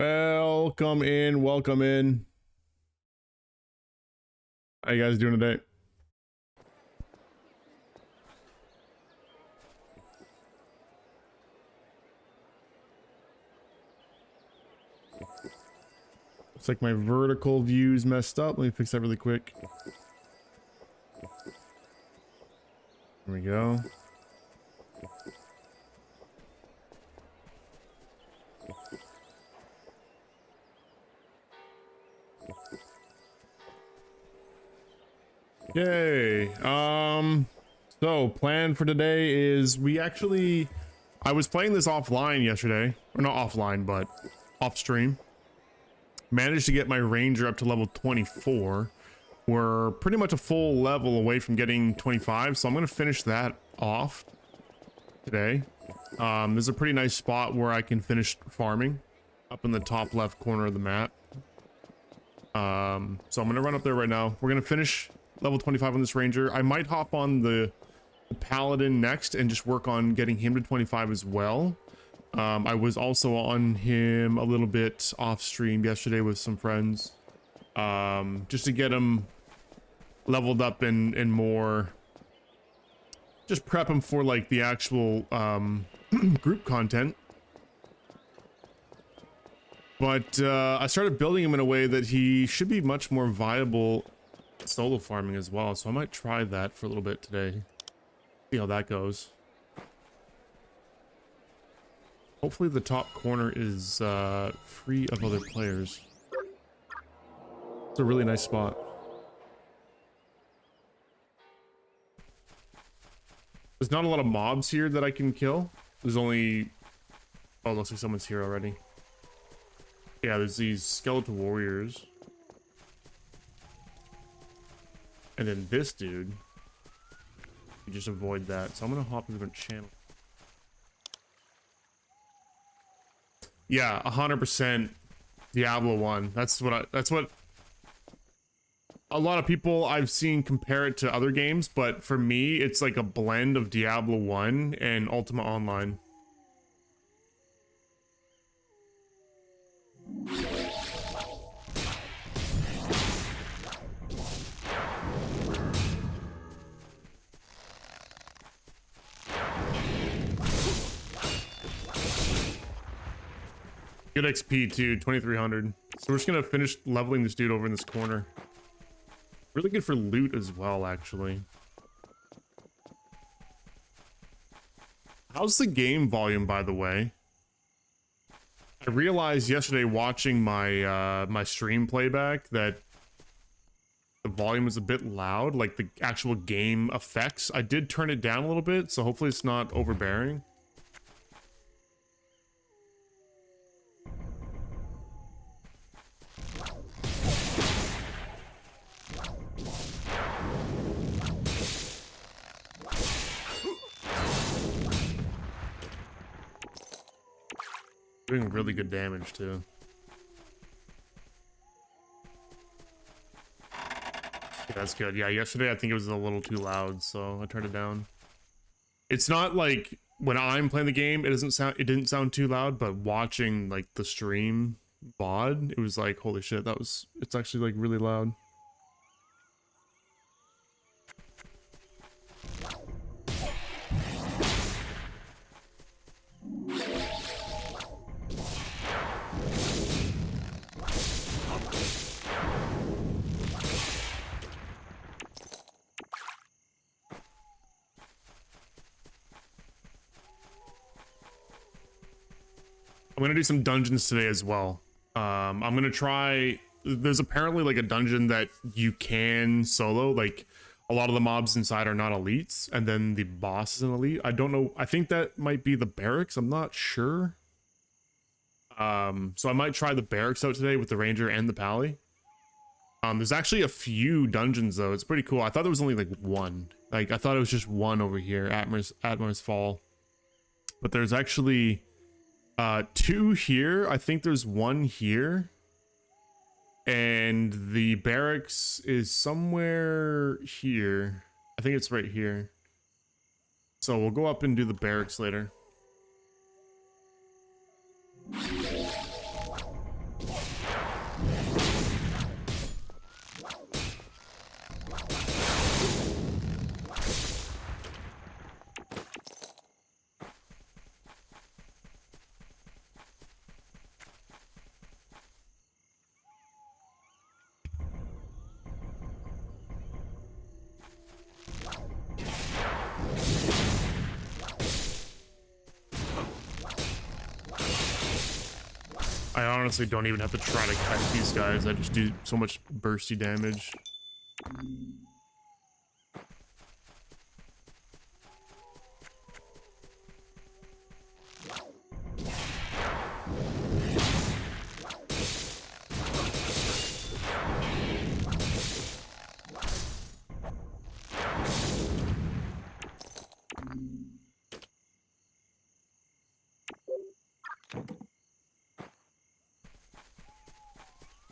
Welcome in, welcome in. How you guys doing today? Looks like my vertical view's messed up. Let me fix that really quick. There we go. Yay. So plan for today is I was playing this offline yesterday, or not offline, but off stream. Managed to get my ranger up to level 24. We're pretty much a full level away from getting 25, so I'm going to finish that off today. There's a pretty nice spot where I can finish farming up in the top left corner of the map. So I'm going to run up there right now. We're going to finish level 25 on this ranger. I might hop on the paladin next and just work on getting him to 25 as well. I was also on him a little bit off stream yesterday with some friends, just to get him leveled up and more, just prep him for like the actual group content. But I started building him in a way that he should be much more viable solo farming as well, so I might try that for a little bit today, see how that goes. Hopefully the top corner is free of other players. It's a really nice spot. There's not a lot of mobs here that I can kill. There's only... Oh, looks like someone's here already. Yeah, there's these skeletal warriors. And then this dude. You just avoid that. So I'm gonna hop to a different channel. Yeah, 100% Diablo 1. That's what a lot of people I've seen compare it to other games, but for me, it's like a blend of Diablo 1 and Ultima Online. Good XP too, 2300. So we're just gonna finish leveling this dude over in this corner. Really good for loot as well, actually. How's the game volume, by the way? I realized yesterday watching my my stream playback that the volume was a bit loud, like the actual game effects. I did turn it down a little bit, so hopefully it's not overbearing. Doing really good damage too. Yeah, that's good. Yeah, yesterday I think it was a little too loud, so I turned it down. It's not like when I'm playing the game, it didn't sound too loud, but watching like the stream VOD, it was like, holy shit, it's actually like really loud. I'm gonna do some dungeons today as well. I'm gonna try. There's apparently like a dungeon that you can solo. Like a lot of the mobs inside are not elites, and then the boss is an elite. I don't know. I think that might be the barracks. I'm not sure. So I might try the barracks out today with the ranger and the pally. There's actually a few dungeons though. It's pretty cool. I thought there was only like one. Like I thought it was just one over here, Atmar's Fall. But there's actually two here. I think there's one here, and the barracks is somewhere here. I think it's right here. So we'll go up and do the barracks later. I honestly don't even have to try to catch these guys. I just do so much bursty damage.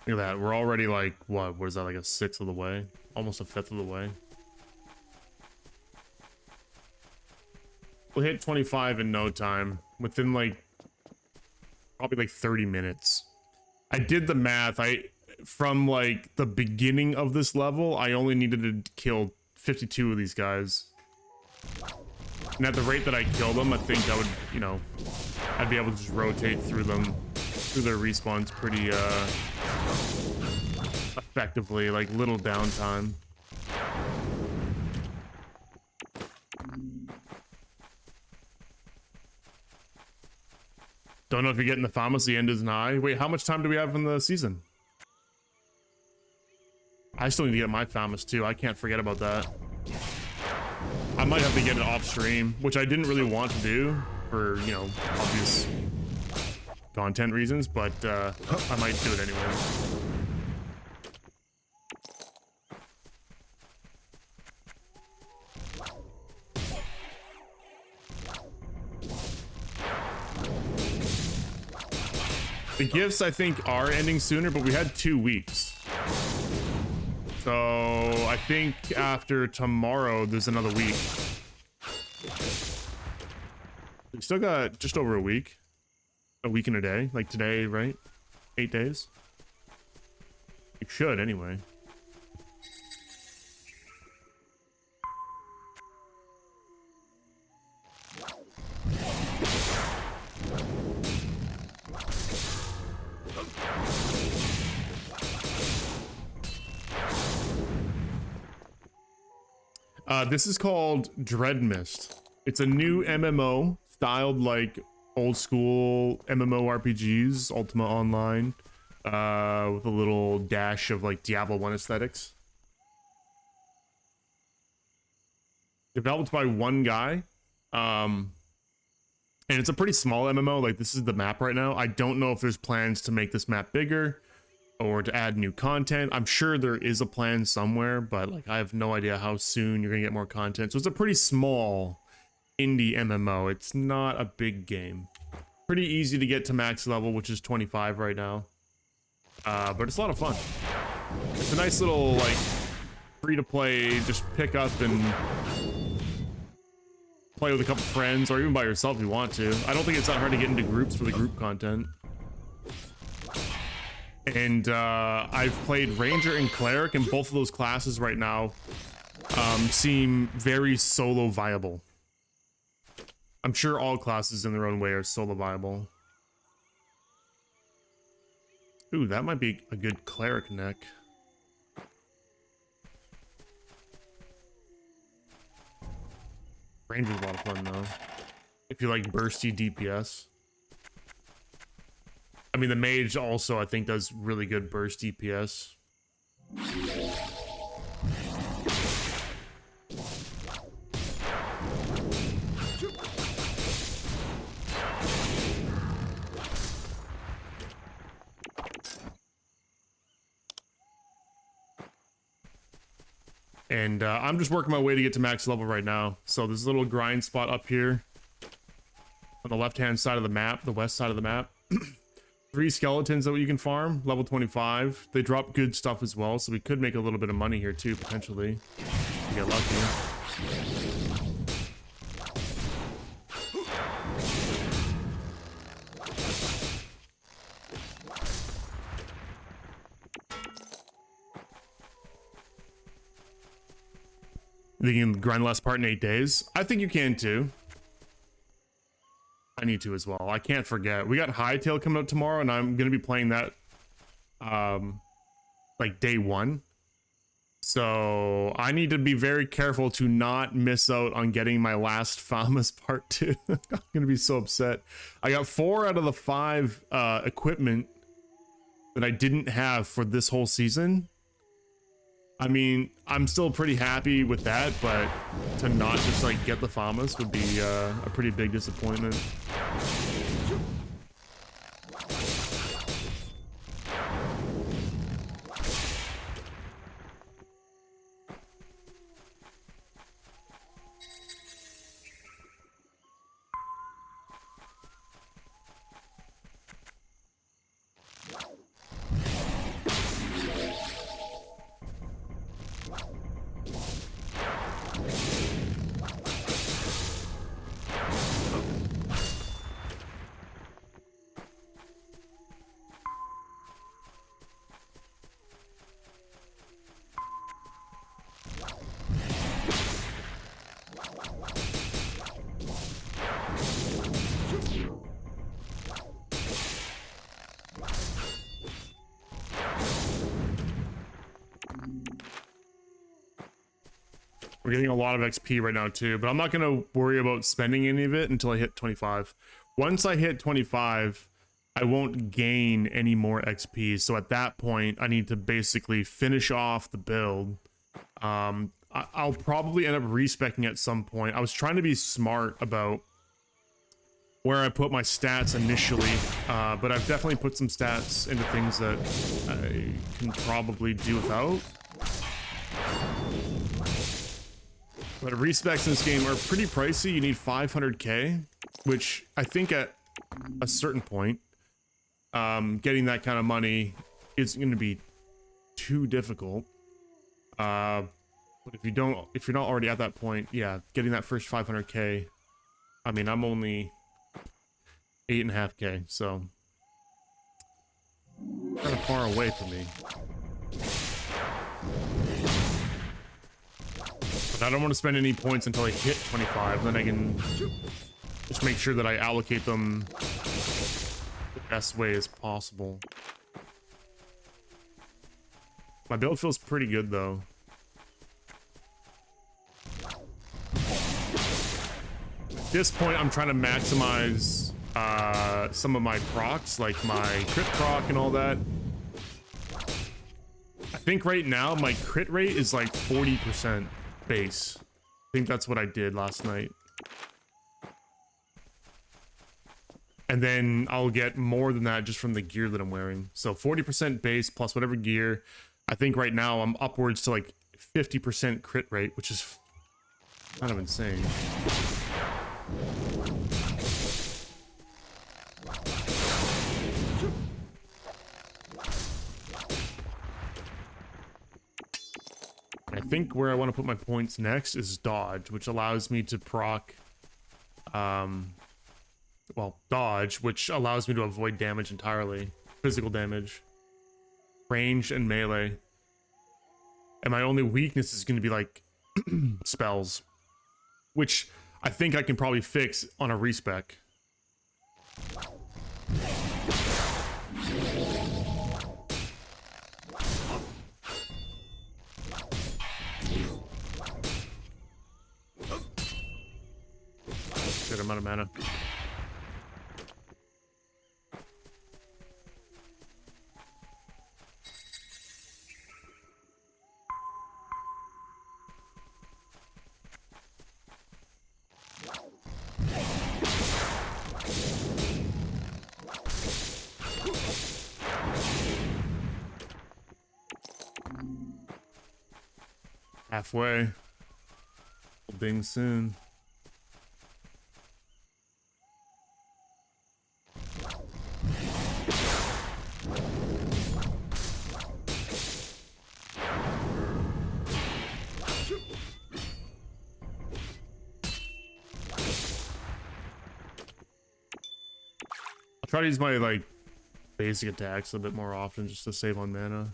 Look at that. We're already like, what is that, like a sixth of the way? Almost a fifth of the way. We'll hit 25 in no time. Within like, probably like 30 minutes. I did the math. From like the beginning of this level, I only needed to kill 52 of these guys. And at the rate that I kill them, I think I would, you know, I'd be able to just rotate through them, through their respawns pretty, effectively, like little downtime. Don't know if you're getting the Famas, the end is nigh. Wait, how much time do we have in the season? I still need to get my Famas too. I can't forget about that. I might have to get it off stream, which I didn't really want to do for, you know, obvious content reasons, but I might do it anyway. The gifts, I think, are ending sooner, but we had 2 weeks. So I think after tomorrow, there's another week. We still got just over a week. A week and a day. Like today, right? 8 days? You should, anyway. This is called Dreadmyst. It's a new MMO styled like old school MMORPGs, Ultima Online, with a little dash of like Diablo 1 aesthetics. Developed by one guy. And it's a pretty small MMO. Like, this is the map right now. I don't know if there's plans to make this map bigger or to add new content. I'm sure there is a plan somewhere, but like I have no idea how soon you're gonna get more content. So it's a pretty small indie MMO. It's not a big game. Pretty easy to get to max level, which is 25 right now. But it's a lot of fun. It's a nice little like free to play, just pick up and play with a couple friends, or even by yourself if you want to. I don't think it's that hard to get into groups for the group content. And I've played Ranger and Cleric, and both of those classes right now seem very solo viable. I'm sure all classes in their own way are solo viable. Ooh, that might be a good Cleric neck. Ranger's a lot of fun though, if you like bursty DPS. I mean, the mage also, I think, does really good burst DPS. And I'm just working my way to get to max level right now. So there's a little grind spot up here on the left-hand side of the map, the west side of the map. 3 skeletons that you can farm, level 25. They drop good stuff as well, so we could make a little bit of money here too, potentially. If we get lucky. You think you can grind less part in 8 days? I think you can too. I need to as well. I can't forget. We got Hightail coming up tomorrow, and I'm gonna be playing that like day 1. So I need to be very careful to not miss out on getting my last Famas part 2. I'm gonna be so upset. I got 4 out of the 5 equipment that I didn't have for this whole season. I mean, I'm still pretty happy with that, but to not just like get the Famas would be a pretty big disappointment. We're getting a lot of XP right now too, but I'm not going to worry about spending any of it until I hit 25. Once I hit 25, I won't gain any more XP. So at that point, I need to basically finish off the build. I'll probably end up respecing at some point. I was trying to be smart about where I put my stats initially, but I've definitely put some stats into things that I can probably do without. But respecs in this game are pretty pricey. You need 500k, which I think at a certain point, getting that kind of money is going to be too difficult. But if you're not already at that point, yeah, getting that first 500k. I mean, I'm only 8.5k, so kind of far away from me. But I don't want to spend any points until I hit 25. Then I can just make sure that I allocate them the best way as possible. My build feels pretty good though. At this point, I'm trying to maximize some of my procs, like my crit proc and all that. I think right now my crit rate is like 40% base. I think that's what I did last night. And then I'll get more than that just from the gear that I'm wearing. So 40% base plus whatever gear. I think right now I'm upwards to like 50% crit rate, which is kind of insane. I think where I want to put my points next is dodge, which allows me to proc, well, dodge, which allows me to avoid damage entirely, physical damage, range, and melee. And my only weakness is going to be like spells, which I think I can probably fix on a respec. Good amount of mana. Halfway. Ding soon. I'll try to use my like basic attacks a bit more often just to save on mana.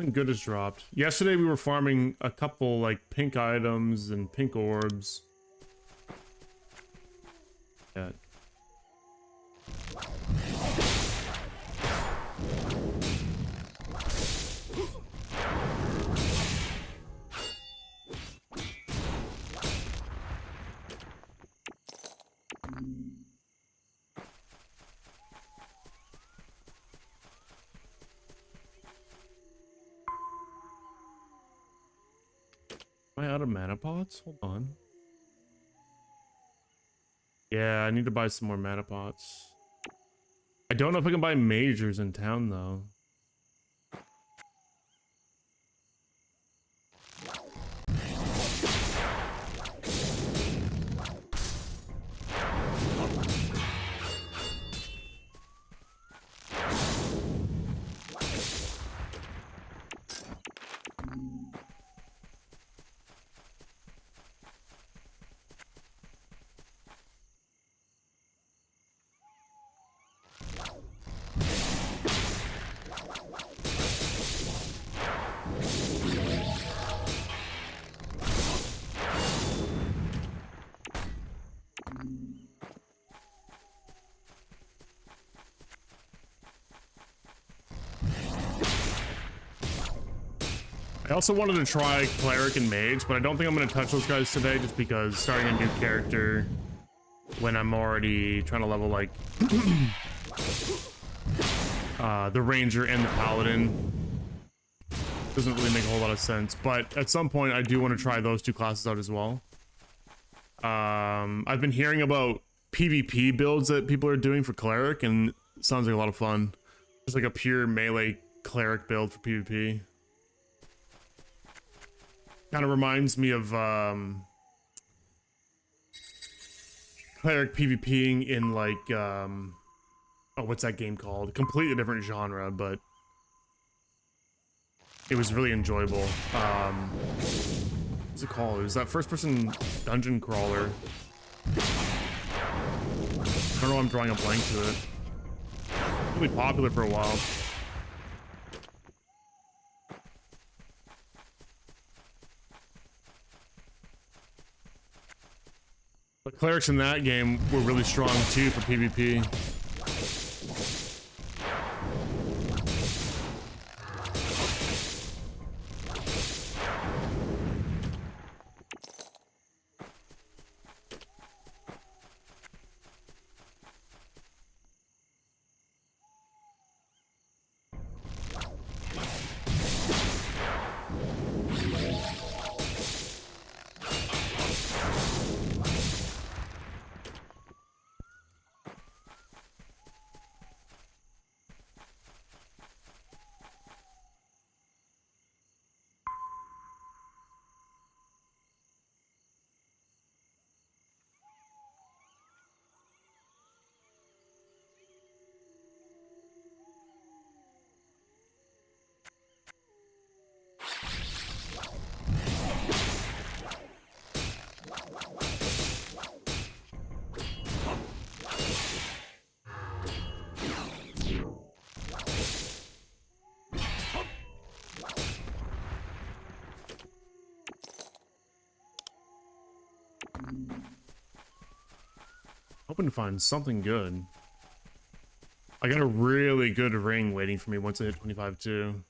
Something good has dropped. Yesterday we were farming a couple like pink items and pink orbs. Yeah. Am I out of mana pots? Hold on. Yeah, I need to buy some more mana pots. I don't know if I can buy majors in town though. I also wanted to try Cleric and Mage, but I don't think I'm going to touch those guys today just because starting a new character when I'm already trying to level like the Ranger and the Paladin doesn't really make a whole lot of sense. But at some point I do want to try those two classes out as well. I've been hearing about PvP builds that people are doing for Cleric and it sounds like a lot of fun. Just like a pure melee Cleric build for PvP. Kind of reminds me of Cleric PvPing in like oh, what's that game called? Completely different genre, but it was really enjoyable. What's it called? It was that first-person dungeon crawler. I don't know. I'm drawing a blank to it. Really popular for a while. The clerics in that game were really strong too for PvP. Hoping to find something good. I got a really good ring waiting for me once I hit 25 too.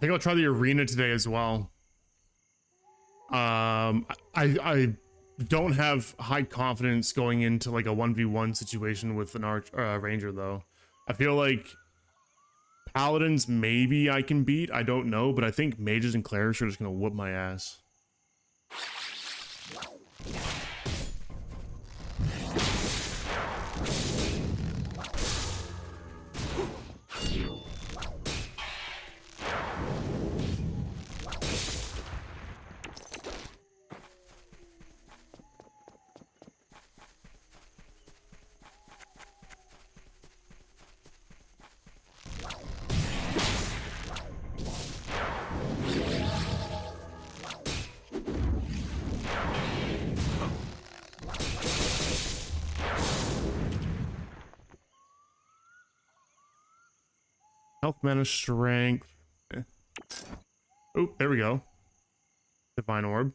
think I'll try the arena today as well. I don't have high confidence going into like a 1v1 situation with an ranger though. I feel like paladins maybe I can beat, I don't know, but I think mages and clerics are just gonna whoop my ass. Health, mana, strength. Oh, there we go. Divine orb.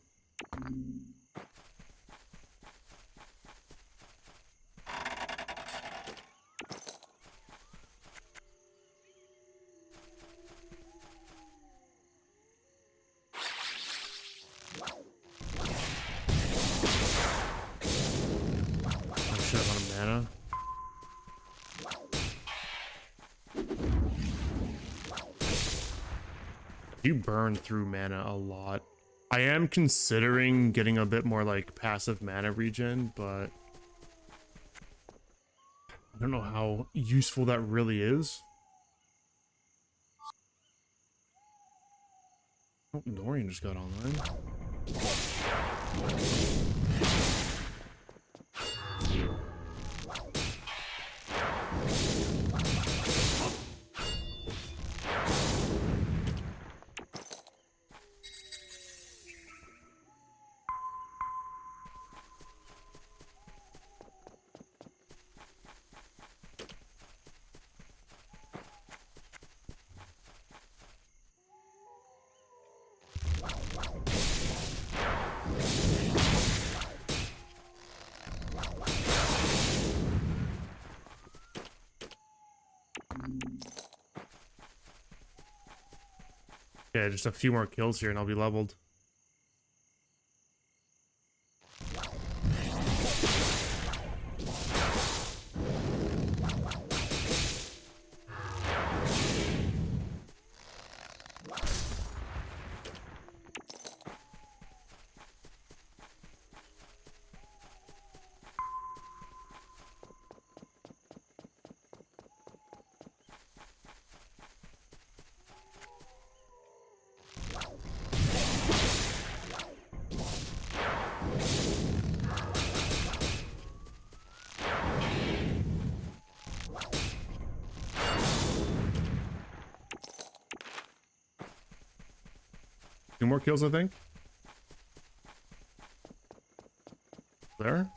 Oh shit, a lot of mana. You burn through mana a lot. I am considering getting a bit more like passive mana regen, but I don't know how useful that really is. Oh, Dorian just got online. Yeah, just a few more kills here and I'll be leveled. Two more kills, I think. There.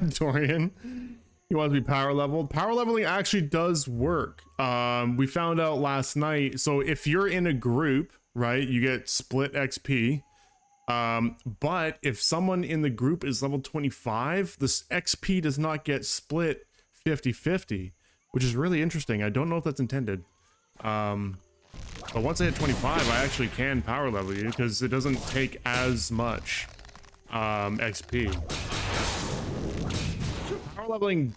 Dorian, he wants to be power leveled. Power leveling actually does work. We found out last night. So if you're in a group, right, you get split XP. But if someone in the group is level 25, this XP does not get split 50-50, which is really interesting. I don't know if that's intended. But once I hit 25, I actually can power level you because it doesn't take as much XP. Power leveling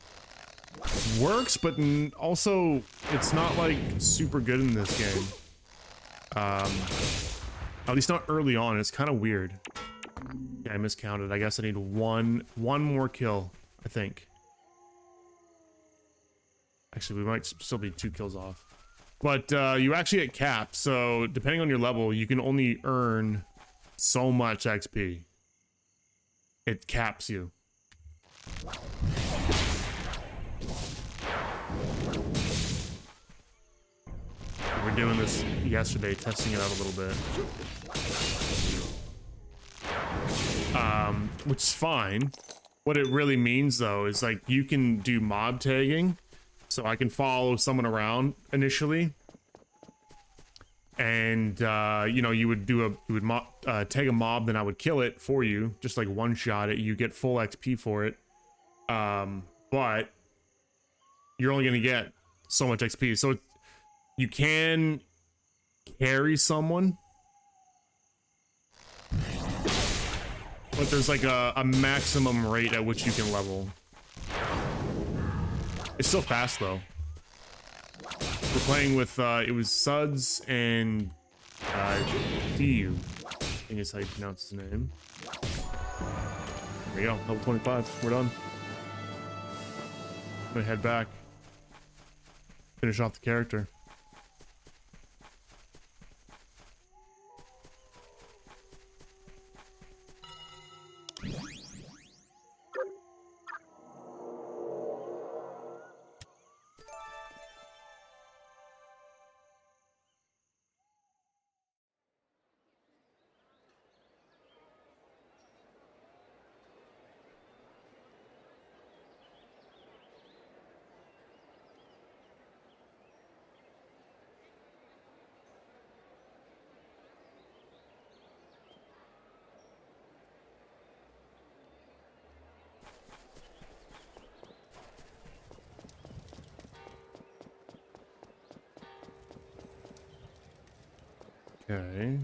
works, but also it's not like super good in this game. At least not early on. It's kind of weird. Yeah, I miscounted. I guess I need one more kill, I think. Actually, we might still be 2 kills off. But you actually get capped, so depending on your level, you can only earn so much XP. It caps you. We were doing this yesterday, testing it out a little bit. which is fine. What it really means though is like you can do mob tagging, so I can follow someone around initially, and you know, you would tag a mob, then I would kill it for you, just like one shot it. You get full XP for it, but you're only gonna get so much XP. So you can carry someone, but there's like a maximum rate at which you can level. It's still fast though. We're playing with it was Suds and Diu, I think is how you pronounce his name. There we go, level 25. We're done. I'm gonna head back, finish off the character. Okay.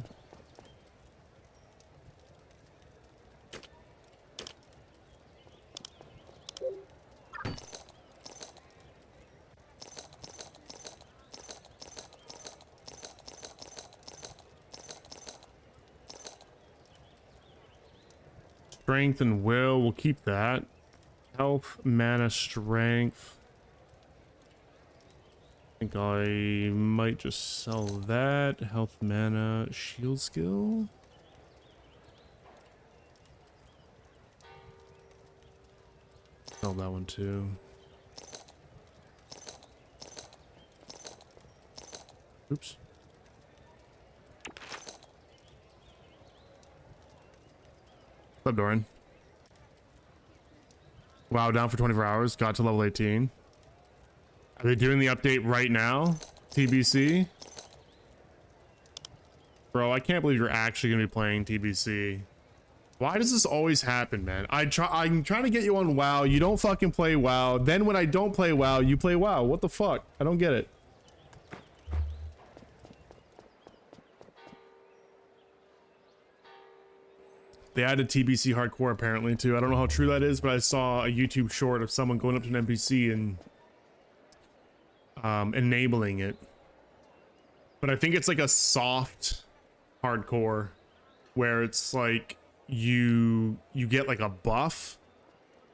Strength and will, we'll keep that. Health, mana, strength. I think I might just sell that. Health, mana, shield skill. Sell that one too. Oops. What's up, Doran? Wow, down for 24 hours. Got to level 18. Are they doing the update right now? TBC? Bro, I can't believe you're actually gonna be playing TBC. Why does this always happen, man? I'm trying to get you on WoW. You don't fucking play WoW. Then when I don't play WoW, you play WoW. What the fuck? I don't get it. They added TBC hardcore apparently too. I don't know how true that is, but I saw a YouTube short of someone going up to an NPC and enabling it. But I think it's like a soft hardcore where it's like you get like a buff,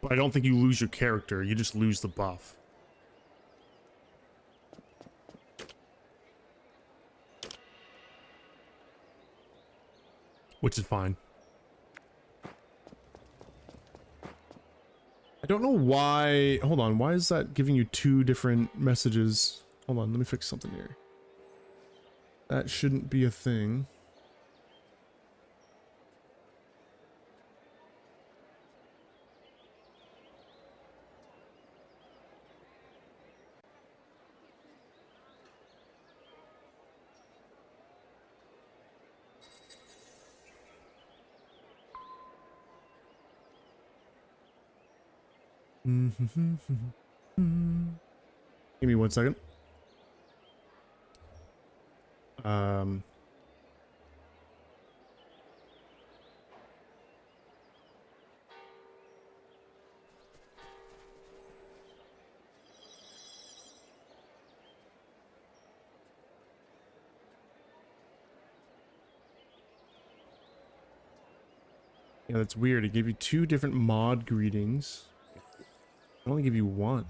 but I don't think you lose your character. You just lose the buff. Which is fine. I don't know why. Hold on. Why is that giving you two different messages? Hold on. Let me fix something here. That shouldn't be a thing. Give me 1 second. Yeah, that's weird. It gave you two different mod greetings. I only give you one.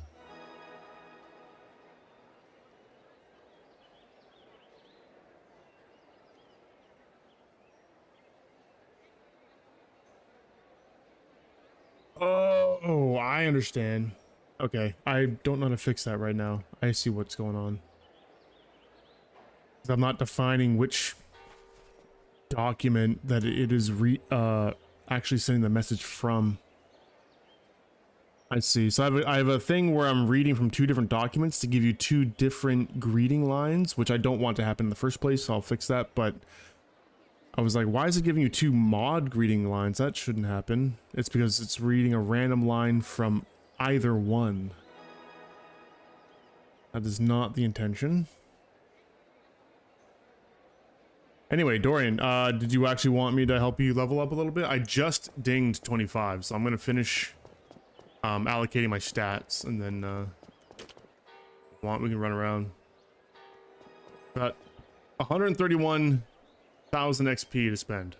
Oh, I understand. Okay, I don't know how to fix that right now. I see what's going on. I'm not defining which document that it is actually sending the message from. I see. So I have a thing where I'm reading from two different documents to give you two different greeting lines, which I don't want to happen in the first place, so I'll fix that. But I was like, why is it giving you two mod greeting lines? That shouldn't happen. It's because it's reading a random line from either one. That is not the intention. Anyway, Dorian, did you actually want me to help you level up a little bit? I just dinged 25, so I'm going to finish allocating my stats, and then if you want, we can run around. Got 131,000 XP to spend.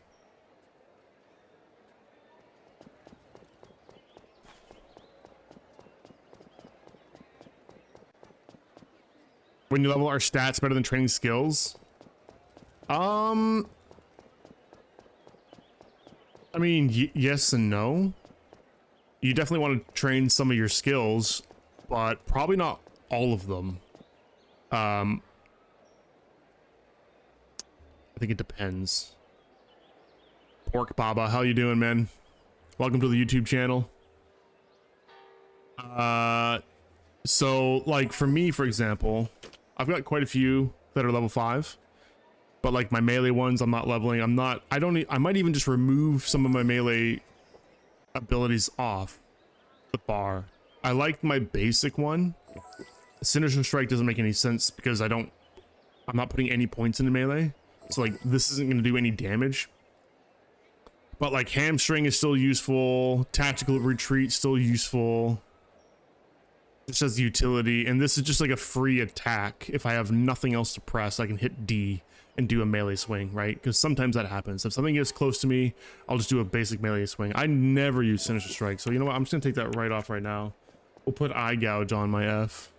When you level our stats better than training skills? I mean, yes and no. You definitely want to train some of your skills, but probably not all of them. I think it depends. Pork Baba, how you doing, man? Welcome to the YouTube channel. So like for me, for example, I've got quite a few that are level 5, but like my melee ones, I'm not leveling. I might even just remove some of my melee abilities off the bar. I like my basic one. Sinister Strike doesn't make any sense because I'm not putting any points into melee. So like this isn't going to do any damage. But like Hamstring is still useful. Tactical Retreat still useful. Just as utility, and this is just like a free attack. If I have nothing else to press, I can hit D and do a melee swing, right? Because sometimes that happens. If something gets close to me, I'll just do a basic melee swing. I never use Sinister Strike, so you know what? I'm just gonna take that right off right now. We'll put Eye Gouge on my F.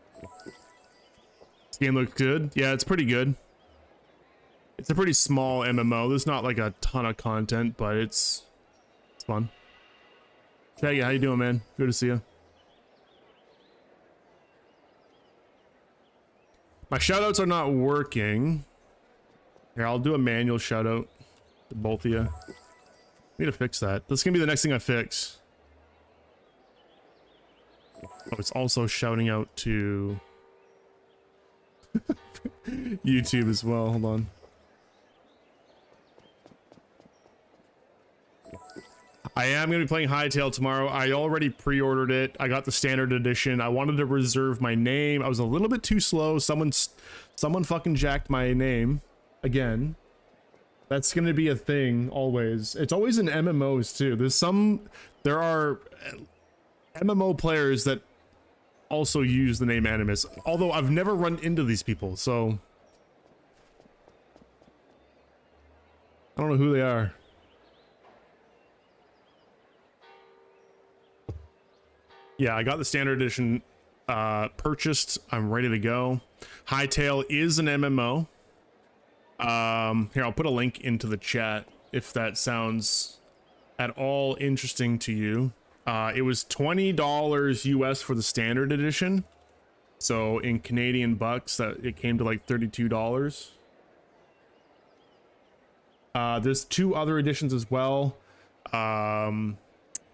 This game looks good. Yeah, it's pretty good. It's a pretty small MMO. There's not like a ton of content, but it's fun. Shaggy, how you doing, man? Good to see you. My shoutouts are not working. Here, I'll do a manual shoutout to both of you. I need to fix that. That's gonna be the next thing I fix. Oh, it's also shouting out to YouTube as well. Hold on. I am going to be playing Hightail tomorrow. I already pre-ordered it. I got the standard edition. I wanted to reserve my name. I was a little bit too slow. Someone fucking jacked my name again. That's going to be a thing always. It's always in MMOs too. There are MMO players that also use the name Animus, although I've never run into these people, so I don't know who they are. Yeah, I got the standard edition purchased. I'm ready to go. Hightail is an MMO. Here, I'll put a link into the chat if that sounds at all interesting to you. It was $20 US for the standard edition. So in Canadian bucks, it came to like $32. There's 2 other editions as well.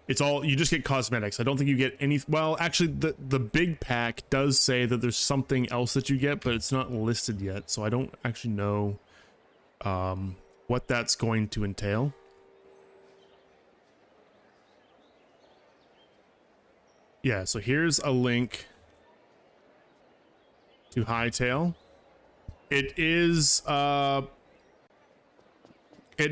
It's all, you just get cosmetics. I don't think you get any, well, actually the big pack does say that there's something else that you get, but it's not listed yet. So I don't actually know what that's going to entail. Yeah, so here's a link to Hightail. It is, it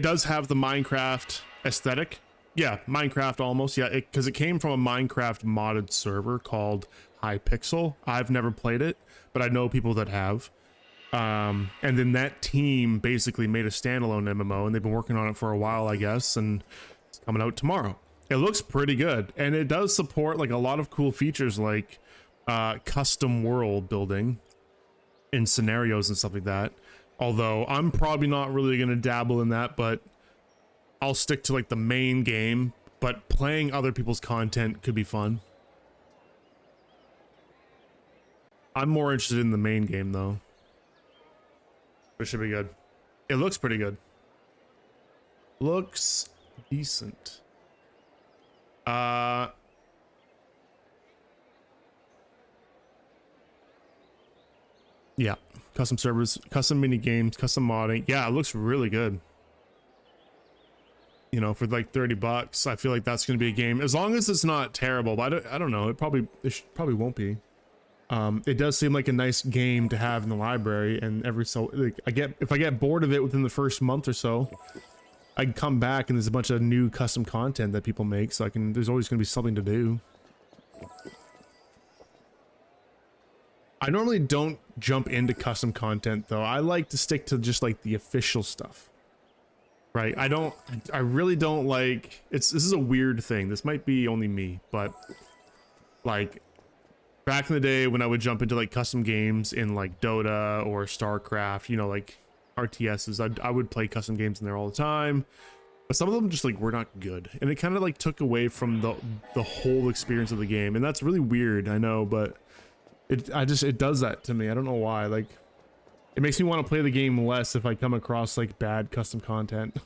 does have the Minecraft aesthetic. Yeah, Minecraft almost. Yeah, because it came from a Minecraft modded server called Hypixel. I've never played it, but I know people that have. And then that team basically made a standalone MMO, and they've been working on it for a while, I guess, and it's coming out tomorrow. It looks pretty good, and it does support like a lot of cool features like custom world building and scenarios and stuff like that. Although I'm probably not really going to dabble in that, but I'll stick to like the main game, but playing other people's content could be fun. I'm more interested in the main game though. It should be good. It looks pretty good. Looks decent. Uh, yeah, custom servers, custom mini games, custom modding. Yeah, it looks really good. You know, for like 30 bucks, I feel like that's going to be a game, as long as it's not terrible. But I don't know. It probably won't be. It does seem like a nice game to have in the library, and every so like if I get bored of it within the first month or so, I can come back and there's a bunch of new custom content that people make, so there's always going to be something to do. I normally don't jump into custom content though. I like to stick to just like the official stuff. Right? I really don't like, this is a weird thing. This might be only me, but like back in the day when I would jump into like custom games in like Dota or StarCraft, you know, like RTSs, I would play custom games in there all the time. But some of them just like were not good, and it kind of like took away from the whole experience of the game, and that's really weird, I know, but it does that to me. I don't know why. Like, it makes me want to play the game less if I come across like bad custom content.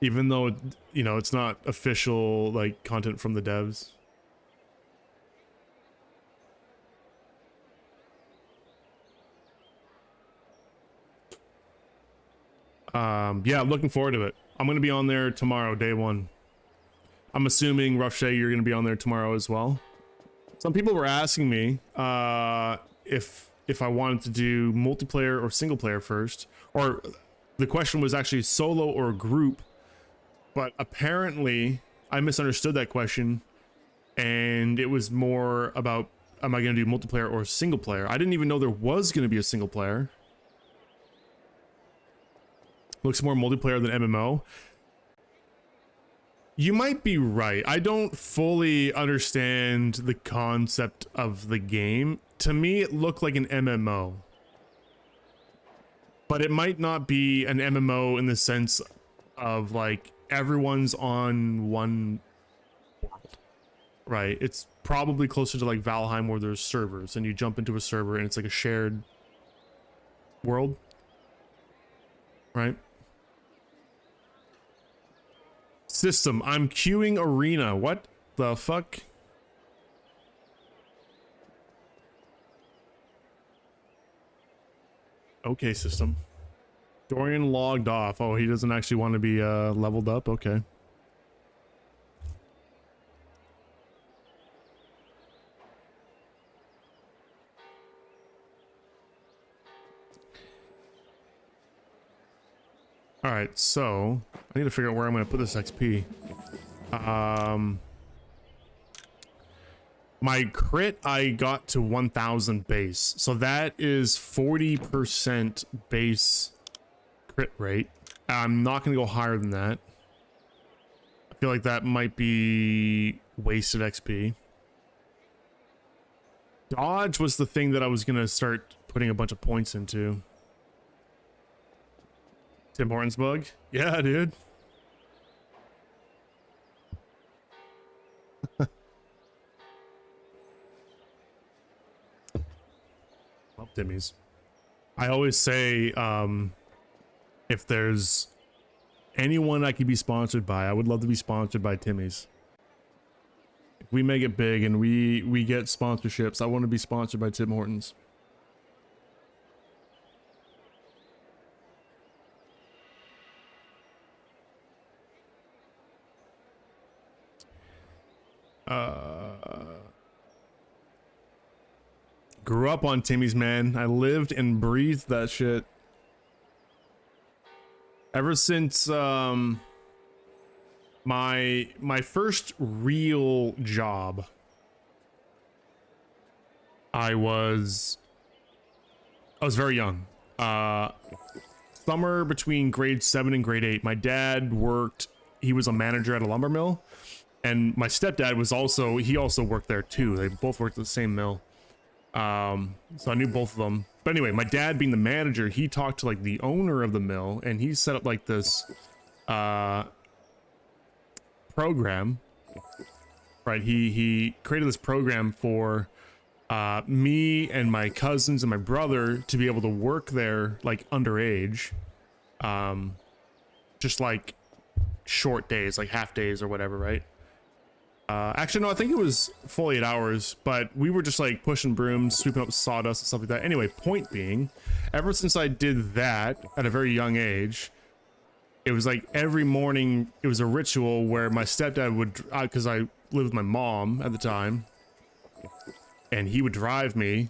Even though you know, it's not official like content from the devs. Yeah, looking forward to it. I'm gonna be on there tomorrow, day one. I'm assuming Rough Shay, you're gonna be on there tomorrow as well. Some people were asking me if I wanted to do multiplayer or single player first, or the question was actually solo or group, but apparently I misunderstood that question, and it was more about, am I gonna do multiplayer or single player? I didn't even know there was gonna be a single player. Looks more multiplayer than MMO. You might be right. I don't fully understand the concept of the game. To me, it looked like an MMO. But it might not be an MMO in the sense of like everyone's on one world, right? It's probably closer to like Valheim, where there's servers and you jump into a server and it's like a shared world, right? System, I'm queuing arena. What the fuck? Okay, system. Dorian logged off. Oh, he doesn't actually want to be leveled up. Okay. All right, so I need to figure out where I'm going to put this XP. My crit, I got to 1000 base, so that is 40% base crit rate. I'm not going to go higher than that. I feel like that might be wasted XP. Dodge was the thing that I was going to start putting a bunch of points into. Tim Hortons bug? Yeah, dude. Love Timmy's. I always say, if there's anyone I could be sponsored by, I would love to be sponsored by Timmy's. If we make it big and we get sponsorships, I want to be sponsored by Tim Hortons. Grew up on Timmy's, man. I lived and breathed that shit. Ever since my first real job, I was very young. Summer between grade 7 and grade 8. My dad worked, he was a manager at a lumber mill. And my stepdad was also, he also worked there too. They both worked at the same mill. So I knew both of them. But anyway, my dad being the manager, he talked to like the owner of the mill, and he set up like this program. Right, he created this program for me and my cousins and my brother to be able to work there like underage. just like short days, like half days or whatever, right? Actually, no, I think it was full 8 hours, but we were just like pushing brooms, sweeping up sawdust and stuff like that. Anyway, point being, ever since I did that at a very young age, it was like every morning it was a ritual where my stepdad would, because I lived with my mom at the time, and he would drive me,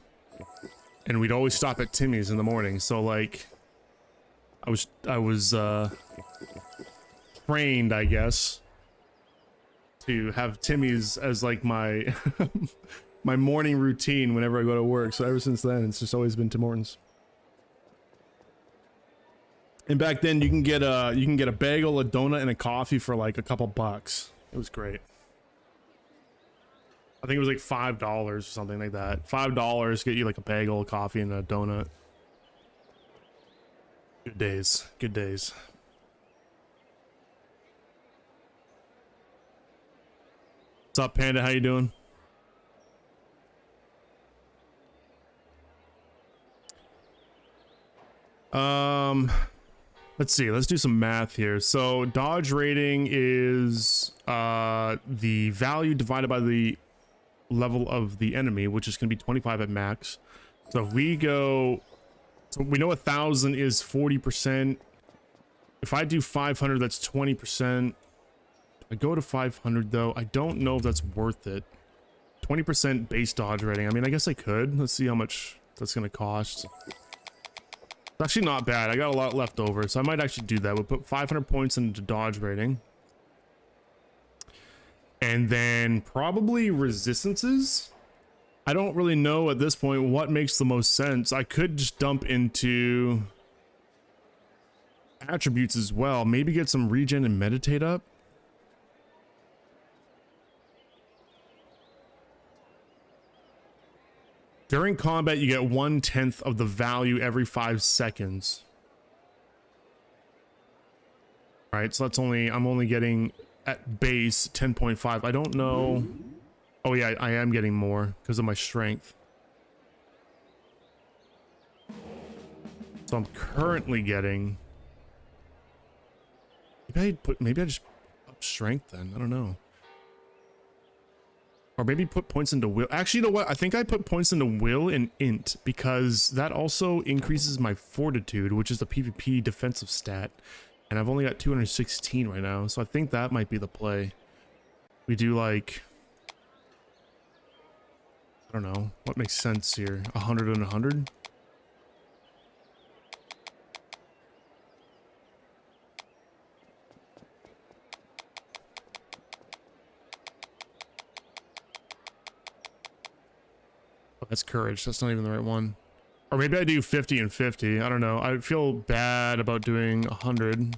and we'd always stop at Timmy's in the morning. So like, I was trained, I guess, to have Timmy's as like my my morning routine whenever I go to work. So ever since then, it's just always been Tim Hortons. And back then, you can get a bagel, a donut, and a coffee for like a couple bucks. It was great. I think it was like $5 or something like that. $5 get you like a bagel, a coffee, and a donut. Good days. Good days. What's up, Panda? How you doing? Let's see. Let's do some math here. So dodge rating is the value divided by the level of the enemy, which is going to be 25 at max. So if we go, so we know 1,000 is 40%. If I do 500, that's 20%. I go to 500 though. I don't know if that's worth it. 20% base dodge rating. I mean, I guess I could. Let's see how much that's going to cost. It's actually not bad. I got a lot left over, so I might actually do that. We'll put 500 points into dodge rating. And then probably resistances. I don't really know at this point what makes the most sense. I could just dump into attributes as well. Maybe get some regen and meditate up. During combat, you get 1/10 of the value every 5 seconds. All right, so that's I'm only getting at base 10.5. I don't know. Oh yeah, I am getting more because of my strength. So I'm currently getting. Maybe I just up strength then. I don't know. Or maybe put points into will. Actually, you know what? I think I put points into will and int because that also increases my fortitude, which is the PvP defensive stat. And I've only got 216 right now, so I think that might be the play. We do like, I don't know, what makes sense here? 100 and 100? That's courage. That's not even the right one. Or maybe I do 50 and 50. I don't know. I feel bad about doing 100.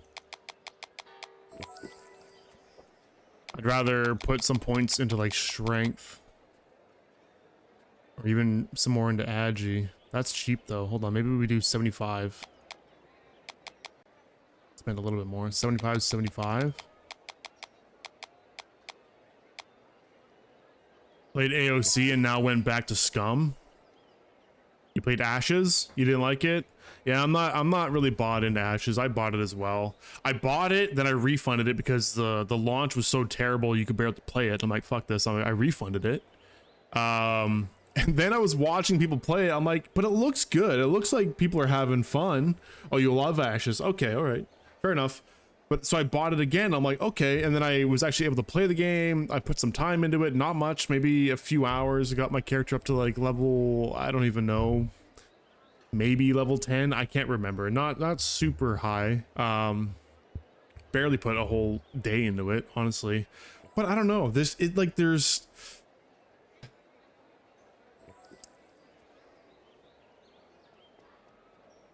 I'd rather put some points into like strength. Or even some more into agi. That's cheap though. Hold on. Maybe we do 75. Spend a little bit more. 75, 75. Played AOC and now went back to Scum. You played Ashes? You didn't like it? Yeah, I'm not really bought into Ashes. I bought it as well. I bought it, then I refunded it because the launch was so terrible you could barely play it. I'm like, fuck this. I refunded it. And then I was watching people play it. I'm like, but it looks good. It looks like people are having fun. Oh, you love Ashes. Okay, all right. Fair enough. But so I bought it again. I'm like, okay. And then I was actually able to play the game. I put some time into it. Not much, maybe a few hours. I got my character up to like level, I don't even know, maybe level 10. I can't remember. Not super high. Barely put a whole day into it, honestly. But I don't know. There's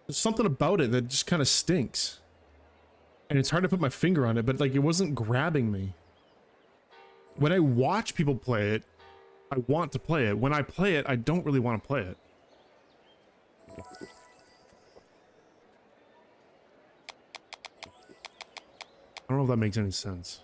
something about it that just kind of stinks. And it's hard to put my finger on it, but like it wasn't grabbing me. When I watch people play it, I want to play it. When I play it, I don't really want to play it. I don't know if that makes any sense.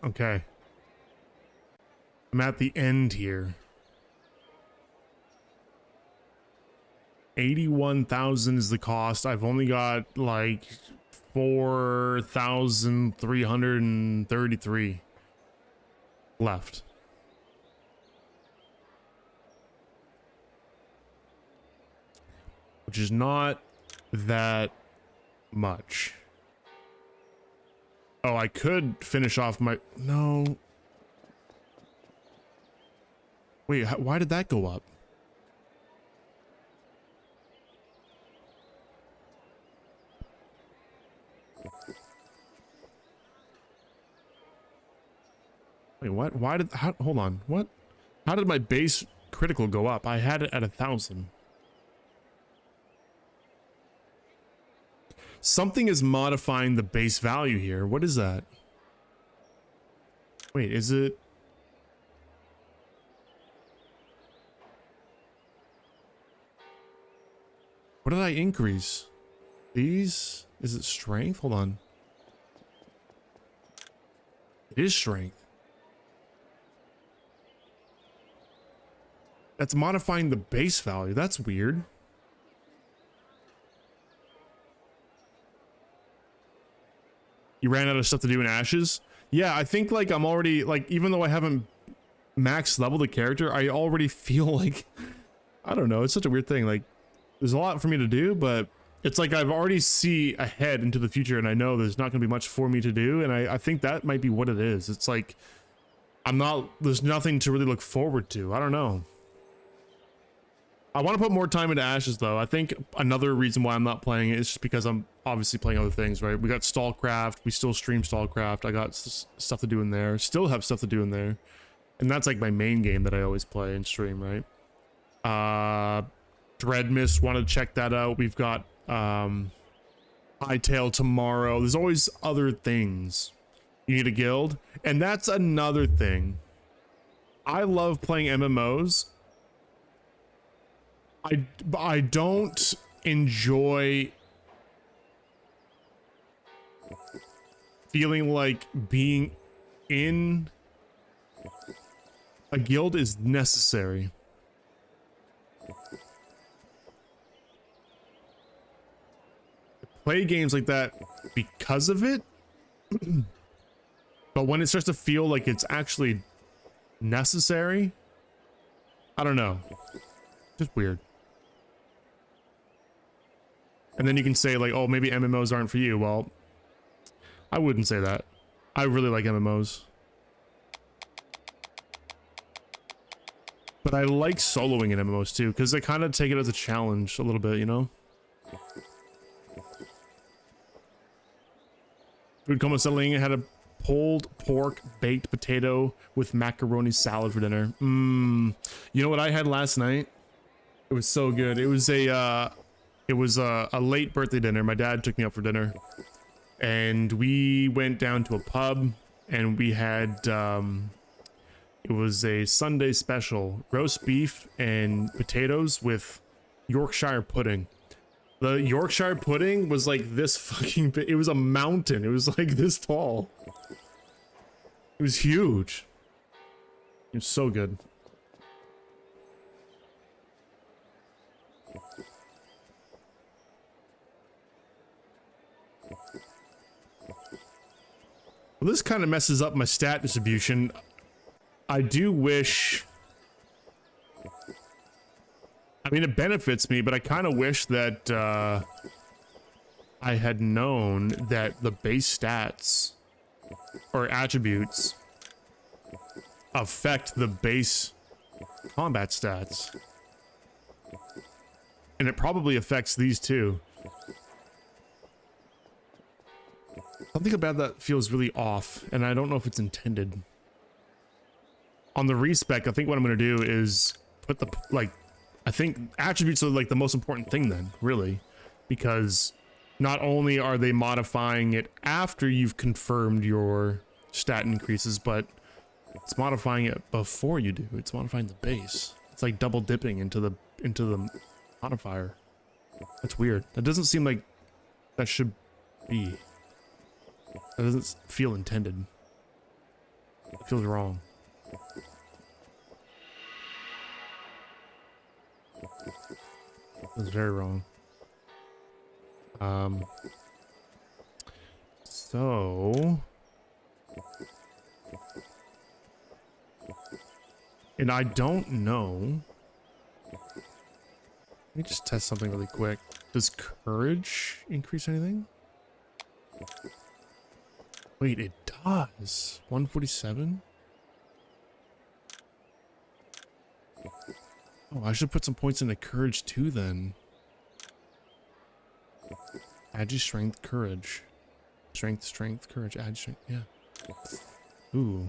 Okay. I'm at the end here. 81,000 is the cost. I've only got like 4,333 left. Which is not that much. Oh, I could finish off my... No. Wait, why did that go up? Wait, what? Why did... hold on. What? How did my base critical go up? I had it at 1,000. Something is modifying the base value here. What is that? Wait, is it... What did I increase? These? Is it strength? Hold on. It is strength. That's modifying the base value. That's weird. You ran out of stuff to do in Ashes? Yeah, I think like I'm already like, even though I haven't max leveled the character, I already feel like, I don't know, it's such a weird thing. Like there's a lot for me to do, but it's like I've already see ahead into the future and I know there's not gonna be much for me to do. And I think that might be what it is. It's like, there's nothing to really look forward to. I don't know. I want to put more time into Ashes though. I think another reason why I'm not playing it is just because I'm obviously playing other things, right? We got Stallcraft, we still stream Stallcraft. I got stuff to do in there, still have stuff to do in there. And that's like my main game that I always play and stream, right? Dreadmyst, want to check that out. We've got Hightail tomorrow. There's always other things. You need a guild. And that's another thing. I love playing MMOs. I don't enjoy feeling like being in a guild is necessary. Play games like that because of it, but when it starts to feel like it's actually necessary, I don't know. Just weird. And then you can say like, oh, maybe MMOs aren't for you. Well, I wouldn't say that. I really like MMOs. But I like soloing in MMOs too, because they kind of take it as a challenge a little bit, you know? Food coma settling. Had a pulled pork baked potato with macaroni salad for dinner. You know what I had last night? It was so good. It was a late birthday dinner. My dad took me out for dinner, and we went down to a pub, and we had it was a Sunday special: roast beef and potatoes with Yorkshire pudding. The Yorkshire pudding was like this fucking big. It was a mountain. It was like this tall. It was huge. It was so good. Well, this kind of messes up my stat distribution. I do wish... I mean, it benefits me, but I kind of wish that I had known that the base stats or attributes affect the base combat stats. And it probably affects these too. Something about that feels really off, and I don't know if it's intended. On the respec, I think what I'm going to do is put the, like, I think attributes are like the most important thing then, really, because not only are they modifying it after you've confirmed your stat increases, but it's modifying it before you do. It's modifying the base. It's like double dipping into the modifier. That's weird. That doesn't seem like that should be. That doesn't feel intended. feels wrong. Feels very wrong. So, and I don't know. Let me just test something really quick. Does courage increase anything? Wait, it does. 147? Oh, I should put some points into courage too then. Add your strength, courage. Strength, courage, add strength, yeah. Ooh.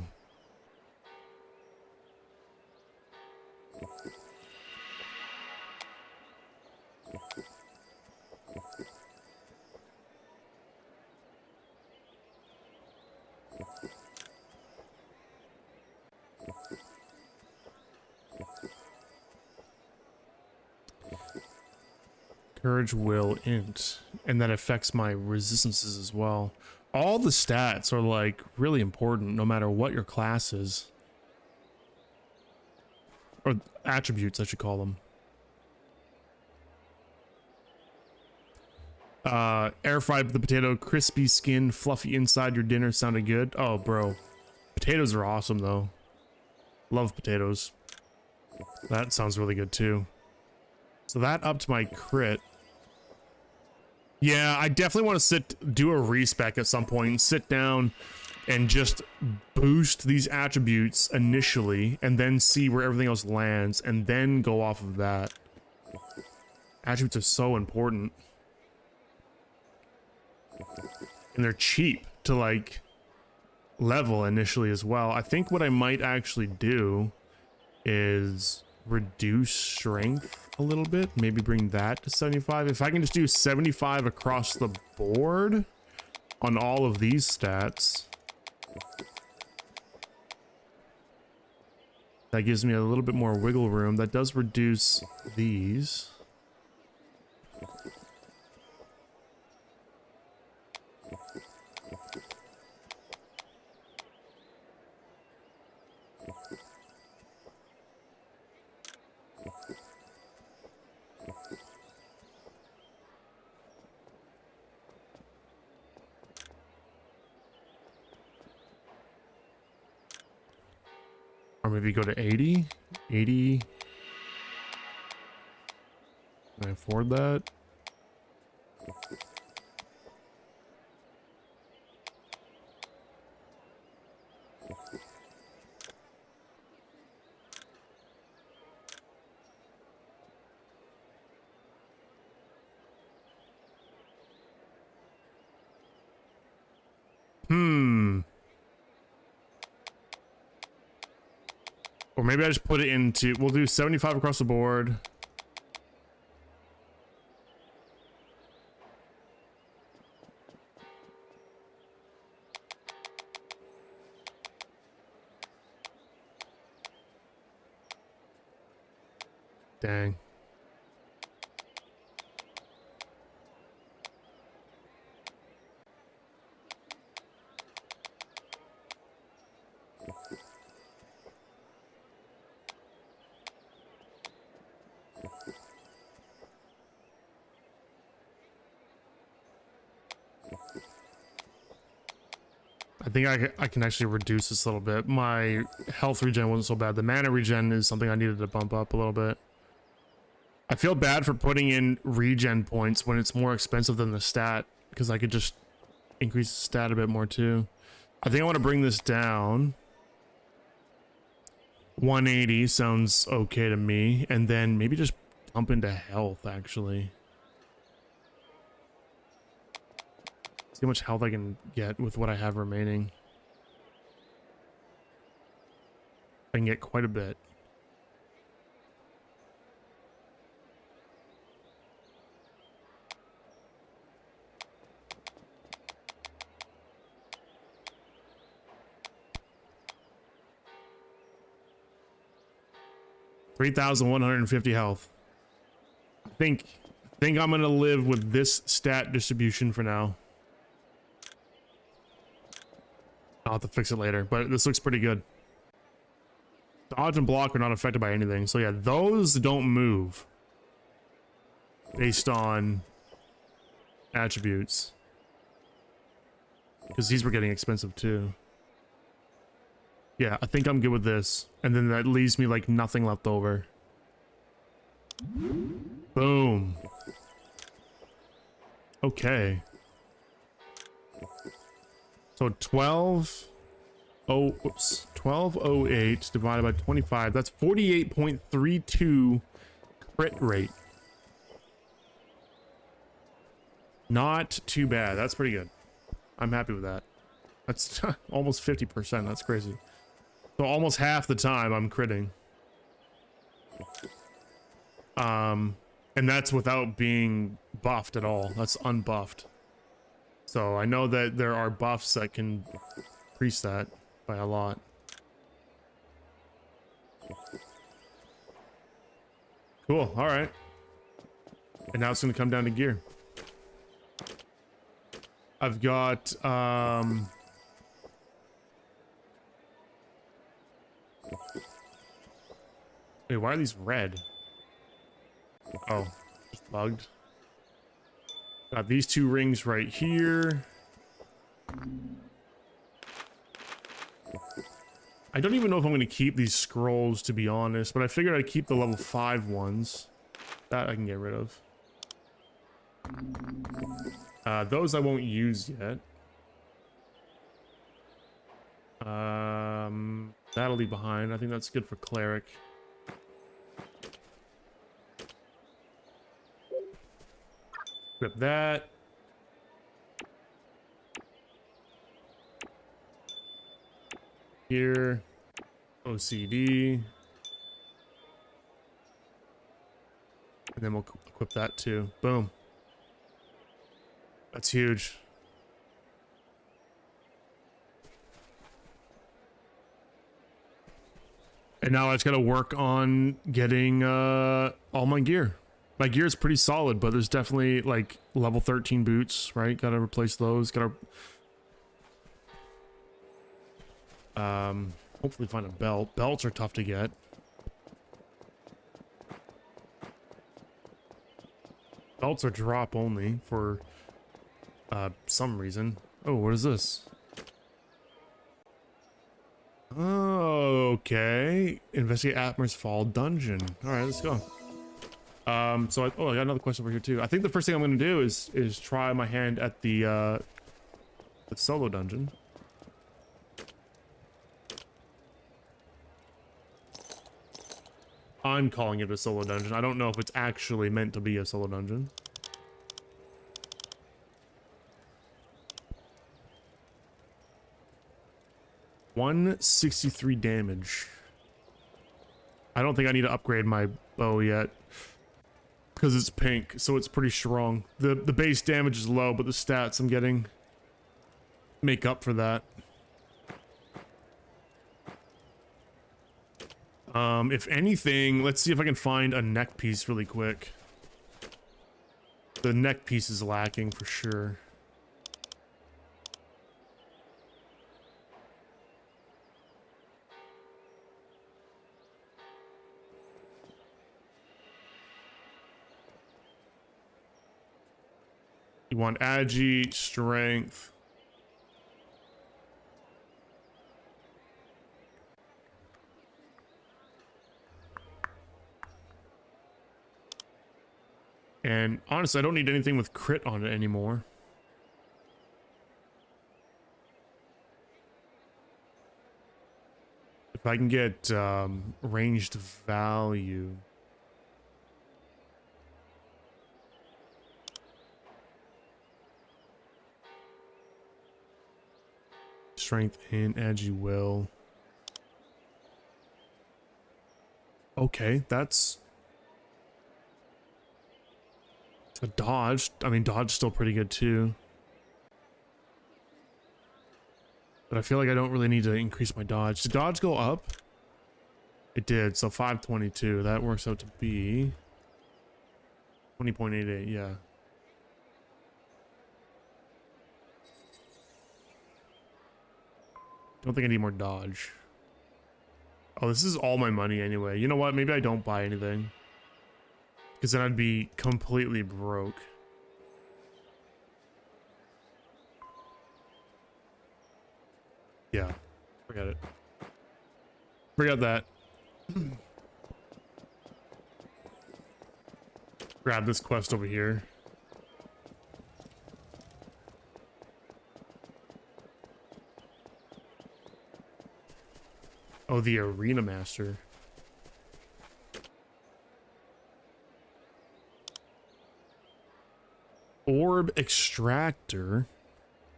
Courage will int, and that affects my resistances as well. All the stats are like really important no matter what your class is. Or attributes, I should call them. Air fried the potato, crispy skin, fluffy inside your dinner sounded good. Oh, bro. Potatoes are awesome though. Love potatoes. That sounds really good too. So that upped my crit. Yeah, I definitely want to do a respec at some point and sit down and just boost these attributes initially and then see where everything else lands and then go off of that. Attributes are so important. And they're cheap to like level initially as well. I think what I might actually do is reduce strength a little bit, maybe bring that to 75. If I can just do 75 across the board on all of these stats, that gives me a little bit more wiggle room. That does reduce these. Or maybe go to 80. 80. Can I afford that? Or maybe I just put it into, we'll do 75 across the board. Dang. I think I can actually reduce this a little bit. My health regen wasn't so bad. The mana regen is something I needed to bump up a little bit. I feel bad for putting in regen points when it's more expensive than the stat, because I could just increase the stat a bit more too. I think I want to bring this down. 180 sounds okay to me, and then maybe just dump into health actually. See how much health I can get with what I have remaining. I can get quite a bit. $3,150 health. I think I'm gonna live with this stat distribution for now. I'll have to fix it later, but this looks pretty good. Dodge and block are not affected by anything. So yeah, those don't move based on attributes. Because these were getting expensive too. Yeah, I think I'm good with this. And then that leaves me like nothing left over. Boom. Okay. So 1208 divided by 25. That's 48.32 crit rate. Not too bad. That's pretty good. I'm happy with that. That's almost 50%. That's crazy. So almost half the time I'm critting. And that's without being buffed at all. That's unbuffed. So I know that there are buffs that can increase that by a lot. Cool. All right. And now it's going to come down to gear. I've got wait, why are these red? Oh, just bugged. Got these two rings right here. I don't even know if I'm going to keep these scrolls, to be honest, but I figured I'd keep the level 5 ones. That I can get rid of. Those I won't use yet. That'll leave behind. I think that's good for cleric. Equip that. Here. OCD. And then we'll equip that too. Boom. That's huge. And now I just gotta work on getting all my gear. My gear is pretty solid, but there's definitely like level 13 boots, right? Gotta replace those. Gotta hopefully find a belt. Belts are tough to get. Belts are drop only for some reason. Oh, what is this? Oh, okay. Investigate Atmer's Fall dungeon. All right, let's go. So I got another question over here too. I think the first thing I'm going to do is try my hand at the solo dungeon. I'm calling it a solo dungeon. I don't know if it's actually meant to be a solo dungeon. $163 damage. I don't think I need to upgrade my bow yet because it's pink, so it's pretty strong. The base damage is low, but the stats I'm getting make up for that. If anything, let's see if I can find a neck piece really quick. The neck piece is lacking for sure. You want agi, strength. And honestly, I don't need anything with crit on it anymore. If I can get ranged value. Strength and agi will. Okay, that's a dodge. I mean, dodge still pretty good too. But I feel like I don't really need to increase my dodge. Did dodge go up? It did, so 522. That works out to be 20.88, yeah. Don't think I need more dodge. Oh, this is all my money anyway. You know what? Maybe I don't buy anything. Because then I'd be completely broke. Yeah. Forget it. Forget that. Grab this quest over here. Oh, the Arena Master. Orb Extractor.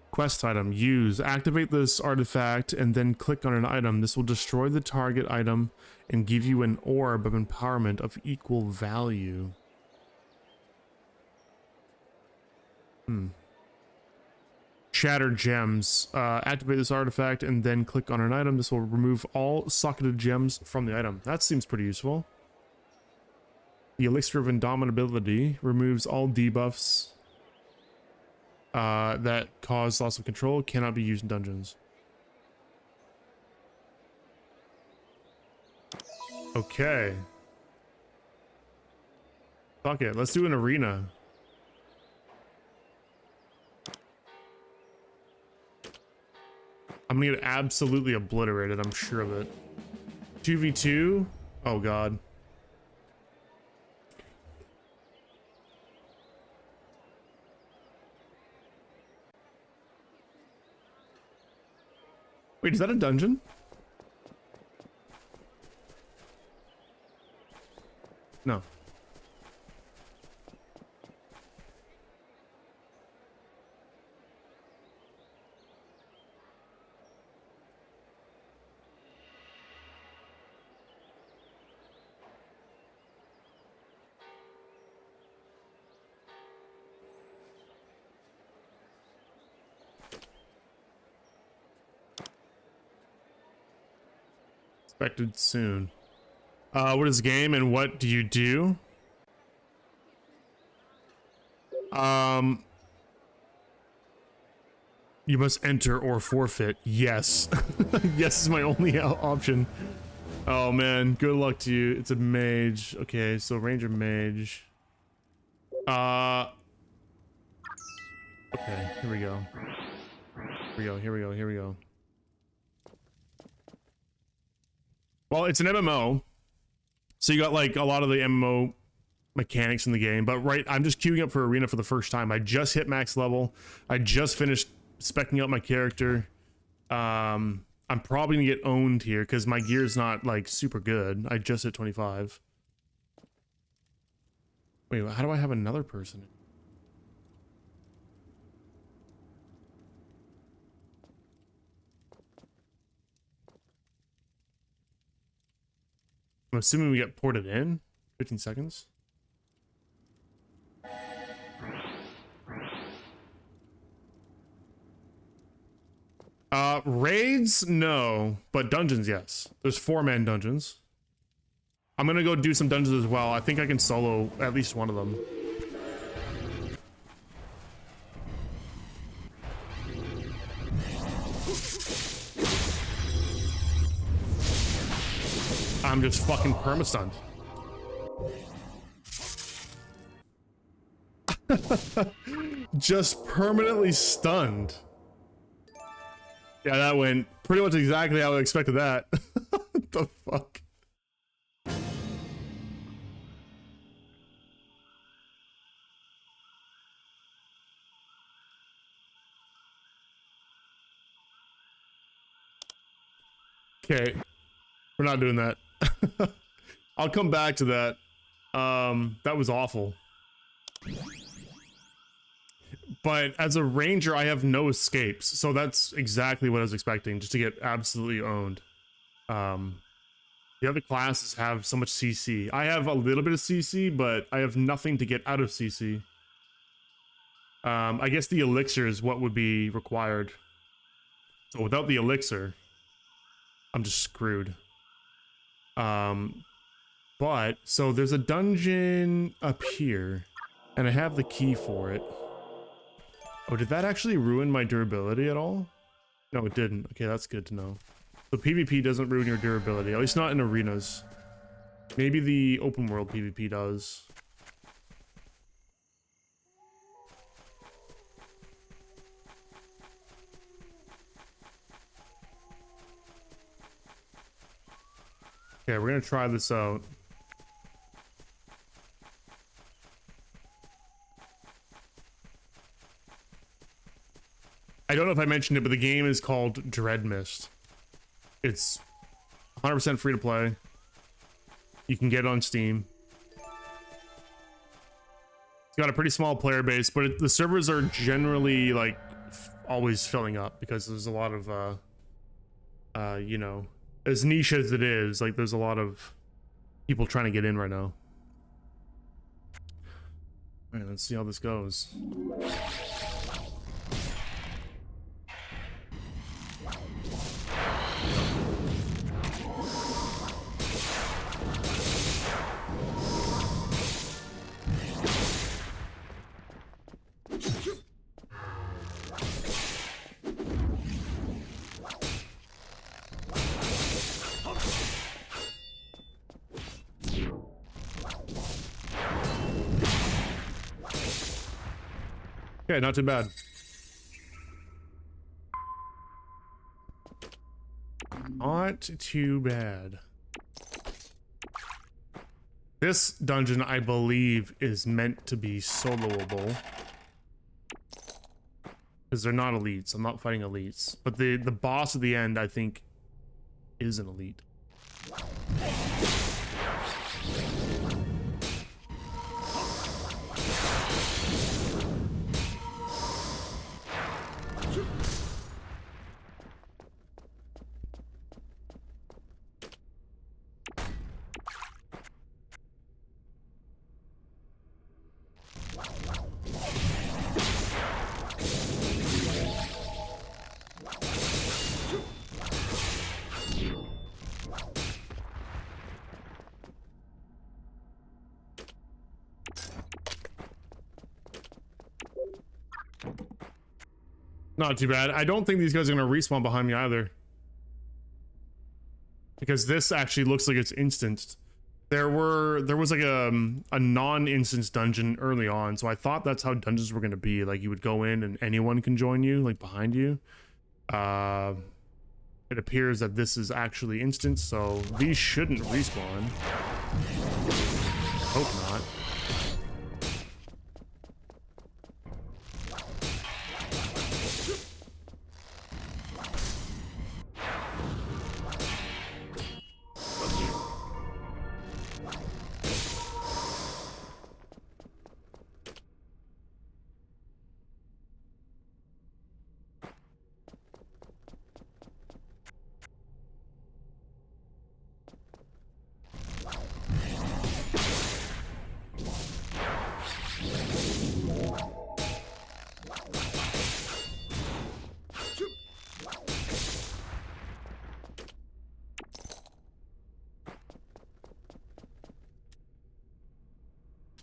Quest item. Use. Activate this artifact and then click on an item. This will destroy the target item and give you an orb of empowerment of equal value. Shattered gems. Activate this artifact and then click on an item. This will remove all socketed gems from the item. That seems pretty useful. The Elixir of Indomitability removes all debuffs that cause loss of control. Cannot be used in dungeons. Okay. Fuck it. Let's do an arena. I'm gonna get absolutely obliterated, I'm sure of it. 2v2? Oh god. Wait, is that a dungeon? No. Expected soon. What is the game and what do you do? You must enter or forfeit. Yes. Yes is my only option. Oh man, good luck to you. It's a mage. Okay, so ranger mage. Okay, here we go. Here we go. Well, it's an MMO, so you got like a lot of the MMO mechanics in the game, but I'm just queuing up for arena for the first time. I just hit max level. I just finished speccing out my character. I'm probably gonna get owned here because my gear's not like super good. I just hit 25. Wait, how do I have another person? I'm assuming we get ported in. 15 seconds. Raids, no, but dungeons, yes. There's 4-man dungeons. I'm gonna go do some dungeons as well. I think I can solo at least one of them. I'm just fucking perma-stunned. Just permanently stunned. Yeah, that went pretty much exactly how I expected that. What the fuck? Okay, we're not doing that. I'll come back to that. That was awful. But as a ranger, I have no escapes, so that's exactly what I was expecting, just to get absolutely owned. The other classes have so much CC. I have a little bit of CC, but I have nothing to get out of CC. I guess the elixir is what would be required. So without the elixir, I'm just screwed. But, so there's a dungeon up here, and I have the key for it. Oh, did that actually ruin my durability at all? No, it didn't. Okay, that's good to know. So PvP doesn't ruin your durability, at least not in arenas. Maybe the open world PvP does. Okay, we're gonna try this out. I don't know if I mentioned it, but the game is called Dreadmyst. It's 100% free to play. You can get it on Steam. It's got a pretty small player base, but the servers are generally like always filling up because there's a lot of you know, as niche as it is, like there's a lot of people trying to get in right now. All right, let's see how this goes. Okay, not too bad. Not too bad. This dungeon, I believe, is meant to be soloable. Because they're not elites. I'm not fighting elites. But the boss at the end, I think, is an elite. Not too bad. I don't think these guys are gonna respawn behind me either. Because this actually looks like it's instanced. There was like a non-instance dungeon early on, so I thought that's how dungeons were gonna be. Like you would go in and anyone can join you, like behind you. It appears that this is actually instant, so these shouldn't respawn. Hope not.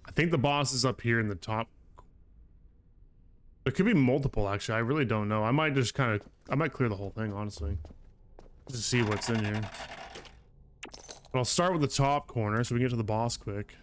I think the boss is up here in the top. There could be multiple, actually. I really don't know. I might just I might clear the whole thing, honestly. Just to see what's in here. But I'll start with the top corner so we can get to the boss quick.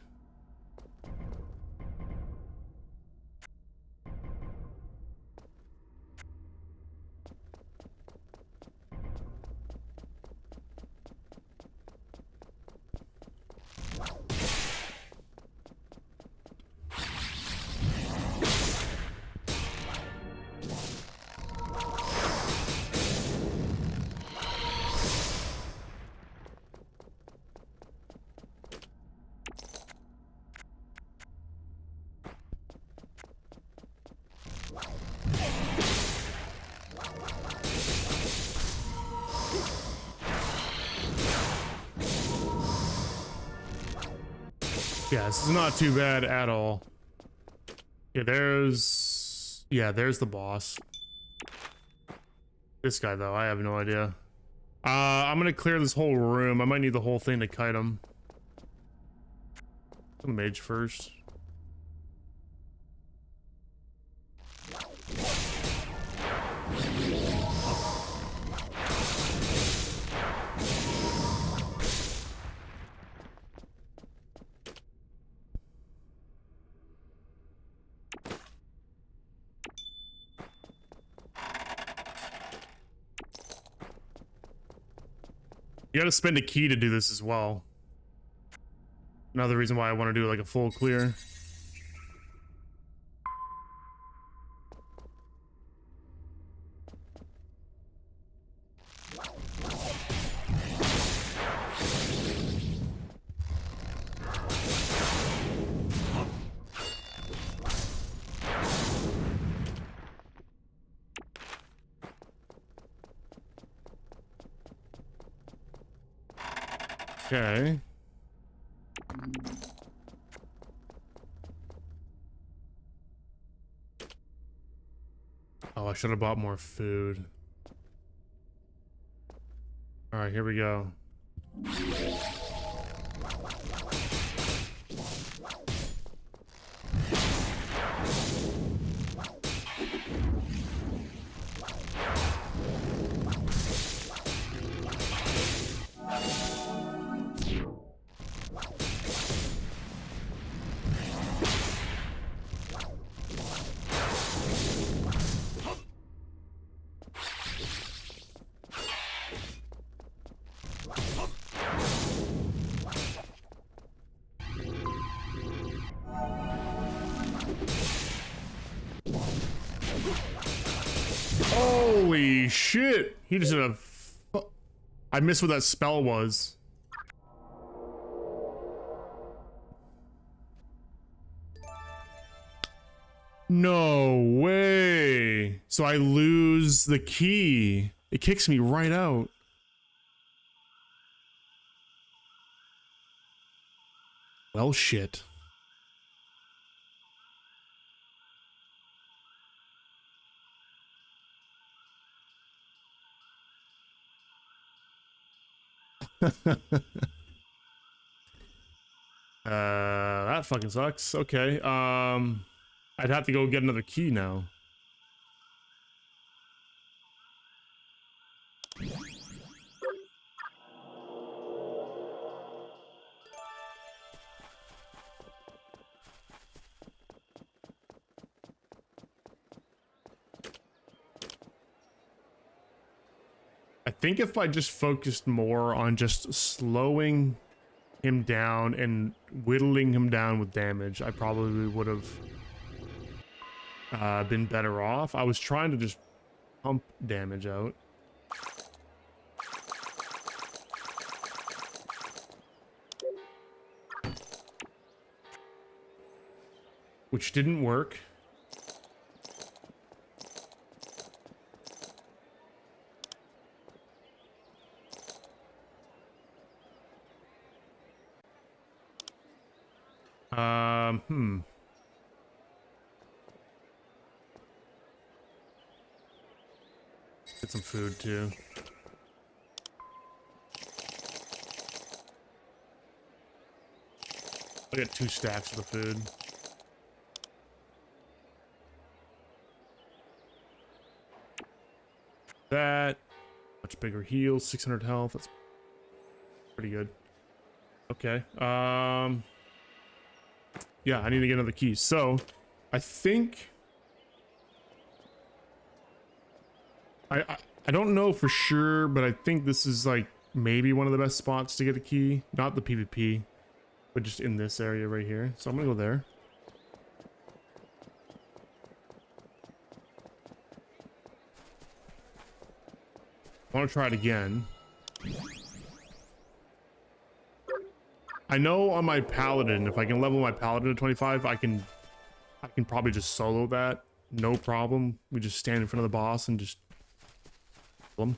Yeah, this is not too bad at all. Yeah, there's the boss. This guy, though, I have no idea. I'm gonna clear this whole room. I might need the whole thing to kite him. The mage first. You gotta spend a key to do this as well. Another reason why I want to do like a full clear. Okay. Oh, I should have bought more food. All right, here we go. Holy shit! He just did a. I missed what that spell was. No way! So I lose the key. It kicks me right out. Well, shit. That fucking sucks. Okay, I'd have to go get another key now. I think if I just focused more on just slowing him down and whittling him down with damage, I probably would have been better off. I was trying to just pump damage out. Which didn't work. Get some food too. I got 2 stacks of the food. That much bigger heal, 600 health. That's pretty good. Okay. Yeah, I need to get another key. So, I think I don't know for sure, but I think this is like maybe one of the best spots to get a key. Not the PvP, but just in this area right here. So I'm gonna go there. I want to try it again. I know on my paladin, if I can level my paladin to 25, I can probably just solo that, no problem. We just stand in front of the boss and just kill him.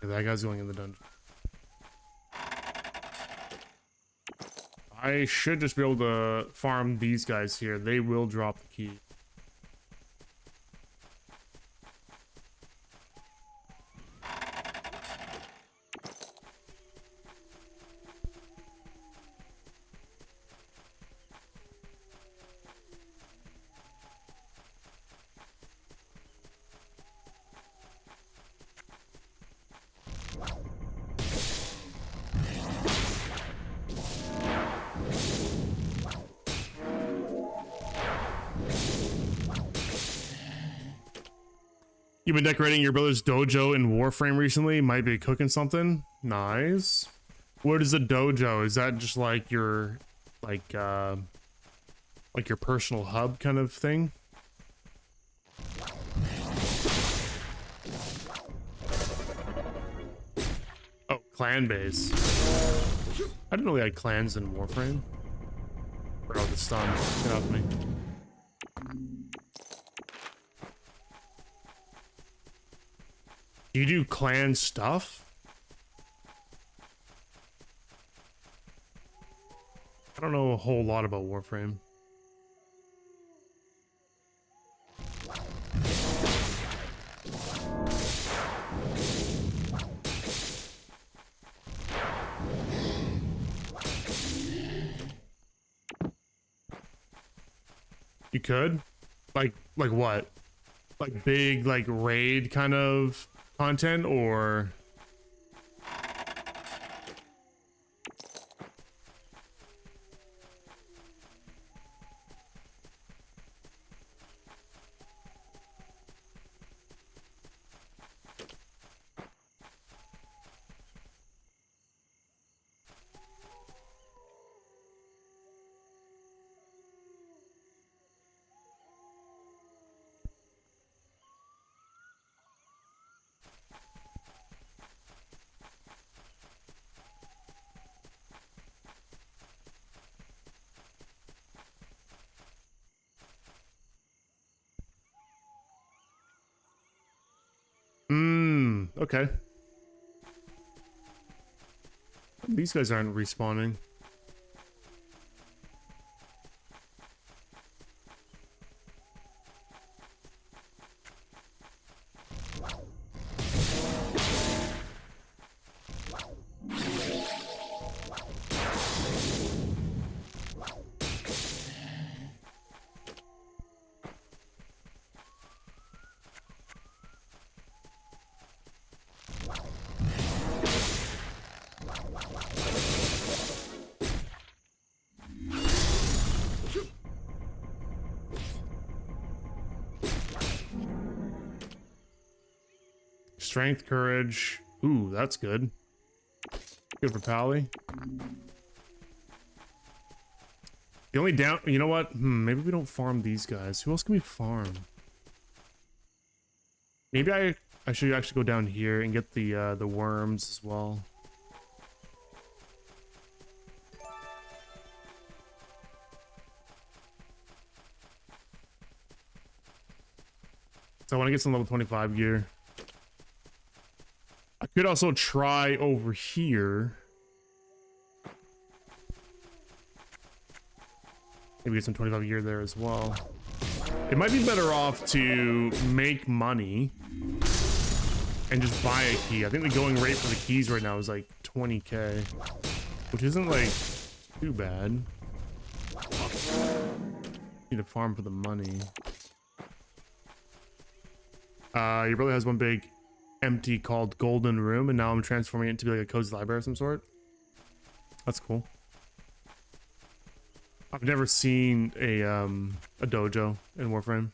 Okay, that guy's going in the dungeon. I should just be able to farm these guys here. They will drop the key. You've been decorating your brother's dojo in Warframe recently? Might be cooking something? Nice. What is a dojo? Is that just like your, like your personal hub kind of thing? Oh, clan base. I didn't know we had clans in Warframe. Bro, the stun. Get off me. You do clan stuff? I don't know a whole lot about Warframe. You could? Like what? Like big, like raid kind of content, or? Okay. These guys aren't respawning. Strength, courage. Ooh, that's good. Good for Pally. The only down, you know what? Maybe we don't farm these guys. Who else can we farm? Maybe I should actually go down here and get the worms as well. So I want to get some level 25 gear. I could also try over here. Maybe get some 25 gear there as well. It might be better off to make money and just buy a key. I think the going rate for the keys right now is like 20k, which isn't like too bad. Need to farm for the money. Your brother has one big empty called golden room, and now I'm transforming it to be like a cozy library of some sort. That's cool. I've never seen a dojo in Warframe.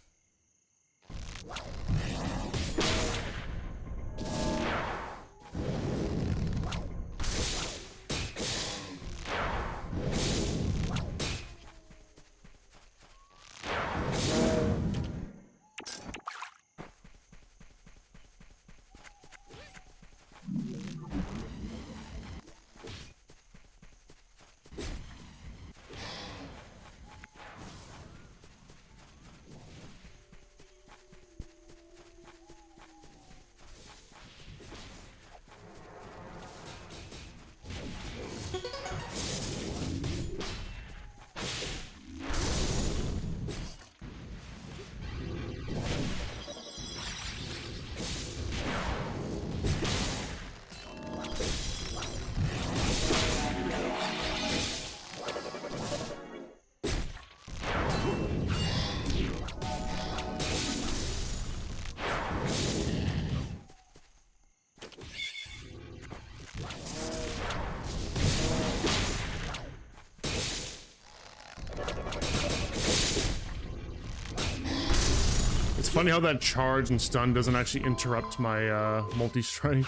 funny how that charge and stun doesn't actually interrupt my multi-strike.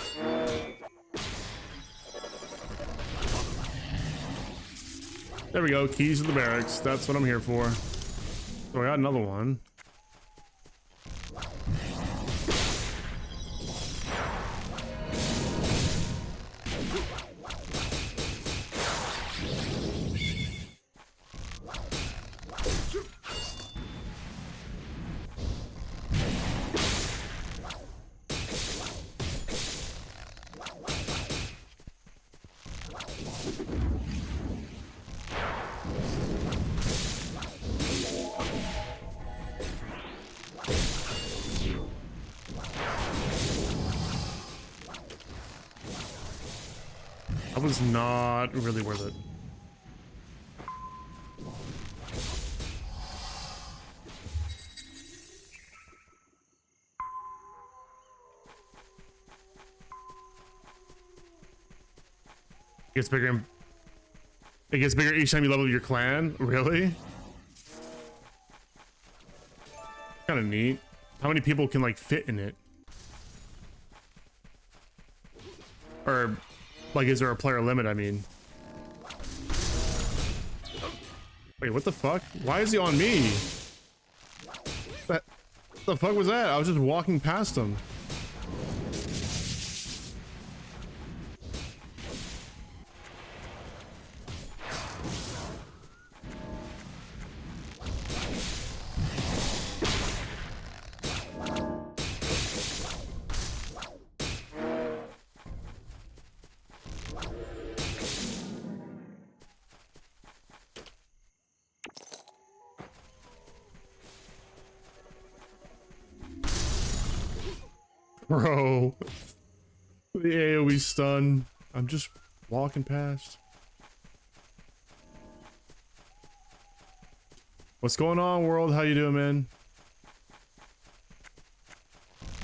There we go, keys to the barracks. That's what I'm here for. So I got another one. That was not really worth it. It gets bigger each time you level your clan? Really? Kind of neat. How many people can like fit in it? Or like, is there a player limit, I mean? Wait, what the fuck? Why is he on me? What the fuck was that? I was just walking past him. Bro, the AoE stun. I'm just walking past. What's going on, world? How you doing, man?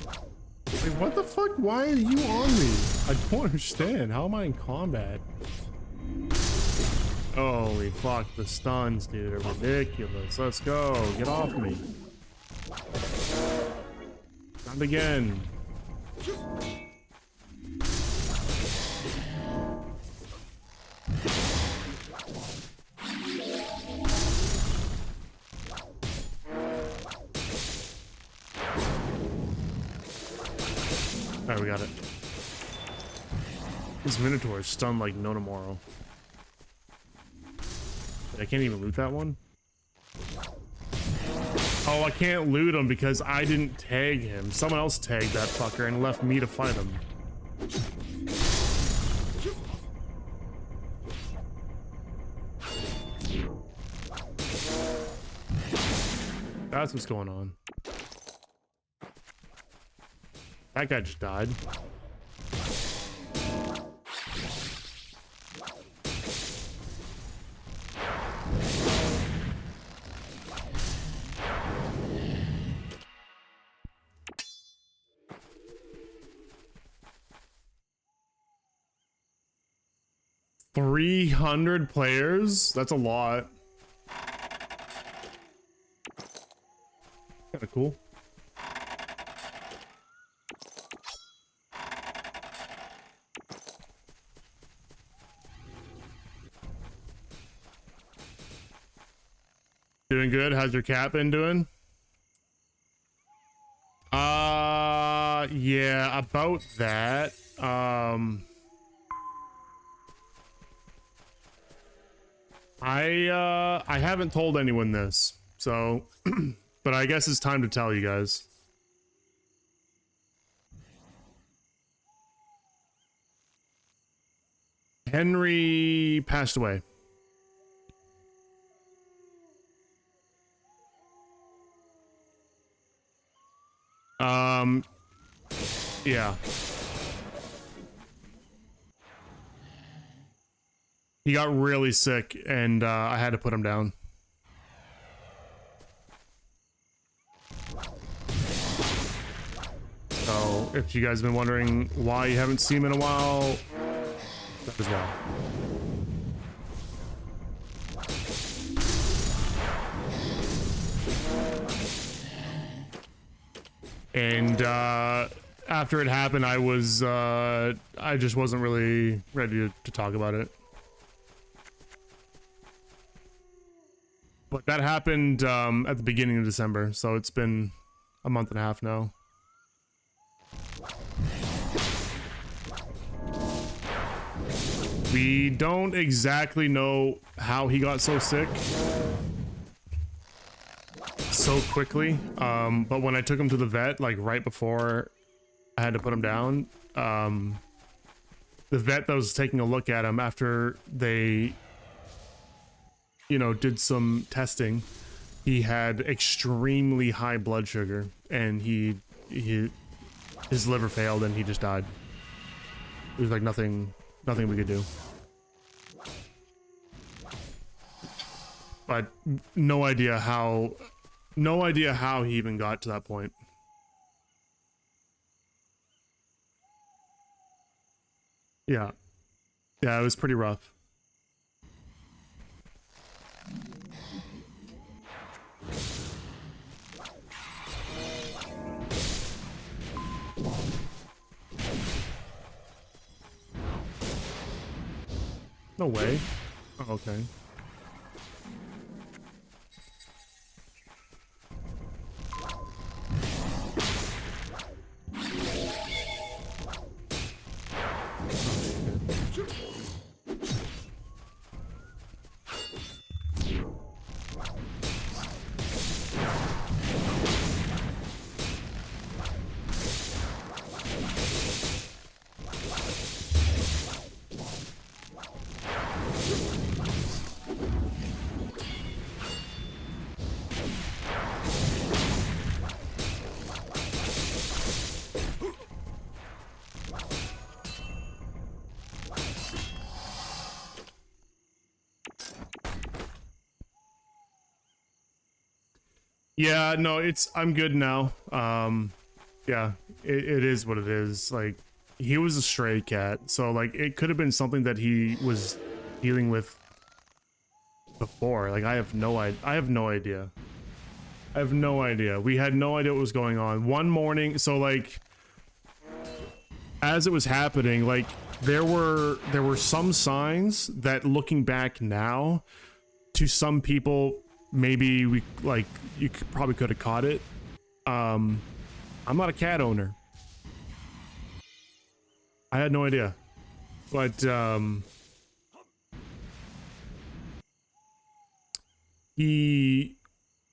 Wait, what the fuck? Why are you on me? I don't understand. How am I in combat? Holy fuck, the stuns, dude, are ridiculous. Let's go. Get off me. Not again. Alright, we got it. This Minotaur is stunned like no tomorrow. I can't even loot that one? Oh, I can't loot him because I didn't tag him. Someone else tagged that fucker and left me to fight him. That's what's going on. That guy just died. $300 players? That's a lot. Kinda cool. Doing good. How's your cat been doing? Yeah, about that. I haven't told anyone this, so but I guess it's time to tell you guys. Henry passed away. Yeah. He got really sick and I had to put him down. So if you guys have been wondering why you haven't seen him in a while, that as well. And after it happened, I was I just wasn't really ready to talk about it. But that happened at the beginning of December, so it's been a month and a half now. We don't exactly know how he got so sick so quickly, but when I took him to the vet, like right before I had to put him down, the vet that was taking a look at him after they, you know, did some testing, he had extremely high blood sugar, and his liver failed and he just died. There was like nothing we could do. But no idea how he even got to that point. Yeah, it was pretty rough. No way. Oh, okay. Yeah, no, I'm good now. Yeah, it is what it is. Like, he was a stray cat, so like it could have been something that he was dealing with before. Like, I have no idea. I have no idea. We had no idea what was going on. One morning, so like as it was happening, like there were some signs that, looking back now, to some people, maybe you probably could have caught it. I'm not a cat owner. I had no idea. But he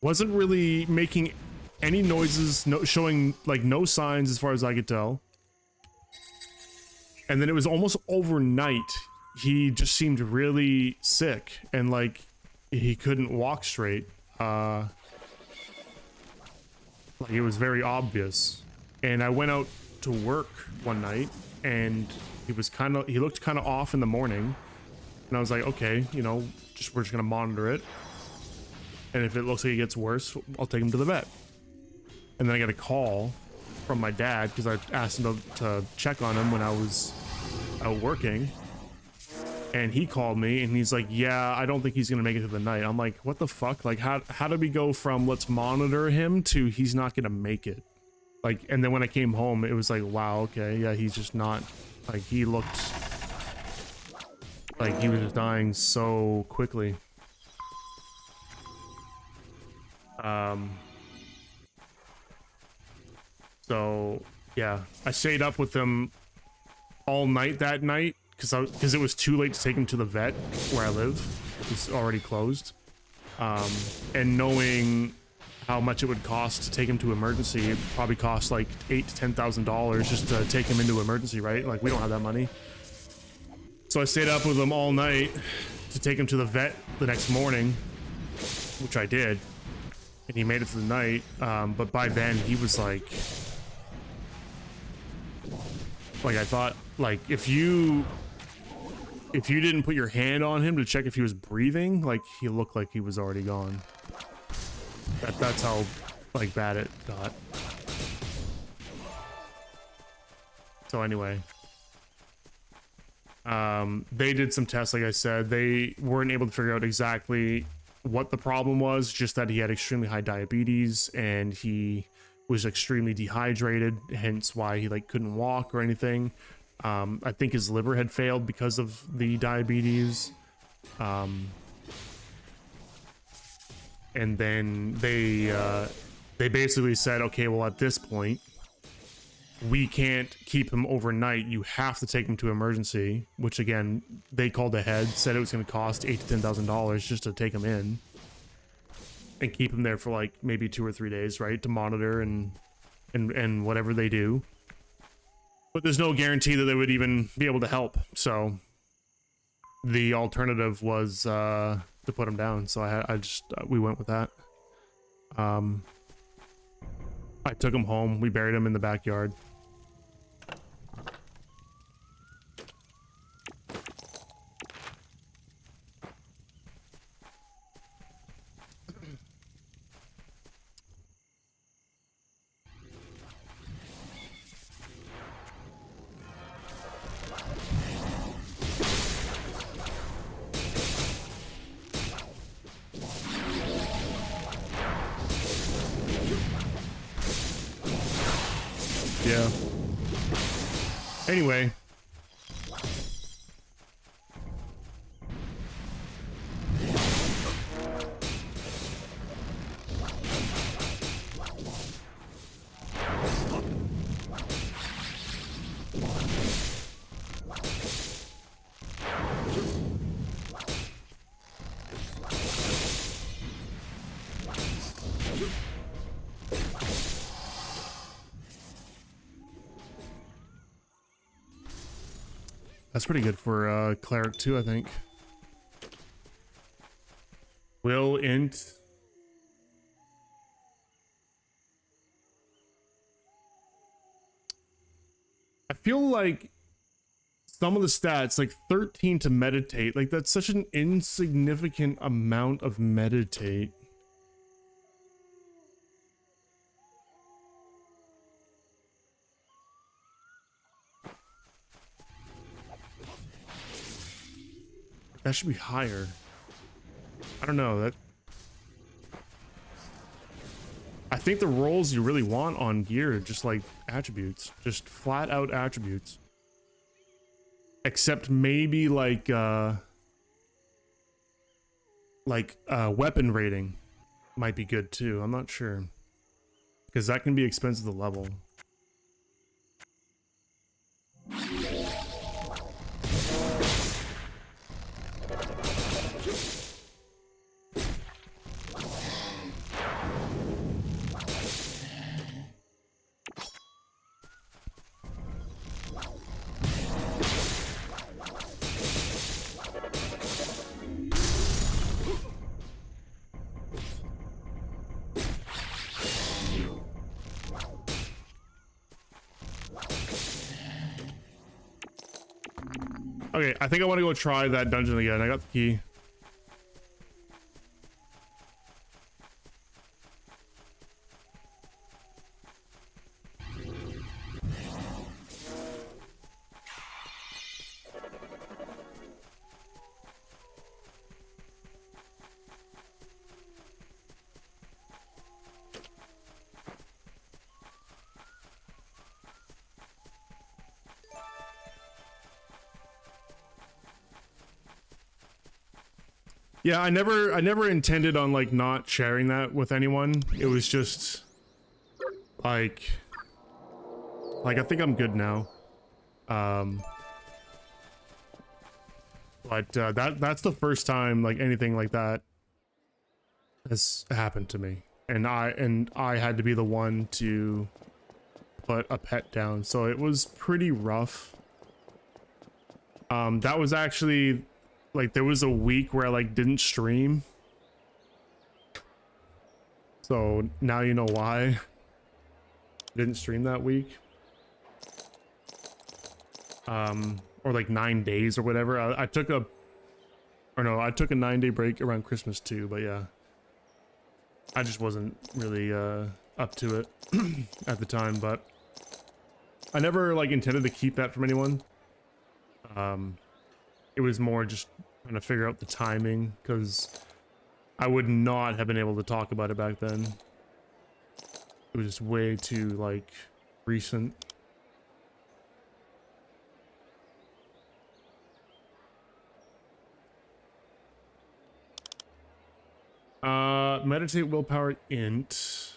wasn't really making any noises, showing like no signs as far as I could tell. And then it was almost overnight, he just seemed really sick and like he couldn't walk straight. Like, it was very obvious. And I went out to work one night and he looked kind of off in the morning, and I was like, okay, you know, we're just gonna monitor it, and if it looks like it gets worse, I'll take him to the vet. And then I got a call from my dad because I asked him to check on him when I was out working, and he called me and he's like, yeah, I don't think he's gonna make it to the night. I'm like, what the fuck? Like, how did we go from let's monitor him to he's not gonna make it? Like, and then when I came home, it was like, wow, okay, yeah, he's just not, like, he looked like he was just dying so quickly. So yeah, I stayed up with him all night that night because it was too late to take him to the vet where I live. It's already closed. And knowing how much it would cost to take him to emergency, it probably cost like $8,000 to $10,000 just to take him into emergency, right? Like, we don't have that money. So I stayed up with him all night to take him to the vet the next morning, which I did, and he made it through the night. But by then he was like I thought, like, if you didn't put your hand on him to check if he was breathing, like, he looked like he was already gone. That's how, like, bad it got. So anyway, they did some tests, like I said. They weren't able to figure out exactly what the problem was, just that he had extremely high diabetes and he was extremely dehydrated, hence why he like couldn't walk or anything. I think his liver had failed because of the diabetes. And then they basically said, okay, well, at this point, we can't keep him overnight. You have to take him to emergency, which again, they called ahead, said it was going to cost $8,000 to $10,000 just to take him in and keep him there for like maybe 2 or 3 days, right? To monitor and whatever they do. But there's no guarantee that they would even be able to help. So the alternative was to put him down. So we went with that. I took him home. We buried him in the backyard. Yeah. Anyway. That's pretty good for cleric too, I think. Will int. I feel like some of the stats, like 13 to meditate, like that's such an insignificant amount of meditate. That should be higher. I don't know. That I think the roles you really want on gear are just like attributes, just flat out attributes. Except maybe like weapon rating might be good too. I'm not sure, because that can be expensive to level. Okay, I think I want to go try that dungeon again. I got the key. Yeah, I never intended on like not sharing that with anyone. It was just like I think I'm good now. But that's the first time like anything like that has happened to me, and I had to be the one to put a pet down, so it was pretty rough. That was actually like, there was a week where I like didn't stream, so now you know why I didn't stream that week. Or like 9 days or whatever. I took a 9-day break around Christmas too, but yeah, I just wasn't really up to it at the time. But I never like intended to keep that from anyone. It was more just trying to figure out the timing, because I would not have been able to talk about it back then. It was just way too like recent. Meditate willpower int.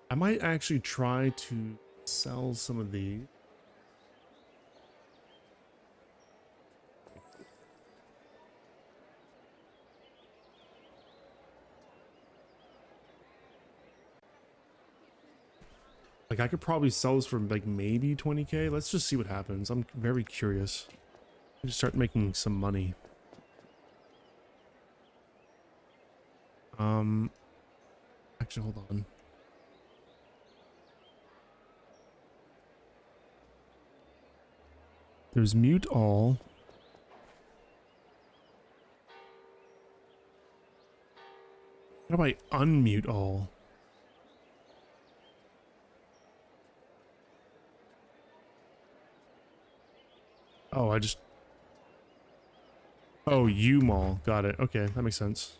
I might actually try to sell some of these. Like I could probably sell this for like maybe 20k. Let's just see what happens. I'm very curious. Just start making some money. Actually, hold on. There's mute all. How do I unmute all? Oh, I just... Oh, you mall. Got it. Okay, that makes sense.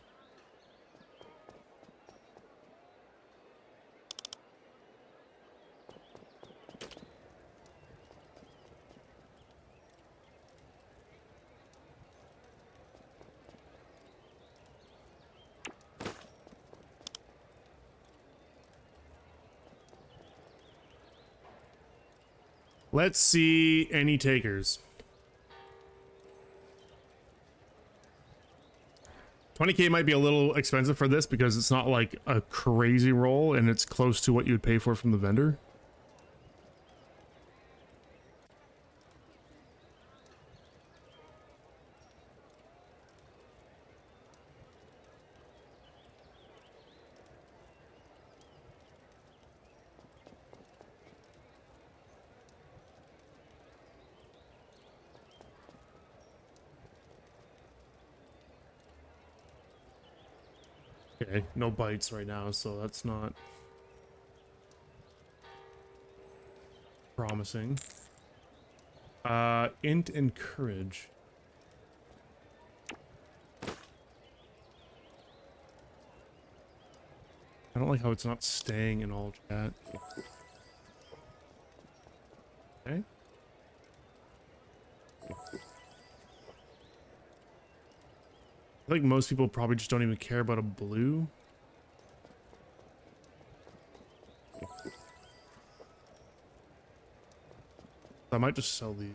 Let's see any takers. 20k might be a little expensive for this because it's not like a crazy roll and it's close to what you would pay for from the vendor. Okay, no bites right now, so that's not promising. Int and courage. I don't like how it's not staying in all chat. Okay. I think most people probably just don't even care about a blue. I might just sell these.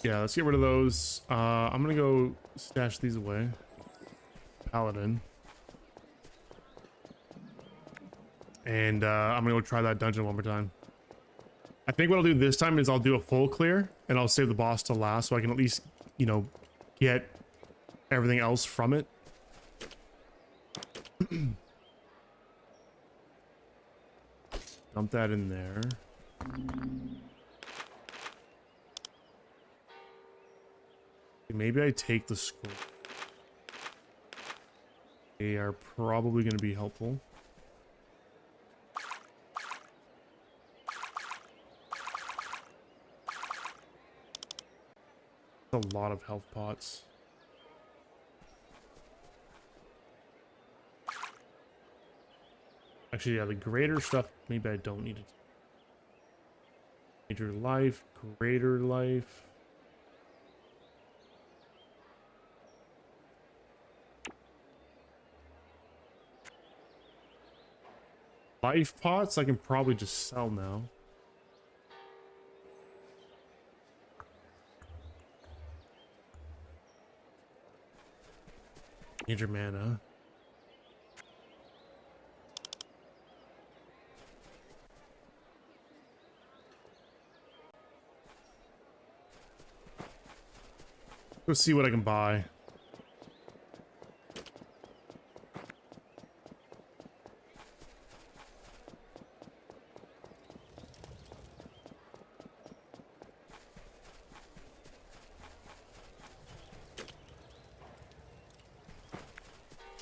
Yeah, let's get rid of those. I'm gonna go stash these away. Paladin. And I'm gonna go try that dungeon one more time. I think what I'll do this time is I'll do a full clear and I'll save the boss to last so I can at least, you know, get everything else from it. Dump that in there. Maybe I take the scroll. They are probably going to be helpful. A lot of health pots. Actually, yeah, the greater stuff, maybe I don't need it. Major life, greater life. Life pots I can probably just sell now. Major mana. Let's see what I can buy.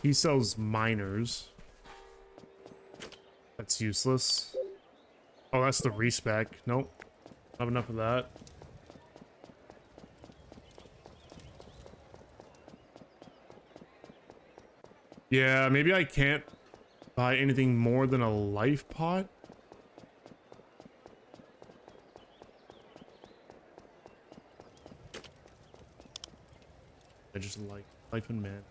He sells miners. That's useless. Oh, that's the respec. Nope. Don't have enough of that. Yeah, maybe I can't buy anything more than a life pot. I just like life and man.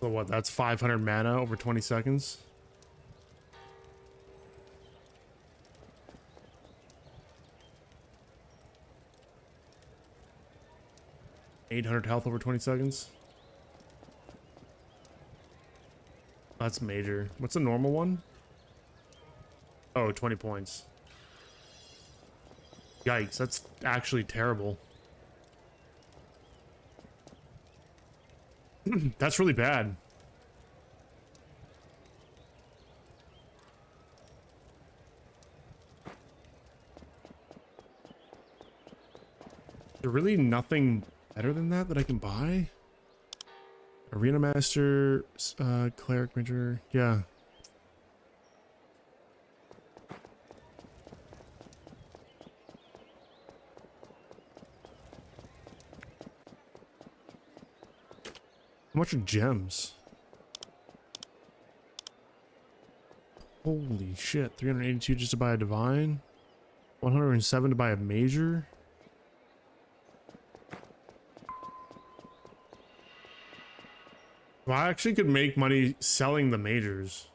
So what, that's 500 mana over 20 seconds? $800 health over 20 seconds? That's major. What's the normal one? Oh, 20 points. Yikes, that's actually terrible. That's really bad. There's really nothing better than that I can buy? Arena Master, Cleric Ranger, yeah. How much are gems? Holy shit, 382 just to buy a divine? 107 to buy a major? Well, I actually could make money selling the majors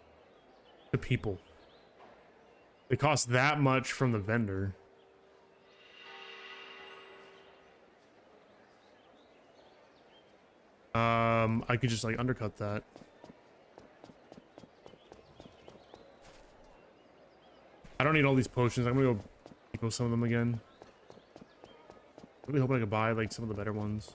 to people. They cost that much from the vendor. I could just like undercut that. I don't need all these potions. I'm gonna go equal some of them again. Really hoping I could buy like some of the better ones.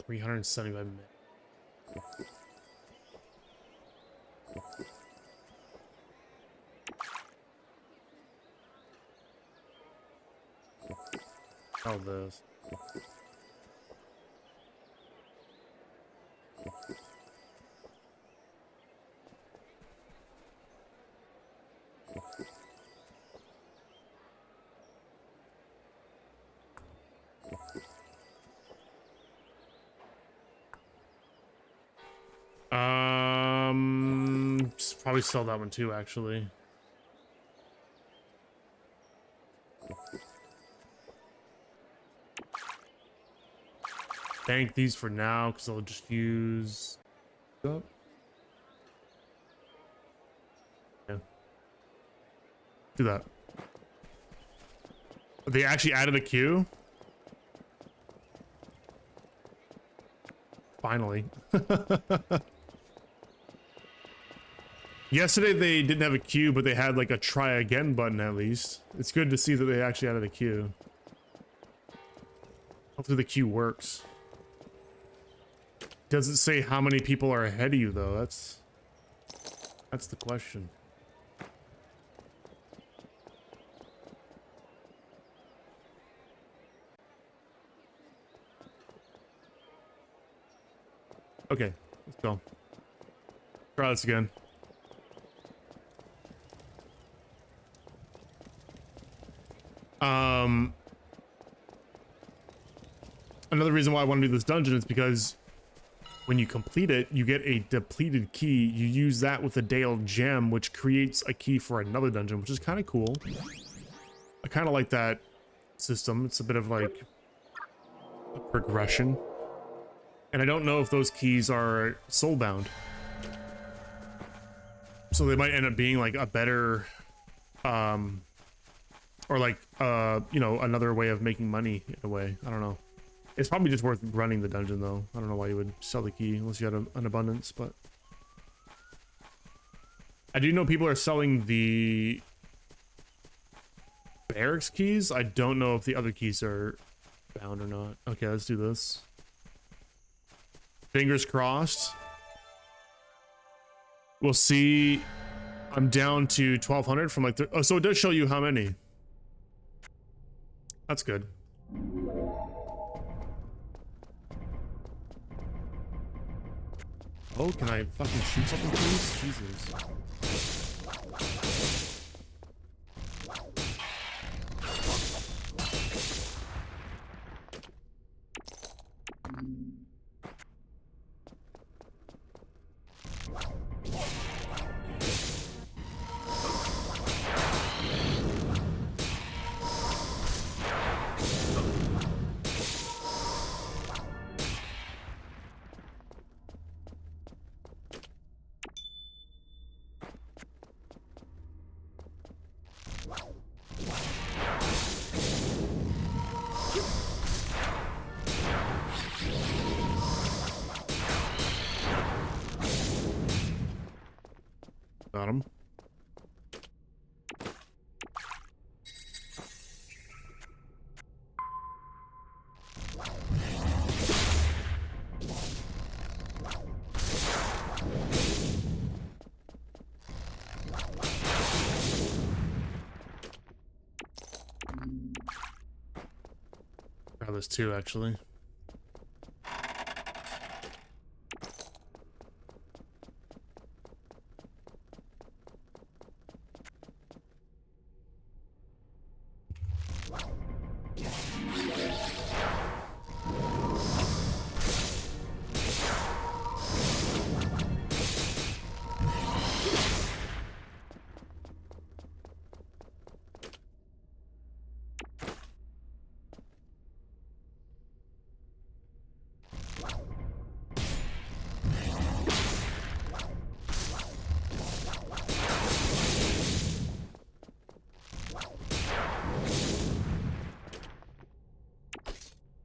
$375 minutes. All this. Probably sell that one too, actually. Bank these for now, because I'll just use... Oh. Yeah. Do that. They actually added a queue? Finally. Yesterday they didn't have a queue, but they had like a try again button at least. It's good to see that they actually added a queue. Hopefully the queue works. Doesn't say how many people are ahead of you though. That's the question. Okay, let's go. Try this again. Another reason why I want to do this dungeon is because when you complete it, you get a depleted key. You use that with a Dale gem, which creates a key for another dungeon, which is kind of cool. I kind of like that system. It's a bit of like a progression. And I don't know if those keys are soulbound. So they might end up being like a better, or like, you know, another way of making money in a way. I don't know. It's probably just worth running the dungeon though. I don't know why you would sell the key unless you had an abundance, but I do know people are selling the barracks keys. I don't know if the other keys are bound or not. Okay, let's do this. Fingers crossed. We'll see. I'm down to 1,200 from like... Oh, so it does show you how many. That's good. Oh, can I fucking shoot something, please? Jesus. Got him. Grab this too, actually.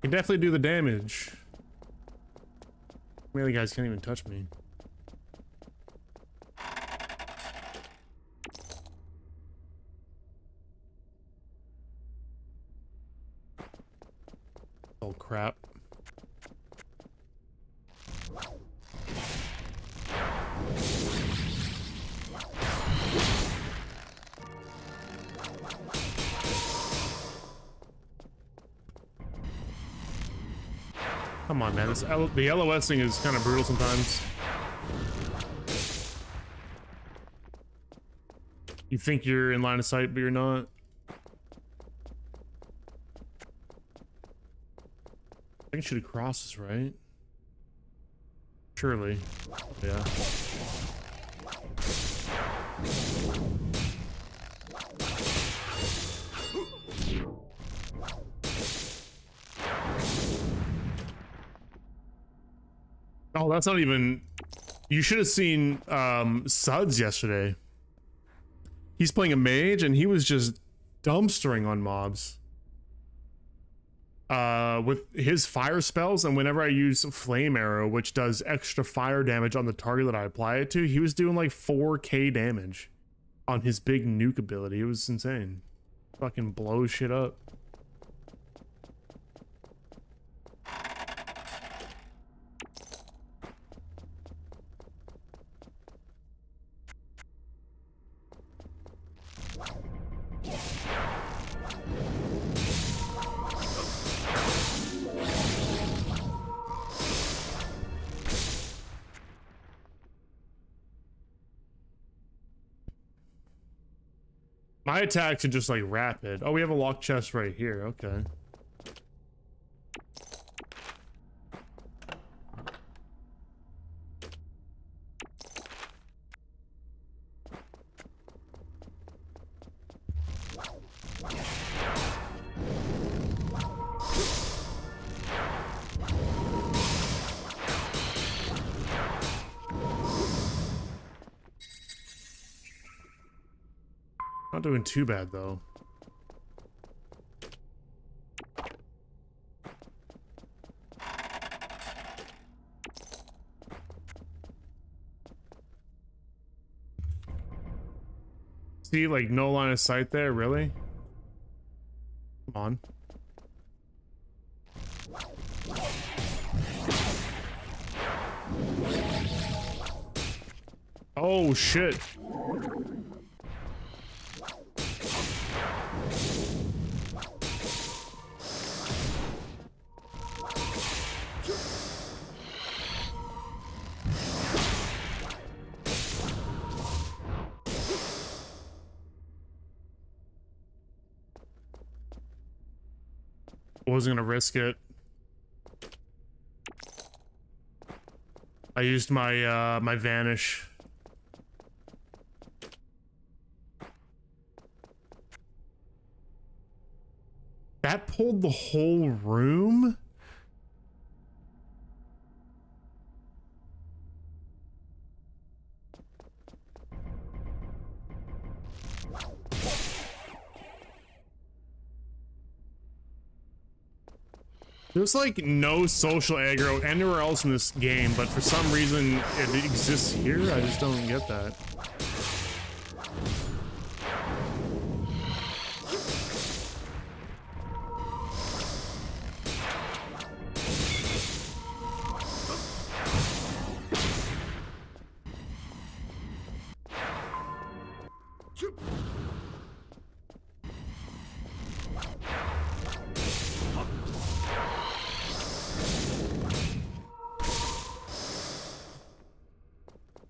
Can definitely do the damage. Melee guys can't even touch me. Oh crap. Come on, man. The LOSing is kind of brutal sometimes. You think you're in line of sight, but you're not. I can shoot across this, right? Surely. Yeah. Oh, that's not even... You should have seen Suds yesterday. He's playing a mage and he was just dumpstering on mobs. With his fire spells, and whenever I use Flame Arrow, which does extra fire damage on the target that I apply it to, he was doing like 4k damage on his big nuke ability. It was insane. Fucking blows shit up. My attacks are just like rapid. Oh, we have a locked chest right here. Okay. Not doing too bad though. see like no line of sight there, really? Come on. Oh shit. Wasn't gonna risk it. I used my my vanish. That pulled the whole room? There's like no social aggro anywhere else in this game, but for some reason it exists here. I just don't get that.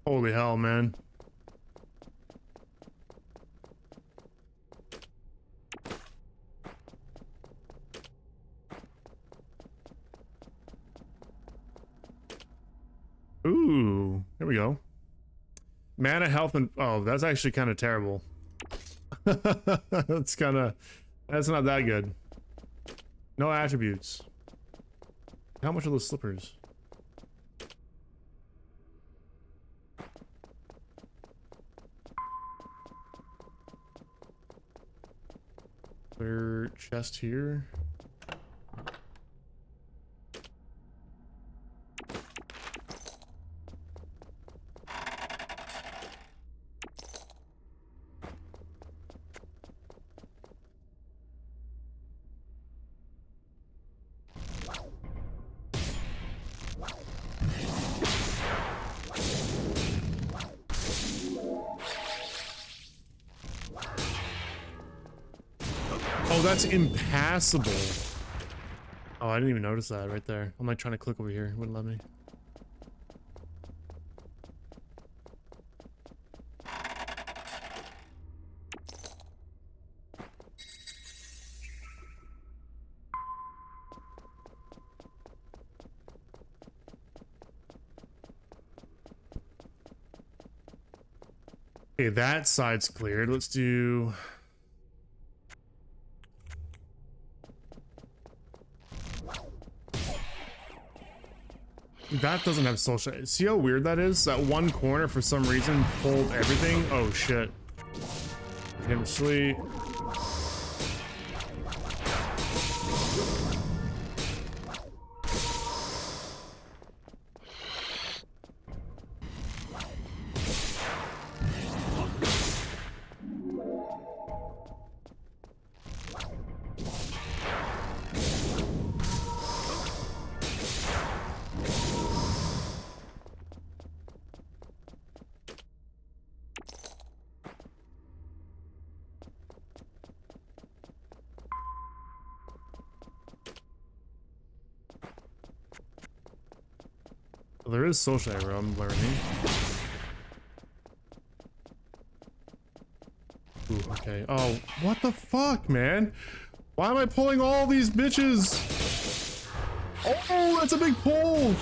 Holy hell, man. Ooh, here we go. Mana, health, and oh, that's actually kind of terrible. That's not that good. No attributes. How much are those slippers? Clear chest here. Oh, that's impassable. Oh, I didn't even notice that right there. I'm like trying to click over here. It wouldn't let me. Okay, that side's cleared. Let's do... That doesn't have social. See how weird that is? That one corner for some reason pulled everything. Oh shit. Get him to sleep. Well, there is social aggro, I'm learning. Ooh, okay. Oh, what the fuck, man? Why am I pulling all these bitches? Oh, that's a big pull!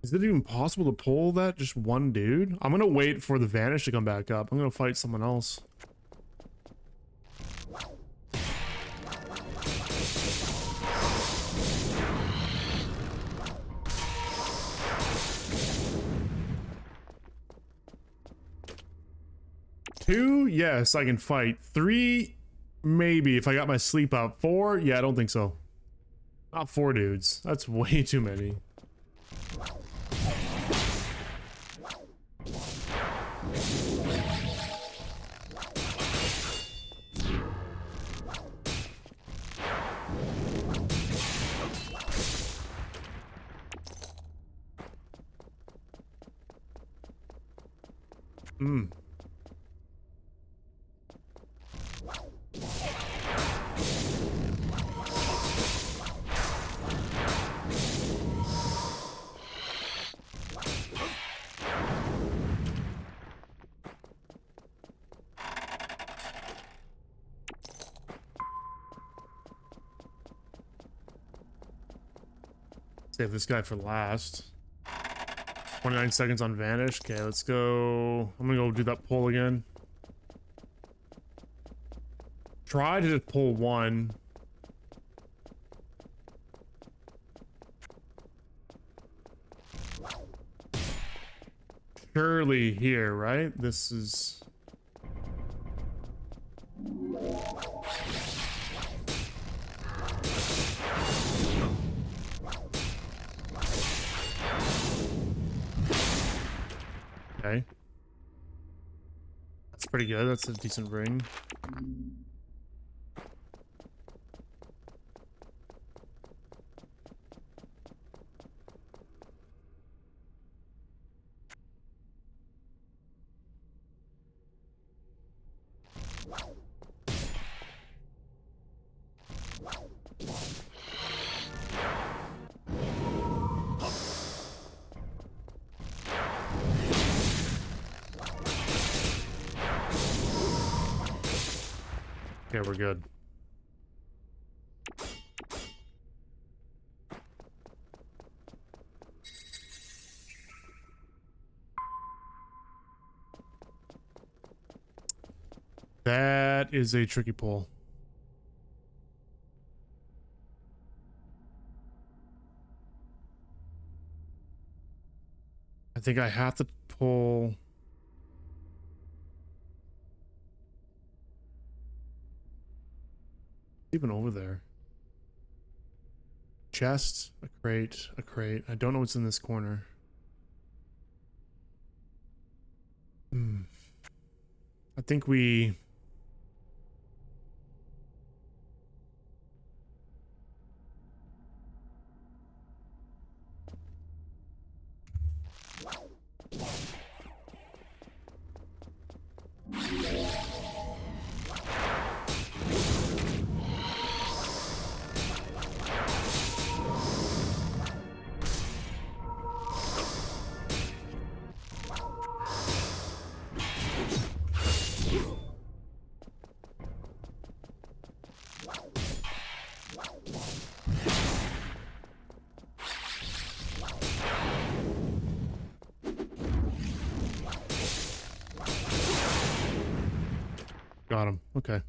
Is it even possible to pull that just one dude? I'm gonna wait for the vanish to come back up. I'm gonna fight someone else. 2, yes, I can fight. 3, maybe if I got my sleep up. 4, yeah, I don't think so. Not 4 dudes. That's way too many. Hmm. Save this guy for last. 29 seconds on vanish. Okay, let's go. I'm gonna go do that pull again. Try to just pull 1. Surely here, right? This is... Okay. That's pretty good. That's a decent ring. Okay, we're good. That is a tricky pull. I think I have to pull... Even over there. Chest, a crate, a crate. I don't know what's in this corner. I think we... Got him. Okay.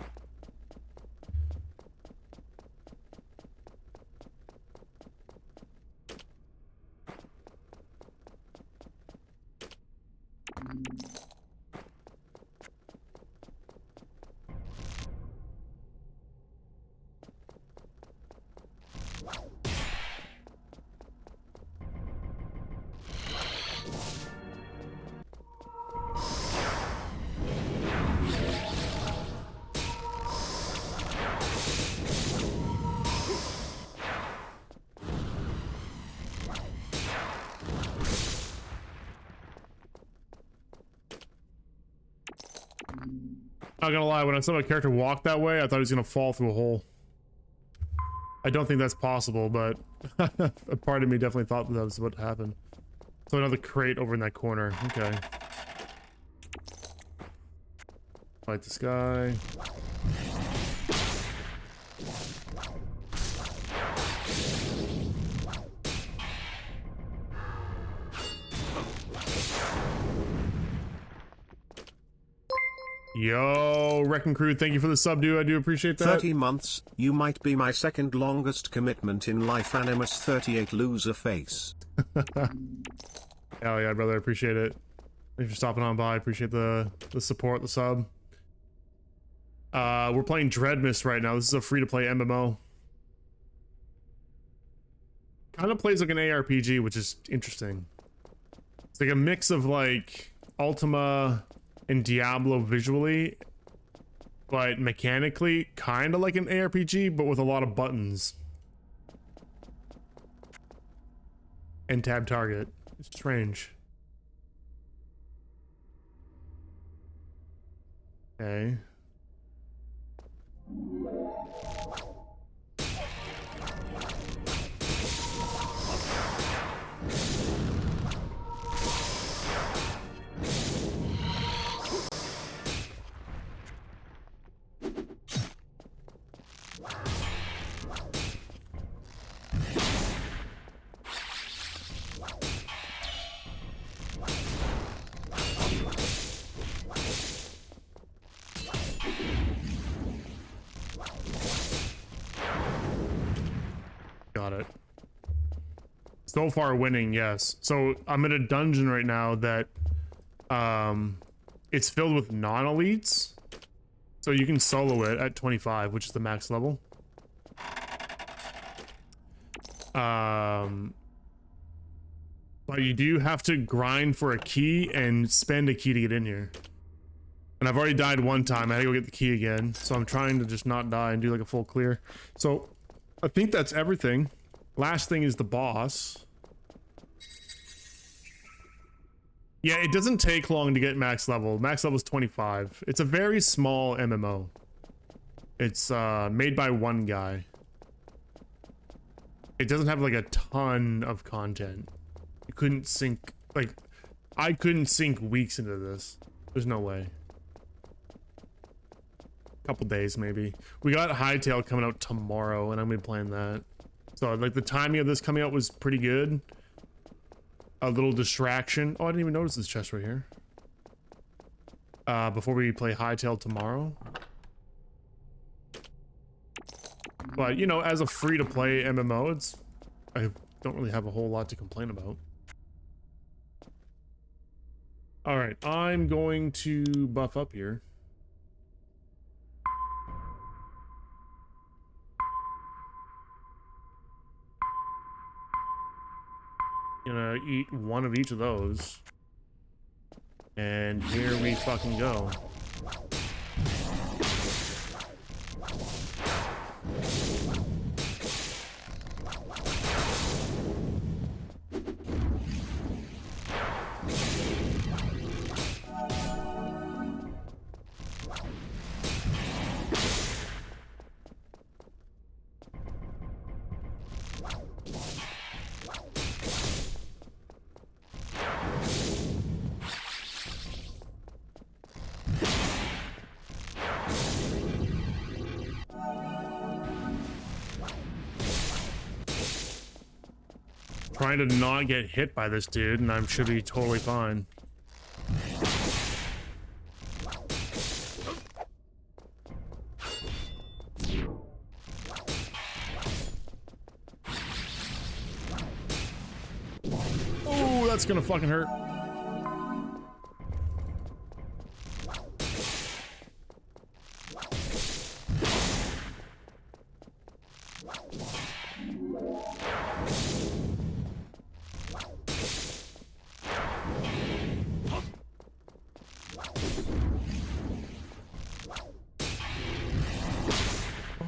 Not gonna lie, when I saw my character walk that way, I thought he was gonna fall through a hole. I don't think that's possible, but a part of me definitely thought that was what happened. So another crate over in that corner. Okay. Fight this guy. Yo, Wrecking Crew, thank you for the sub, dude. I do appreciate that. 30 months, you might be my second longest commitment in life. Animus 38 loser face. Hell yeah, brother, I appreciate it. Thanks for stopping on by. Appreciate the support, the sub. We're playing Dreadmyst right now. This is a free-to-play MMO. Kind of plays like an ARPG, which is interesting. It's like a mix of like Ultima and Diablo visually, but mechanically kind of like an ARPG, but with a lot of buttons. And tab target. It's strange. Okay. Got it. So far winning, yes. So I'm in a dungeon right now that it's filled with non-elites. So you can solo it at 25, which is the max level. But you do have to grind for a key and spend a key to get in here. And I've already died one time. I had to go get the key again. So I'm trying to just not die and do like a full clear. So I think that's everything. Last thing is the boss. Yeah, it doesn't take long to get max level. Max level is 25. It's a very small MMO. It's made by one guy. It doesn't have like a ton of content. You couldn't sink, like, I couldn't sink weeks into this. There's no way. Couple days maybe. We got Hightail coming out tomorrow and I'm gonna be playing that. So like the timing of this coming out was pretty good. A little distraction. Oh, I didn't even notice this chest right here. Before we play Hightail tomorrow. But you know, as a free-to-play MMO, it's, I don't really have a whole lot to complain about. All right, I'm going to buff up here. Gonna eat one of each of those. And here we fucking go. Trying to not get hit by this dude, and I should be totally fine. Oh, that's gonna fucking hurt.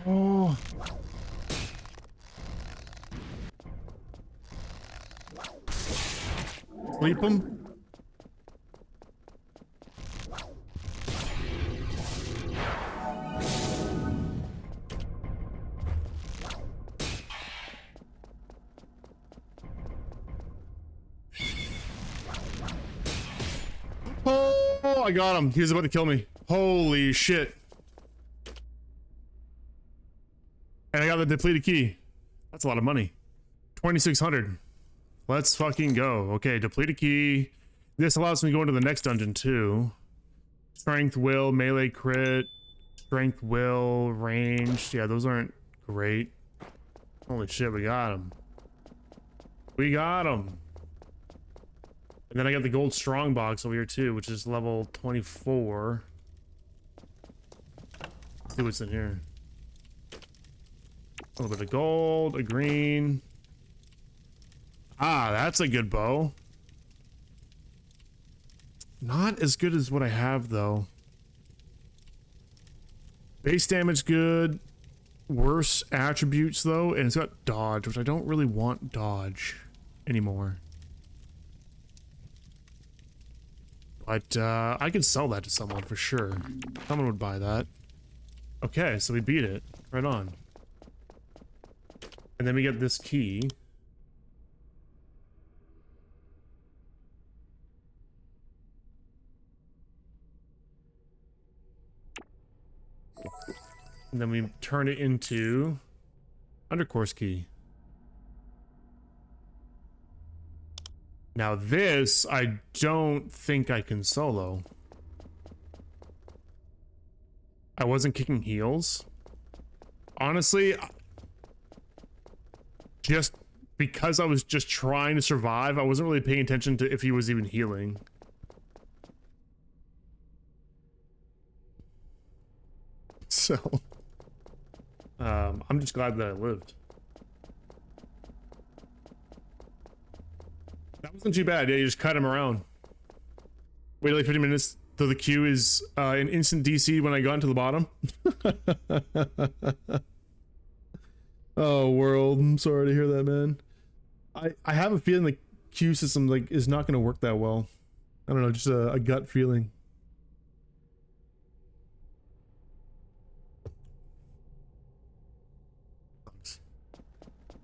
Oh. Sleep him. Oh, I got him. He was about to kill me. Holy shit. And I got the depleted key. That's a lot of money. 2,600. Let's fucking go. Okay, depleted key. This allows me to go into the next dungeon too. Strength, will, melee crit, strength, will, ranged. Yeah, those aren't great. Holy shit, we got him. We got him. And then I got the gold strong box over here too, which is level 24. Let's see what's in here. A little bit of gold, a green. Ah, that's a good bow. Not as good as what I have though. Base damage good. Worse attributes though, and it's got dodge, which I don't really want dodge anymore. But I could sell that to someone for sure. Someone would buy that. Okay, so we beat it. Right on. And then we get this key. And then we turn it into undercourse key. Now this, I don't think I can solo. I wasn't kicking heels. Honestly, just because I was just trying to survive, I wasn't really paying attention to if he was even healing. So, I'm just glad that I lived. That wasn't too bad. Yeah, you just cut him around. Wait like 50 minutes till the queue is an instant DC when I got into the bottom. Oh, world. I'm sorry to hear that, man. I have a feeling the queue system like is not going to work that well. I don't know, just a gut feeling.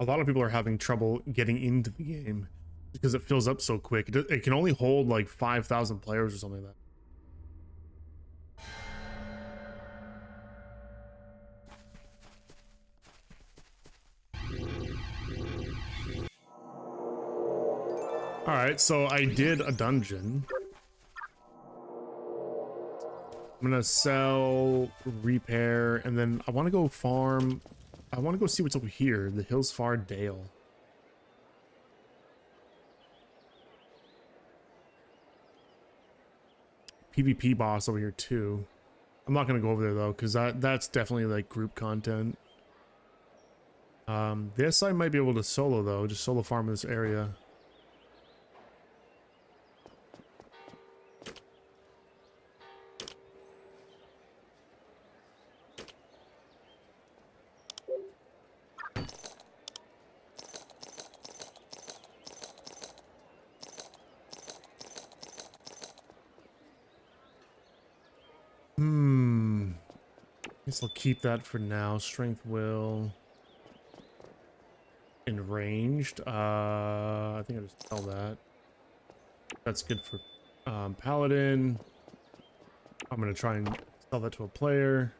A lot of people are having trouble getting into the game because it fills up so quick. It can only hold like 5,000 players or something like that. All right, so I did a dungeon. I'm gonna sell, repair, and then I want to go farm. I want to go see what's over here, the Hillsfar Dale. PvP boss over here too. I'm not gonna go over there though, because that's definitely like group content. This I might be able to solo though, just solo farm in this area. Guess I'll keep that for now. Strength will. And ranged. I think I'll just sell that. That's good for Paladin. I'm gonna try and sell that to a player.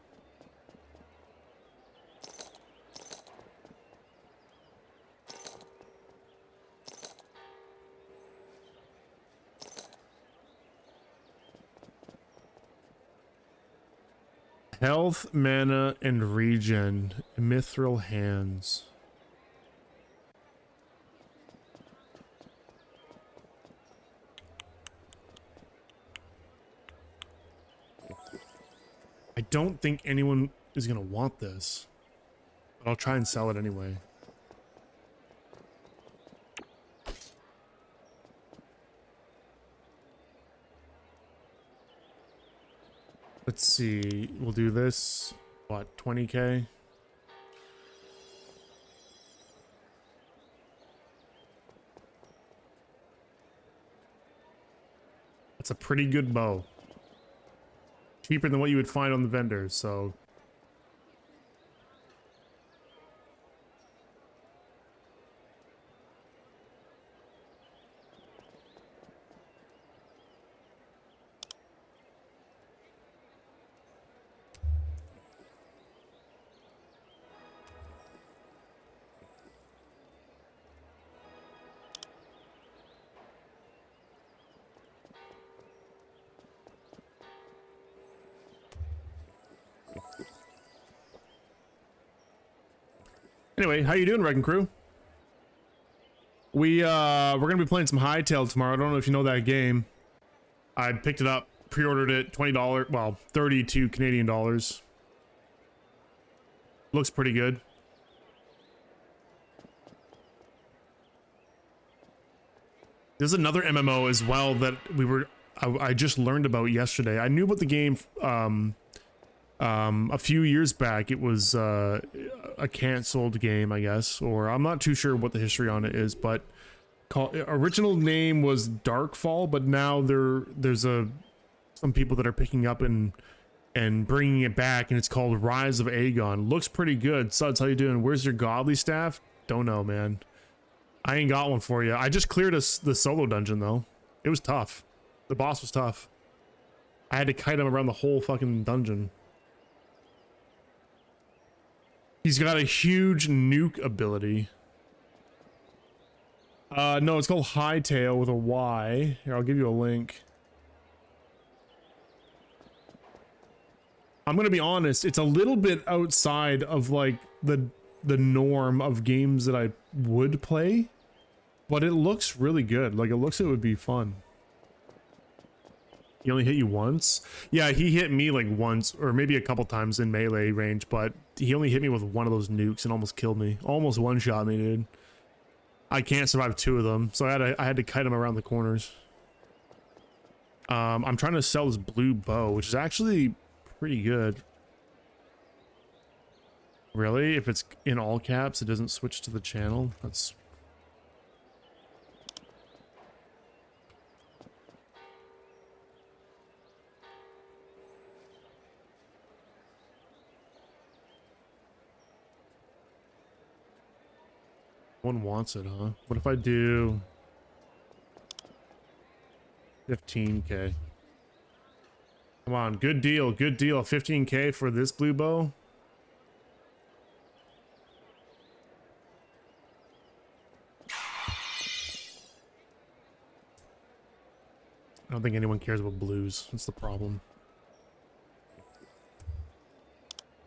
Health, mana, and regen. Mithril hands. I don't think anyone is gonna want this, but I'll try and sell it anyway. Let's see, we'll do this, what, 20k? That's a pretty good bow. Cheaper than what you would find on the vendors, so. Anyway, how you doing, Wrecking Crew? we're gonna be playing some Hightail tomorrow. I don't know if you know that game. I picked it up, pre-ordered it, $20, well, 32 Canadian dollars. Looks pretty good. There's another MMO as well that I just learned about yesterday. I knew about the game a few years back. It was a canceled game, I guess, or I'm not too sure what the history on it is, but original name was Darkfall, but now there's some people that are picking up and bringing it back, and it's called Rise of Aegon. Looks pretty good. Suds, how you doing? Where's your godly staff? Don't know, man. I ain't got one for you. I just cleared the solo dungeon though. It was tough. The boss was tough. I had to kite him around the whole fucking dungeon. He's got a huge nuke ability. No, it's called Hightail with a Y. Here, I'll give you a link. I'm gonna be honest, it's a little bit outside of like the norm of games that I would play, but it looks really good. Like, it looks, it would be fun. He only hit you once? Yeah, he hit me like once or maybe a couple times in melee range, but he only hit me with one of those nukes and almost killed me. Almost one-shot me, dude. I can't survive two of them, so I had to kite him around the corners. I'm trying to sell this blue bow, which is actually pretty good. Really? If it's in all caps, it doesn't switch to the channel? That's... One wants it, huh? What if I do 15k? Come on, good deal, good deal. 15k for this blue bow. I don't think anyone cares about blues. That's the problem.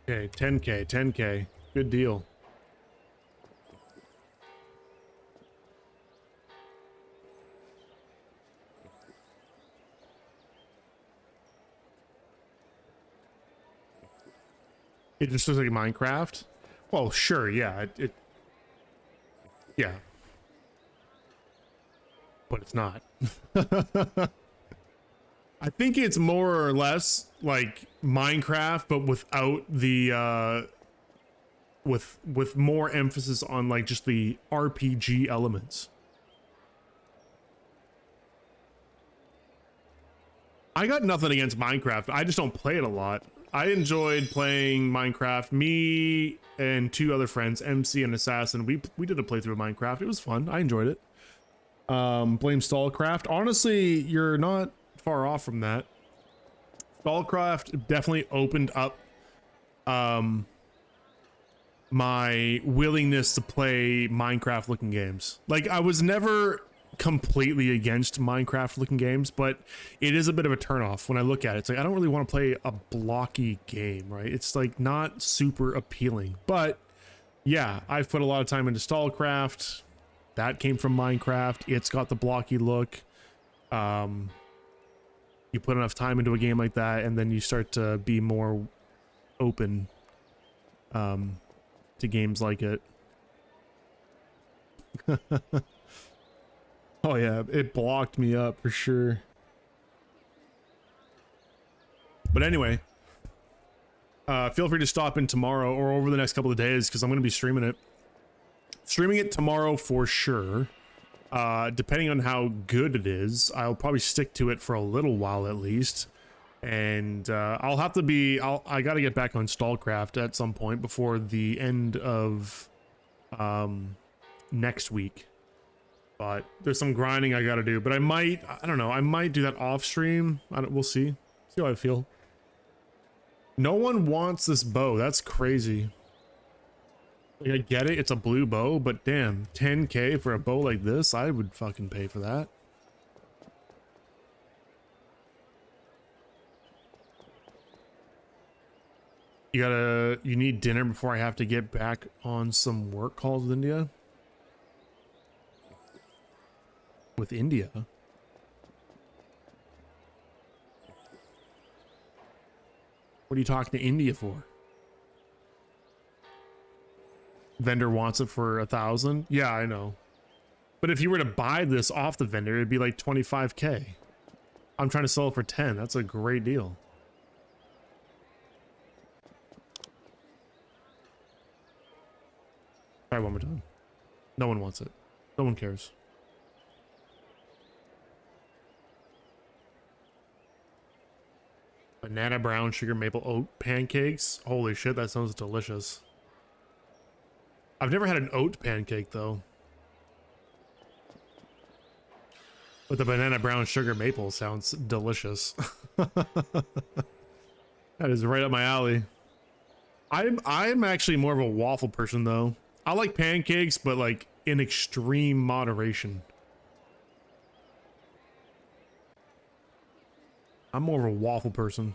Okay, 10k, 10k. Good deal. It just looks like Minecraft. Well, sure, yeah, yeah, but it's not. I think it's more or less like Minecraft, but without the with more emphasis on like just the RPG elements. I got nothing against Minecraft. I just don't play it a lot. I enjoyed playing Minecraft. Me and two other friends, MC and Assassin, we did a playthrough of Minecraft. It was fun. I enjoyed it. Blame Stallcraft. Honestly, you're not far off from that. Stallcraft definitely opened up my willingness to play Minecraft looking games. Like, I was never completely against Minecraft looking games, but it is a bit of a turnoff when I look at it. It's like, I don't really want to play a blocky game, right? It's like not super appealing. But yeah, I've put a lot of time into Stallcraft. That came from Minecraft. It's got the blocky look. You put enough time into a game like that, and then you start to be more open to games like it. Oh yeah, it blocked me up for sure. But anyway, feel free to stop in tomorrow or over the next couple of days, because I'm going to be streaming it. Streaming it tomorrow for sure. Depending on how good it is, I'll probably stick to it for a little while at least. And I'll have to be, I got to get back on Stallcraft at some point before the end of next week. But there's some grinding I got to do. But I don't know, I might do that off stream. We'll see. See how I feel. No one wants this bow. That's crazy. Like, I get it, it's a blue bow, but damn, 10k for a bow like this, I would fucking pay for that. You need dinner before I have to get back on some work calls with India? with India. What are you talking to India for? Vendor wants it for 1,000. Yeah, I know. But if you were to buy this off the vendor, it'd be like 25K. I'm trying to sell it for 10. That's a great deal. Try one more time. No one wants it. No one cares. Banana brown sugar maple oat pancakes. Holy shit, that sounds delicious. I've never had an oat pancake though. But the banana brown sugar maple sounds delicious. That is right up my alley. I'm actually more of a waffle person though. I like pancakes, but like in extreme moderation. I'm more of a waffle person.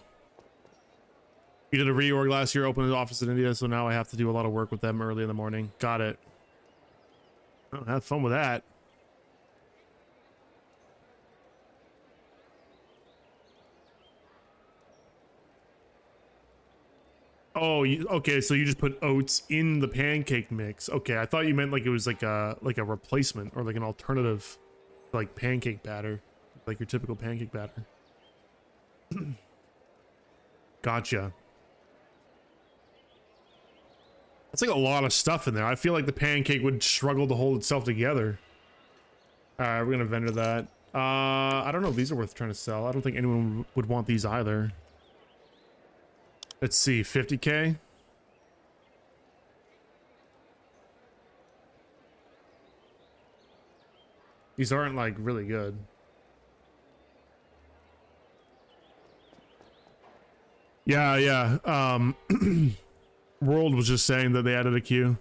You did a reorg last year, opened an office in India, so now I have to do a lot of work with them early in the morning. Got it. Oh, have fun with that. Oh, okay, so you just put oats in the pancake mix. Okay, I thought you meant like it was like a replacement or like an alternative, like pancake batter, like your typical pancake batter. Gotcha. That's like a lot of stuff in there. I feel like the pancake would struggle to hold itself together. All right, we're gonna vendor that. I don't know if these are worth trying to sell. I don't think anyone would want these either. Let's see, 50K. These aren't like really good. Yeah. World was just saying that they added a queue.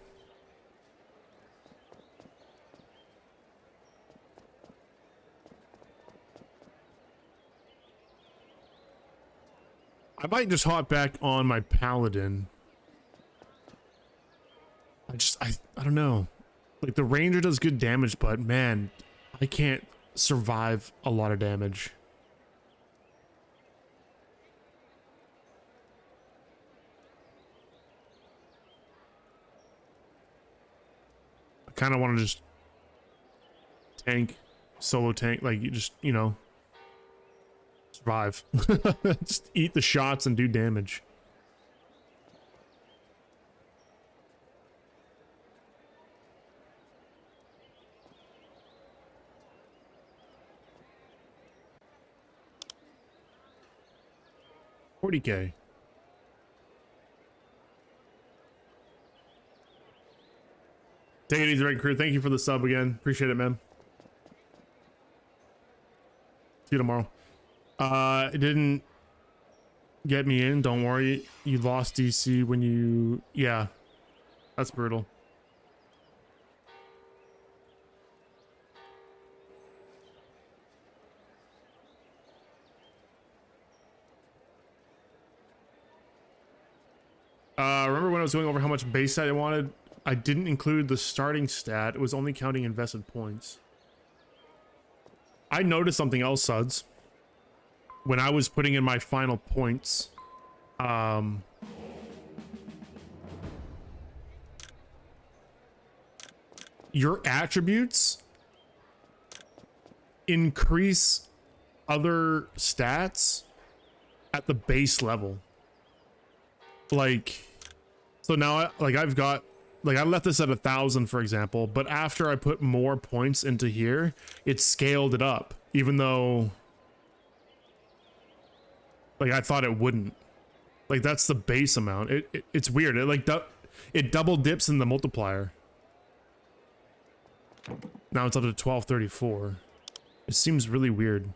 I might just hop back on my paladin. I don't know. Like the ranger does good damage, but man, I can't survive a lot of damage. I kind of want to just tank, solo tank, like you just, you know, survive. Just eat the shots and do damage. $40K. Take it easy, Red Crew. Thank you for the sub again. Appreciate it, man. See you tomorrow. It didn't get me in. Don't worry. You lost DC when you... Yeah. That's brutal. Remember when I was going over how much base stat I wanted? I didn't include the starting stat. It was only counting invested points. I noticed something else, Suds. When I was putting in my final points, your attributes increase other stats at the base level. Like, so now I've got, like I left this at 1,000 for example, but after I put more points into here, it scaled it up, even though like I thought it wouldn't. Like that's the base amount. It's weird. It double dips in the multiplier. Now it's up to 1234. It seems really weird.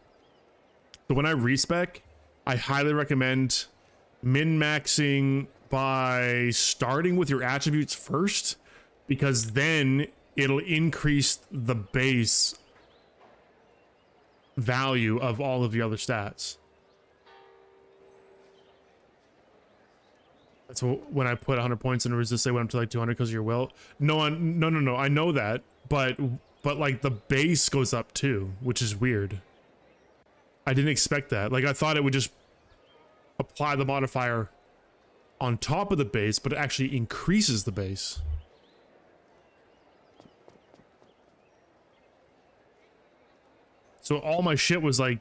So when I respec, I highly recommend min-maxing by starting with your attributes first, because then it'll increase the base value of all of the other stats. That's when I put 100 points in resist, they went up to like 200 because of your will. No, I know that, but but like the base goes up too, which is weird. I didn't expect that. Like I thought it would just apply the modifier on top of the base, but it actually increases the base. So all my shit was like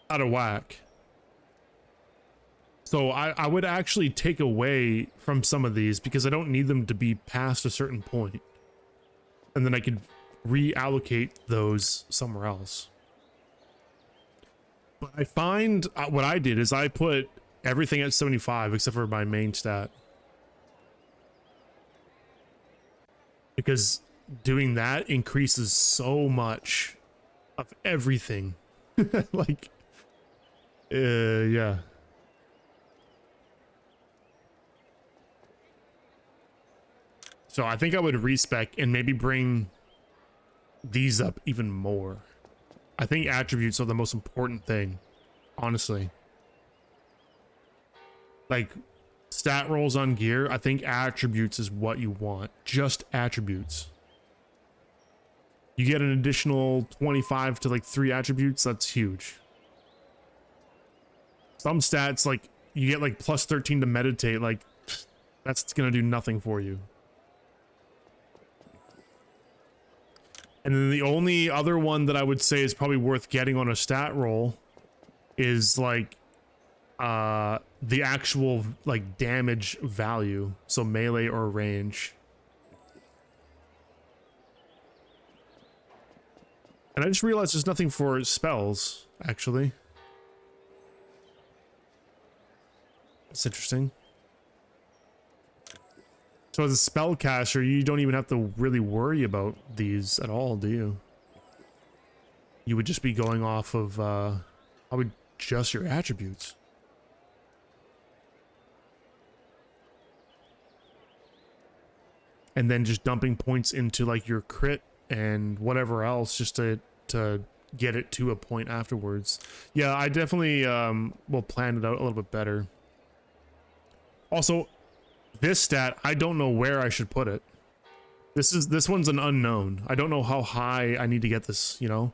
out of whack. So I would actually take away from some of these because I don't need them to be past a certain point. And then I could reallocate those somewhere else. But I find what I did is I put everything at 75 except for my main stat. Because doing that increases so much of everything. Like, yeah. So I think I would respec and maybe bring these up even more. I think attributes are the most important thing, honestly. Like, stat rolls on gear, I think attributes is what you want. Just attributes. You get an additional 25 to like 3 attributes, that's huge. Some stats, like, you get like plus 13 to meditate, like, that's gonna do nothing for you. And then the only other one that I would say is probably worth getting on a stat roll is like the actual like damage value, so melee or range. And I just realized there's nothing for spells, actually. That's interesting. So as a spellcaster, you don't even have to really worry about these at all, do you? You would just be going off of probably just your attributes. And then just dumping points into like your crit and whatever else just to get it to a point afterwards. Yeah, I definitely will plan it out a little bit better. Also, this stat, I don't know where I should put it. This one's an unknown. I don't know how high I need to get this, you know?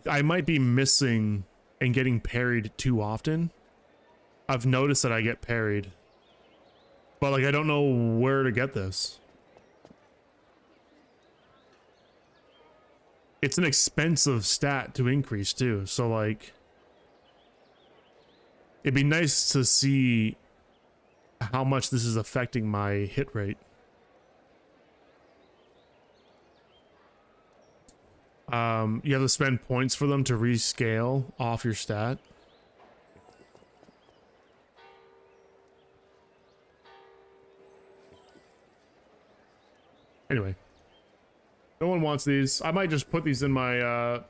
I might be missing and getting parried too often. I've noticed that I get parried. But like I don't know where to get this. It's an expensive stat to increase too, so like it'd be nice to see how much this is affecting my hit rate. You have to spend points for them to rescale off your stat. Anyway, no one wants these. I might just put these in my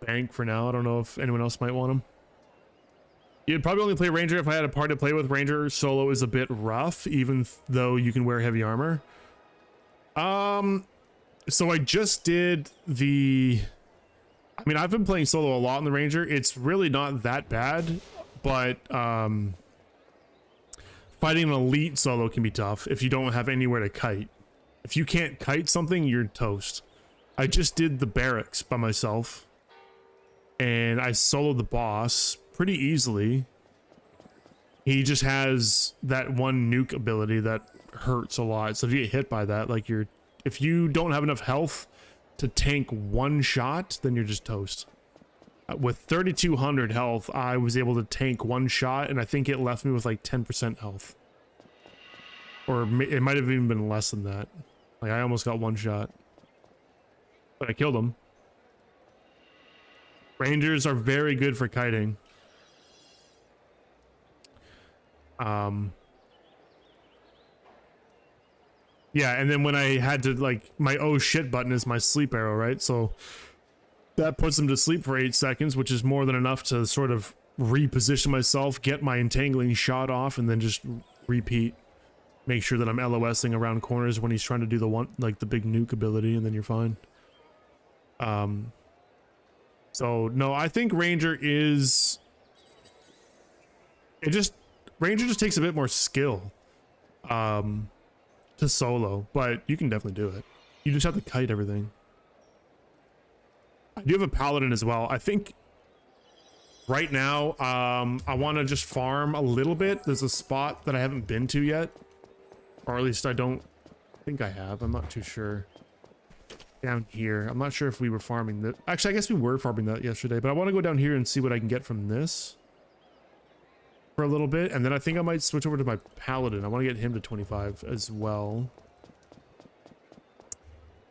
bank for now. I don't know if anyone else might want them. You'd probably only play Ranger if I had a party to play with. Ranger solo is a bit rough, even though you can wear heavy armor. So I just did the... I mean, I've been playing solo a lot in the Ranger. It's really not that bad, but fighting an elite solo can be tough if you don't have anywhere to kite. If you can't kite something, you're toast. I just did the barracks by myself, and I soloed the boss pretty easily. He just has that one nuke ability that hurts a lot. So if you get hit by that, like if you don't have enough health to tank one shot, then you're just toast. With 3,200 health, I was able to tank one shot, and I think it left me with like 10% health. Or it might have even been less than that. Like I almost got one shot, but I killed him. Rangers are very good for kiting. Yeah, and then when I had to, like, my oh shit button is my sleep arrow, right? So that puts them to sleep for 8 seconds, which is more than enough to sort of reposition myself, get my entangling shot off, and then just repeat. Make sure that I'm LOSing around corners when he's trying to do the one, like the big nuke ability, and then you're fine. So no, I think Ranger is... Ranger just takes a bit more skill to solo, but you can definitely do it. You just have to kite everything. I do have a paladin as well. I think right now, I want to just farm a little bit. There's a spot that I haven't been to yet. Or at least I don't think I have. I'm not too sure. Down here. I'm not sure if we were farming that. Actually, I guess we were farming that yesterday. But I want to go down here and see what I can get from this. For a little bit. And then I think I might switch over to my paladin. I want to get him to 25 as well.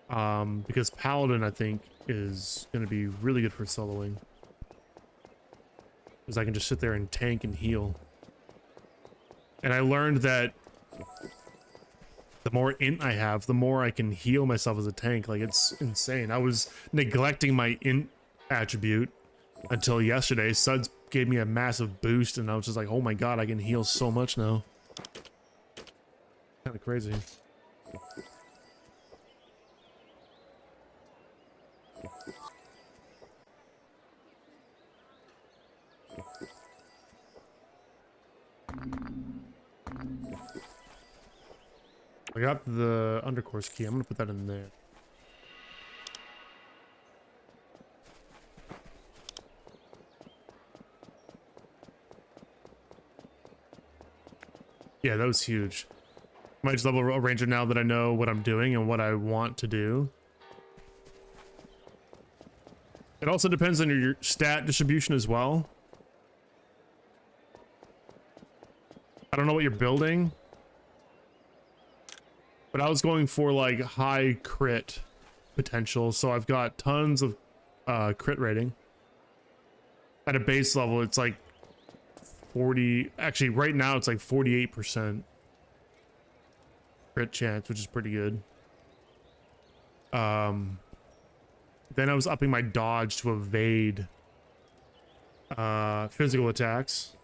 Because paladin, I think, is going to be really good for soloing. Because I can just sit there and tank and heal. And I learned that the more int I have, the more I can heal myself as a tank. Like, it's insane. I was neglecting my int attribute until yesterday. Suds gave me a massive boost, and I was just like, oh my god, I can heal so much now. Kind of crazy. I got the undercourse key. I'm gonna put that in there. Yeah, that was huge. Might just level a ranger now that I know what I'm doing and what I want to do. It also depends on your stat distribution as well. I don't know what you're building, but I was going for like high crit potential, so I've got tons of crit rating. At a base level, it's like 40. Actually, right now it's like 48% crit chance, which is pretty good. Then I was upping my dodge to evade physical attacks.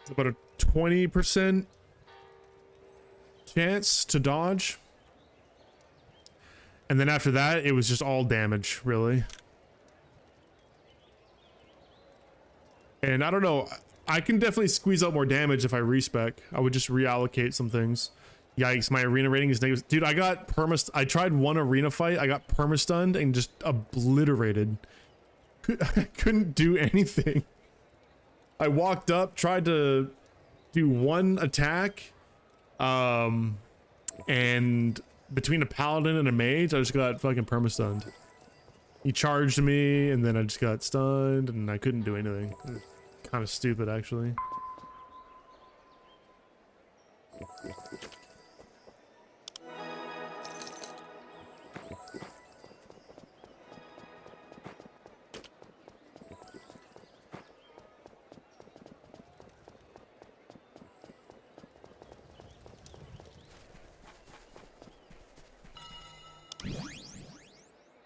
It's about a 20% chance to dodge. And then after that, it was just all damage, really. And I don't know, I can definitely squeeze out more damage if I respec. I would just reallocate some things. Yikes, my arena rating is negative. Dude, I got I tried one arena fight, I got perma-stunned and just obliterated. I couldn't do anything. I walked up, tried to do one attack, and between a paladin and a mage, I just got fucking perma-stunned. He charged me, and then I just got stunned, and I couldn't do anything. It was kind of stupid, actually.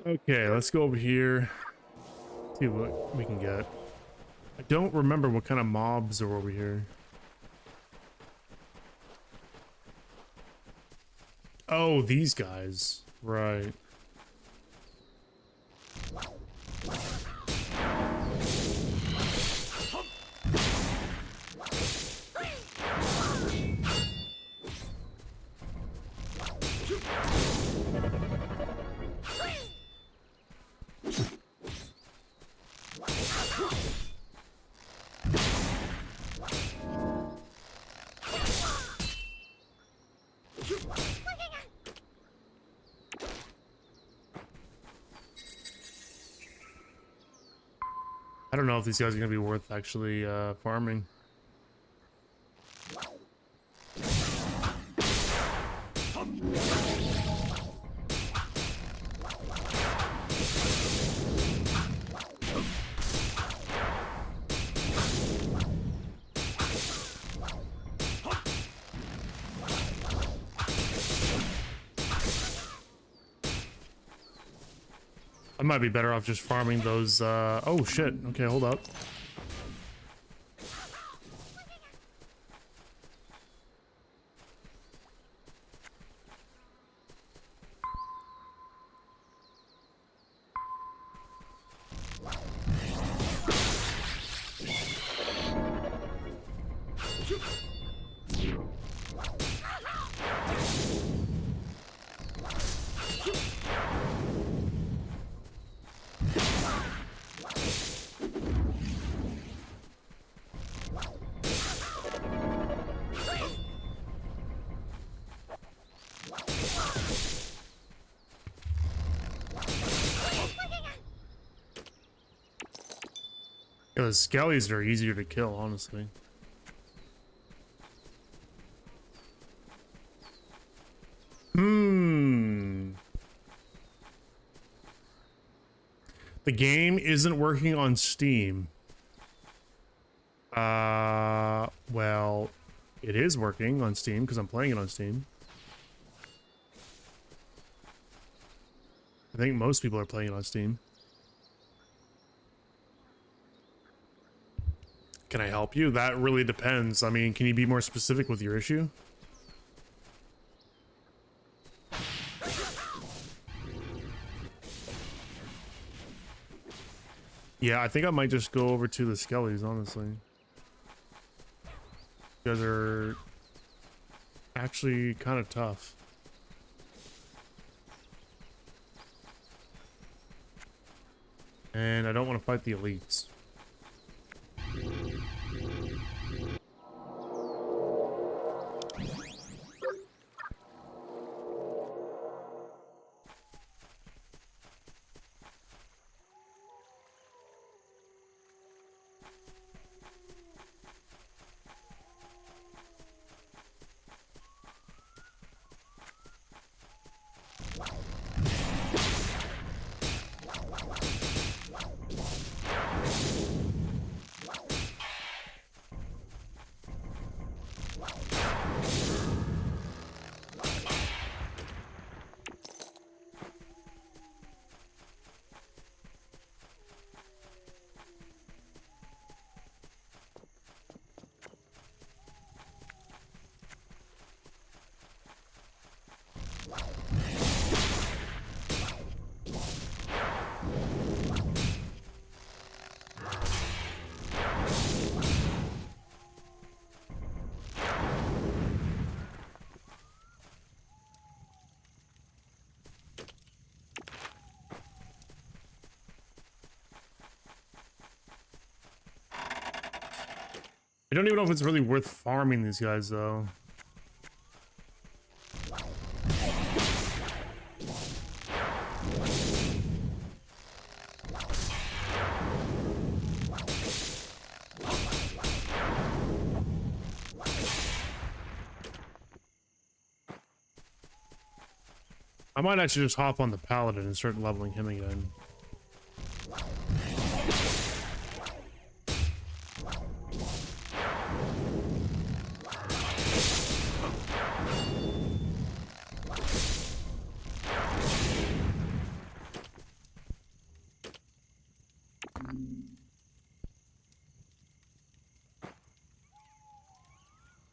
Okay, let's go over here. See what we can get. I don't remember what kind of mobs are over here. Oh, these guys. Right. I don't know if these guys are gonna be worth actually farming. I might be better off just farming those, oh shit, okay, hold up. Because skellies are easier to kill, honestly. The game isn't working on Steam. Well, it is working on Steam because I'm playing it on Steam. I think most people are playing it on Steam. Can I help you? That really depends. I mean, can you be more specific with your issue? Yeah, I think I might just go over to the skellies, honestly. You guys are actually kind of tough. And I don't want to fight the elites. I don't even know if it's really worth farming these guys, though. I might actually just hop on the paladin and start leveling him again.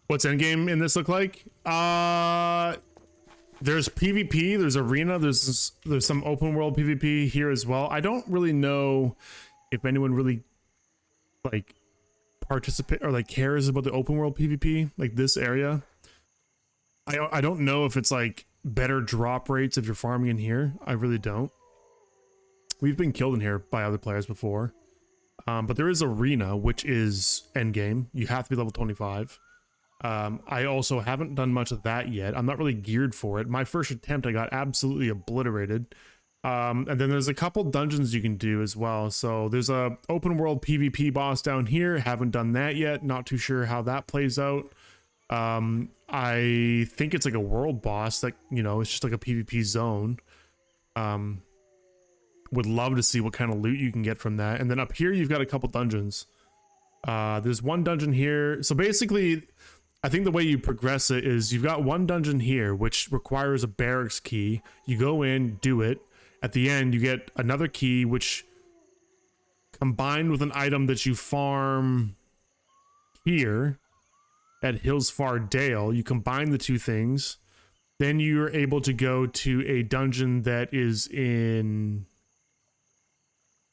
What's endgame in this look like? There's PvP, there's arena, there's some open world PvP here as well. I don't really know if anyone really like participate or like cares about the open world PvP, like this area. I don't know if it's like better drop rates if you're farming in here. I really don't. We've been killed in here by other players before. But there is arena, which is endgame. You have to be level 25. I also haven't done much of that yet. I'm not really geared for it. My first attempt, I got absolutely obliterated. And then there's a couple dungeons you can do as well. So there's a open world PvP boss down here. Haven't done that yet. Not too sure how that plays out. I think it's like a world boss that, you know, it's just like a PvP zone. Would love to see what kind of loot you can get from that. And then up here, you've got a couple dungeons. There's one dungeon here. So basically, I think the way you progress it is you've got one dungeon here, which requires a barracks key. You go in, do it. At the end, you get another key, which combined with an item that you farm here at Hillsfar Dale, you combine the two things. Then you're able to go to a dungeon that is in...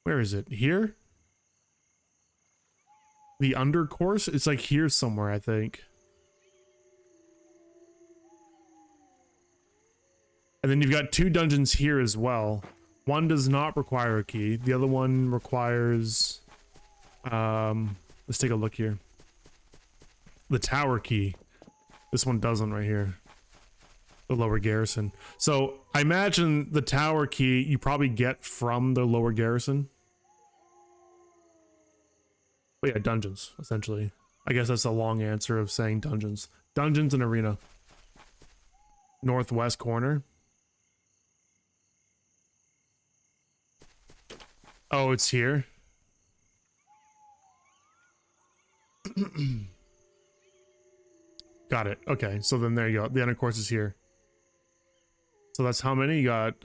Where is it? Here? The Undercourse? It's like here somewhere, I think. And then you've got two dungeons here as well. One does not require a key. The other one requires... let's take a look here. The tower key. This one doesn't right here. The lower garrison. So I imagine the tower key you probably get from the lower garrison. But yeah, dungeons, essentially. I guess that's a long answer of saying dungeons. Dungeons and arena. Northwest corner. Oh, it's here. Got it. Okay, so then there you go. The end course is here. So that's how many? You got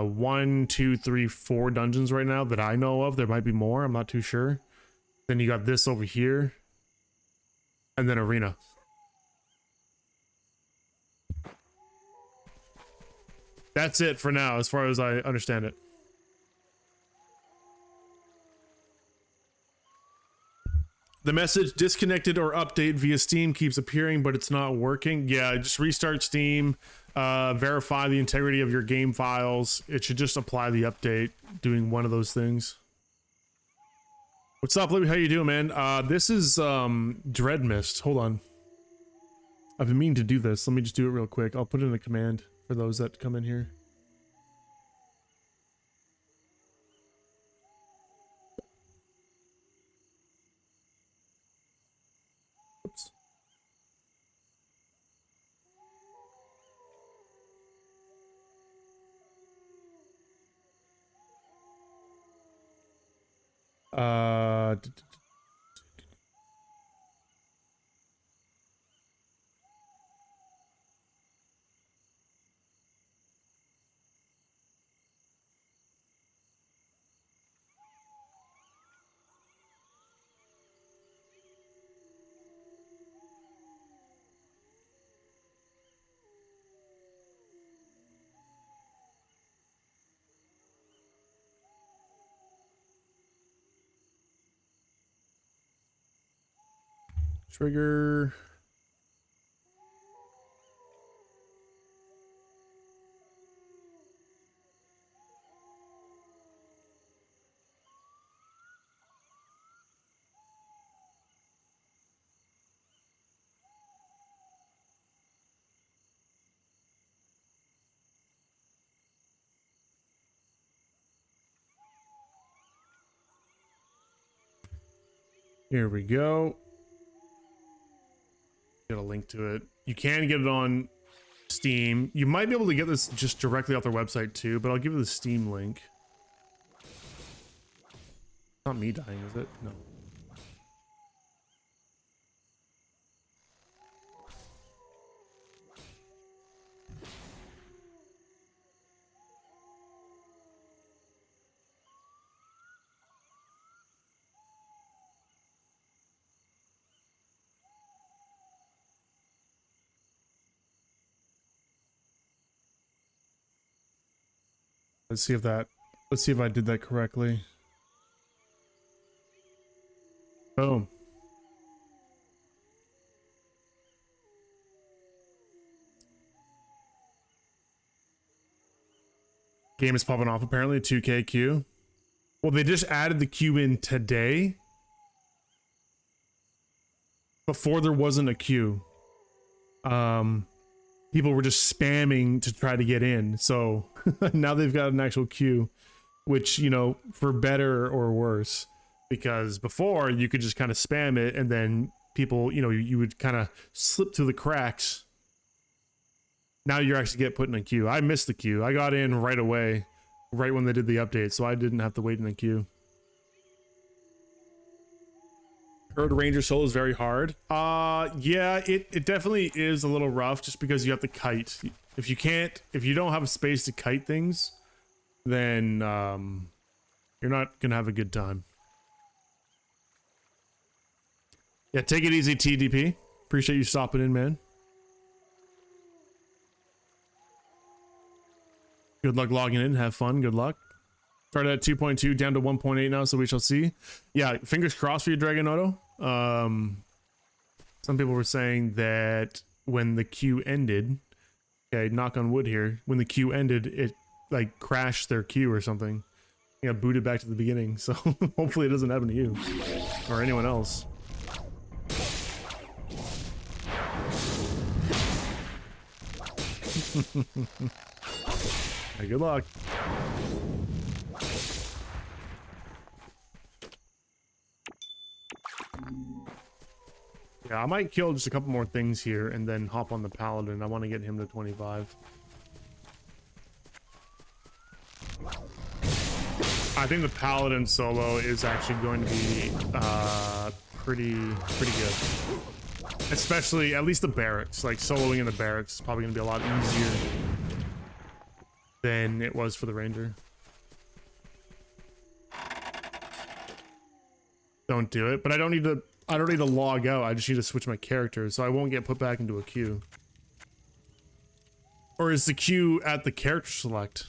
1, 2, 3, 4 dungeons right now that I know of. There might be more. I'm not too sure. Then you got this over here. And then arena. That's it for now, as far as I understand it. The message disconnected or update via Steam keeps appearing, but it's not working. Yeah, just restart Steam, verify the integrity of your game files. It should just apply the update, doing one of those things. What's up, Libby? How you doing, man? This is Dreadmyst. Hold on. I've been meaning to do this. Let me just do it real quick. I'll put in a command for those that come in here. Oops. Trigger. Here we go. Get a link to it. You can get it on Steam. You might be able to get this just directly off their website too, but I'll give you the Steam link. Not me dying, is it? No. Let's see if I did that correctly. Boom. Game is popping off apparently, 2K queue. Well, they just added the queue in today. Before there wasn't a queue. People were just spamming to try to get in. So now they've got an actual queue, which, you know, for better or worse, because before you could just kind of spam it and then people, you know, you would kind of slip through the cracks. Now you're actually get put in a queue. I missed the queue. I got in right away, right when they did the update, so I didn't have to wait in the queue. Heard Ranger Solo is very hard. Yeah, it definitely is a little rough just because you have to kite. If you don't have a space to kite things, then you're not gonna have a good time. Yeah, take it easy, TDP. Appreciate you stopping in, man. Good luck logging in. Have fun. Good luck. Started at 2.2 down to 1.8 now, so we shall see. Yeah, fingers crossed for you, Dragon Auto. Some people were saying that when the queue ended, okay, knock on wood here, when the queue ended, it like crashed their queue or something. Yeah, booted back to the beginning. So hopefully it doesn't happen to you or anyone else. Hey, good luck. Yeah, I might kill just a couple more things here and then hop on the paladin. I want to get him to 25. I think the paladin solo is actually going to be pretty good. Especially at least the barracks. Like soloing in the barracks is probably going to be a lot easier than it was for the ranger. Don't do it, but I don't need to log out. I just need to switch my character so I won't get put back into a queue. Or is the queue at the character select?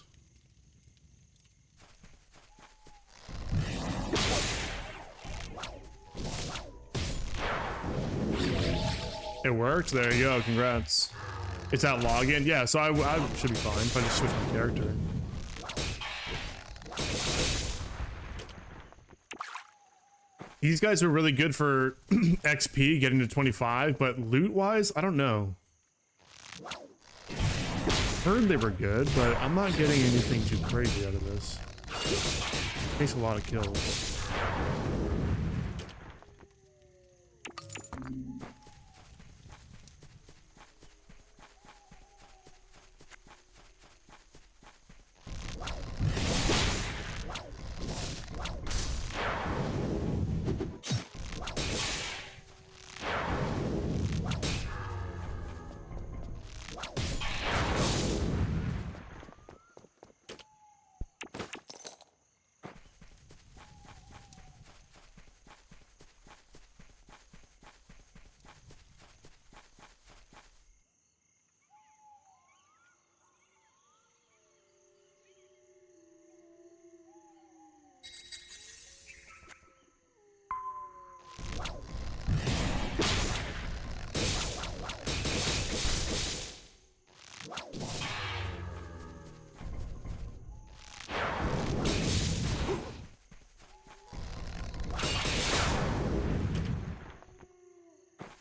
It worked. There you go. Congrats. It's at login. Yeah, so I should be fine if I just switch my character. These guys are really good for XP, getting to 25, but loot-wise, I don't know. Heard they were good, but I'm not getting anything too crazy out of this. Takes a lot of kills.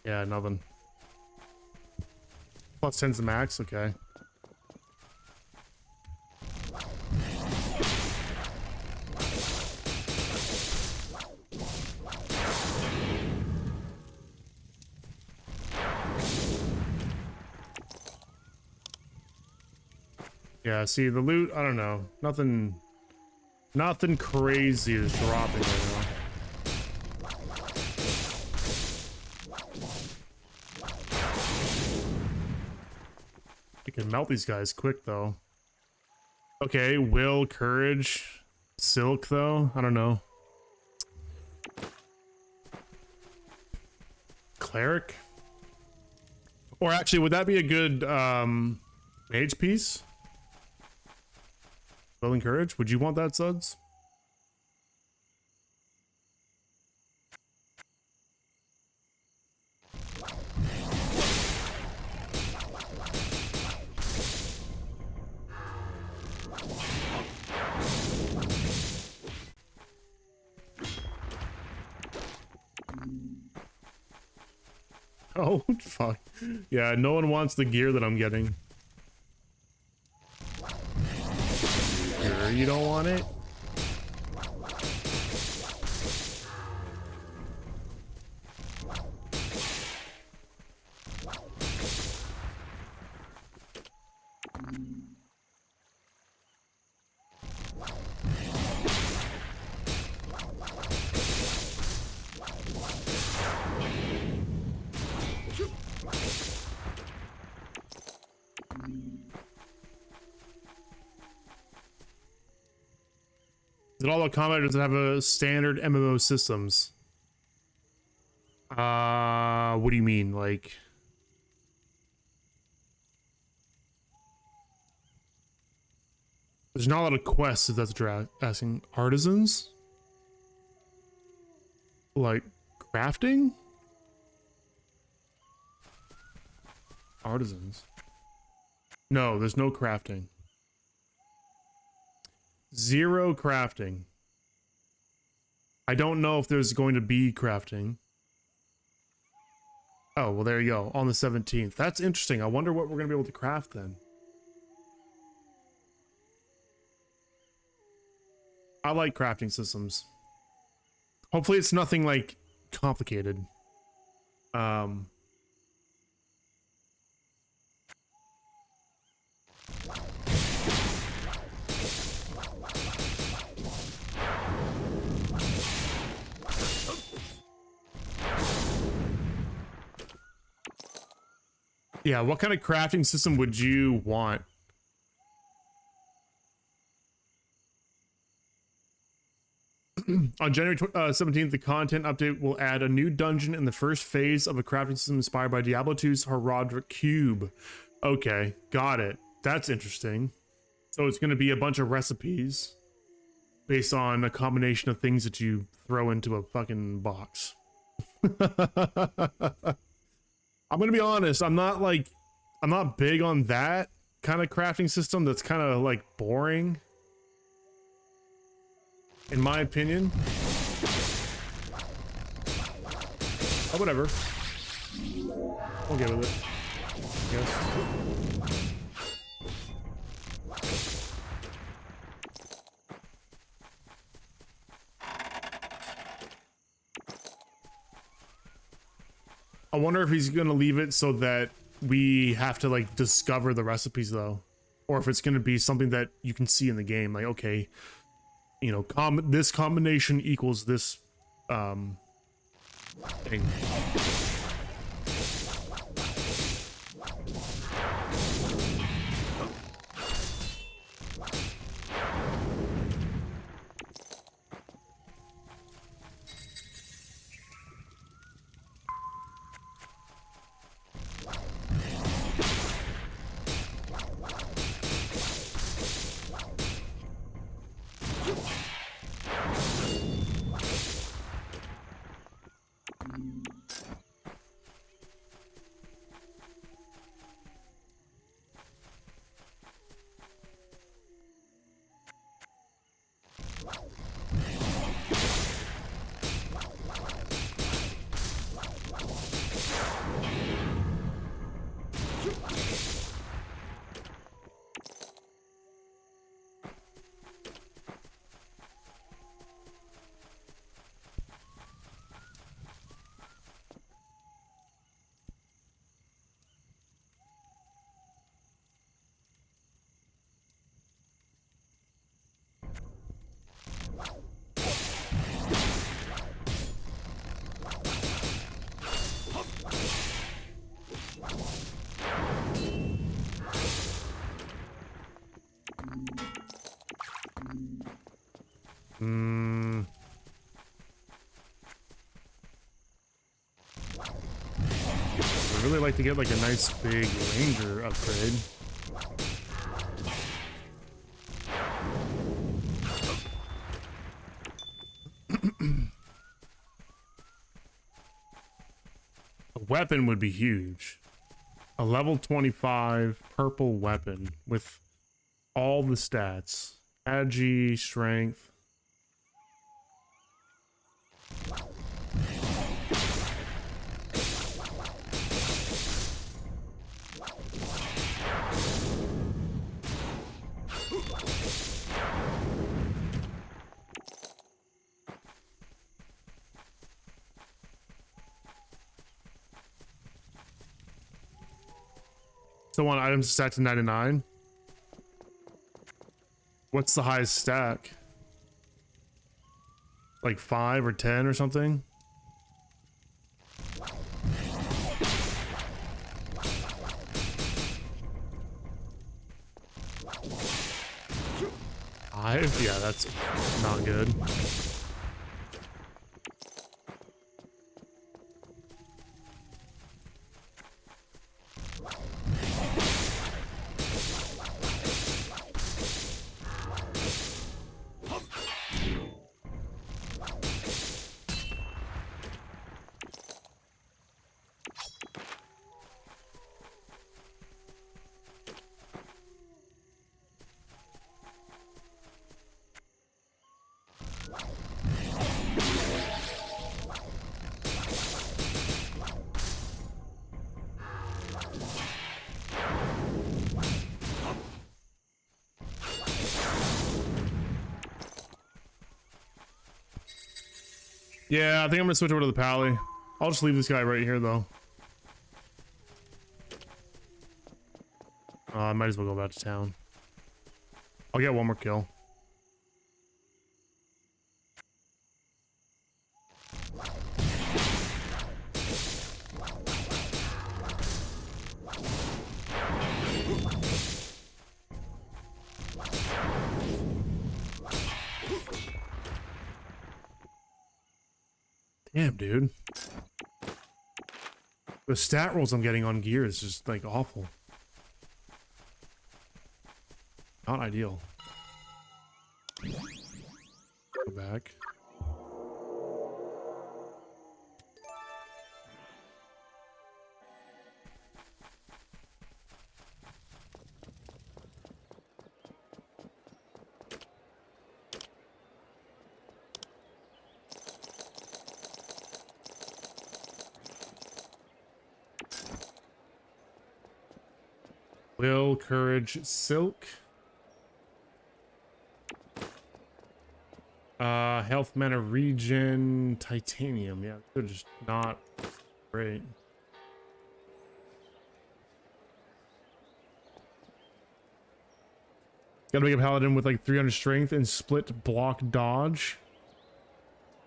Yeah, nothing. Plus 10's the max, okay. Yeah, see the loot, I don't know. Nothing crazy is dropping right now. You can melt these guys quick though. Okay, will, courage, silk though, I don't know. Cleric? Or actually, would that be a good mage piece? Will and courage? Would you want that, Suds? Oh, fuck. Yeah, no one wants the gear that I'm getting. Sure you don't want it? Is it all about combat or does it have a standard MMO systems? What do you mean? Like... There's not a lot of quests if that's what you're asking. Artisans? Like, crafting? Artisans. No, there's no crafting. Zero crafting. I don't know if there's going to be crafting. Oh, well, there you go. On the 17th. That's interesting. I wonder what we're going to be able to craft then. I like crafting systems. Hopefully it's nothing, like, complicated. Um, yeah, what kind of crafting system would you want? On January 17th, the content update will add a new dungeon in the first phase of a crafting system inspired by Diablo 2's Herodic Cube. Okay, got it. That's interesting. So it's going to be a bunch of recipes based on a combination of things that you throw into a fucking box. I'm going to be honest, I'm not big on that kind of crafting system. That's kind of like boring, in my opinion. Oh, whatever. We'll get with it, I guess. I wonder if he's gonna leave it so that we have to like discover the recipes though, or if it's gonna be something that you can see in the game, like, okay, you know, this combination equals this thing. I'd really like to get like a nice big ranger upgrade. A weapon would be huge. A level 25 purple weapon with all the stats. Agi, strength. So on items stacked to 99. What's the highest stack? Like 5 or 10 or something? Five? Yeah, that's not good. Yeah, I think I'm gonna switch over to the pally. I'll just leave this guy right here though. I might as well go back to town. I'll get one more kill. Damn, dude. The stat rolls I'm getting on gear is just like awful. Not ideal. Go back. Will, courage, silk. Health, mana, regen, titanium. Yeah, they're just not great. Gotta make a paladin with like 300 strength and split block dodge.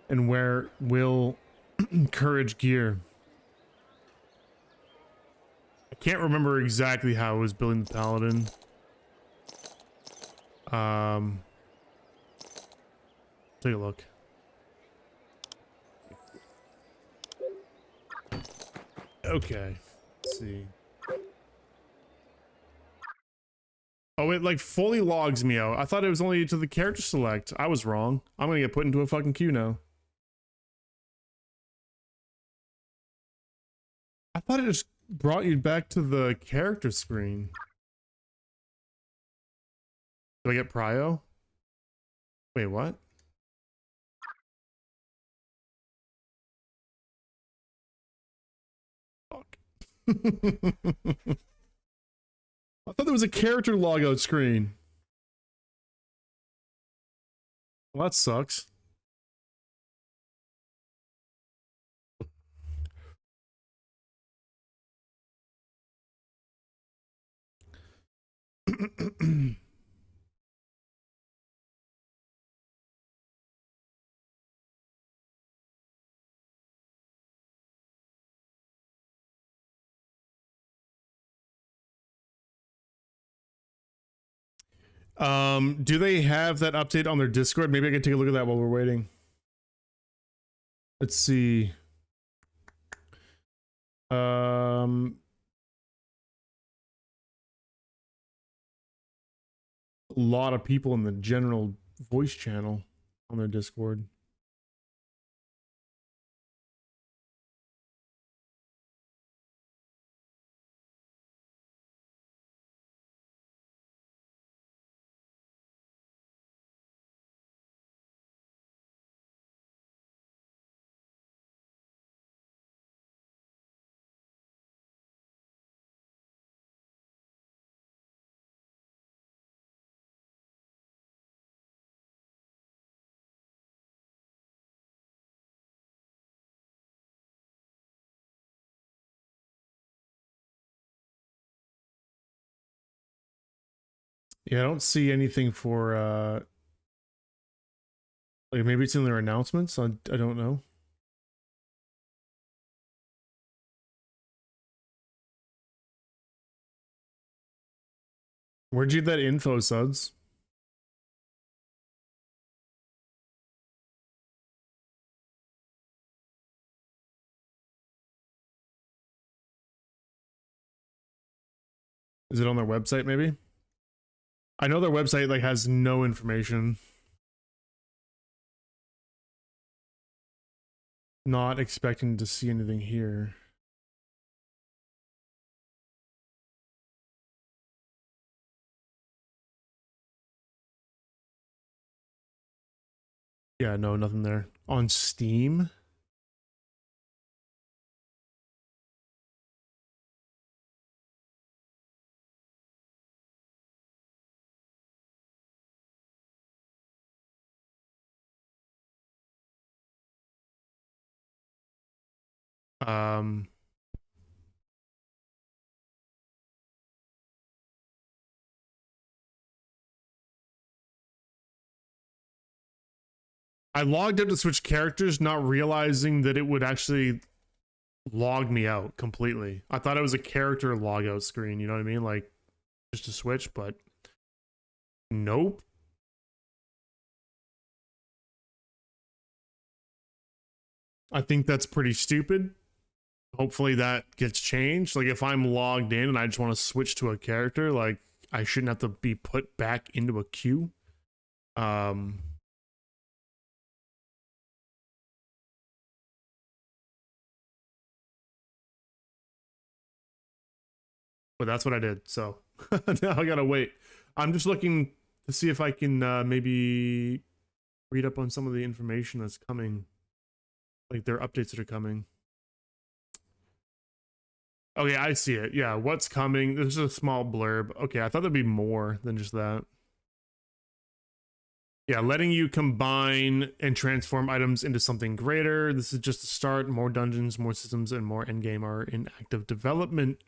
And wear will courage gear. I can't remember exactly how I was building the paladin. Take a look. Okay. Let's see. Oh, it like fully logs me out. I thought it was only to the character select. I was wrong. I'm gonna get put into a fucking queue now. I thought it just brought you back to the character screen. Do I get prio? Wait, what? Fuck. I thought there was a character logout screen. Well, that sucks. Do they have that update on their Discord? Maybe I can take a look at that while we're waiting. Let's see. A lot of people in the general voice channel on their Discord. Yeah, I don't see anything for like maybe it's in their announcements. I don't know. Where'd you get that info, Suds? Is it on their website maybe? I know their website like has no information. Not expecting to see anything here. Yeah, no, nothing there. On Steam? Um, I logged out to switch characters, not realizing that it would actually log me out completely. I thought it was a character logout screen, you know what I mean? Like, just to switch, but nope. I think that's pretty stupid. Hopefully that gets changed. Like, if I'm logged in and I just want to switch to a character, like, I shouldn't have to be put back into a queue. But that's what I did. So now I gotta wait. I'm just looking to see if I can maybe read up on some of the information that's coming. Like their updates that are coming. Okay, I see it. Yeah, what's coming? This is a small blurb. Okay, I thought there'd be more than just that. Yeah, letting you combine and transform items into something greater. This is just a start. More dungeons, more systems, and more endgame are in active development.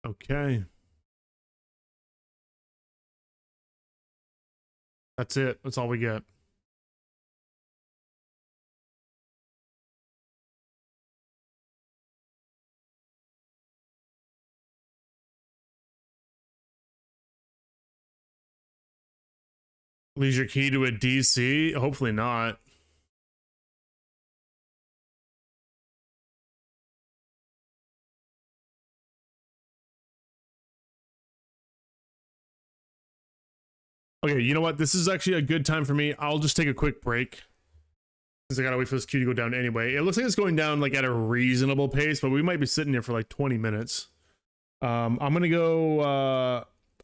Okay. That's it. That's all we get. Lose your key to a DC? Hopefully not. Okay, you know what? This is actually a good time for me. I'll just take a quick break. Since I gotta wait for this queue to go down anyway. It looks like it's going down like at a reasonable pace, but we might be sitting here for like 20 minutes. I'm gonna go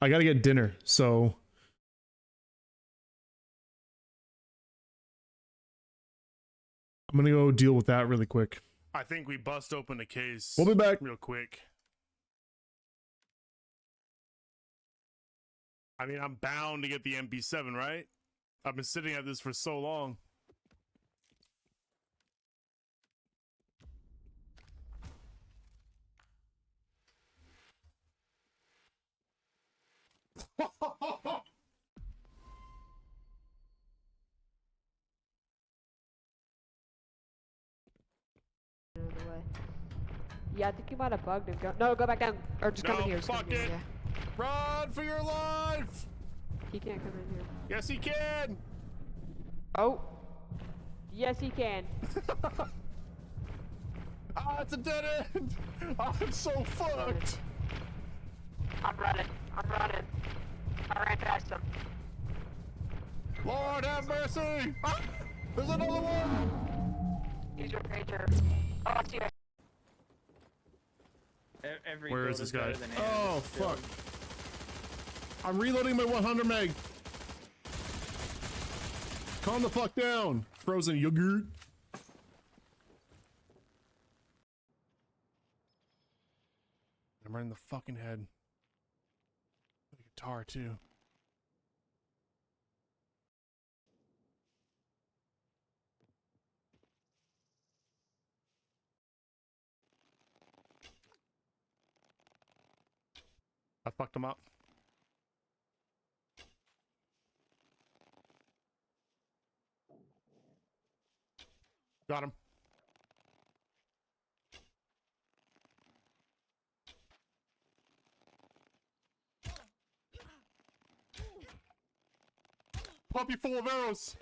I gotta get dinner, so I'm gonna go deal with that really quick. I think we bust open a case. We'll be back real quick. I mean, I'm bound to get the MP7, right? I've been sitting at this for so long. Yeah, I think you might have bugged him. No, go back down. Or just come in here. Fuck it. Yeah. Run for your life! He can't come in here. Yes, he can! Oh. Yes, he can. Ah, it's a dead end! I'm so fucked! I'm running. I ran past him. Lord have mercy! Ah, there's another one! He's your ranger. Oh, I see it. Where is this guy? Oh, fuck. I'm reloading my 100 meg. Calm the fuck down. Frozen yogurt. I'm right in the fucking head. The guitar, too. I fucked him up. Got him. Puppy full of arrows.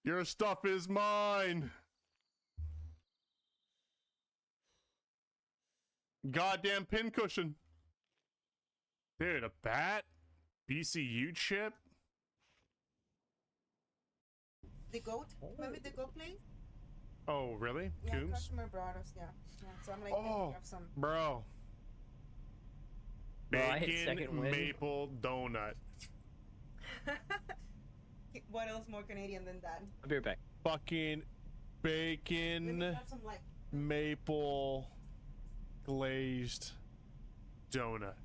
Your stuff is mine. Goddamn pincushion. Dude, a bat? BCU chip? The goat? Remember the goat place? Oh, really? Yeah, Coombs? customer brought us, yeah. So I'm like, Oh, you have some. bro. Bro, I hit Bacon second win. maple donut. What else more Canadian than that? I'll be right back. Fucking Maybe bacon have some like. maple glazed donut.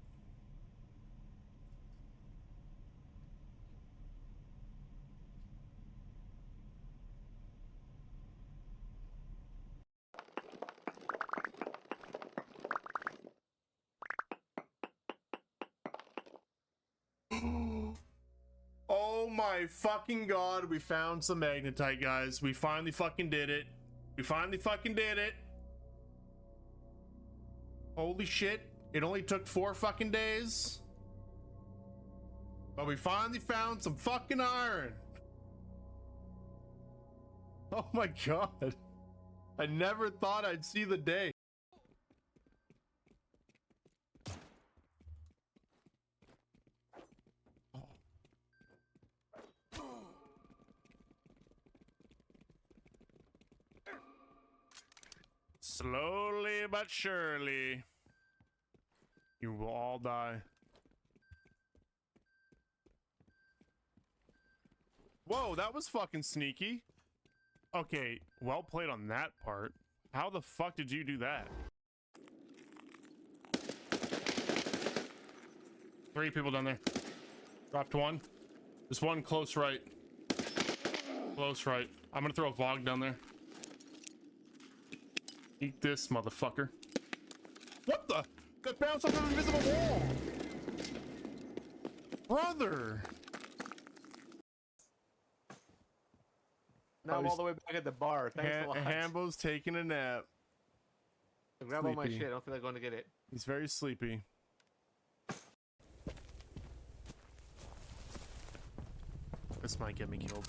my fucking god, we found some magnetite, guys. We finally fucking did it. We finally fucking did it. Holy shit. It only took 4 fucking days. But we finally found some fucking iron. Oh my god. I never thought I'd see the day. Slowly but surely, you will all die. Whoa, that was fucking sneaky. Okay, well played on that part. How the fuck did you do that? 3 people down there. Dropped 1. There's 1 close right. Close right. I'm gonna throw a vlog down there. Eat this, motherfucker. What the? That bounced off an invisible wall! Brother! Now I'm all the way back at the bar. Thanks a lot. Hambo's taking a nap. Grab all my Sleepy. shit. I don't feel like going to get it. He's very sleepy. This might get me killed.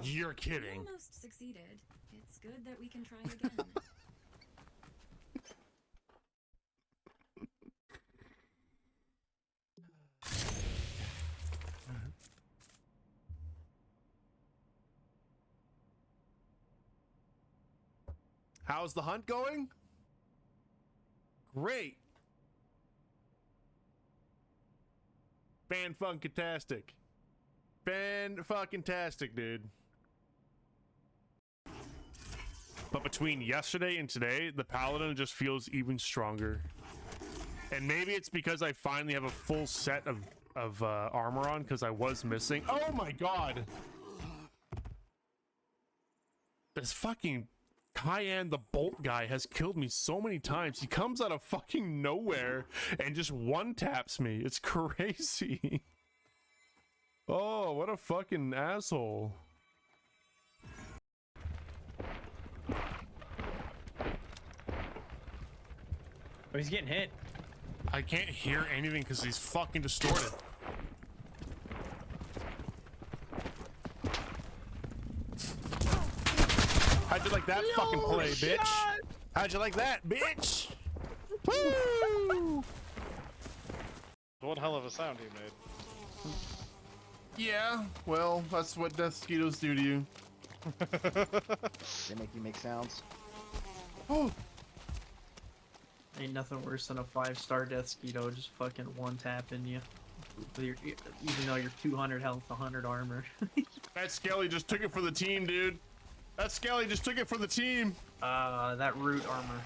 You're kidding. Almost succeeded. It's good that we can try again. How's the hunt going? Great. Fan-fucking-tastic. Fan-fucking-tastic, dude. But between yesterday and today, the Paladin just feels even stronger. And maybe it's because I finally have a full set of armor on, because I was missing. Oh my god! This fucking Cayenne the Bolt guy has killed me so many times. He comes out of fucking nowhere and just one-taps me. It's crazy. Oh, what a fucking asshole. Oh, he's getting hit. I can't hear anything because he's fucking distorted. How'd you like that fucking play, bitch? How'd you like that, bitch? Woo! One hell of a sound he made. Yeah, well, that's what death mosquitoes do to you. They make you make sounds. Oh, Ain't nothing worse than a 5-star death skeeto just fucking one-tapping you. With your, even though you're 200 health, 100 armor. that Skelly just took it for the team, dude. That Skelly just took it for the team. That root armor.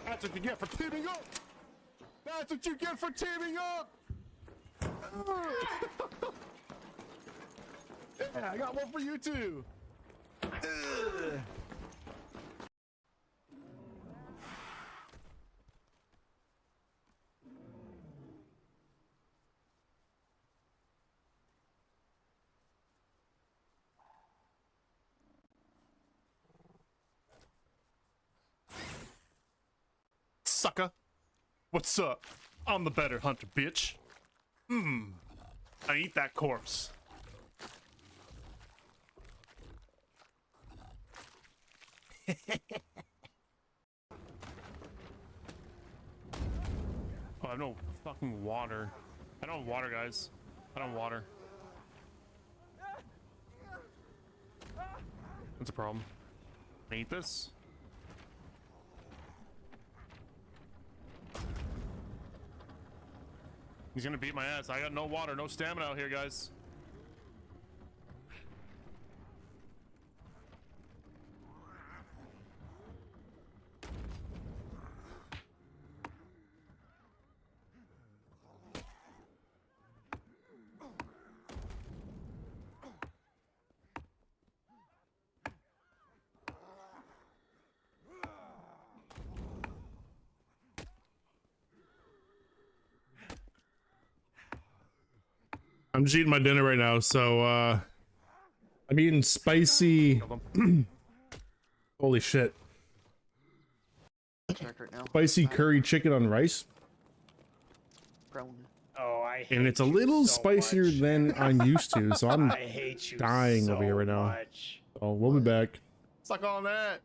That's what you get for teaming up. That's what you get for teaming up. Yeah, I got one for you too. Sucker. What's up? I'm the better hunter, bitch. I eat that corpse. Oh, I have no fucking water. I don't have water, guys. I don't have water. That's a problem. Can I eat this? He's gonna beat my ass. I got no water, no stamina out here, guys. I'm just eating my dinner right now, so I'm eating spicy. Holy shit! Spicy curry chicken on rice, Oh, I hate and it's a you little so spicier much. than I'm used to. So I'm I hate you dying so over here right now. much. Oh, we'll be back. Suck on that.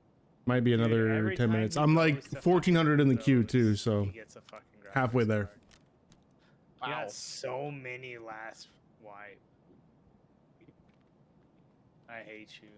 Might be another every 10 time minutes. he I'm like goes to 1400 in the fucking queue those, too, so he gets a fucking graphics halfway there. card. He got so many last wipe. I hate you.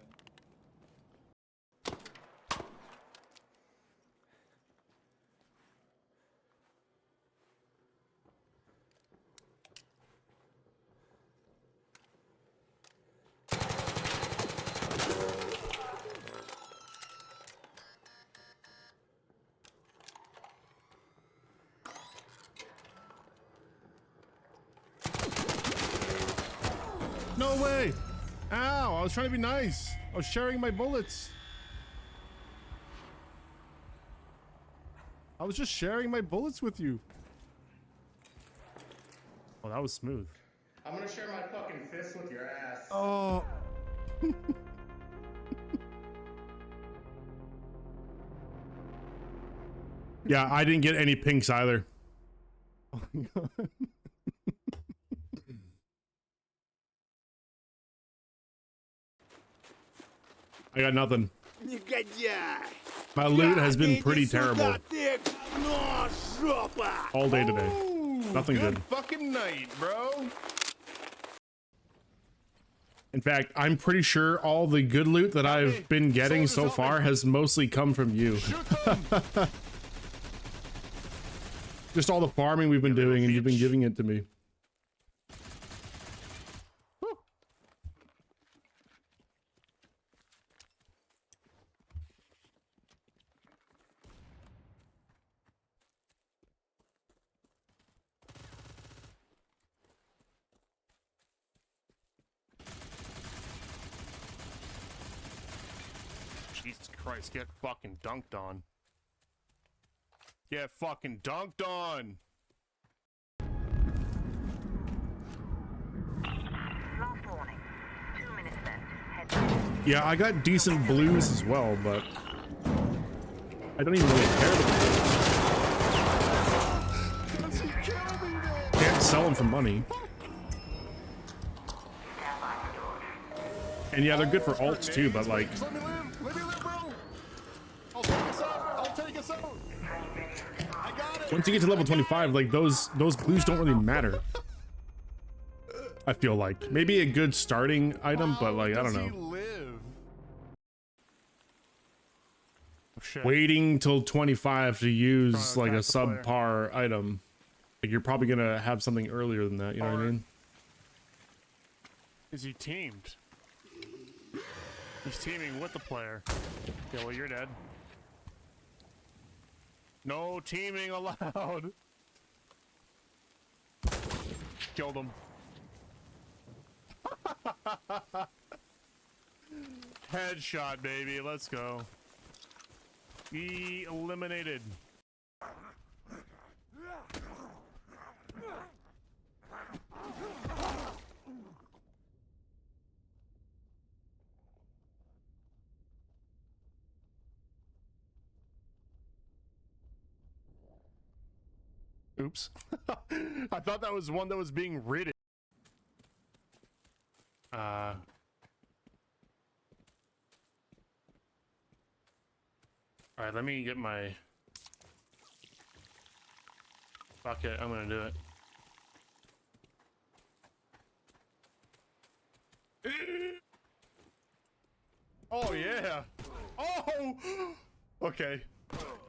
No way! Ow! I was trying to be nice. I was sharing my bullets. I was just sharing my bullets with you. Oh, that was smooth. I'm gonna share my fucking fist with your ass. Oh. Yeah, I didn't get any pinks either. Oh my god. I got nothing. My loot has been pretty terrible all day today. Nothing good. Fucking night, bro. In fact, I'm pretty sure all the good loot that I've been getting so far has mostly come from you. Just all the farming we've been doing and you've been giving it to me. Jesus Christ, get fucking dunked on. Get fucking dunked on. Last warning. 2 minutes left. Head Yeah, I got decent blues as well, but I don't even really care about the blues. Can't sell them for money. And yeah, they're good for ults too, but like, Let me live. Let me live, bro. I'll take us out. I'll take us out. I got it. once you get to level 25, like those blues don't really matter. I feel like maybe a good starting item, but like I don't know. Waiting till 25 to use like a subpar item, like you're probably gonna have something earlier than that. You know what I mean? Is he teamed? He's teaming with the player. Yeah, well, you're dead. No teaming allowed. Killed him. Headshot, baby. Let's go. Eliminated. Oops. I thought that was one that was being raided. All right, let me get my. Fuck it, I'm gonna do it. Oh yeah. Oh. Okay.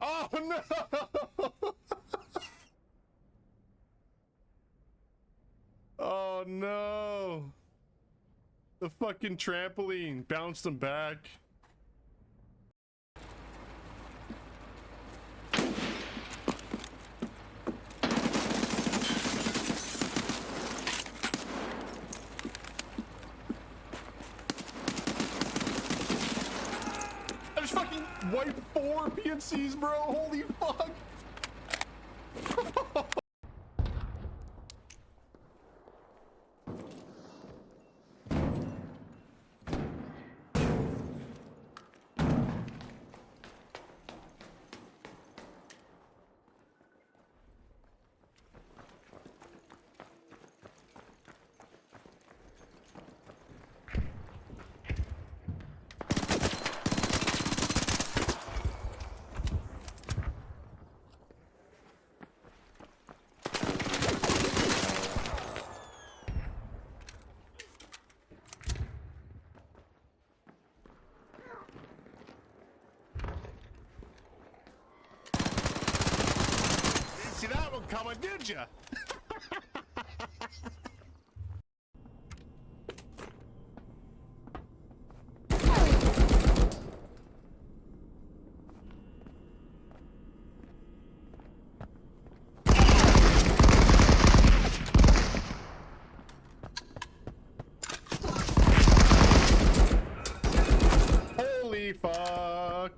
Oh no. Oh no. The fucking trampoline bounced him back. I just fucking wiped 4 PNCs, bro. Holy fuck. See that one coming, did ya? Holy fuck.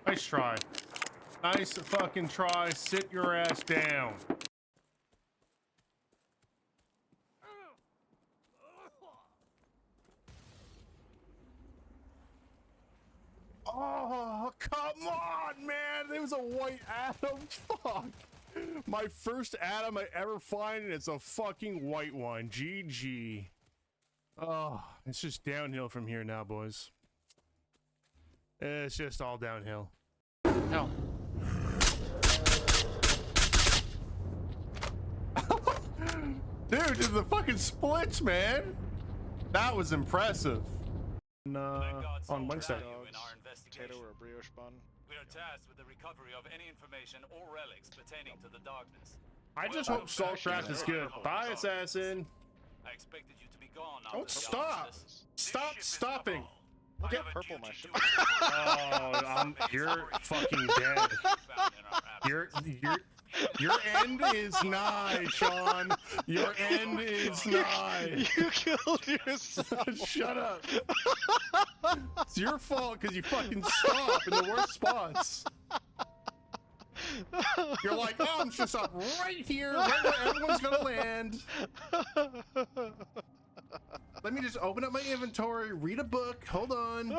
Nice try. Nice fucking try. Sit your ass down. Oh, come on, man. There was a white Adam. Fuck. My first Adam I ever find, and it's a fucking white one. GG. Oh, it's just downhill from here now, boys. It's just all downhill. No. Dude, the fucking splits, man. That was impressive. On Wednesday. Potato or a brioche bun. We are tasked with the recovery of any information or relics pertaining to the darkness. I just hope Saltcraft is good. Bye, Assassin. I expected you to be gone. Don't stop. Stop stopping. Get purple my shit. Oh, you're fucking dead. Your end is nigh, Sean. Your end is nigh. You killed yourself. Shut up. It's your fault because you fucking stop in the worst spots. You're like, oh, I'm just up right here, right where everyone's gonna land. Let me just open up my inventory, read a book. Hold on.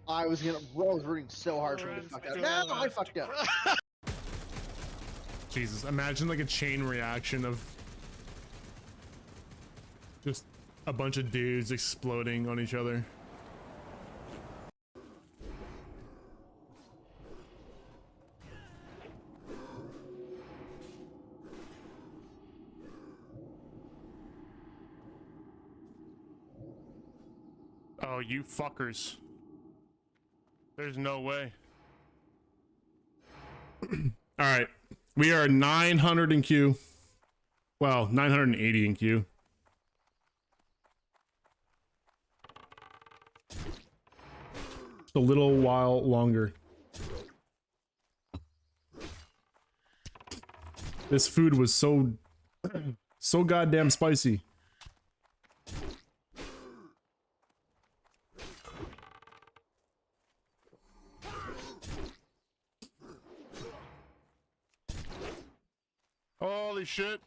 I was rooting so hard for me to fuck up. No, I fucked up. Jesus, imagine like a chain reaction of just a bunch of dudes exploding on each other. Oh, you fuckers. There's no way. Alright. We are 900 in queue. Well, 980 in queue. Just a little while longer. This food was so goddamn spicy. Holy shit.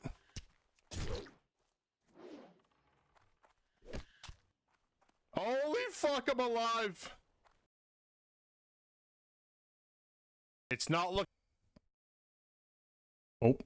Holy fuck, I'm alive. It's not look. Oh.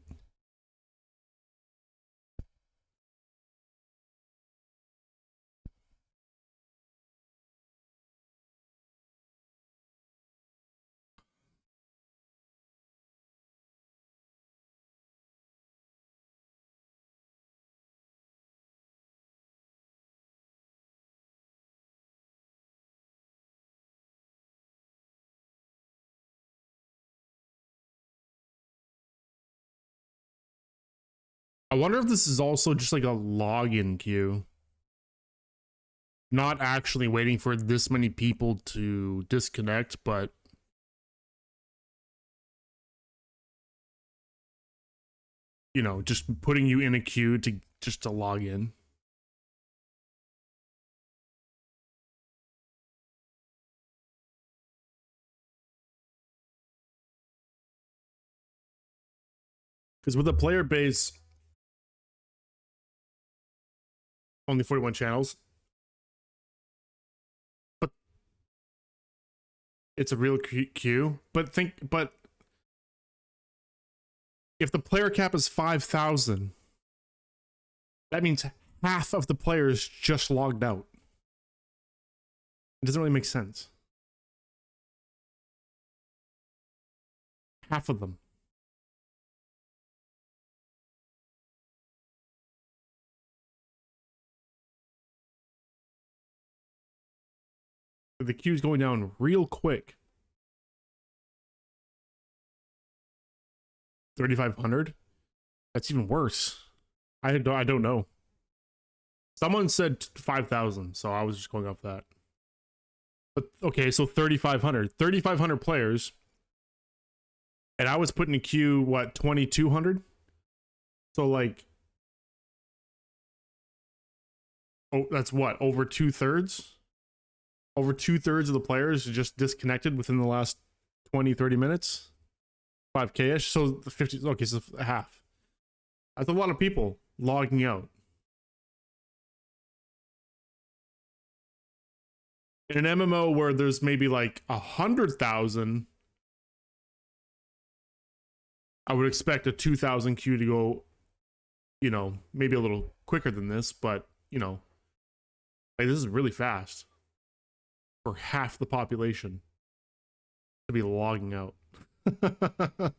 I wonder if this is also just like a login queue. Not actually waiting for this many people to disconnect, but you know, just putting you in a queue to just to log in. Because with a player base, only 41 channels, but it's a real queue. But if the player cap is 5,000, that means half of the players just logged out. It doesn't really make sense. Half of them. The queue's going down real quick. 3,500? That's even worse. I don't know. Someone said 5,000, so I was just going off that. But okay, so 3,500. 3,500 players. And I was put in a queue, what, 2,200? So like, oh, that's what, over 2/3? Over 2/3 of the players just disconnected within the last 20, 30 minutes. 5K-ish. So 50, okay, so half. That's a lot of people logging out. In an MMO where there's maybe like 100,000, I would expect a 2,000 queue to go, you know, maybe a little quicker than this, but, you know, like this is really fast for half the population to be logging out. I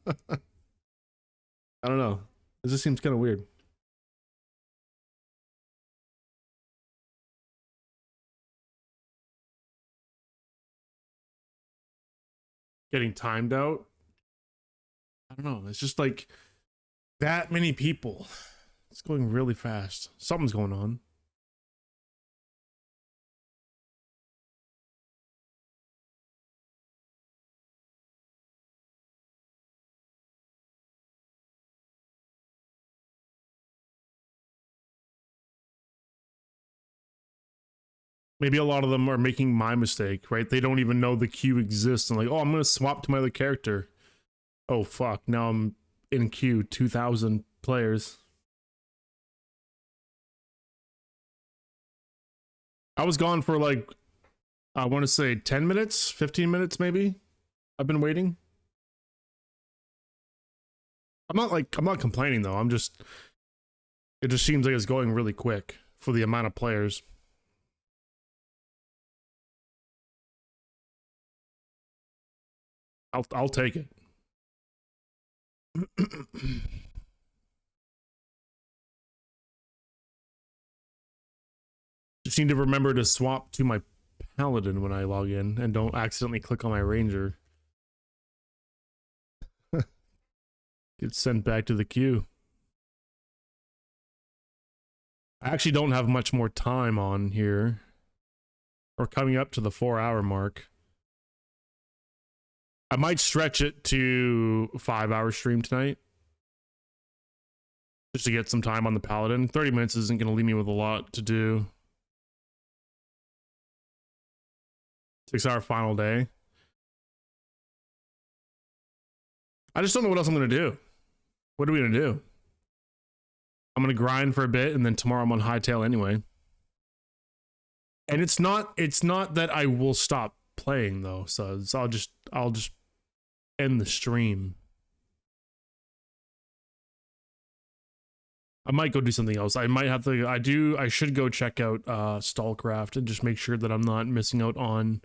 don't know. This just seems kind of weird. Getting timed out. I don't know. It's just like that many people. It's going really fast. Something's going on. Maybe a lot of them are making my mistake, right? They don't even know the queue exists and like, oh, I'm going to swap to my other character. Oh, fuck. Now I'm in queue, 2,000 players. I was gone for like, I want to say 10 minutes, 15 minutes maybe. I've been waiting. I'm not complaining though. It just seems like it's going really quick for the amount of players. I'll take it. Just need to remember to swap to my paladin when I log in and don't accidentally click on my ranger. Get sent back to the queue. I actually don't have much more time on here. We're coming up to the 4-hour mark. I might stretch it to a 5-hour stream tonight. Just to get some time on the paladin. 30 minutes isn't going to leave me with a lot to do. 6-hour final day. I just don't know what else I'm going to do. What are we going to do? I'm gonna grind for a bit, and then tomorrow I'm on hightail anyway. And it's not that I will stop playing though, so I'll just end the stream. I might go do something else. I might have to. I should go check out Stallcraft and just make sure that I'm not missing out on.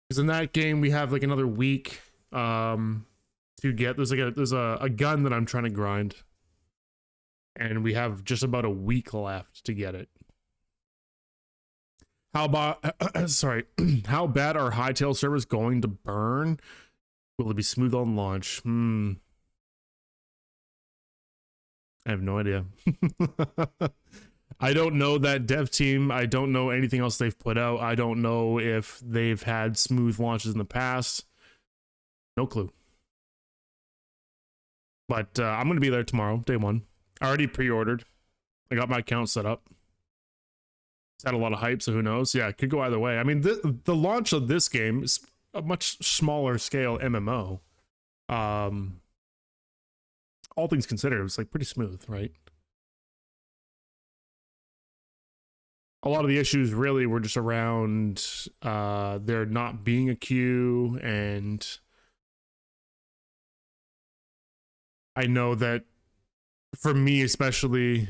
Because in that game we have like another week to get. There's a gun that I'm trying to grind, and we have just about a week left to get it. How about sorry? How bad are hightail servers going to burn? Will it be smooth on launch? I have no idea. I don't know that dev team. I don't know anything else they've put out. I don't know if they've had smooth launches in the past. No clue. But I'm going to be there tomorrow, day one. I already pre-ordered. I got my account set up. It's had a lot of hype, so who knows? Yeah, it could go either way. I mean, the launch of this game is a much smaller scale MMO. All things considered, it was like pretty smooth, right? A lot of the issues really were just around there not being a queue, and I know that for me especially,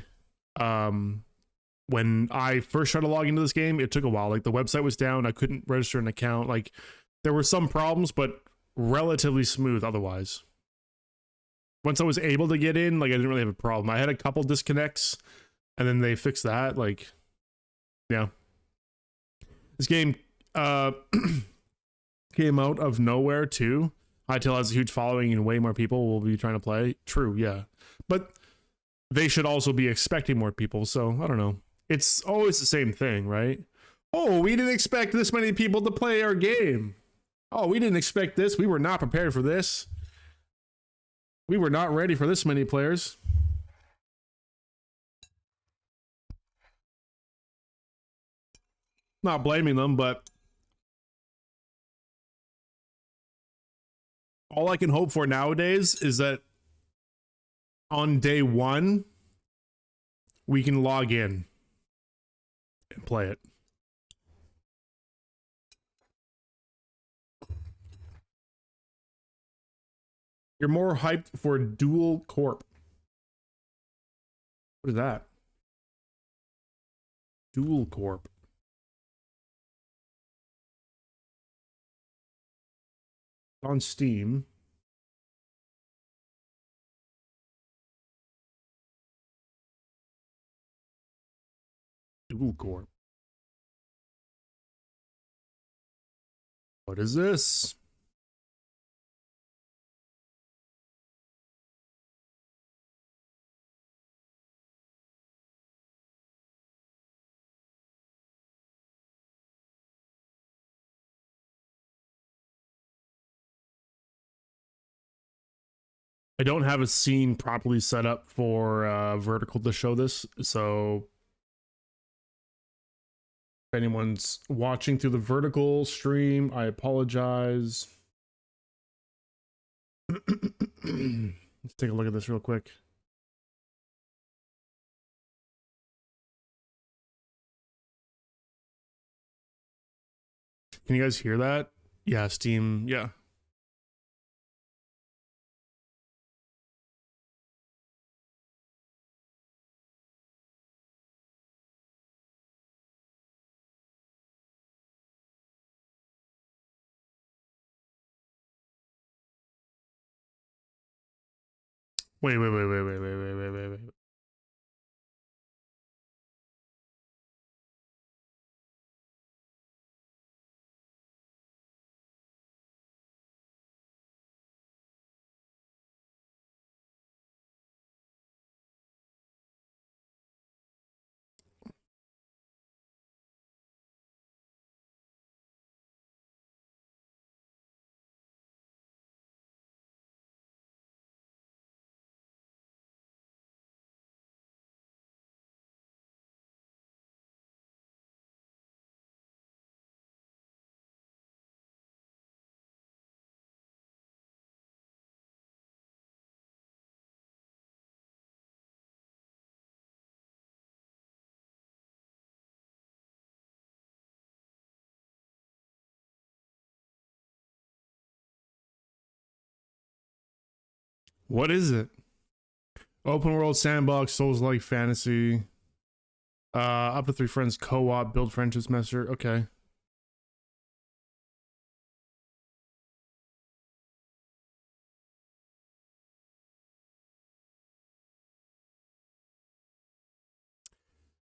when I first tried to log into this game, it took a while. Like the website was down, I couldn't register an account. Like there were some problems, but relatively smooth otherwise. Once I was able to get in, like I didn't really have a problem. I had a couple disconnects, and then they fixed that. Like, yeah. This game came out of nowhere too. Hightail has a huge following, and way more people will be trying to play. True, yeah. But they should also be expecting more people, so I don't know. It's always the same thing, right? Oh, we didn't expect this many people to play our game. Oh, we didn't expect this. We were not prepared for this. We were not ready for this many players. Not blaming them, but all I can hope for nowadays is that on day one, we can log in and play it. You're more hyped for Dual Corp. What is that? Dual Corp. On Steam. Dual Corp. What is this? I don't have a scene properly set up for vertical to show this, so if anyone's watching through the vertical stream, I apologize. Let's take a look at this real quick. Can you guys hear that? Yeah, Steam, yeah. Wait. What is it? Open world sandbox, Souls-like fantasy. Up to 3 friends co-op, build friendships master. Okay.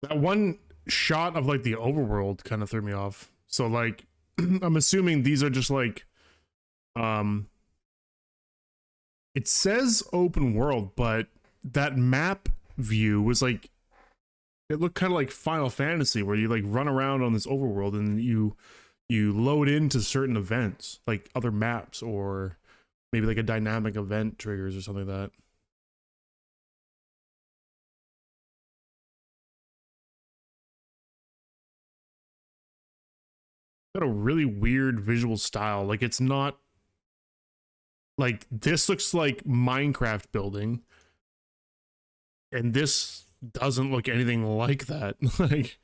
That one shot of like the overworld kind of threw me off. So like I'm assuming these are just like it says open world, but that map view was like, it looked kind of like Final Fantasy, where you like run around on this overworld and you load into certain events, like other maps, or maybe like a dynamic event triggers or something like that. Got a really weird visual style. Like, it's not like, this looks like Minecraft building, and this doesn't look anything like that. Like,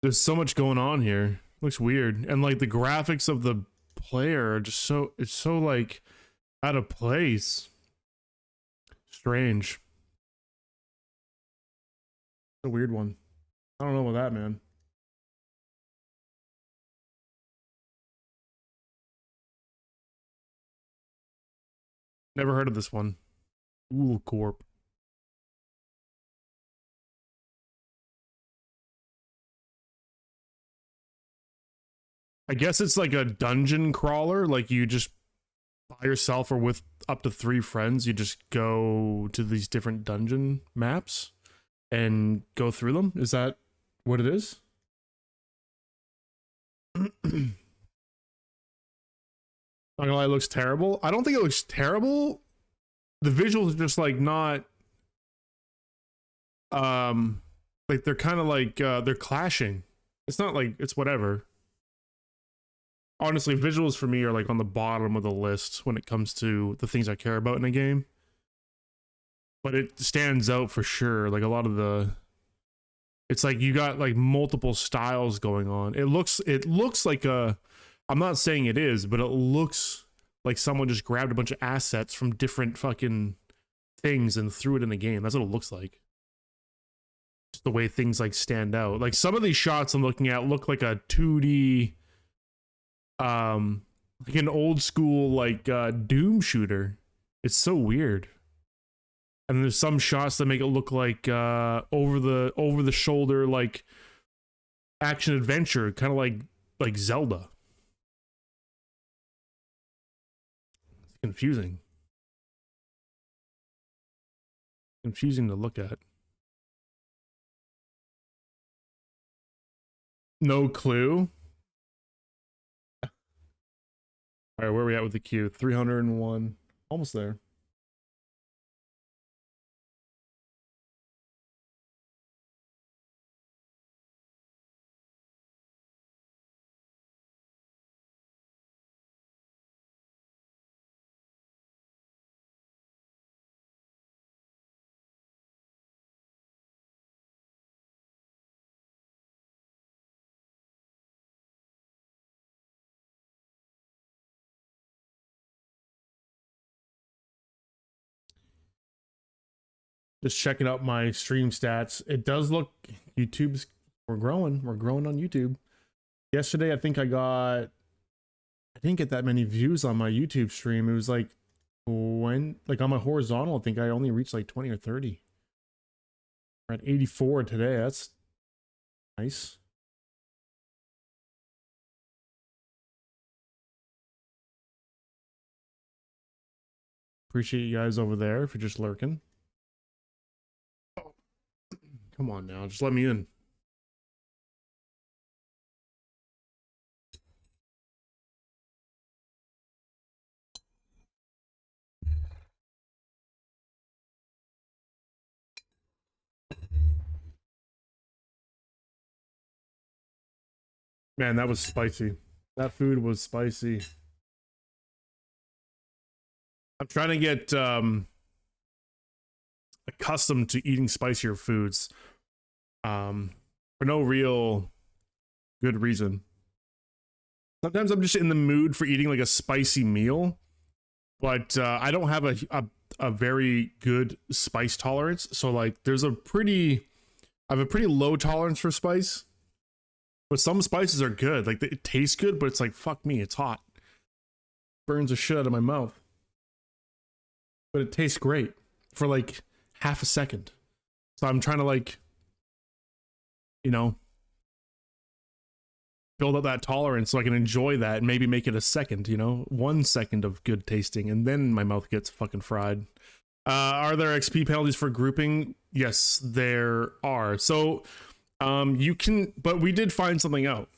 there's so much going on here. Looks weird. And like the graphics of the player are just so, it's so like out of place. Strange. A weird one. I don't know about that, man. Never heard of this one. Ooh, Corp. I guess it's like a dungeon crawler. Like, you just by yourself or with up to 3 friends, you just go to these different dungeon maps and go through them. Is that what it is? Not gonna lie, it looks terrible. I don't think it looks terrible. The visuals are just like not like they're kind of like they're clashing. It's not like, it's whatever. Honestly, visuals for me are like on the bottom of the list when it comes to the things I care about in a game. But it stands out for sure. Like a lot of the, it's like you got like multiple styles going on. It looks like a, I'm not saying it is, but it looks like someone just grabbed a bunch of assets from different fucking things and threw it in the game. That's what it looks like. Just the way things like stand out. Like some of these shots I'm looking at look like a 2D, like an old school like Doom shooter. It's so weird. And there's some shots that make it look like over the shoulder like action adventure, kind of like Zelda. It's confusing. Confusing to look at. No clue. All right, where are we at with the queue? 301. Almost there. Just checking out my stream stats. It does look, we're growing on YouTube. Yesterday, I think I didn't get that many views on my YouTube stream. It was like, like on my horizontal, I think I only reached like 20 or 30. We're at 84 today. That's nice. Appreciate you guys over there for just lurking. Come on now, just let me in. Man, that was spicy. That food was spicy. I'm trying to get accustomed to eating spicier foods for no real good reason. Sometimes I'm just in the mood for eating like a spicy meal, but I don't have a very good spice tolerance. So like I have a pretty low tolerance for spice, but some spices are good. Like it tastes good, but it's like, fuck me, it's hot. Burns the shit out of my mouth. But it tastes great for like half a second. So I'm trying to like, you know, build up that tolerance so I can enjoy that and maybe make it a second, you know, 1 second of good tasting, and then my mouth gets fucking fried. Are there XP penalties for grouping? Yes, there are. So you can, but we did find something out.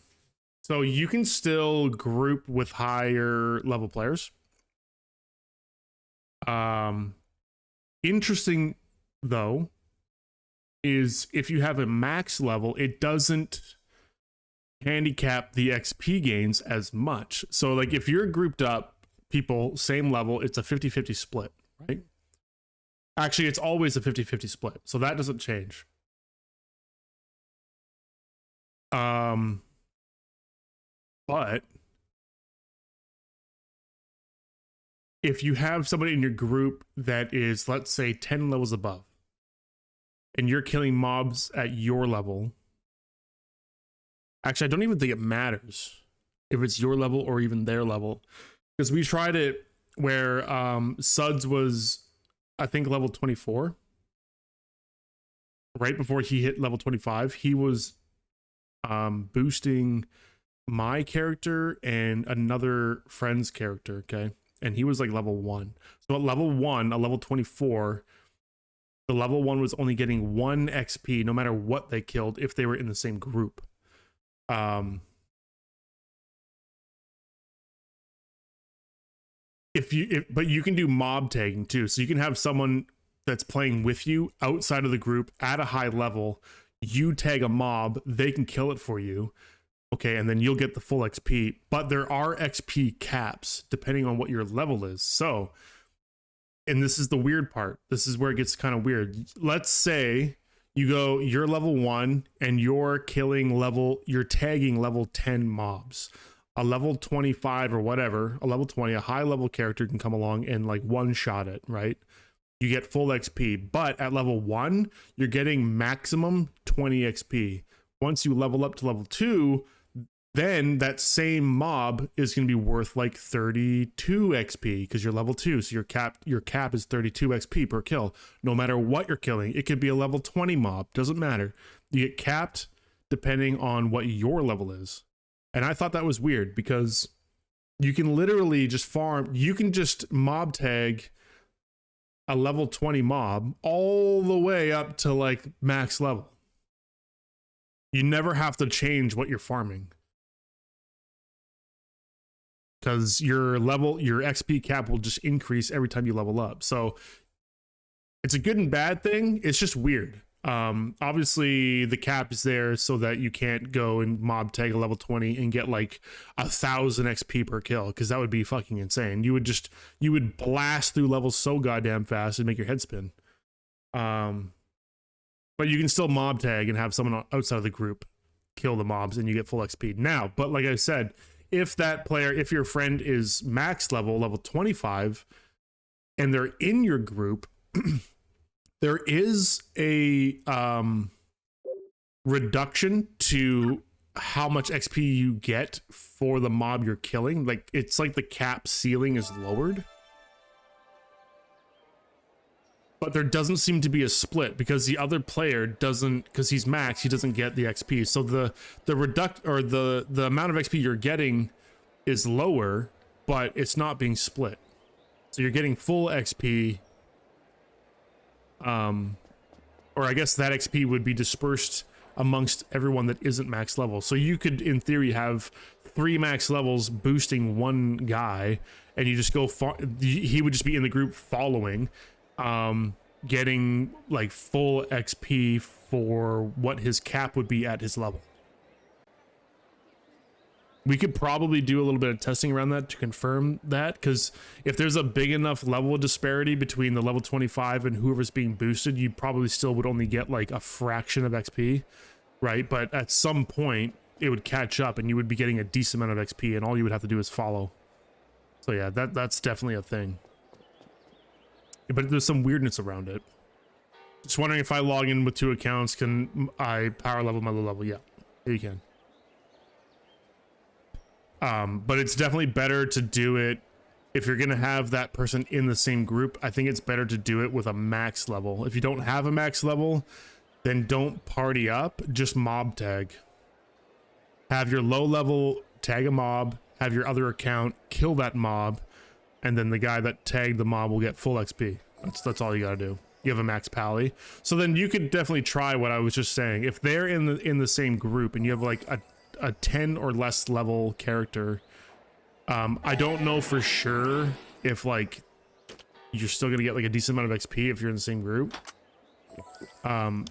So you can still group with higher level players. Interesting though is if you have a max level, it doesn't handicap the XP gains as much. So like if you're grouped up people same level, it's a 50-50 split, right? Actually, it's always a 50-50 split, so that doesn't change. But if you have somebody in your group that is, let's say, 10 levels above, and you're killing mobs at your level, actually, I don't even think it matters if it's your level or even their level, because we tried it where Suds was, I think, level 24. Right before he hit level 25, he was boosting my character and another friend's character, okay? And he was like level 1. So at level 1, a level 24, the level 1 was only getting 1 XP no matter what they killed if they were in the same group. But you can do mob tagging too. So you can have someone that's playing with you outside of the group at a high level. You tag a mob, they can kill it for you. Okay, and then you'll get the full XP. But there are XP caps depending on what your level is. So, and this is the weird part. This is where it gets kind of weird. Let's say you're level 1 and you're tagging level 10 mobs. A level 25 or whatever, a level 20, a high level character can come along and like one shot it, right? You get full XP, but at level 1, you're getting maximum 20 XP. Once you level up to level 2, then that same mob is going to be worth like 32 XP because you're level 2. So your cap is 32 XP per kill. No matter what you're killing, it could be a level 20 mob, doesn't matter. You get capped depending on what your level is. And I thought that was weird because you can literally just farm, you can just mob tag a level 20 mob all the way up to like max level. You never have to change what you're farming because your XP cap will just increase every time you level up. So it's a good and bad thing. It's just weird. Obviously the cap is there so that you can't go and mob tag a level 20 and get like 1,000 XP per kill, because that would be fucking insane. You would blast through levels so goddamn fast and make your head spin. But you can still mob tag and have someone outside of the group kill the mobs and you get full XP. Now, but like I said, if your friend is max level 25, and they're in your group, there is a reduction to how much XP you get for the mob you're killing. Like, it's like the cap ceiling is lowered. But there doesn't seem to be a split because the other player doesn't, because he's max, he doesn't get the XP. So the amount of XP you're getting is lower, but it's not being split. So you're getting full XP. Or I guess that XP would be dispersed amongst everyone that isn't max level. So you could, in theory, have 3 max levels boosting one guy, and you just go he would just be in the group following, getting like full XP for what his cap would be at his level. We could probably do a little bit of testing around that to confirm that, because if there's a big enough level disparity between the level 25 and whoever's being boosted, you probably still would only get like a fraction of XP, right? But at some point, it would catch up and you would be getting a decent amount of XP, and all you would have to do is follow. So yeah, that's definitely a thing. but there's some weirdness around it. Just wondering if I log in with 2 accounts, can I power level my low level? Yeah, you can. But it's definitely better to do it if you're gonna have that person in the same group. I think it's better to do it with a max level. If you don't have a max level, then don't party up, just mob tag. Have your low level tag a mob, have your other account kill that mob, and then the guy that tagged the mob will get full XP. That's all you gotta do. You have a max pally. So then you could definitely try what I was just saying. If they're in the same group and you have like a 10 or less level character, I don't know for sure if like you're still gonna get like a decent amount of XP if you're in the same group. Thank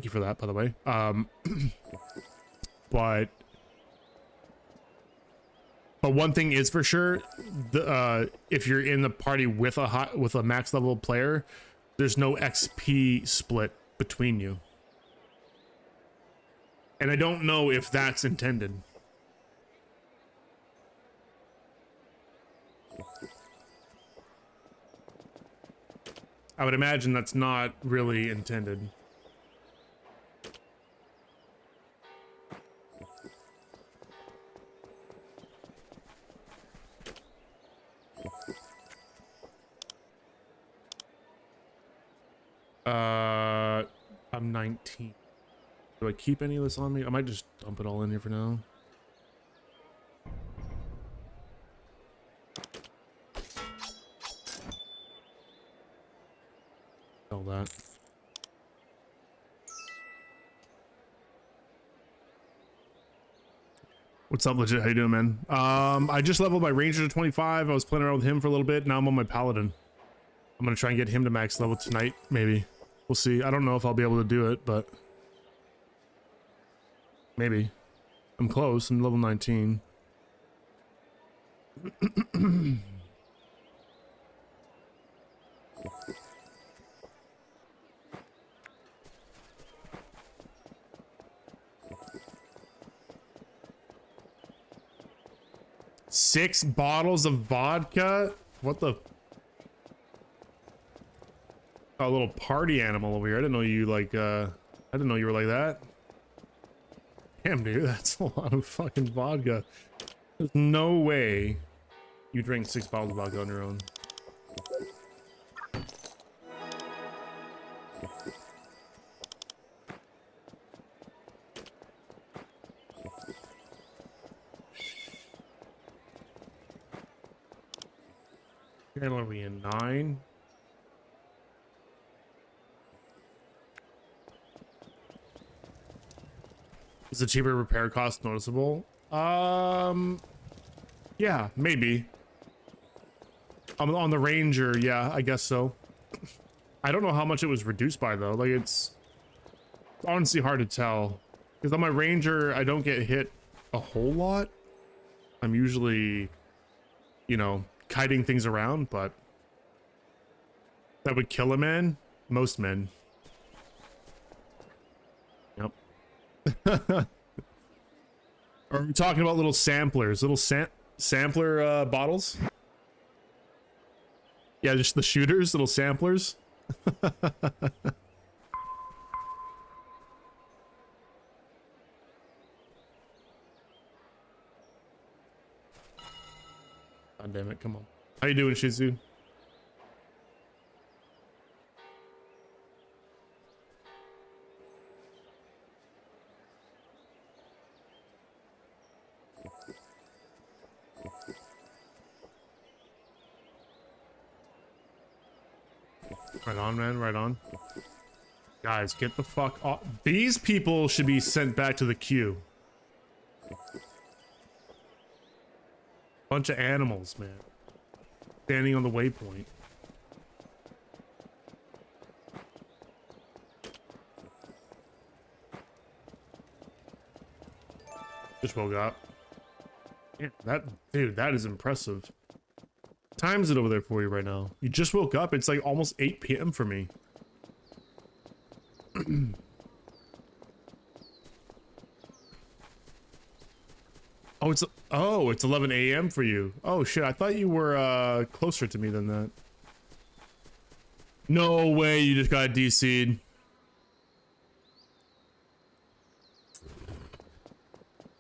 you for that, by the way. But one thing is for sure, if you're in the party with a max level player, there's no XP split between you. And I don't know if that's intended. I would imagine that's not really intended. I'm 19. Do I keep any of this on me? I might just dump it all in here for now. All that. What's up, legit? How you doing, man? I just leveled my ranger to 25. I was playing around with him for a little bit. Now I'm on my paladin. I'm gonna try and get him to max level tonight, maybe. We'll see. I don't know if I'll be able to do it, but maybe. I'm close. I'm level 19. Six bottles of vodka? What the? A little party animal over here. I didn't know you like, I didn't know you were like that. Damn, dude, that's a lot of fucking vodka. There's no way you drink 6 bottles of vodka on your own. And what are we in? 9? Is the cheaper repair cost noticeable? Yeah, maybe. On the Ranger, yeah, I guess so. I don't know how much it was reduced by though. Like it's honestly hard to tell. Because on my Ranger, I don't get hit a whole lot. I'm usually, you know, kiting things around, but that would kill a man. Most men. Yep. Are we talking about little samplers, little sampler bottles? Yeah, just the shooters, little samplers. God damn it, come on. How you doing, Shizu? Right on, man, right on. Guys, get the fuck off. These people should be sent back to the queue. Bunch of animals, man. Standing on the waypoint. Just woke up. Yeah, dude, that is impressive. Time is it over there for you right now? You just woke up. It's like almost 8 p.m. for me. Oh, it's 11 a.m. for you. Oh shit, I thought you were closer to me than that. No way you just got DC'd.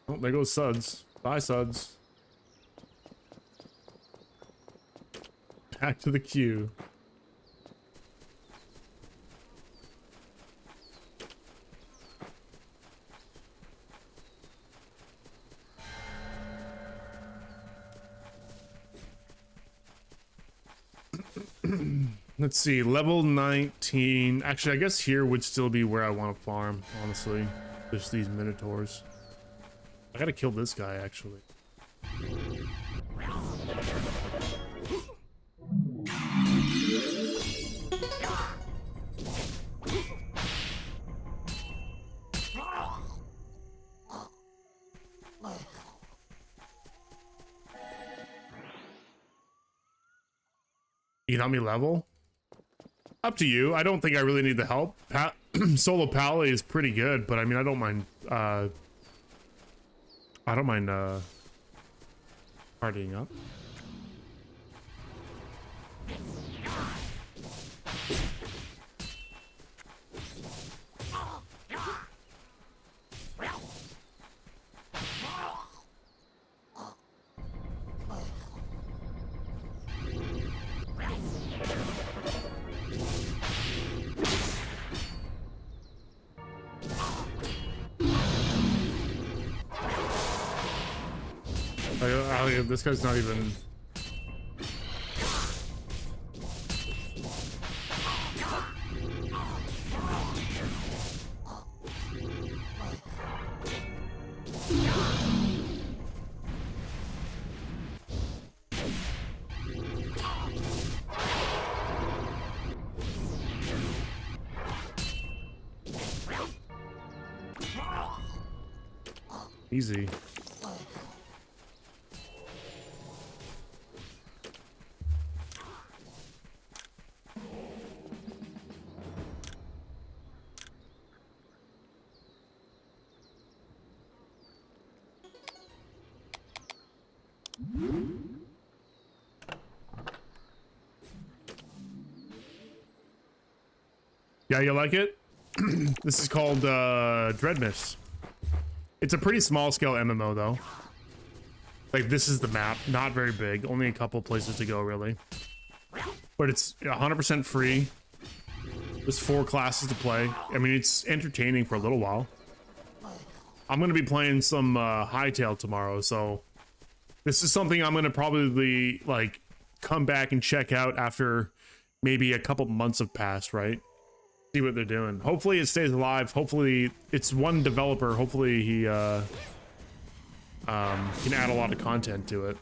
Oh, there goes Suds. Bye, Suds. Back to the queue. Let's see, level 19. Actually, I guess here would still be where I want to farm, honestly. Just these Minotaurs. I gotta kill this guy, actually. You can help me level? Up to you. I don't think I really need the help. Solo Pally is pretty good, but I mean, I don't mind partying up. This guy's not even... Easy. Yeah, you like it? This is called Dreadmyst. It's a pretty small scale MMO though. Like, this is the map, not very big, only a couple places to go really. But it's 100% free. There's 4 classes to play. I mean, it's entertaining for a little while. I'm gonna be playing some Hightail tomorrow, so this is something I'm gonna probably like come back and check out after maybe a couple months have passed, right? See what they're doing. Hopefully it stays alive. Hopefully it's one developer. Hopefully he can add a lot of content to it,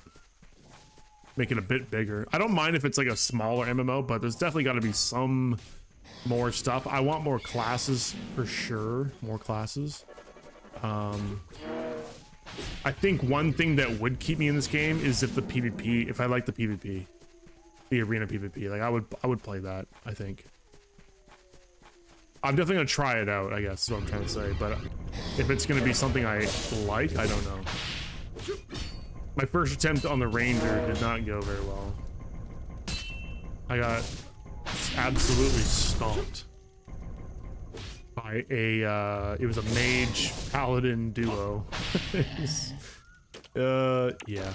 make it a bit bigger. I don't mind if it's like a smaller MMO, but there's definitely got to be some more stuff. I want more classes for sure. More classes. I think one thing that would keep me in this game is if the PvP, if I like the PvP, the arena PvP, like I would play that, I think. I'm definitely gonna try it out, I guess is what I'm trying to say, but if it's gonna be something I like, I don't know. My first attempt on the Ranger did not go very well. I got absolutely stomped by a it was a mage paladin duo. Yeah.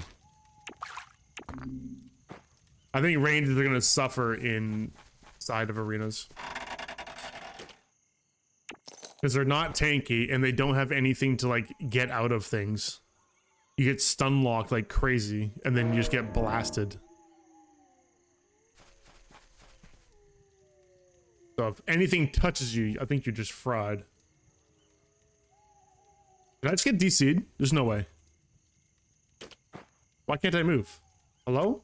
I think Rangers are gonna suffer inside of arenas. Because they're not tanky and they don't have anything to like get out of things. You get stun locked like crazy and then you just get blasted. So if anything touches you, I think you're just fried. Did I just get DC'd? There's no way. Why can't I move? Hello?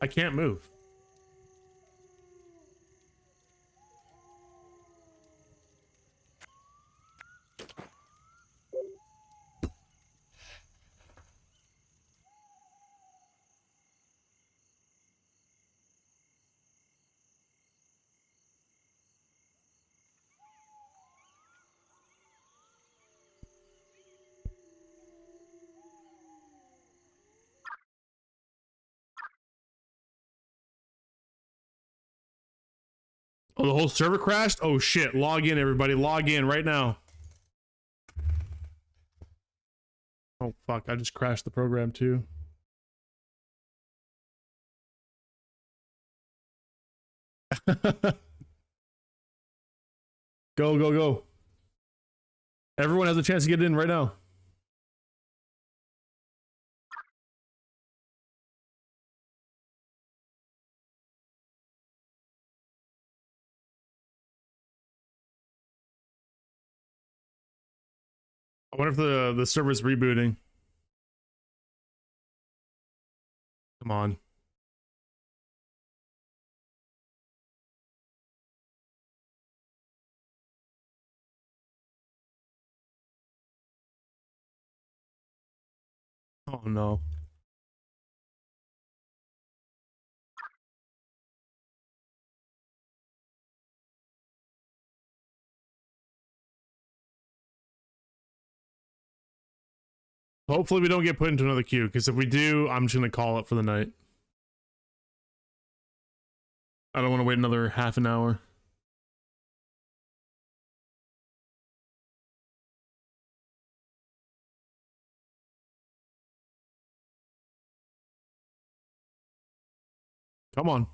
I can't move. Oh, the whole server crashed? Oh shit, log in everybody, log in right now. Oh fuck, I just crashed the program too. Go, go, go. Everyone has a chance to get in right now. I wonder if the server's rebooting. Come on. Oh no. Hopefully we don't get put into another queue, because if we do, I'm just gonna call it for the night. I don't want to wait another half an hour. Come on.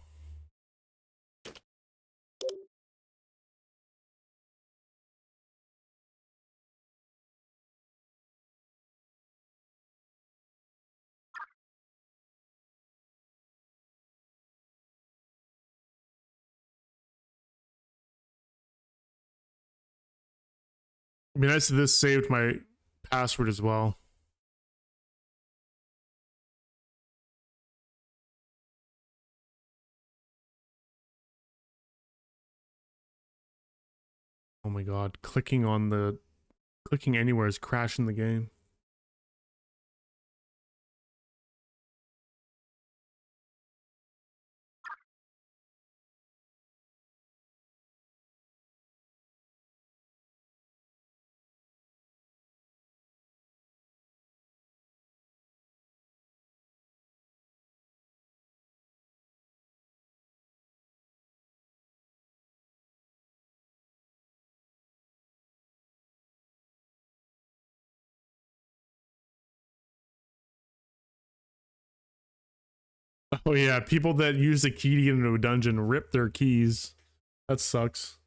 It'd be nice if this saved my password as well. Oh my god, clicking anywhere is crashing the game. Oh yeah, people that use the key to get into a dungeon rip their keys. That sucks.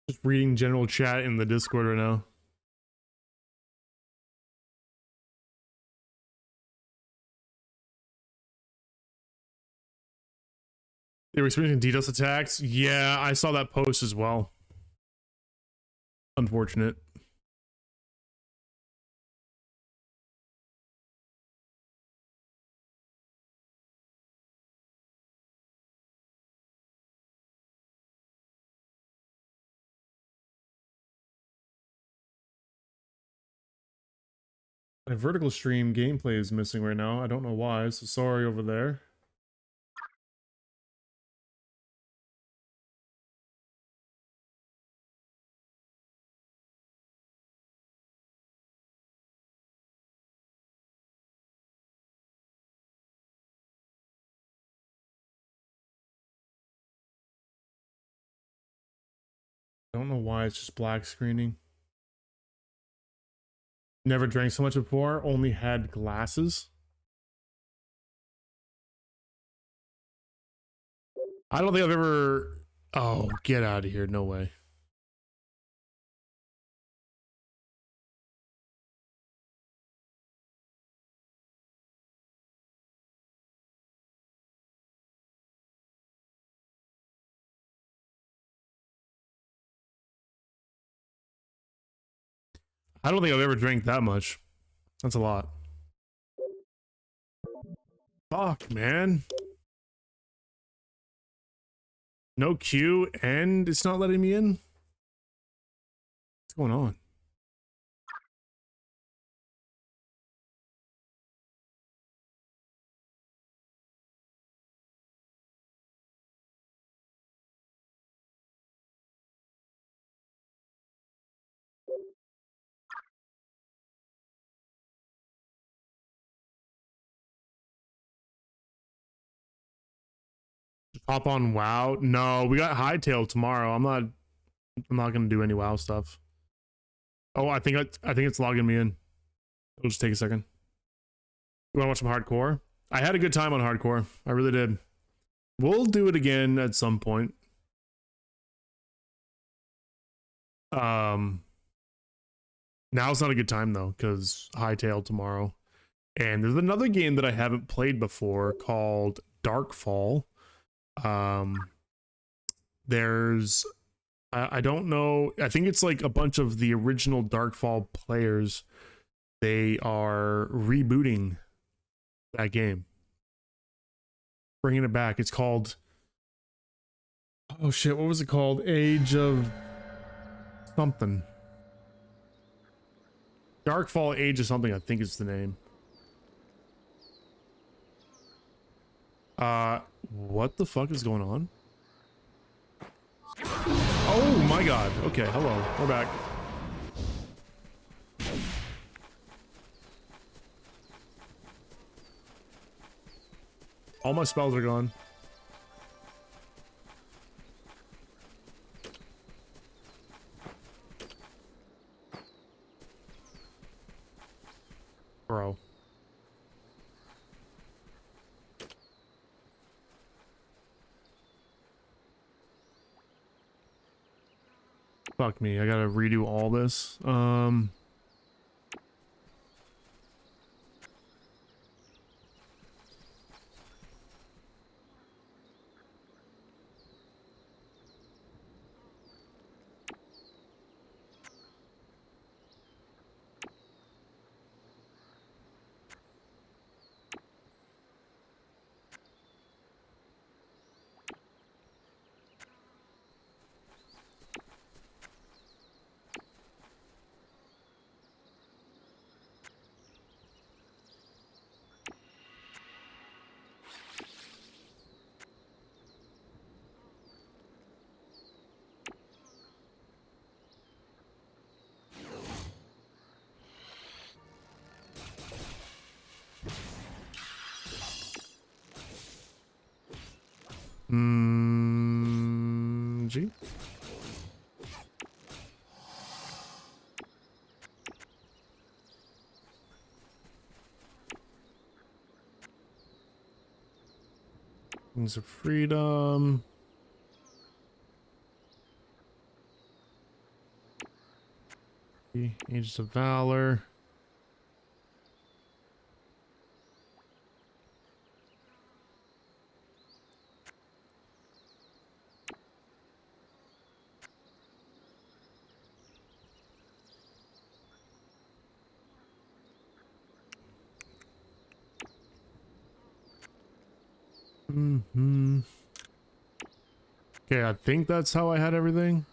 Just reading general chat in the Discord right now. They were experiencing DDoS attacks? Yeah, I saw that post as well. Unfortunate. My vertical stream gameplay is missing right now. I don't know why, so sorry over there. I don't know why it's just black screening. Never drank so much before, only had glasses. I don't think I've ever... Oh, get out of here, no way. I don't think I've ever drank that much. That's a lot. Fuck, man. No queue, and it's not letting me in? What's going on? Hop on WoW? No, we got Hightail tomorrow. I'm not gonna do any WoW stuff. Oh, I think it's logging me in. It'll just take a second. You wanna watch some hardcore? I had a good time on hardcore. I really did. We'll do it again at some point. Now's not a good time though, because Hightail tomorrow. And there's another game that I haven't played before called Darkfall. There's I don't know, I think it's like a bunch of the original Darkfall players. They are rebooting that game, bringing it back. It's called, oh shit, what was it called? Age of something. Darkfall Age of something, I think is the name. What the fuck is going on? Oh my god. Okay, hello. We're back. All my spells are gone. Bro. Fuck me, I gotta redo all this. G. Wings of Freedom. Ages of Valor. Okay, I think that's how I had everything.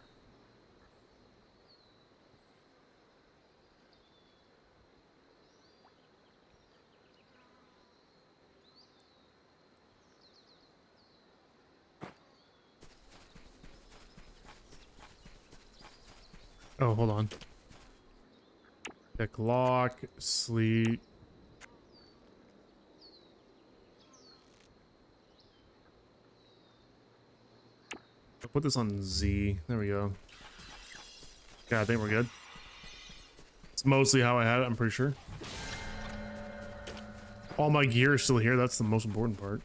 Oh, hold on. Pick lock, sleep. I'll put this on Z. There we go. Yeah, I think we're good. It's mostly how I had it, I'm pretty sure. All my gear is still here. That's the most important part.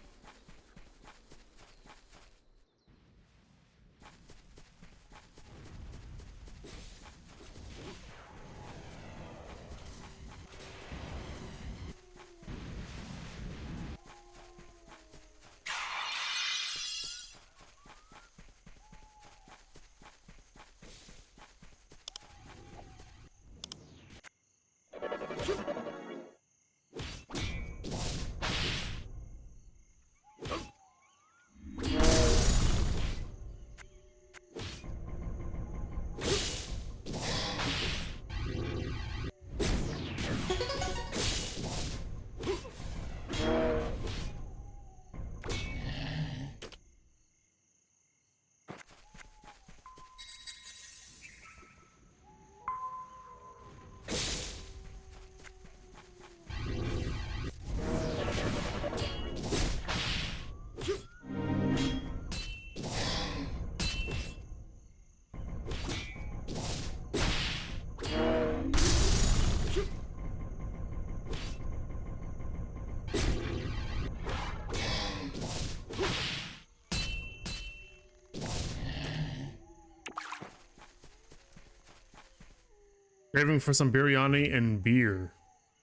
Craving for some biryani and beer.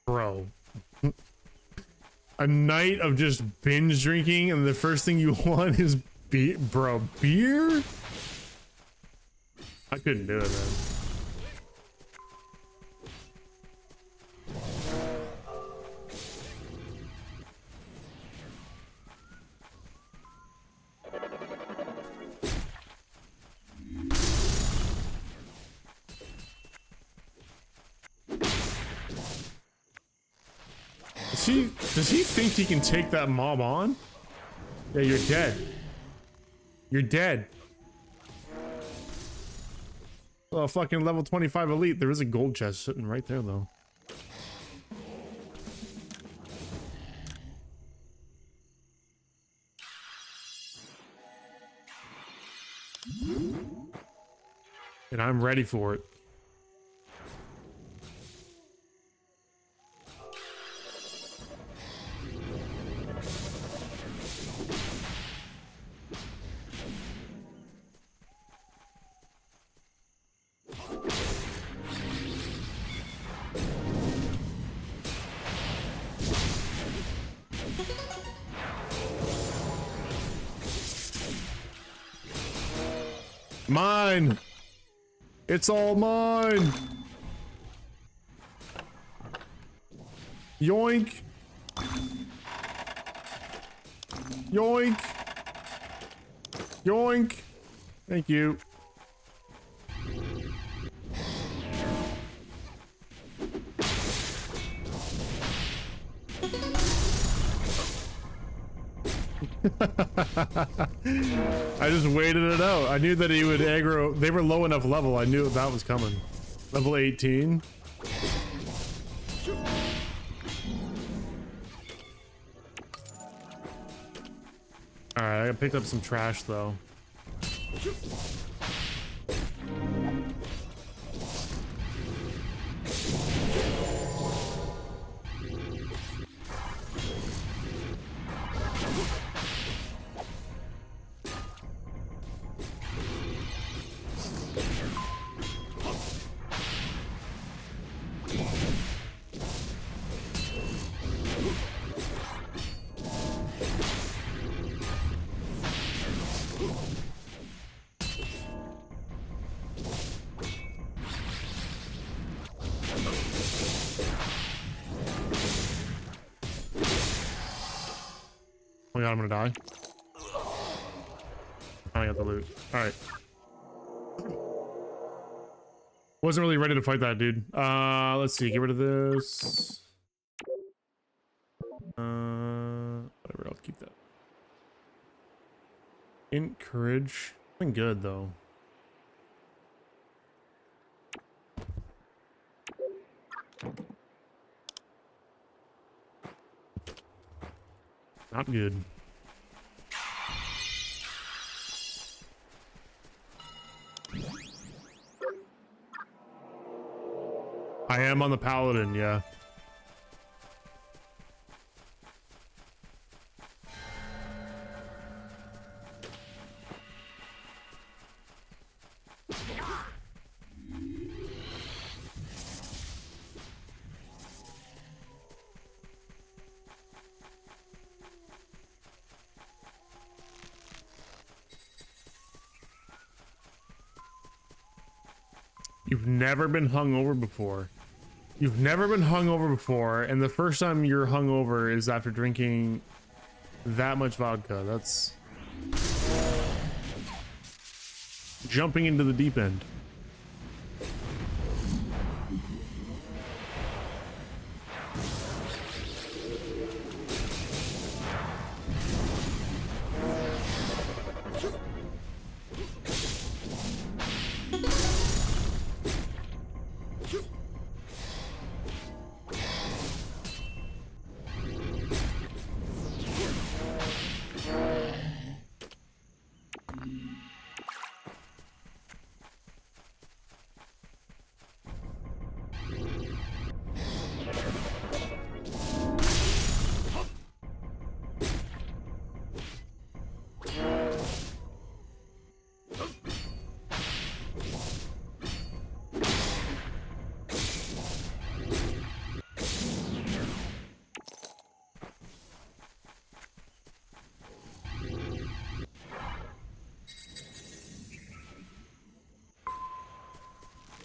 Bro. A night of just binge drinking and the first thing you want is beer? Bro, beer? I couldn't do it, man. Does he think he can take that mob on? Yeah, you're dead. You're dead. Well, fucking level 25 elite. There is a gold chest sitting right there, though. And I'm ready for it. Mine! It's all mine! Yoink! Yoink! Yoink! Thank you. I just waited it out. I knew that he would aggro. They were low enough level. I knew that was coming. Level 18. Alright, I picked up some trash though. Oh my god, I'm gonna die. I got the loot. Alright. Wasn't really ready to fight that dude. Let's see, get rid of this. Whatever, I'll keep that. Encourage. Something good though. Not good. I am on the paladin, yeah. You've never been hungover before. You've never been hungover before, and the first time you're hungover is after drinking that much vodka. That's jumping into the deep end.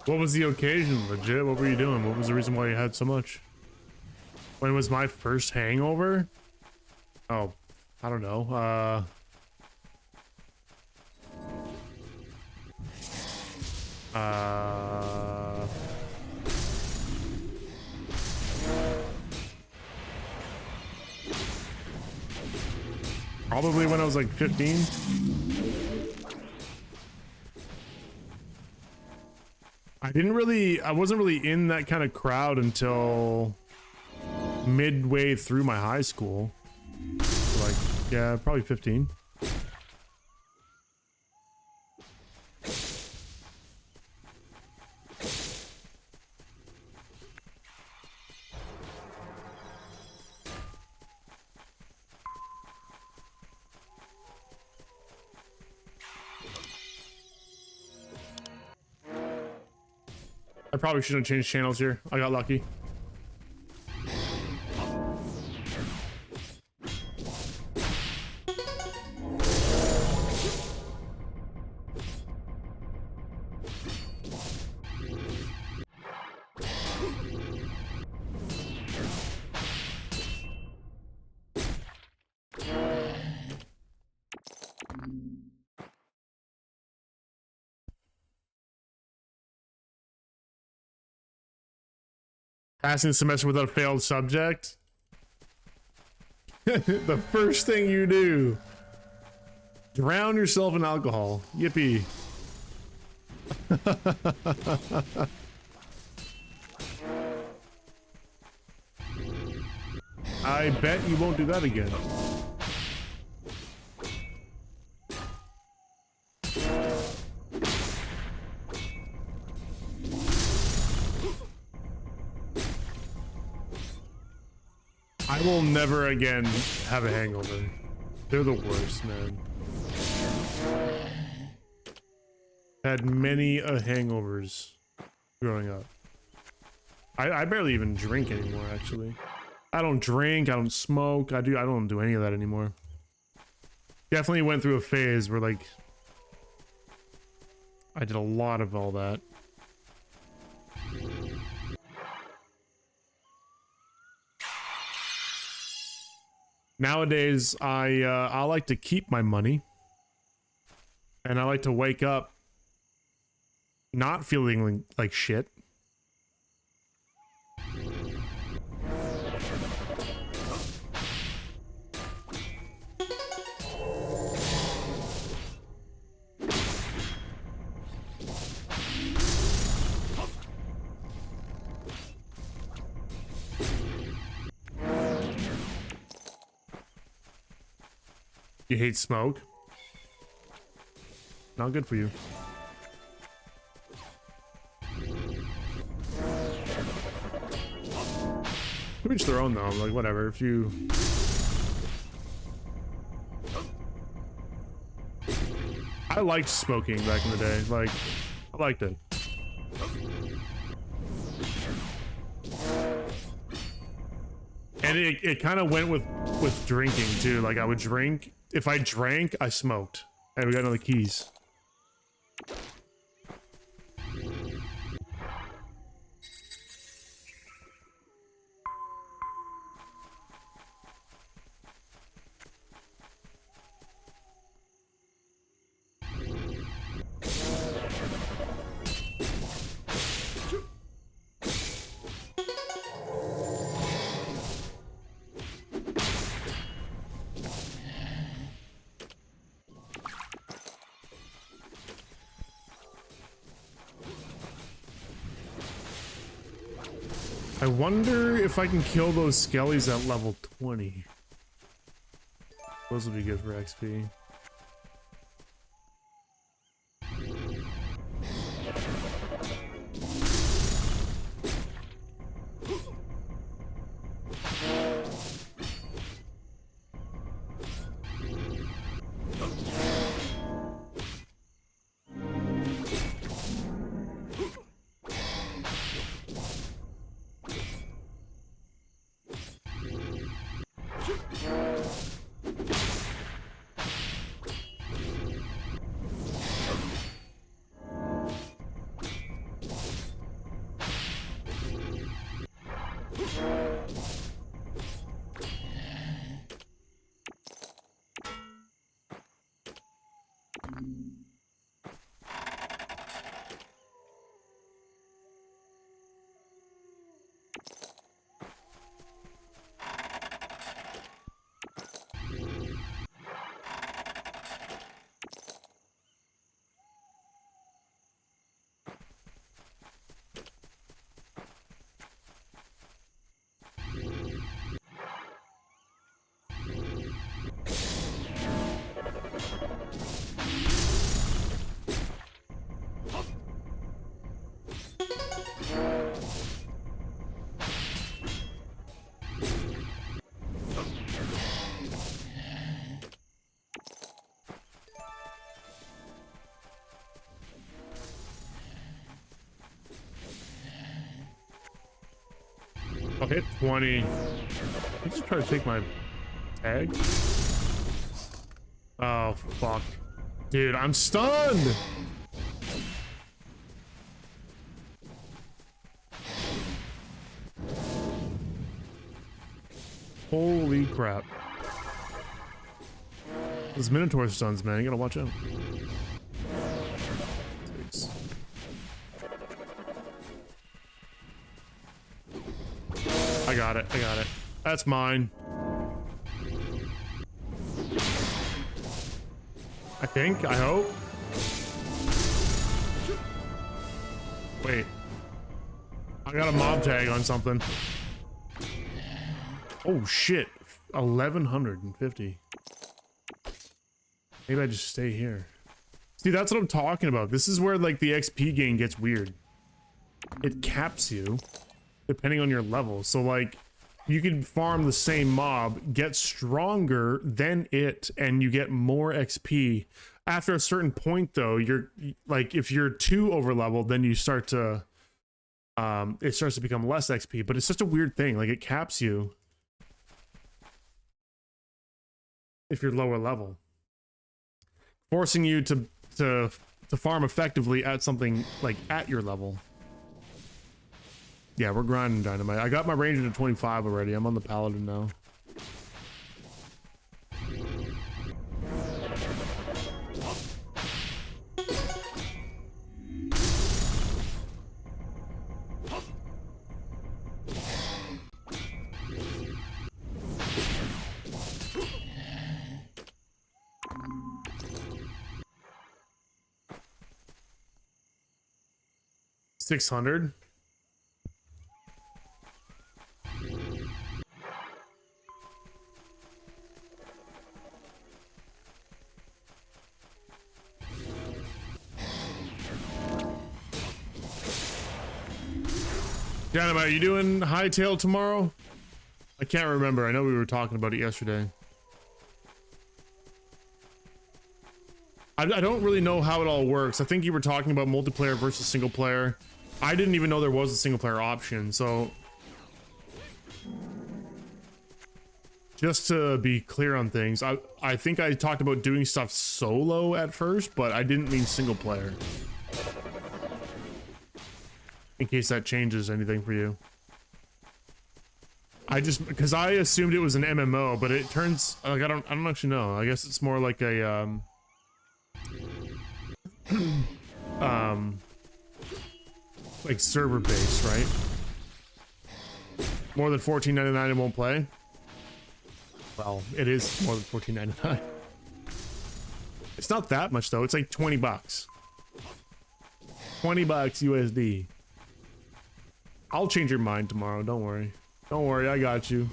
What was the occasion, legit? What were you doing? What was the reason why you had so much? When was my first hangover? Oh, I don't know. Probably when I was like 15. I wasn't really in that kind of crowd until midway through my high school. So like, yeah, probably 15. I probably shouldn't have changed channels here. I got lucky. Passing the semester without a failed subject. The first thing you do. Drown yourself in alcohol. Yippee. I bet you won't do that again. I will never again have a hangover. They're the worst, man. Had many hangovers growing up. I barely even drink anymore, actually. I don't drink, I don't smoke, I don't do any of that anymore. Definitely went through a phase where like I did a lot of all that. Nowadays, I like to keep my money, and I like to wake up not feeling like shit. You hate smoke? Not good for you. To each their own though, like whatever, if you... I liked smoking back in the day, like, I liked it. And it kind of went with drinking too, like I would drink. If I drank, I smoked. Hey, we got another keys. I wonder if I can kill those skellies at level 20. Those would be good for XP. I'll hit 20. You just try to take my tag? Oh, fuck. Dude, I'm stunned! Holy crap. Those Minotaur stuns, man. You gotta watch out. I got it. I got it. That's mine. I think. I hope. Wait. I got a mob tag on something. Oh shit. 1150. Maybe I just stay here. See, that's what I'm talking about. This is where like the XP gain gets weird. It caps you depending on your level. So like you can farm the same mob, get stronger than it, and you get more XP. After a certain point though, you're like, if you're too over leveled, then you start to it starts to become less XP. But it's just a weird thing. Like it caps you if you're lower level, forcing you to farm effectively at something like at your level. Yeah, we're grinding dynamite. I got my ranger to 25 already. I'm on the paladin now. $600. Dynamite, are you doing hightail tomorrow? I can't remember. I know we were talking about it yesterday. I don't really know how it all works. I think you were talking about multiplayer versus single player. I didn't even know there was a single player option, so just to be clear on things, I think I talked about doing stuff solo at first, but I didn't mean single player. In case that changes anything for you. Because I assumed it was an MMO, but it turns like I don't actually know. I guess it's more like a like server based, right? More than $14.99 it won't play. Well, it is more than $14.99. It's not that much though. It's like 20 bucks. 20 bucks USD. I'll change your mind tomorrow. Don't worry. Don't worry. I got you.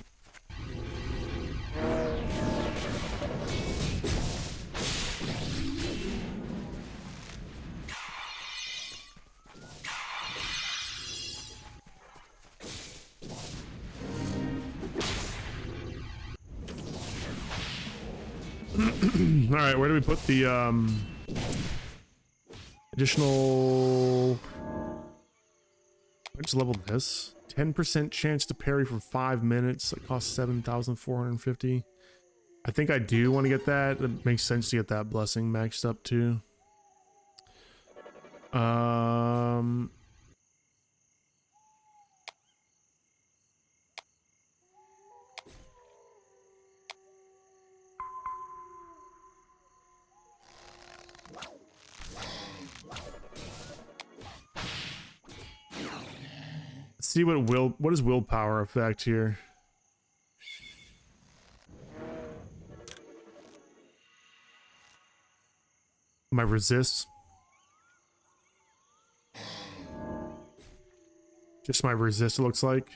All right, where do we put the additional? I just leveled this. 10% chance to parry for 5 minutes. It costs 7,450. I think I do want to get that. It makes sense to get that blessing maxed up too. See what is willpower effect here? My resist. Just my resist, it looks like.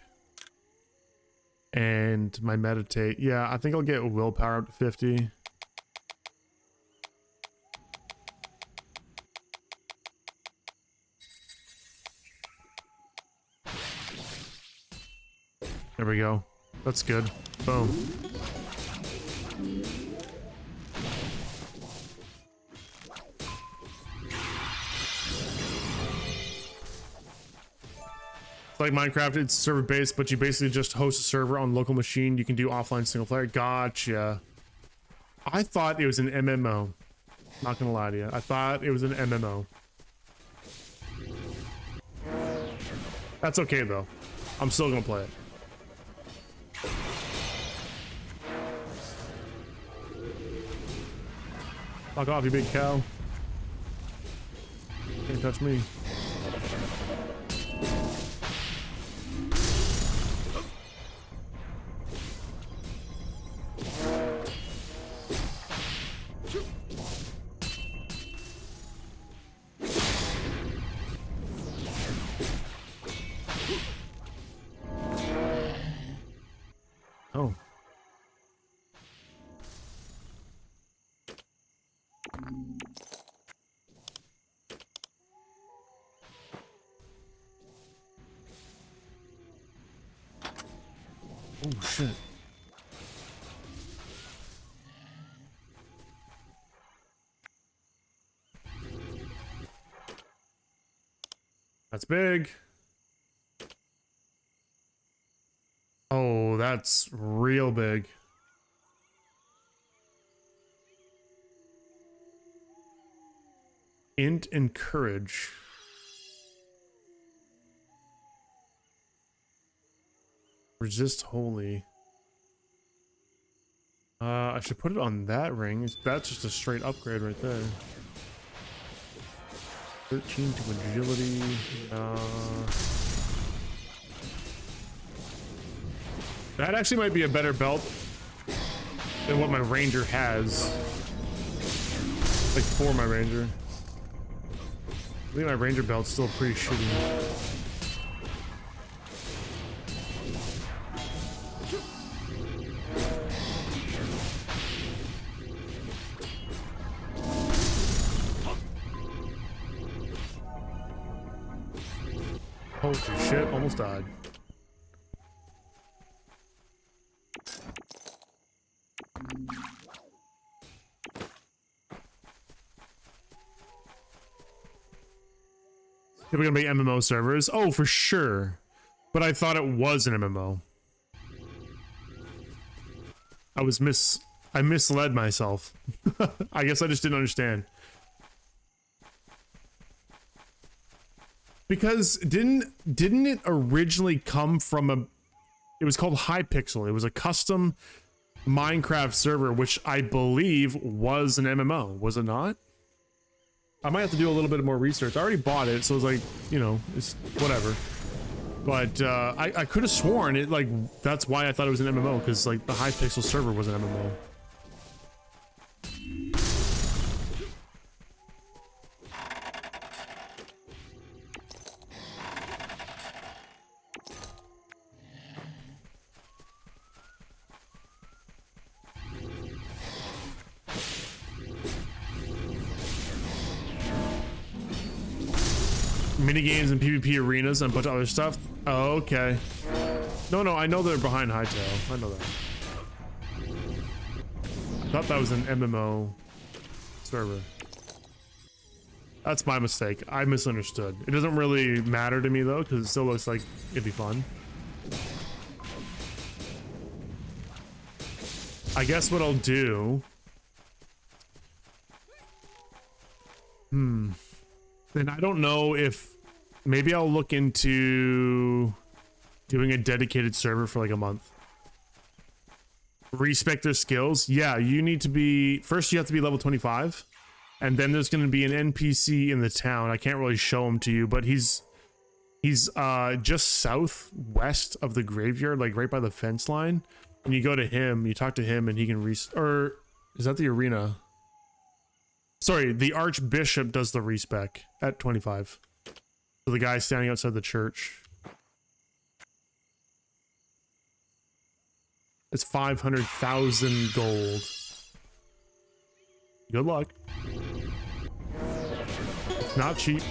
And my meditate. Yeah, I think I'll get willpower up to 50. There we go. That's good. Boom. Like Minecraft, it's server based, but you basically just host a server on local machine. You can do offline single player. Gotcha. I thought it was an MMO. Not gonna lie to you. I thought it was an MMO. That's okay though. I'm still gonna play it. Fuck off, you big cow. Can't touch me. Oh. Oh shit. That's big. Oh, that's real big. Int and courage. Resist holy. I should put it on that ring. That's just a straight upgrade right there. 13 to agility. That actually might be a better belt than what my ranger has. Like for my ranger. I think my ranger belt's still pretty shitty. Holy shit, almost died. We're gonna make MMO servers. Oh, for sure. But I thought it was an MMO. I misled myself. I guess I just didn't understand. Because didn't it originally come from it was called Hypixel. It was a custom Minecraft server, which I believe was an MMO, was it not? I might have to do a little bit more research. I already bought it, so it's like, you know, it's whatever. But I could have sworn it, like, that's why I thought it was an MMO, because like the Hypixel server was an MMO. Minigames and PvP arenas and a bunch of other stuff. Oh, okay. No, I know they're behind Hightail. I know that. I thought that was an MMO server. That's my mistake. I misunderstood. It doesn't really matter to me though, because it still looks like it'd be fun. I guess what I'll do... Then I don't know if... Maybe I'll look into doing a dedicated server for like a month. Respect their skills. Yeah, you need to be... First you have to be level 25. And then there's going to be an NPC in the town. I can't really show him to you, but he's just southwest of the graveyard, like right by the fence line. And you go to him, you talk to him, and he can or is that the arena? Sorry, the Archbishop does the respec at 25. So the guy standing outside the church. It's 500,000 gold. Good luck. Not cheap.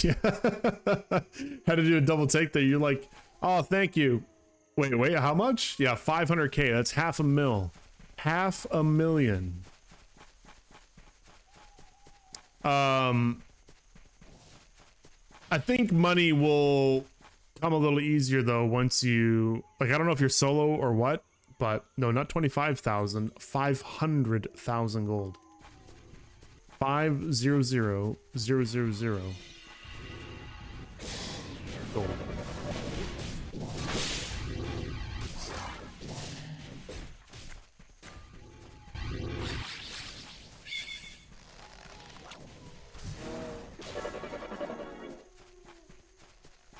Yeah. Had to do a double take there. You're like, oh, thank you. Wait, how much? Yeah, 500K. That's $500,000. $500,000. I think money will come a little easier though once you, like, I don't know if you're solo or what, but no, not 25,000, 500,000 gold. 500,000 gold.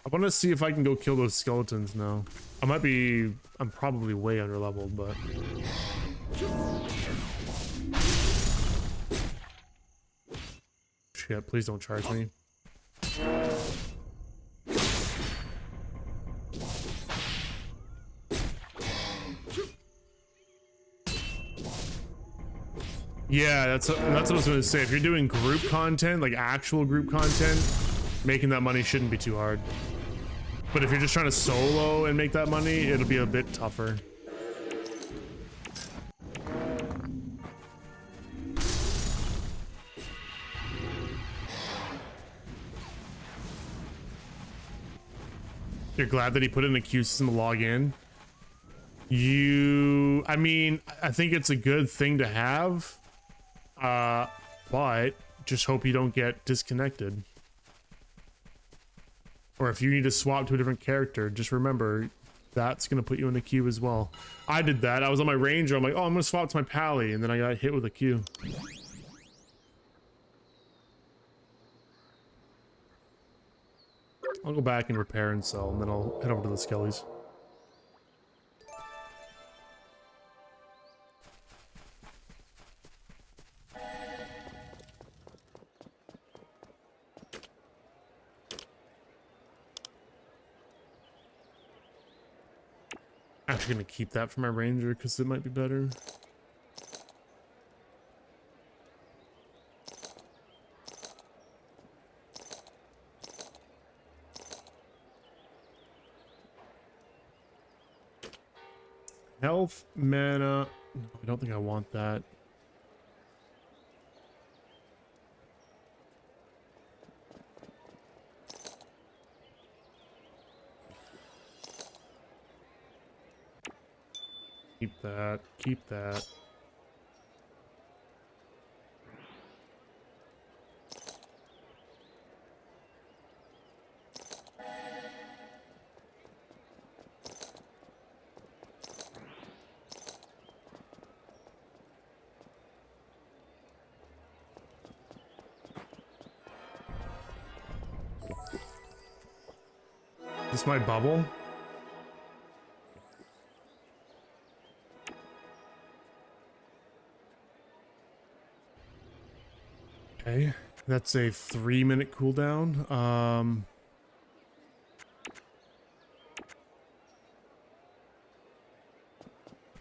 I want to see if I can go kill those skeletons now. I'm probably way under leveled, but. Shit, please don't charge me. Yeah, that's what I was going to say. If you're doing group content, like actual group content, making that money shouldn't be too hard. But if you're just trying to solo and make that money, it'll be a bit tougher. You're glad that he put in a queue system to log in? I mean, I think it's a good thing to have. But just hope you don't get disconnected. Or if you need to swap to a different character, just remember that's going to put you in the queue as well. I did that. I was on my ranger. I'm like, oh, I'm going to swap to my pally. And then I got hit with a queue. I'll go back and repair and sell, and then I'll head over to the skellies. Actually gonna keep that for my ranger because it might be better. Health, mana. No, I don't think I want that. Keep that. Keep that. Is this my bubble? Okay, that's a 3-minute cooldown.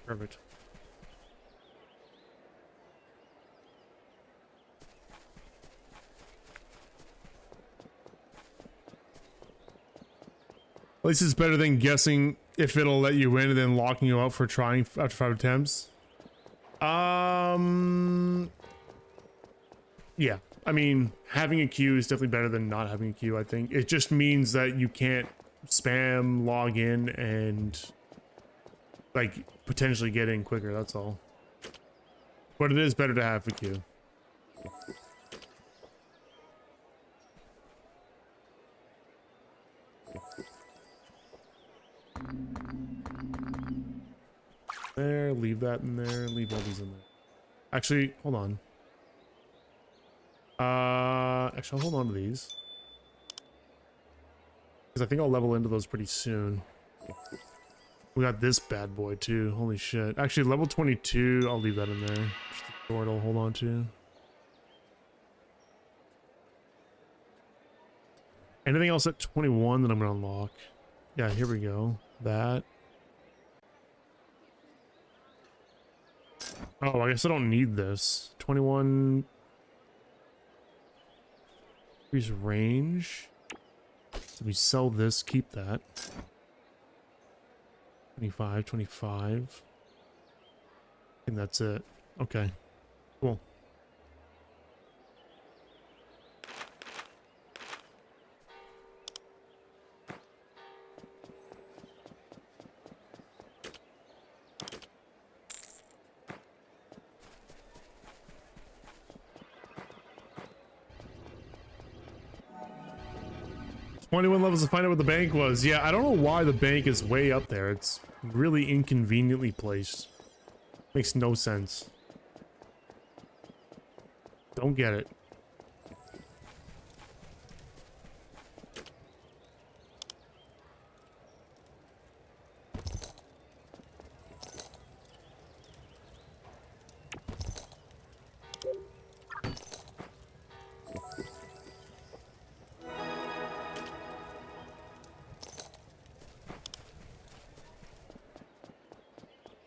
Perfect. At least it's better than guessing if it'll let you win and then locking you out for trying after 5 attempts. Yeah, I mean, having a queue is definitely better than not having a queue, I think. It just means that you can't spam log in and like potentially get in quicker, that's all. But it is better to have a queue. There, leave that in there, leave all these in there. Actually, hold on. Actually, I'll hold on to these. Because I think I'll level into those pretty soon. We got this bad boy too, holy shit. Actually, level 22, I'll leave that in there. Just the sword I'll hold on to. Anything else at 21 that I'm gonna unlock? Yeah, here we go. That. Oh, I guess I don't need this. 21. Increase range. So we sell this, keep that. 25, 25. I think that's it. Okay, cool. $21 levels to find out what the bank was. Yeah, I don't know why the bank is way up there. It's really inconveniently placed. Makes no sense. Don't get it.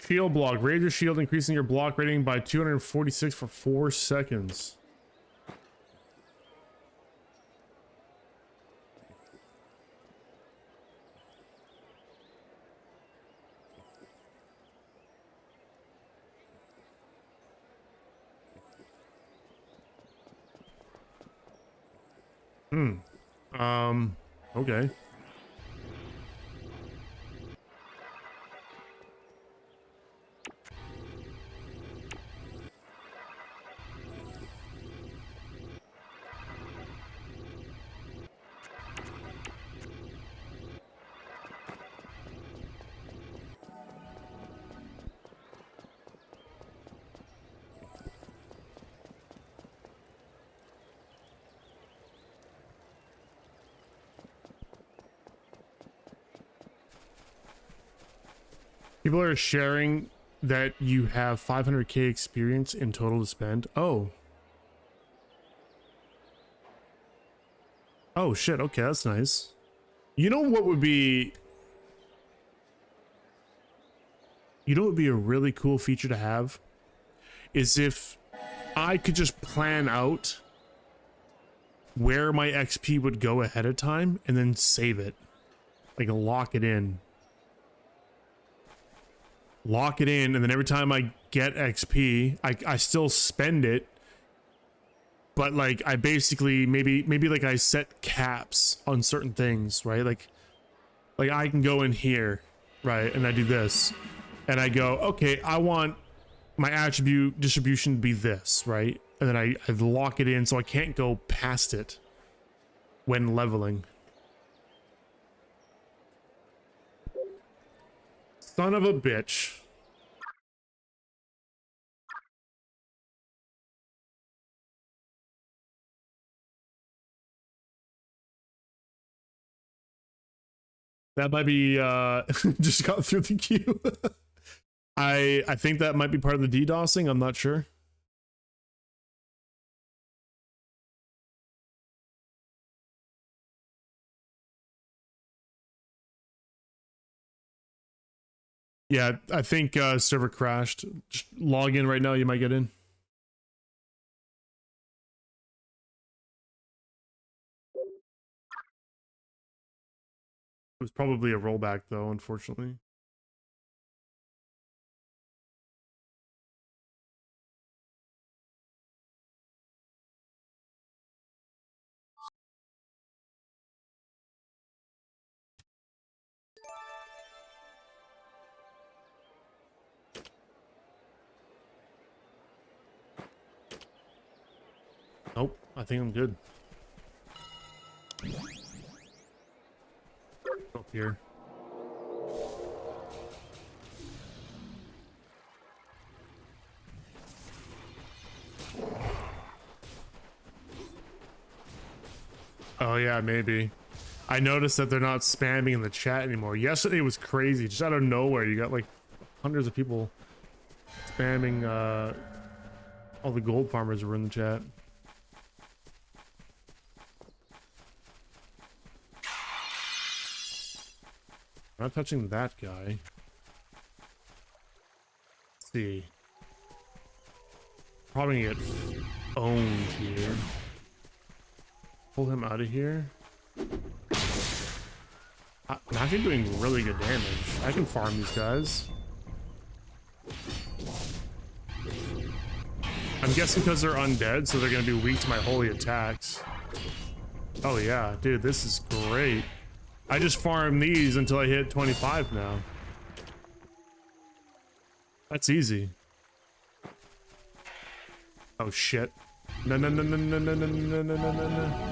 Shield block. Raise your shield, increasing your block rating by 246 for 4 seconds. Okay. People are sharing that you have 500k experience in total to spend. Oh. Oh shit, okay, that's nice. You know what would be... You know what would be a really cool feature to have? Is if I could just plan out where my XP would go ahead of time and then save it. Like lock it in. Lock it in, and then every time I get XP, I still spend it, but like I basically maybe like I set caps on certain things, right? Like I can go in here, right, and I do this, and I go, okay, I want my attribute distribution to be this, right, and then I lock it in so I can't go past it when leveling. Son of a bitch. That might be just got through the queue. I think that might be part of the DDoSing, I'm not sure. Yeah, I think server crashed. Just log in right now, you might get in. It was probably a rollback though, unfortunately. Nope, I think I'm good. Up here. Oh yeah, maybe. I noticed that they're not spamming in the chat anymore. Yesterday was crazy. Just out of nowhere, you got like hundreds of people spamming. All the gold farmers were in the chat. Not touching that guy. Let's see. Probably gonna get owned here. Pull him out of here. I'm actually doing really good damage. I can farm these guys. I'm guessing because they're undead, so they're going to be weak to my holy attacks. Oh yeah, dude, this is great. I just farm these until I hit 25 now. That's easy. Oh shit. No, no, no, no, no, no, no, no, no, no, no, no.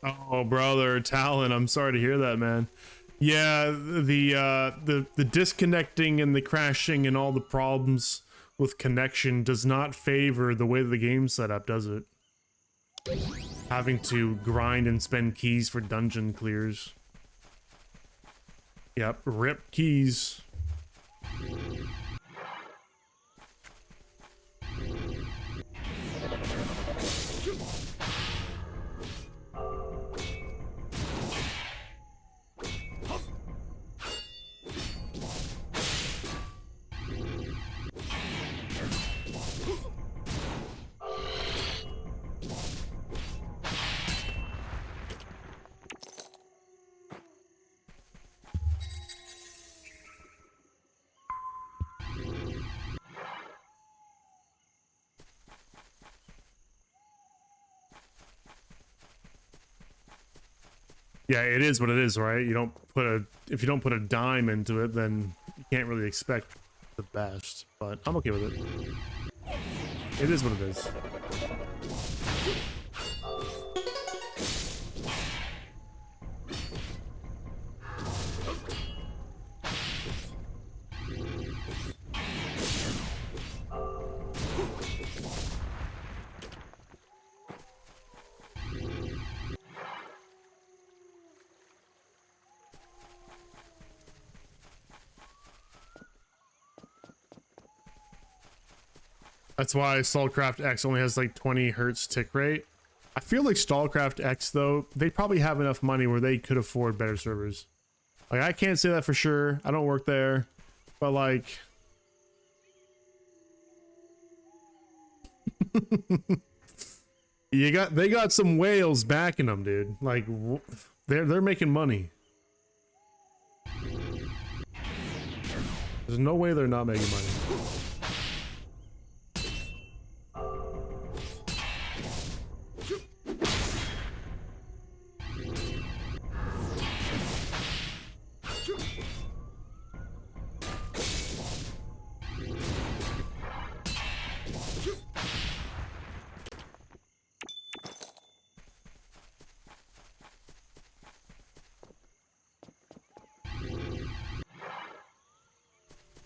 Oh, brother, Talon, I'm sorry to hear that, man. Yeah, the disconnecting and the crashing and all the problems with connection does not favor the way the game's set up, does it? Having to grind and spend keys for dungeon clears. Yep, rip keys. Yeah, it is what it is, right? You don't put if you don't put a dime into it, then you can't really expect the best, but I'm okay with it. It is what it is. That's why Stallcraft X only has like 20 hertz tick rate. I feel like Stallcraft X though, they probably have enough money where they could afford better servers. Like I can't say that for sure. I don't work there, but like they got some whales backing them, dude. Like they're making money. There's no way they're not making money.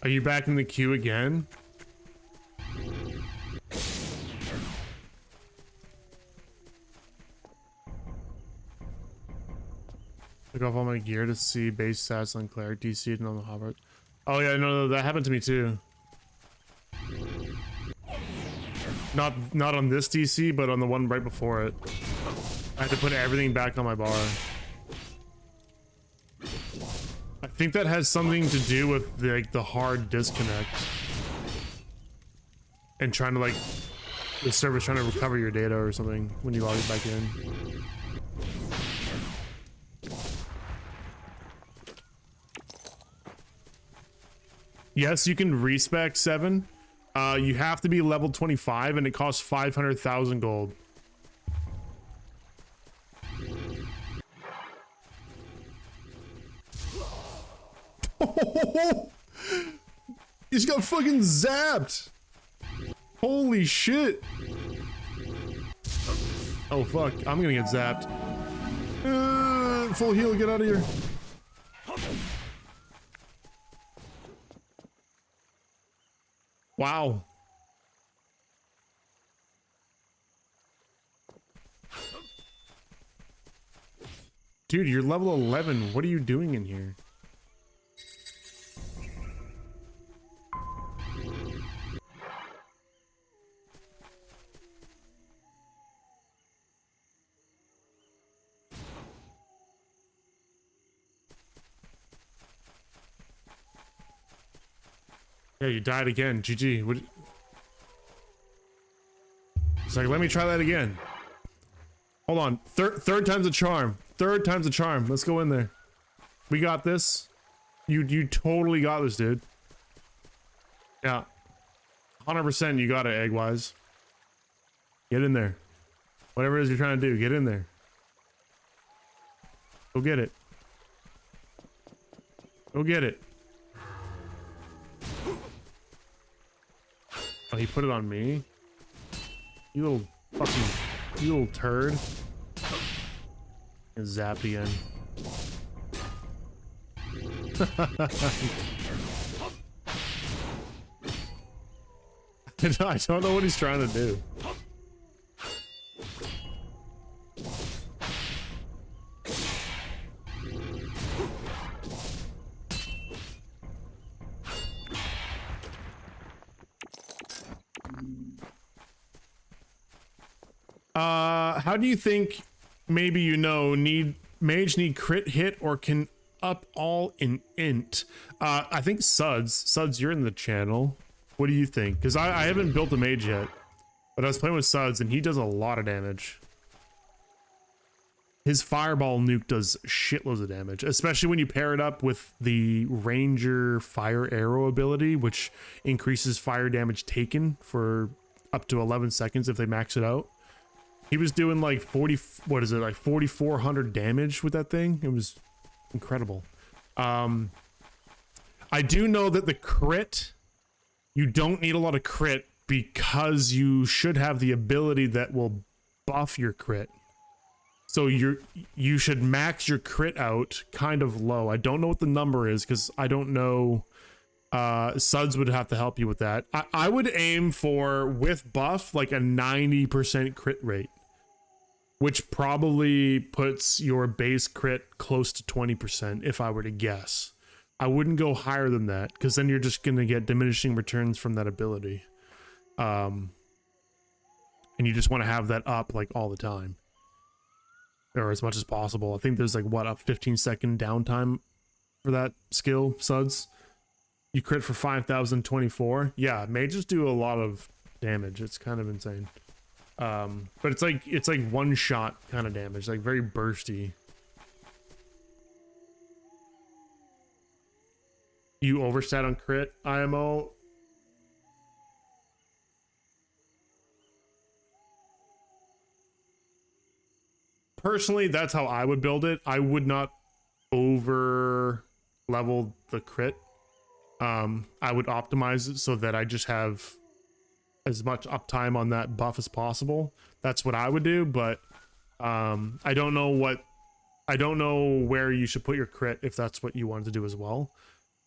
Are you back in the queue again? Took off all my gear to see base stats on Cleric DC'd and on the Hobbit. Oh yeah, no, that happened to me too. Not on this DC, but on the one right before it. I had to put everything back on my bar. I think that has something to do with the hard disconnect and trying to like the server's trying to recover your data or something when you log it back in. Yes, you can respec 7. You have to be level 25 and it costs 500,000 gold. He just got fucking zapped. Holy shit. Oh fuck, I'm gonna get zapped. Full heal, get out of here. Wow. Dude, you're level 11. What are you doing in here? Yeah, you died again. GG. What? It's like, let me try that again. Hold on. Third time's a charm. Third time's a charm. Let's go in there. We got this. You totally got this, dude. Yeah. 100% you got it, Egg-wise. Get in there. Whatever it is you're trying to do, get in there. Go get it. Go get it. Oh, he put it on me? You little fucking... You little turd. And zapped again. I don't know what he's trying to do. How do you think, maybe you know, mage need crit hit or can up all in int? I think Suds, you're in the channel. What do you think? Because I haven't built a mage yet, but I was playing with Suds and he does a lot of damage. His fireball nuke does shitloads of damage, especially when you pair it up with the ranger fire arrow ability, which increases fire damage taken for up to 11 seconds if they max it out. He was doing like 4,400 damage with that thing. It was incredible. I do know that the crit, you don't need a lot of crit because you should have the ability that will buff your crit. So you should max your crit out kind of low. I don't know what the number is because I don't know. Suds would have to help you with that. I would aim for, with buff, like a 90% crit rate, which probably puts your base crit close to 20% if I were to guess. I wouldn't go higher than that because then you're just going to get diminishing returns from that ability. And you just want to have that up like all the time. Or as much as possible. I think there's like, what, a 15-second downtime for that skill, Suds? You crit for 5,024. Yeah, mages do a lot of damage. It's kind of insane. But it's like one shot kind of damage, like very bursty. You overstat on crit, IMO. Personally, that's how I would build it. I would not over level the crit. I would optimize it so that I just have as much uptime on that buff as possible. That's what I would do, but I don't know where you should put your crit if that's what you wanted to do as well.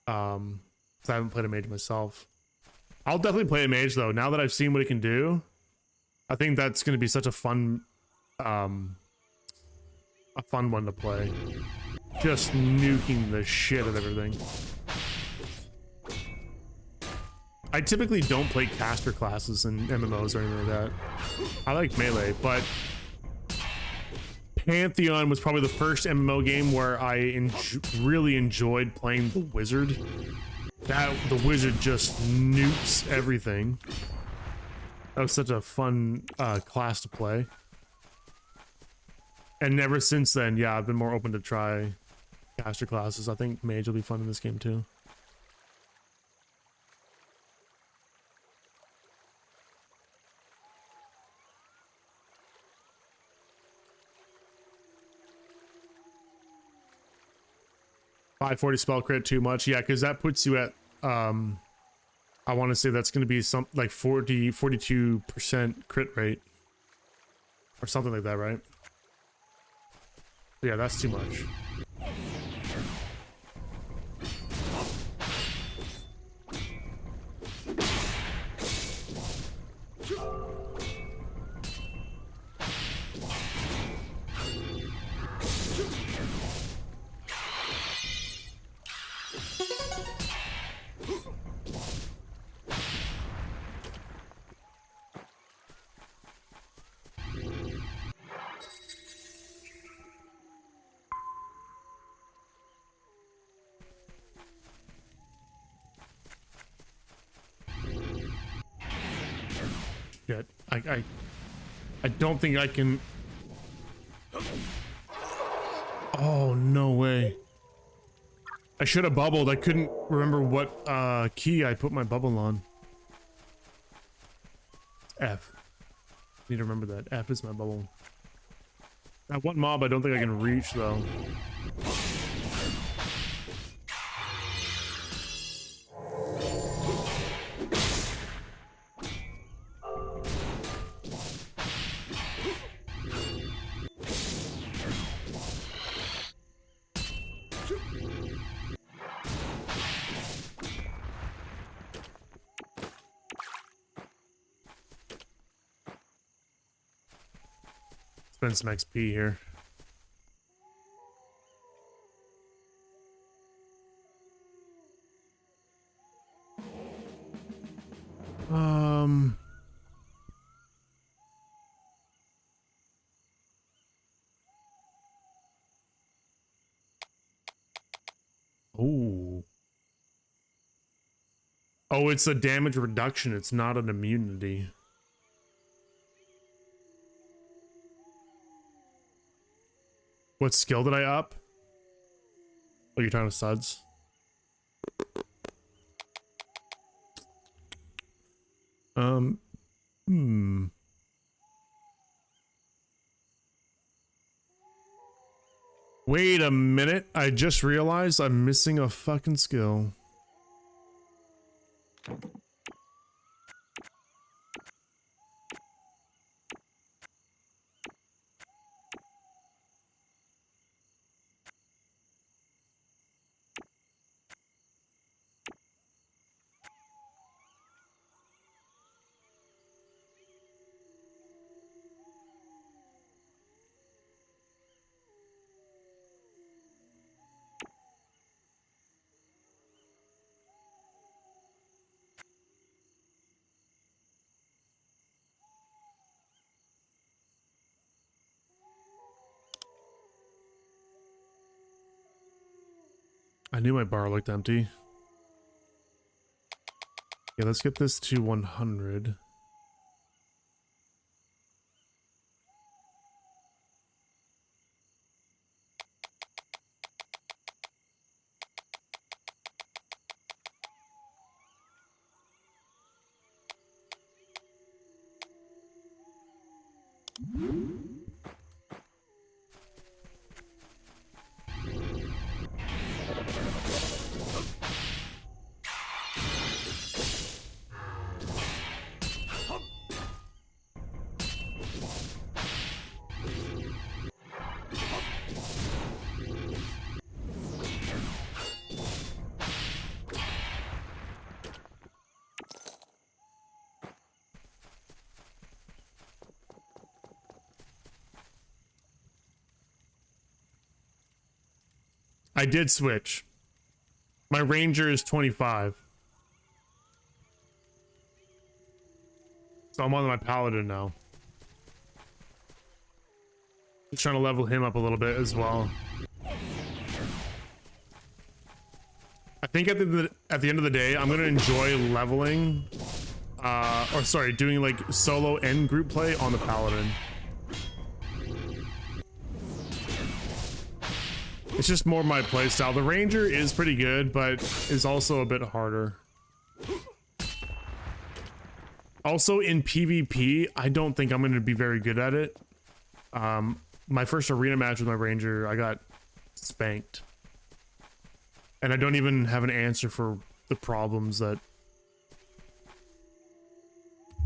'Cause I haven't played a mage myself. I'll definitely play a mage though. Now that I've seen what it can do, I think that's going to be such a fun one to play. Just nuking the shit out of everything. I typically don't play caster classes in MMOs or anything like that. I like melee, but Pantheon was probably the first MMO game where I really enjoyed playing the wizard. The wizard just nukes everything. That was such a fun class to play. And ever since then, yeah, I've been more open to try caster classes. I think mage will be fun in this game too. $540 spell crit too much, yeah, because that puts you at I want to say that's going to be some like 42% crit rate or something like that, right? Yeah, that's too much. Shit. I don't think I can. Oh, no way. I should have bubbled. I couldn't remember what key I put my bubble on. F. Need to remember that. F is my bubble. That one mob I don't think I can reach though. Spend some XP here. Oh. Oh, it's a damage reduction. It's not an immunity. What skill did I up? Oh, you're talking to suds? Wait a minute. I just realized I'm missing a fucking skill. I knew my bar looked empty. Yeah, let's get this to 100. I did switch. My ranger is 25. So I'm on my paladin now. Just trying to level him up a little bit as well. I think at the end of the day, I'm gonna enjoy leveling, or sorry, doing like solo and group play on the paladin. It's just more my playstyle. The ranger is pretty good, but is also a bit harder. Also in PvP, I don't think I'm going to be very good at it. My first arena match with my ranger, I got spanked. And I don't even have an answer for the problems that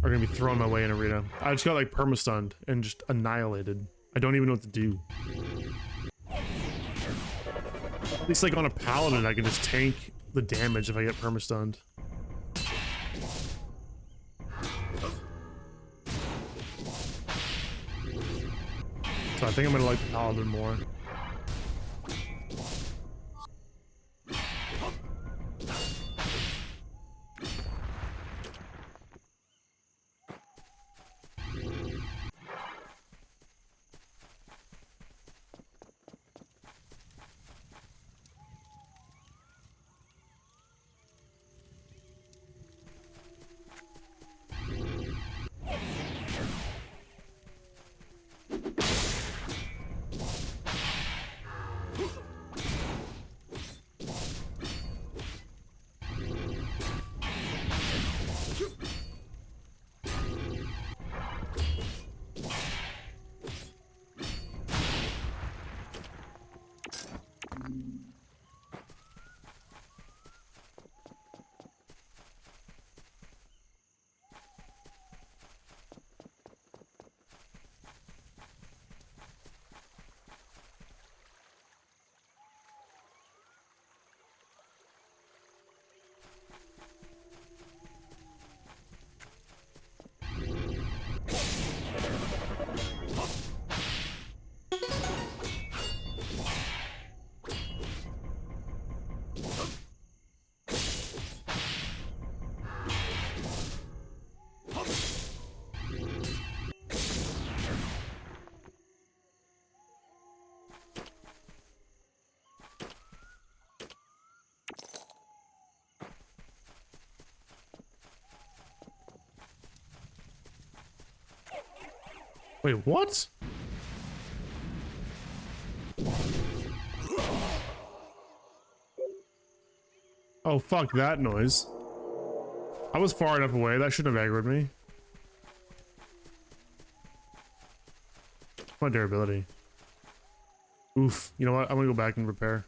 are going to be thrown my way in arena. I just got like permastunned and just annihilated. I don't even know what to do. At least like on a paladin, I can just tank the damage if I get permastunned. So I think I'm gonna like the paladin more. Wait, what? Oh, fuck that noise. I was far enough away. That shouldn't have aggroed me. My durability. Oof. You know what? I'm gonna go back and repair.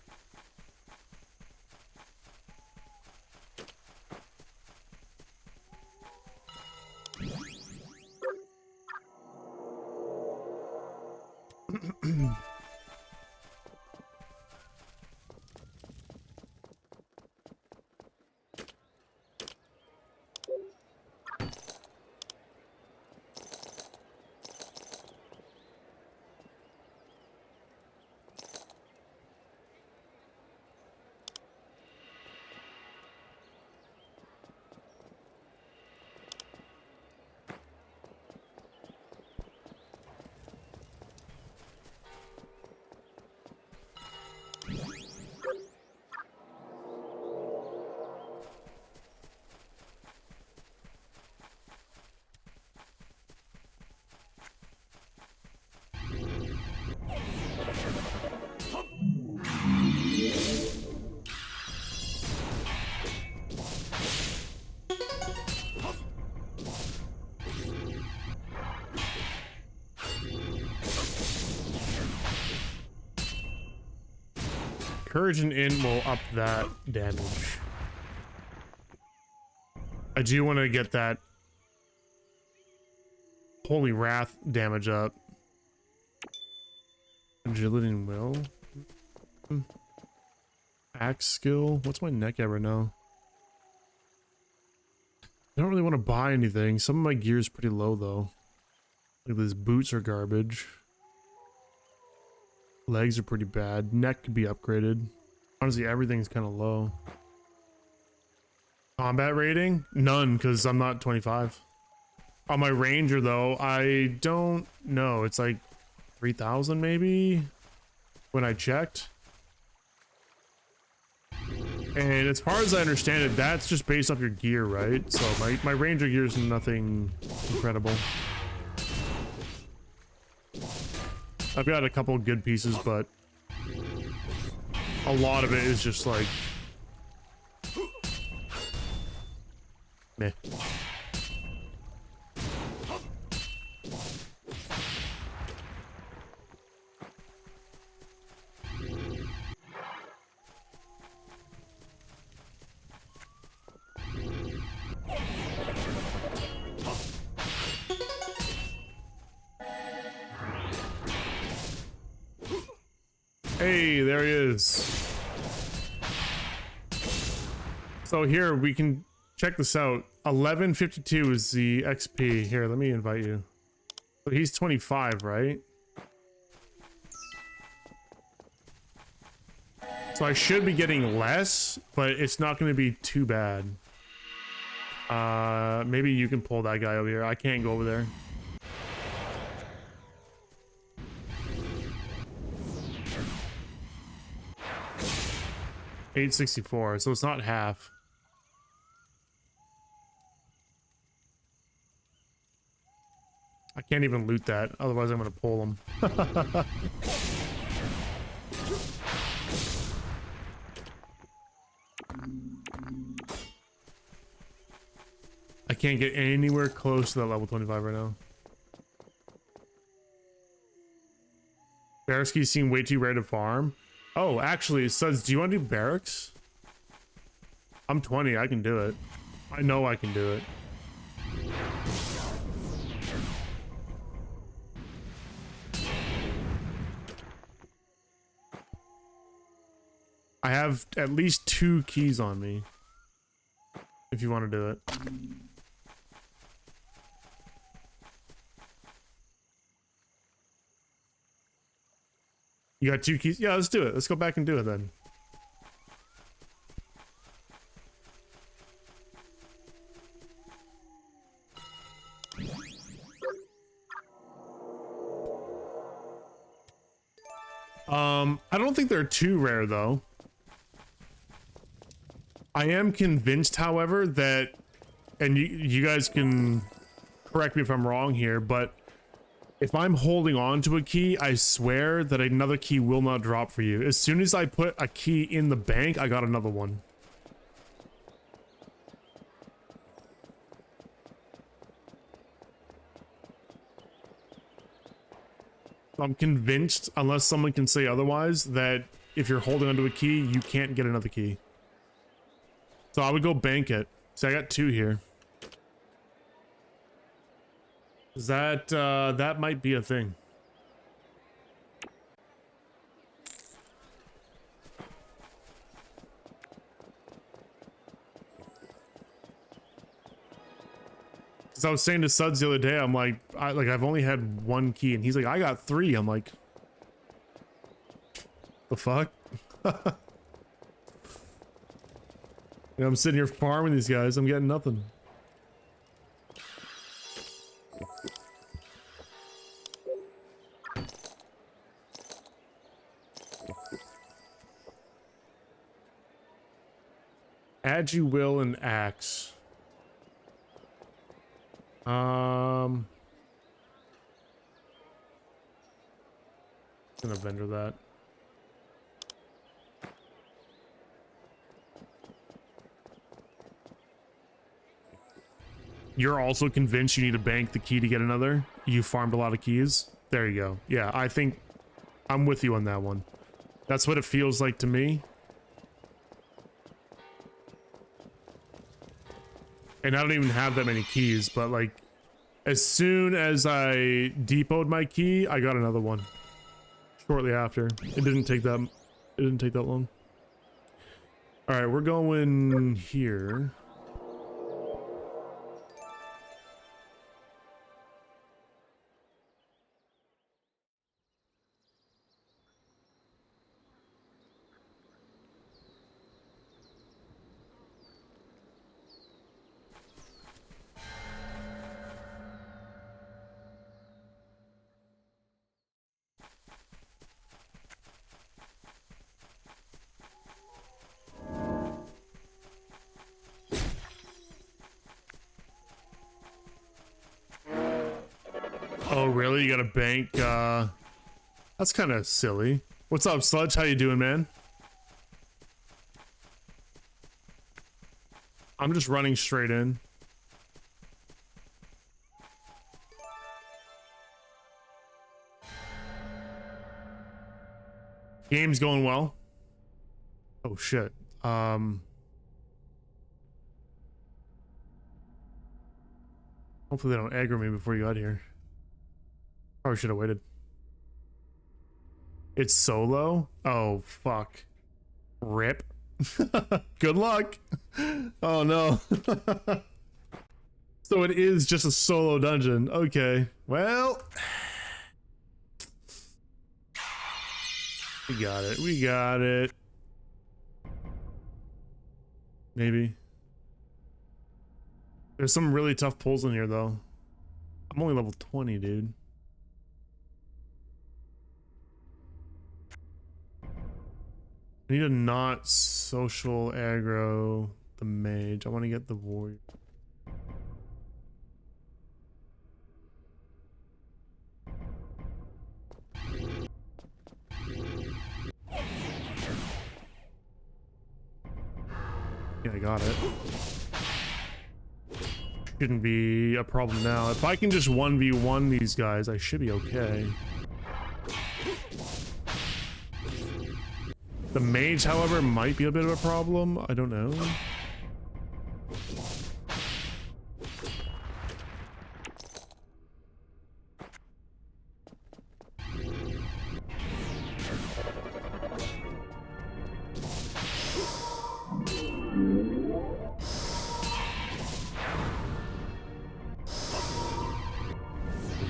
Courage and Int will up that damage. I do want to get that Holy Wrath damage up. Agility and Will. Axe skill. What's my neck at right now? I don't really want to buy anything. Some of my gear is pretty low though. Like these boots are garbage. Legs are pretty bad. Neck could be upgraded. Honestly, everything's kind of low. Combat rating? None, because I'm not 25. On my Ranger, though, I don't know. It's like 3,000 maybe when I checked. And as far as I understand it, that's just based off your gear, right? So my Ranger gear is nothing incredible. I've got a couple good pieces, but a lot of it is just like meh. Hey, there he is. So here we can check this out. 1152 is the XP. Here, let me invite you. So he's 25, right? So I should be getting less, but it's not going to be too bad. Maybe you can pull that guy over here. I can't go over there. $864, so it's not half. I can't even loot that, otherwise I'm gonna pull them. I can't get anywhere close to that level 25 right now. Barracks seem way too rare to farm. Oh, actually, Suds, do you want to do barracks? I'm 20, I can do it. I know I can do it. I have at least 2 keys on me. If you want to do it. You got 2 keys? Yeah, let's do it. Let's go back and do it then. I don't think they're too rare though. I am convinced, however, that, and you guys can correct me if I'm wrong here, but If I'm holding on to a key, I swear that another key will not drop for you. As soon as I put a key in the bank, I got another one. I'm convinced, unless someone can say otherwise, that if you're holding onto a key, you can't get another key. So I would go bank it. See, I got 2 here. That might be a thing. Because I was saying to Suds the other day, I'm like, I've only had 1 key, and he's like, I got 3. I'm like, the fuck? Yeah, I'm sitting here farming these guys. I'm getting nothing. Add you will and axe. I'm gonna vendor that. You're also convinced you need to bank the key to get another? You farmed a lot of keys? There you go. Yeah, I think I'm with you on that one. That's what it feels like to me. And I don't even have that many keys, but like, as soon as I depoted my key, I got another one. Shortly after. It didn't take that long. Alright, we're going here. Oh, really? You got a bank? That's kind of silly. What's up, Sludge? How you doing, man? I'm just running straight in. Game's going well. Oh, shit. Hopefully they don't aggro me before you got here. Probably should have waited. It's solo? Oh, fuck. Rip. Good luck. Oh, no. So it is just a solo dungeon. Okay. Well. We got it. We got it. Maybe. There's some really tough pulls in here, though. I'm only level 20, dude. I need a not social aggro the mage. I want to get the warrior. Yeah, I got it. Shouldn't be a problem now. If I can just 1v1 these guys, I should be okay. The mage, however, might be a bit of a problem. I don't know.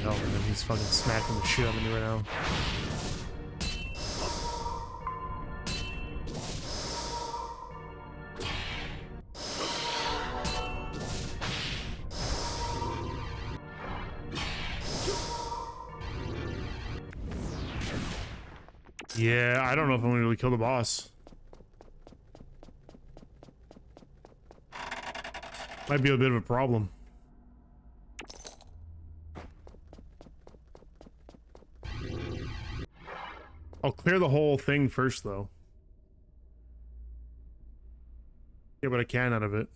Hell, man, he's fucking smacking the shit out of me right now. Yeah, I don't know if I'm gonna really kill the boss. Might be a bit of a problem. I'll clear the whole thing first, though. Get what I can out of it.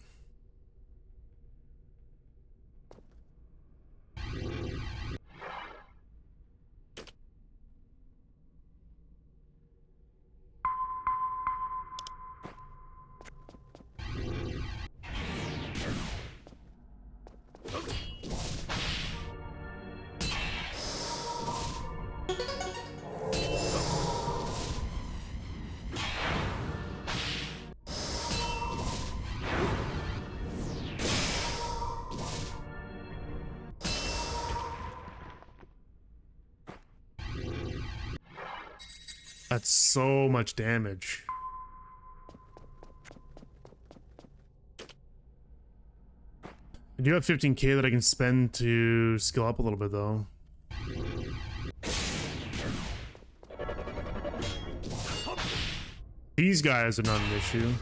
That's so much damage. I do have 15k that I can spend to skill up a little bit, though. These guys are not an issue.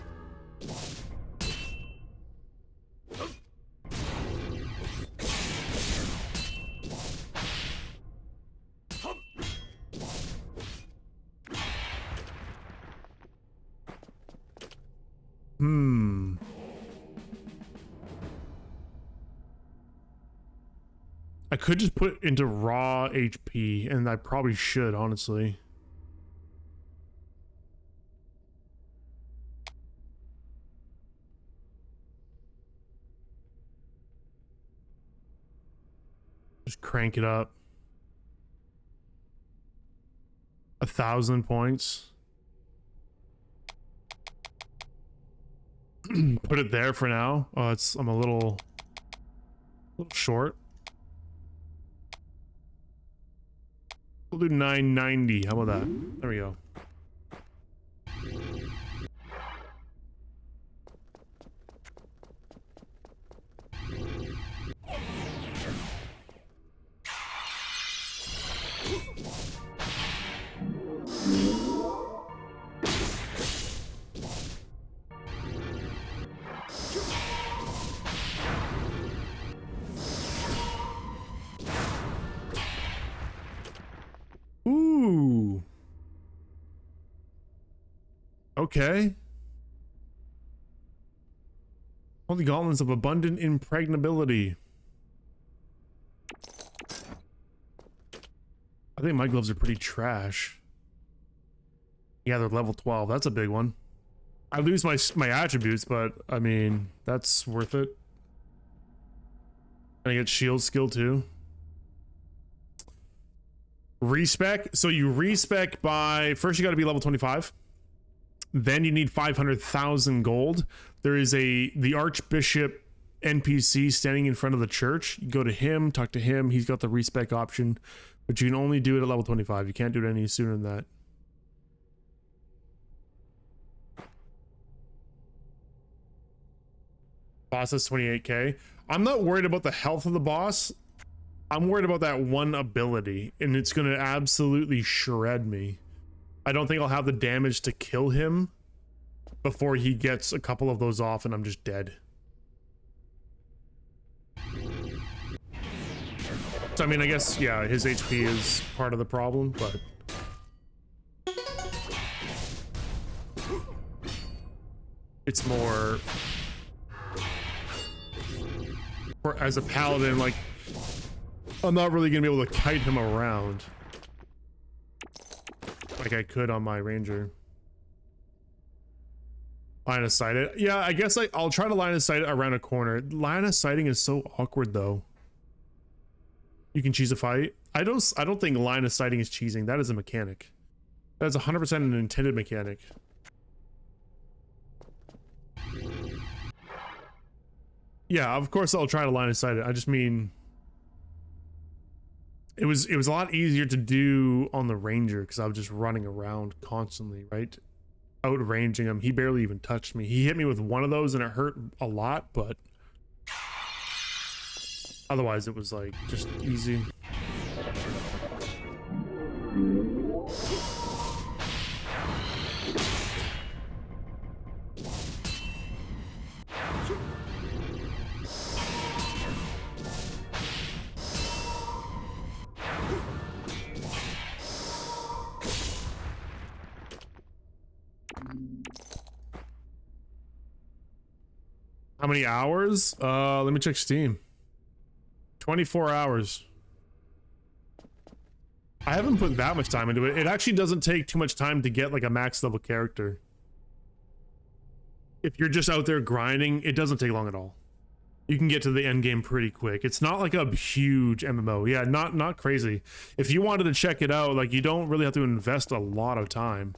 I could just put it into raw HP, and I probably should, honestly. Just crank it up. 1,000 points. Put it there for now. Oh, I'm a little short. We'll do 990. How about that? There we go. Ooh. Okay. Holy gauntlets of abundant impregnability. I think my gloves are pretty trash. Yeah, they're level 12. That's a big one. I lose my attributes, but I mean, that's worth it. And I get shield skill too. Respec. So you respec by, first you got to be level 25. Then you need 500,000 gold. There is the Archbishop NPC standing in front of the church. You go to him, talk to him. He's got the respec option, but you can only do it at level 25. You can't do it any sooner than that. Boss is 28k. I'm not worried about the health of the boss. I'm worried about that one ability, and it's going to absolutely shred me. I don't think I'll have the damage to kill him before he gets a couple of those off and I'm just dead. So, I mean, I guess, yeah, his HP is part of the problem, but... it's more... for, as a paladin, like... I'm not really gonna be able to kite him around like I could on my ranger. Line of sight it. Yeah, I guess I'll try to line of sight it around a corner. Line of sighting is so awkward though. You can cheese a fight. I don't think line of sighting is cheesing. That is a mechanic. That's 100% an intended mechanic. Yeah, of course I'll try to line of sight it. I just mean it was a lot easier to do on the ranger because I was just running around constantly, right? Outranging him. He barely even touched me. He hit me with one of those and it hurt a lot, but otherwise it was like just easy. How many hours? Let me check Steam. 24 hours. I haven't put that much time into it. It actually doesn't take too much time to get like a max level character. If you're just out there grinding, it doesn't take long at all. You can get to the end game pretty quick. It's not like a huge MMO. Yeah, not crazy. If you wanted to check it out, like you don't really have to invest a lot of time.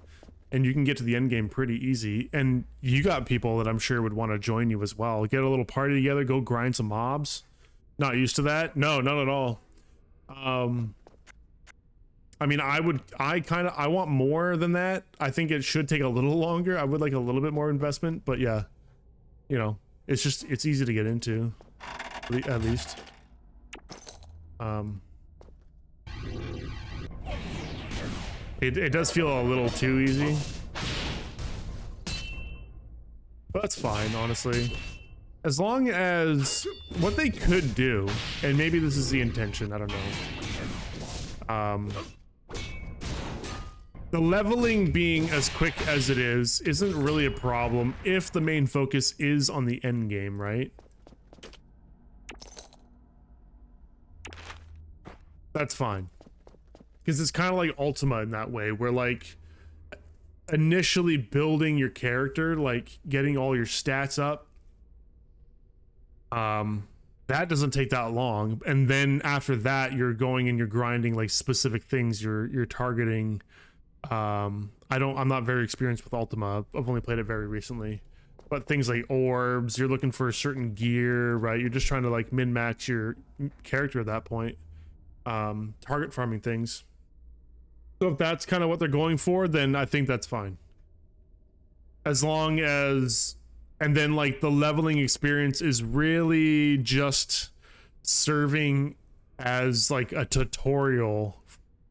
And you can get to the end game pretty easy. And you got people that I'm sure would want to join you as well. Get a little party together, go grind some mobs. Not used to that? No, not at all. I mean, I want more than that. I think it should take a little longer. I would like a little bit more investment, but yeah, you know, it's easy to get into, at least. It does feel a little too easy, but that's fine, honestly. As long as what they could do, and maybe this is the intention, I don't know. The leveling being as quick as it is isn't really a problem if the main focus is on the end game, right? That's fine. Because it's kind of like Ultima in that way, where like initially building your character, like getting all your stats up, that doesn't take that long. And then after that, you're going and you're grinding like specific things you're targeting. I'm not very experienced with Ultima. I've only played it very recently, but things like orbs, you're looking for a certain gear, right? You're just trying to like min-max your character at that point. Target farming things. So if that's kind of what they're going for, then I think that's fine. As long as, and then like the leveling experience is really just serving as like a tutorial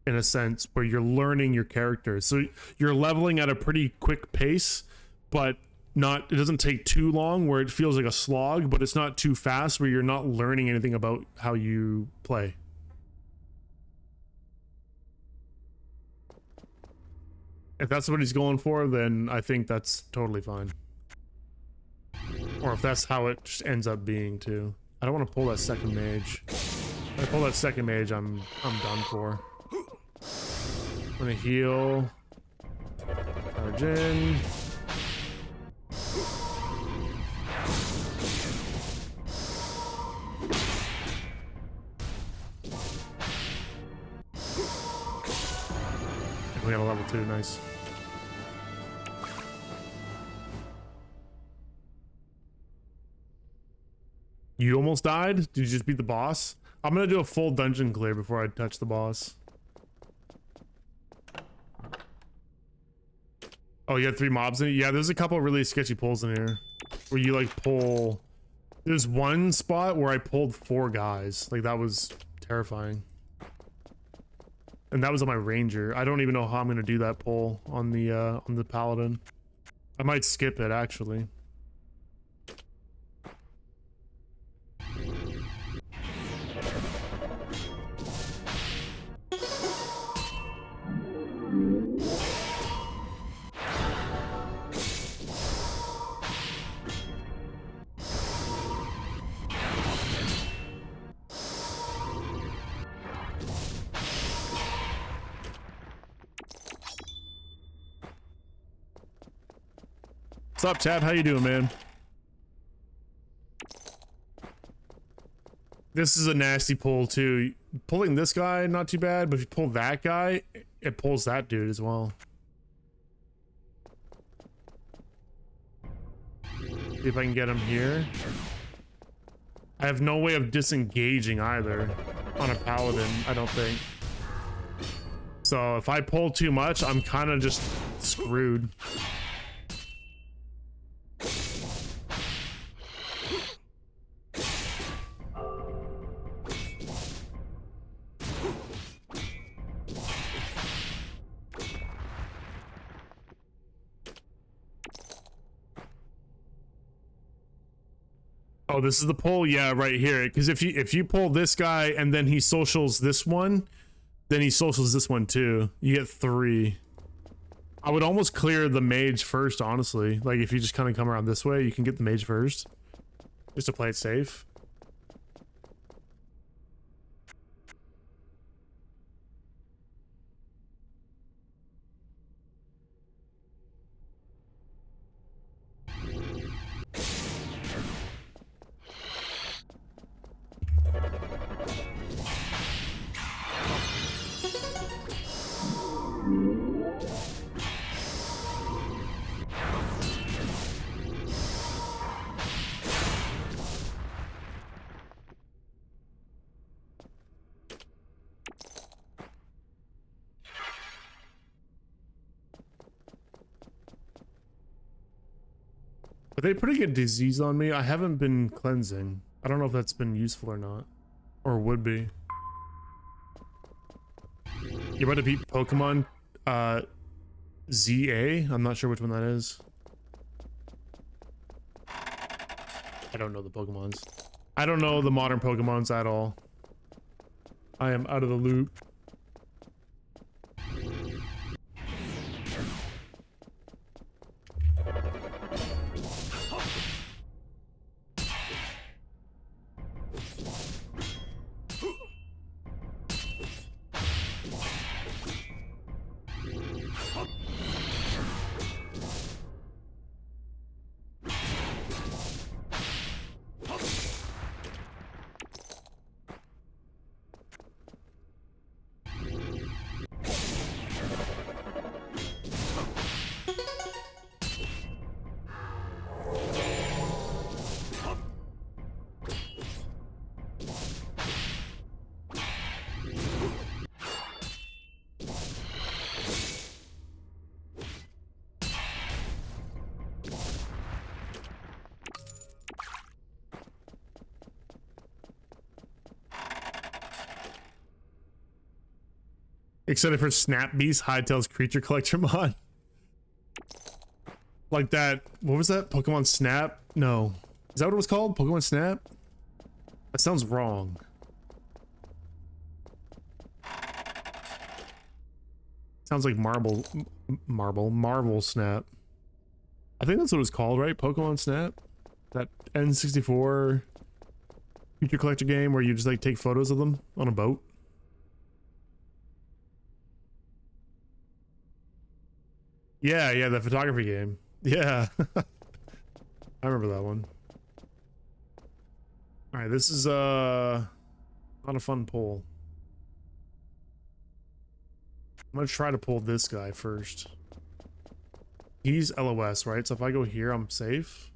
in a sense, where you're learning your character. So you're leveling at a pretty quick pace, but it doesn't take too long where it feels like a slog, but it's not too fast where you're not learning anything about how you play. If that's what he's going for, then I think that's totally fine. Or if that's how it just ends up being too. I don't want to pull that second mage. If I pull that second mage, I'm done for. I'm gonna heal. Charge in. We got a level 2, nice. You almost died? Did you just beat the boss? I'm gonna do a full dungeon clear before I touch the boss. Oh, you had 3 mobs in it? Yeah, there's a couple of really sketchy pulls in here. Where you like pull... There's one spot where I pulled 4 guys. Like that was terrifying. And that was on my ranger. I don't even know how I'm gonna do that pull on the paladin. I might skip it actually. What's up, Chad? How you doing, man? This is a nasty pull too. Pulling this guy, not too bad, but if you pull that guy, it pulls that dude as well. See if I can get him here. I have no way of disengaging either on a paladin, I don't think. So if I pull too much, I'm kind of just screwed. Oh, this is the pull? Yeah, right here. Because if you pull this guy and then he socials this one, then he socials this one too. You get 3. I would almost clear the mage first, honestly. Like if you just kind of come around this way, you can get the mage first. Just to play it safe. But they pretty good disease on me. I haven't been cleansing. I don't know if that's been useful or not. Or would be. You're about to beat Pokemon ZA? I'm not sure which one that is. I don't know the Pokemons. I don't know the modern Pokemons at all. I am out of the loop. Except for Snap Beast, Hytail's Creature Collector mod. Like that, what was that? Pokemon Snap? No. Is that what it was called? Pokemon Snap? That sounds wrong. Sounds like Marvel Snap. I think that's what it was called, right? Pokemon Snap? That N64 Creature Collector game where you just like take photos of them on a boat? Yeah, the photography game. Yeah. I remember that one. Alright, this is not a fun pull. I'm gonna try to pull this guy first. He's LOS, right? So if I go here, I'm safe.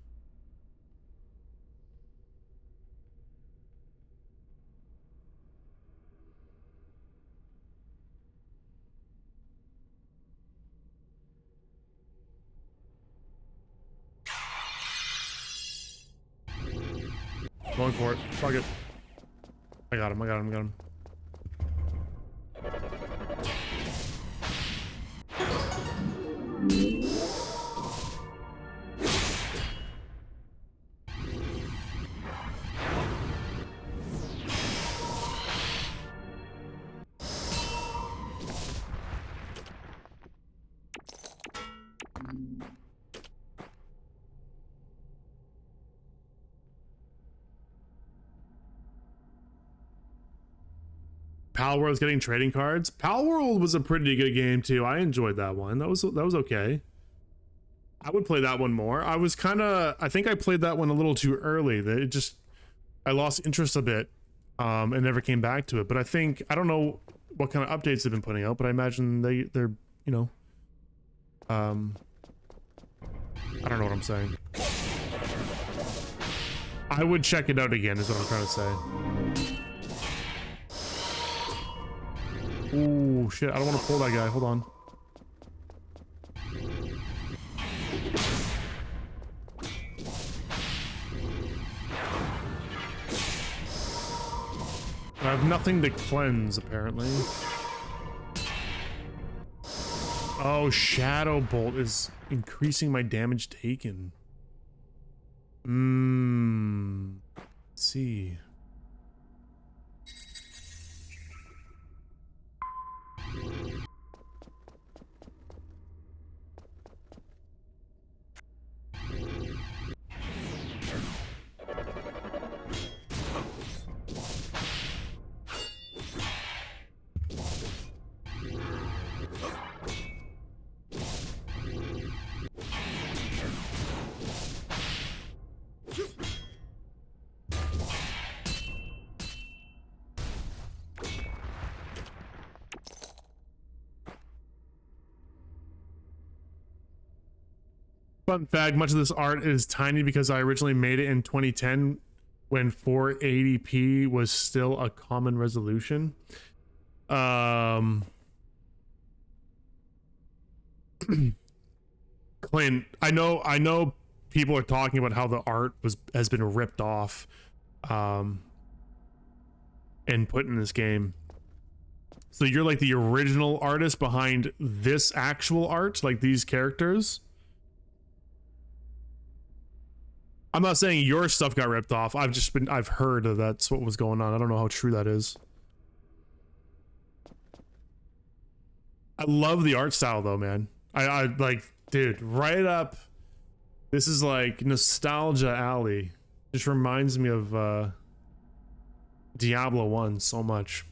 Going for it. Fuck it. I got him. Pal World's getting trading cards. Pal World was a pretty good game too. I enjoyed that one. That was okay. I would play that one more. I think I played that one a little too early. I lost interest a bit and never came back to it. But I don't know what kind of updates they've been putting out, but I imagine they're you know, I don't know what I'm saying. I would check it out again is what I'm trying to say. Oh shit, I don't want to pull that guy. Hold on. I have nothing to cleanse, apparently. Oh, Shadow Bolt is increasing my damage taken. Let's see. Fun fact, much of this art is tiny because I originally made it in 2010 when 480p was still a common resolution. Clint, I know people are talking about how the art has been ripped off and put in this game. So you're like the original artist behind this actual art, like these characters? I'm not saying your stuff got ripped off. I've heard that that's what was going on. I don't know how true that is. I love the art style though, man. I like, dude, right up. This is like nostalgia alley. Just reminds me of Diablo 1 so much.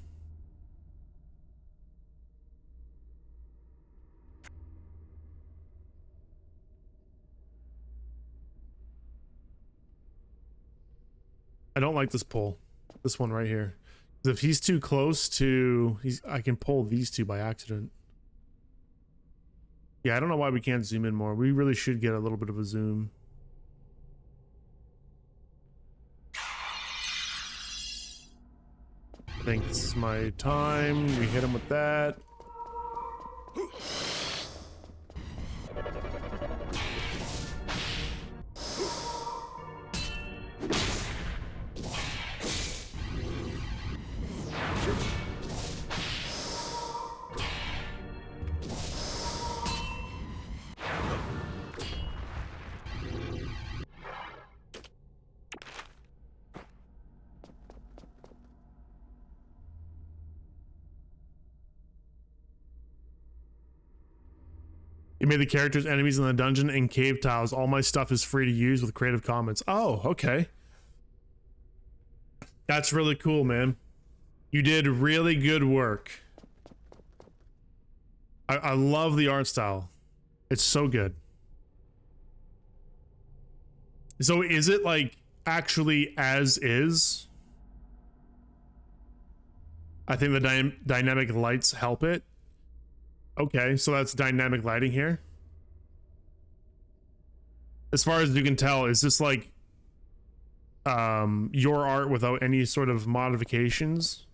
I don't like this pull. This one right here. If he's too close to, I can pull these two by accident. Yeah, I don't know why we can't zoom in more. We really should get a little bit of a zoom. I think this is my time. We hit him with that. You made the characters enemies in the dungeon and cave tiles. All my stuff is free to use with Creative Commons. Oh, okay. That's really cool, man. You did really good work. I love the art style. It's so good. So is it like actually as is? I think the dynamic lights help it. Okay, so that's dynamic lighting here. As far as you can tell, is this like your art without any sort of modifications?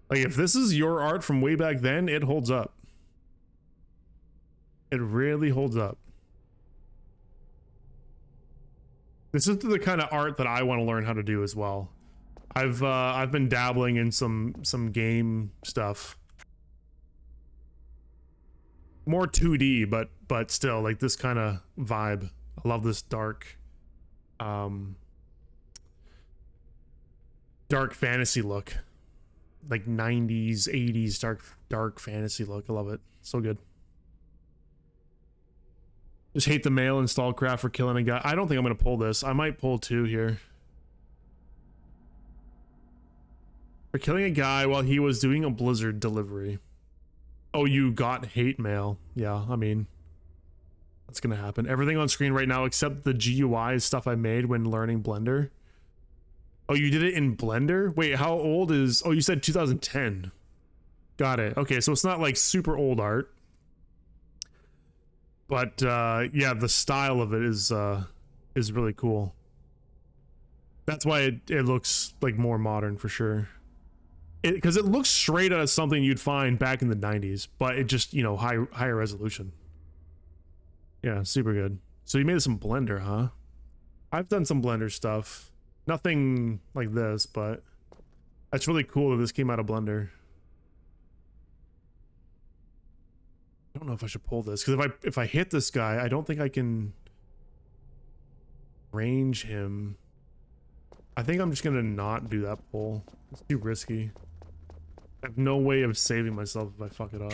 Like if this is your art from way back then, it holds up. It really holds up. This is the kind of art that I want to learn how to do as well. I've been dabbling in some game stuff. More 2D, but still like this kind of vibe. I love this dark fantasy look. Like 90s, 80s dark fantasy look. I love it. So good. Just hate the male install craft for killing a guy. I don't think I'm gonna pull this. I might pull two here. For killing a guy while he was doing a Blizzard delivery. Oh, you got hate mail. Yeah, I mean, that's gonna happen. Everything on screen right now except the GUI is stuff I made when learning Blender. Oh, you did it in Blender? Wait, how old is... Oh, you said 2010. Got it. Okay, so it's not like super old art. But yeah, the style of it is really cool. That's why it looks like more modern for sure. Because it looks straight out of something you'd find back in the 90s, but it just, you know, higher resolution. Yeah, super good. So you made this in Blender, huh? I've done some Blender stuff. Nothing like this, but that's really cool that this came out of Blender. I don't know if I should pull this, because if I hit this guy, I don't think I can range him. I think I'm just gonna not do that pull. It's too risky. I have no way of saving myself if I fuck it up.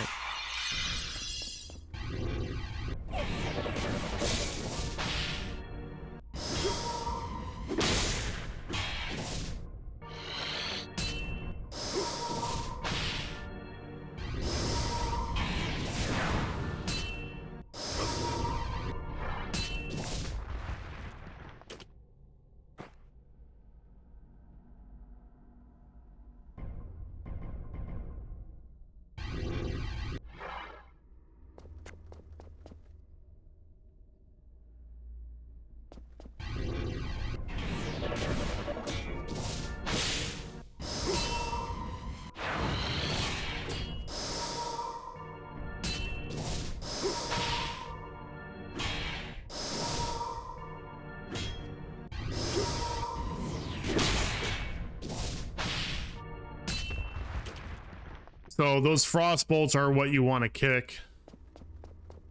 So those frost bolts are what you want to kick.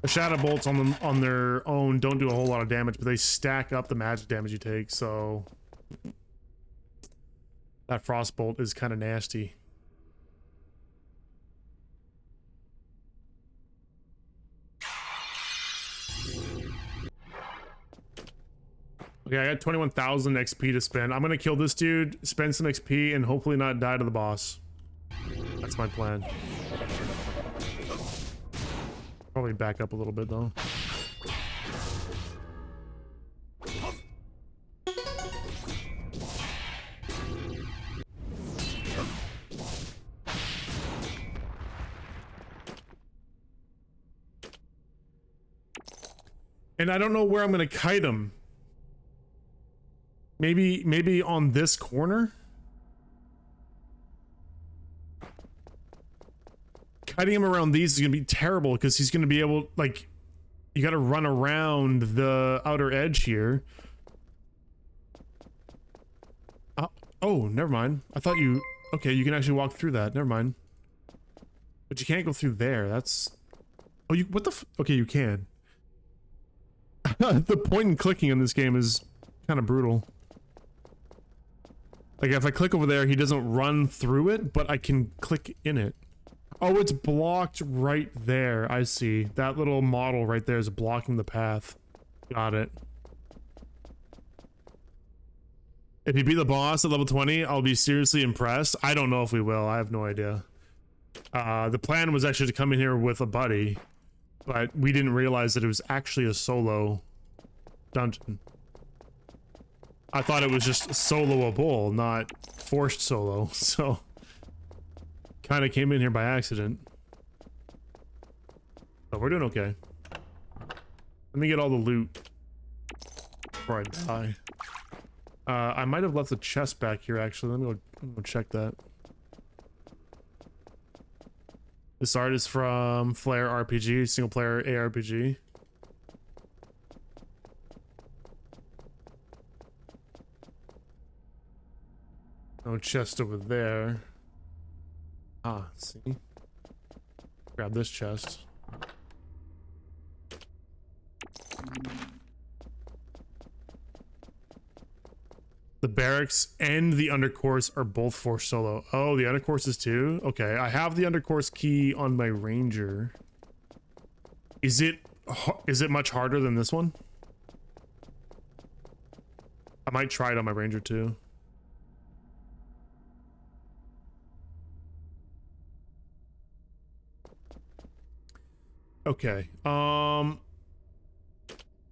The shadow bolts on their own don't do a whole lot of damage, but they stack up the magic damage you take. So that frost bolt is kind of nasty. Okay, I got 21,000 XP to spend. I'm gonna kill this dude, spend some XP, and hopefully not die to the boss. That's my plan. Probably back up a little bit though. And I don't know where I'm gonna kite him. Maybe on this corner? Kiting him around these is gonna be terrible because he's gonna be able, like, you gotta run around the outer edge here. Oh, never mind. I thought you, okay, you can actually walk through that. Never mind. But you can't go through there. That's, oh, you, what the okay, you can. The point in clicking in this game is kind of brutal. Like, if I click over there, he doesn't run through it, but I can click in it. Oh, it's blocked right there. I see. That little model right there is blocking the path. Got it. If you beat the boss at level 20, I'll be seriously impressed. I don't know if we will. I have no idea. The plan was actually to come in here with a buddy, but we didn't realize that it was actually a solo dungeon. I thought it was just soloable, not forced solo, so kind of came in here by accident. But we're doing okay. Let me get all the loot before I die. I might have left the chest back here, actually. Let me go check that. This art is from Flare RPG, single player ARPG. No chest over there. Ah, see? Grab this chest. The barracks and the undercourse are both for solo. Oh, the undercourse is too? Okay, I have the undercourse key on my ranger. Is it much harder than this one? I might try it on my ranger too. Okay,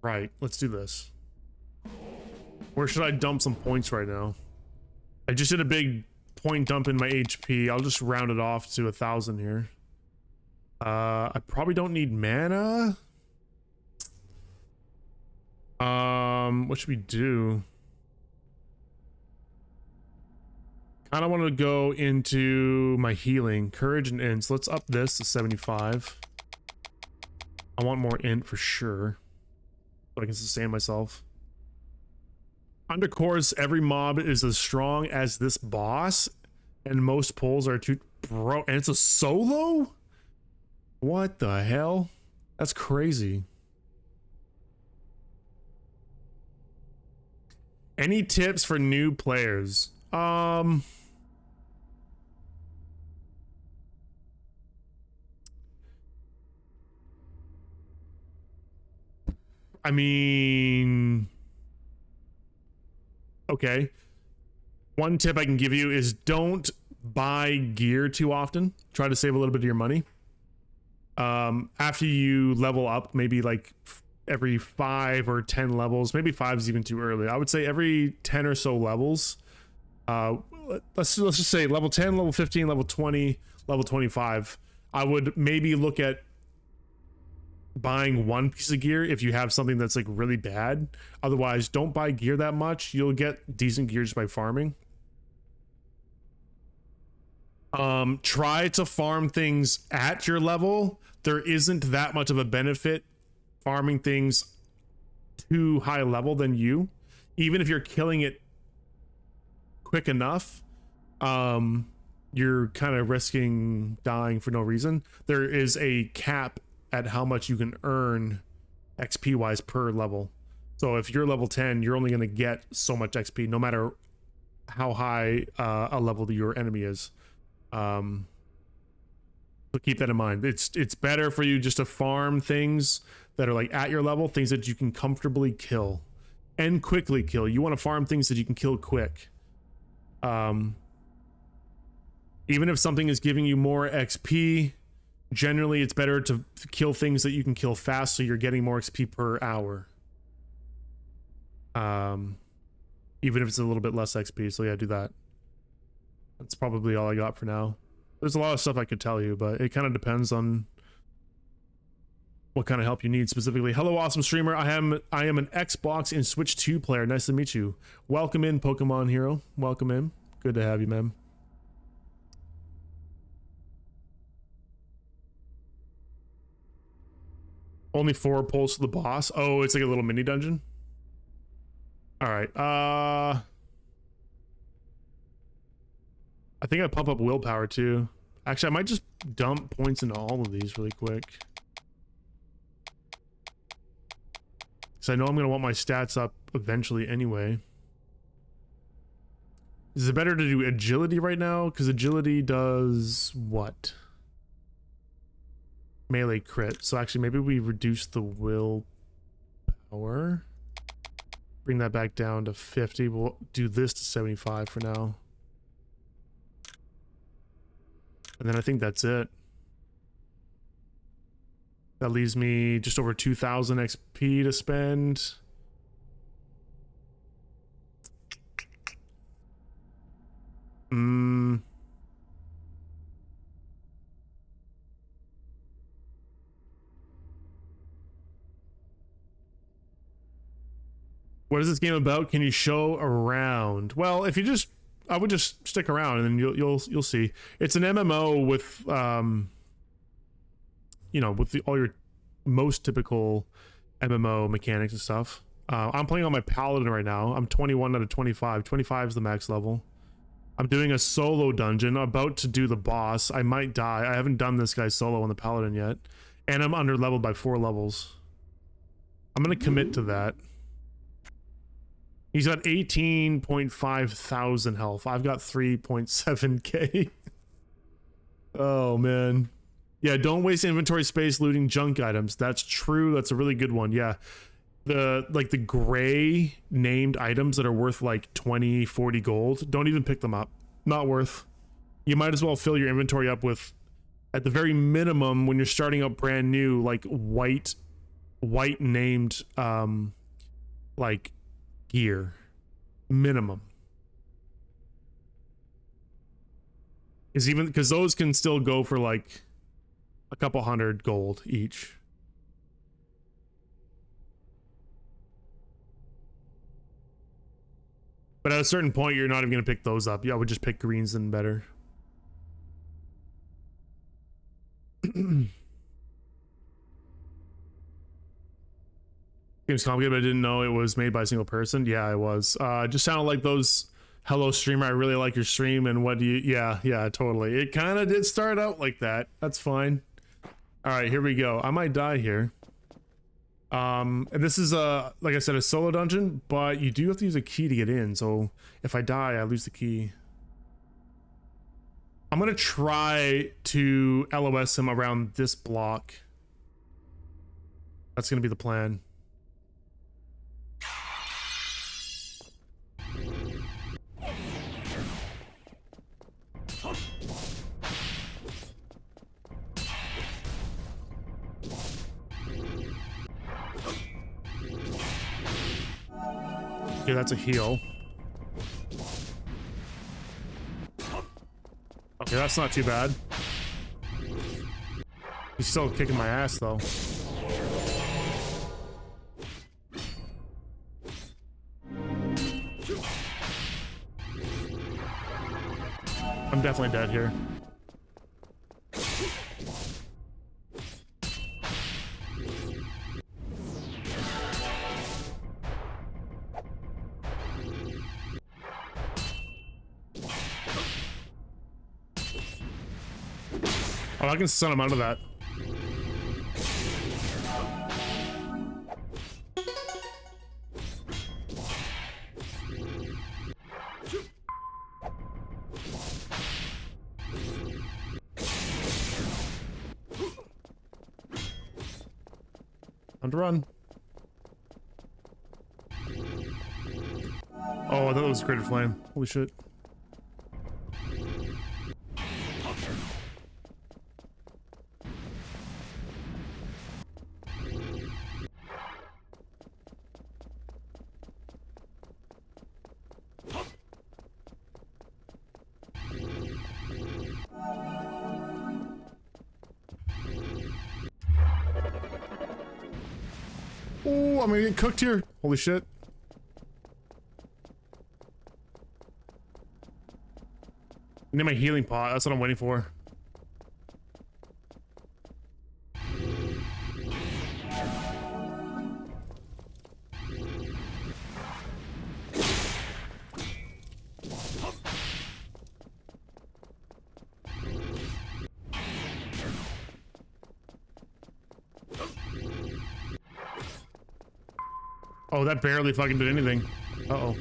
right, let's do this. Where should I dump some points right now? I just did a big point dump in my HP. I'll just round it off to 1,000 here. I probably don't need mana. What should we do? Kind of want to go into my healing, courage and int. So let's up this to 75. I want more int for sure, so I can sustain myself. Undercourse, every mob is as strong as this boss, and most pulls are too bro. And it's a solo? What the hell? That's crazy. Any tips for new players? I mean, okay. One tip I can give you is don't buy gear too often. Try to save a little bit of your money. After you level up, maybe like every 5 or 10 levels, maybe 5 is even too early. I would say every 10 or so levels. Let's just say level 10, level 15, level 20, level 25. I would maybe look at buying one piece of gear if you have something that's like really bad. Otherwise, don't buy gear that much. You'll get decent gear just by farming. Try to farm things at your level. There isn't that much of a benefit farming things too high level than you, even if you're killing it quick enough. you're kind of risking dying for no reason. There is a cap at how much you can earn XP wise per level. So if you're level 10, you're only going to get so much XP no matter how high a level your enemy is. So keep that in mind. It's better for you just to farm things that are like at your level, things that you can comfortably kill and quickly kill. You want to farm things that you can kill quick. Even if something is giving you more XP, generally it's better to kill things that you can kill fast so you're getting more XP per hour. Even if it's a little bit less XP. So yeah, do that. That's probably all I got for now. There's a lot of stuff I could tell you, but it kind of depends on what kind of help you need specifically. Hello, awesome streamer. I am an Xbox and Switch 2 player. Nice to meet you. Welcome in, Pokemon Hero. Welcome in. Good to have you, man. Only 4 pulls to the boss. Oh, it's like a little mini dungeon. All right. I think I pump up willpower too. Actually, I might just dump points into all of these really quick. Because I know I'm going to want my stats up eventually anyway. Is it better to do agility right now? Because agility does what? Melee crit. So actually, maybe we reduce the willpower. Bring that back down to 50. We'll do this to 75 for now. And then I think that's it. That leaves me just over 2,000 XP to spend. What is this game about? Can you show around? Well, if you just, I would just stick around and then you'll see. It's an MMO with you know, with all your most typical MMO mechanics and stuff. I'm playing on my paladin right now. I'm 21 out of 25. 25 is the max level. I'm doing a solo dungeon. I'm about to do the boss. I might die. I haven't done this guy solo on the paladin yet, and I'm under leveled by 4 levels. I'm gonna commit to that. He's got 18.5 thousand health. I've got 3.7k. Oh man. Yeah, don't waste inventory space looting junk items. That's true. That's a really good one. Yeah. The gray named items that are worth like 20, 40 gold, don't even pick them up. Not worth. You might as well fill your inventory up with, at the very minimum, when you're starting up brand new, like white named like gear. Minimum. Is even because those can still go for like a couple hundred gold each. But at a certain point, you're not even going to pick those up. Yeah, I would just pick greens and better. Game's complicated, but I didn't know it was made by a single person. Yeah, it was. Just sounded like those, hello streamer, I really like your stream, and what do you... Yeah, totally. It kind of did start out like that. That's fine. All right, here we go. I might die here. And this is like I said, a solo dungeon, but you do have to use a key to get in. So if I die, I lose the key. I'm gonna try to LOS him around this block. That's gonna be the plan. Okay, that's a heal. Okay, that's not too bad. He's still kicking my ass, though. I'm definitely dead here. Oh, I can stun him out of that. Time to run. Oh, I thought it was Greater Flame. Holy shit. Oh, I'm gonna get cooked here. Holy shit. I need my healing pot. That's what I'm waiting for. Oh, that barely fucking did anything. Uh-oh.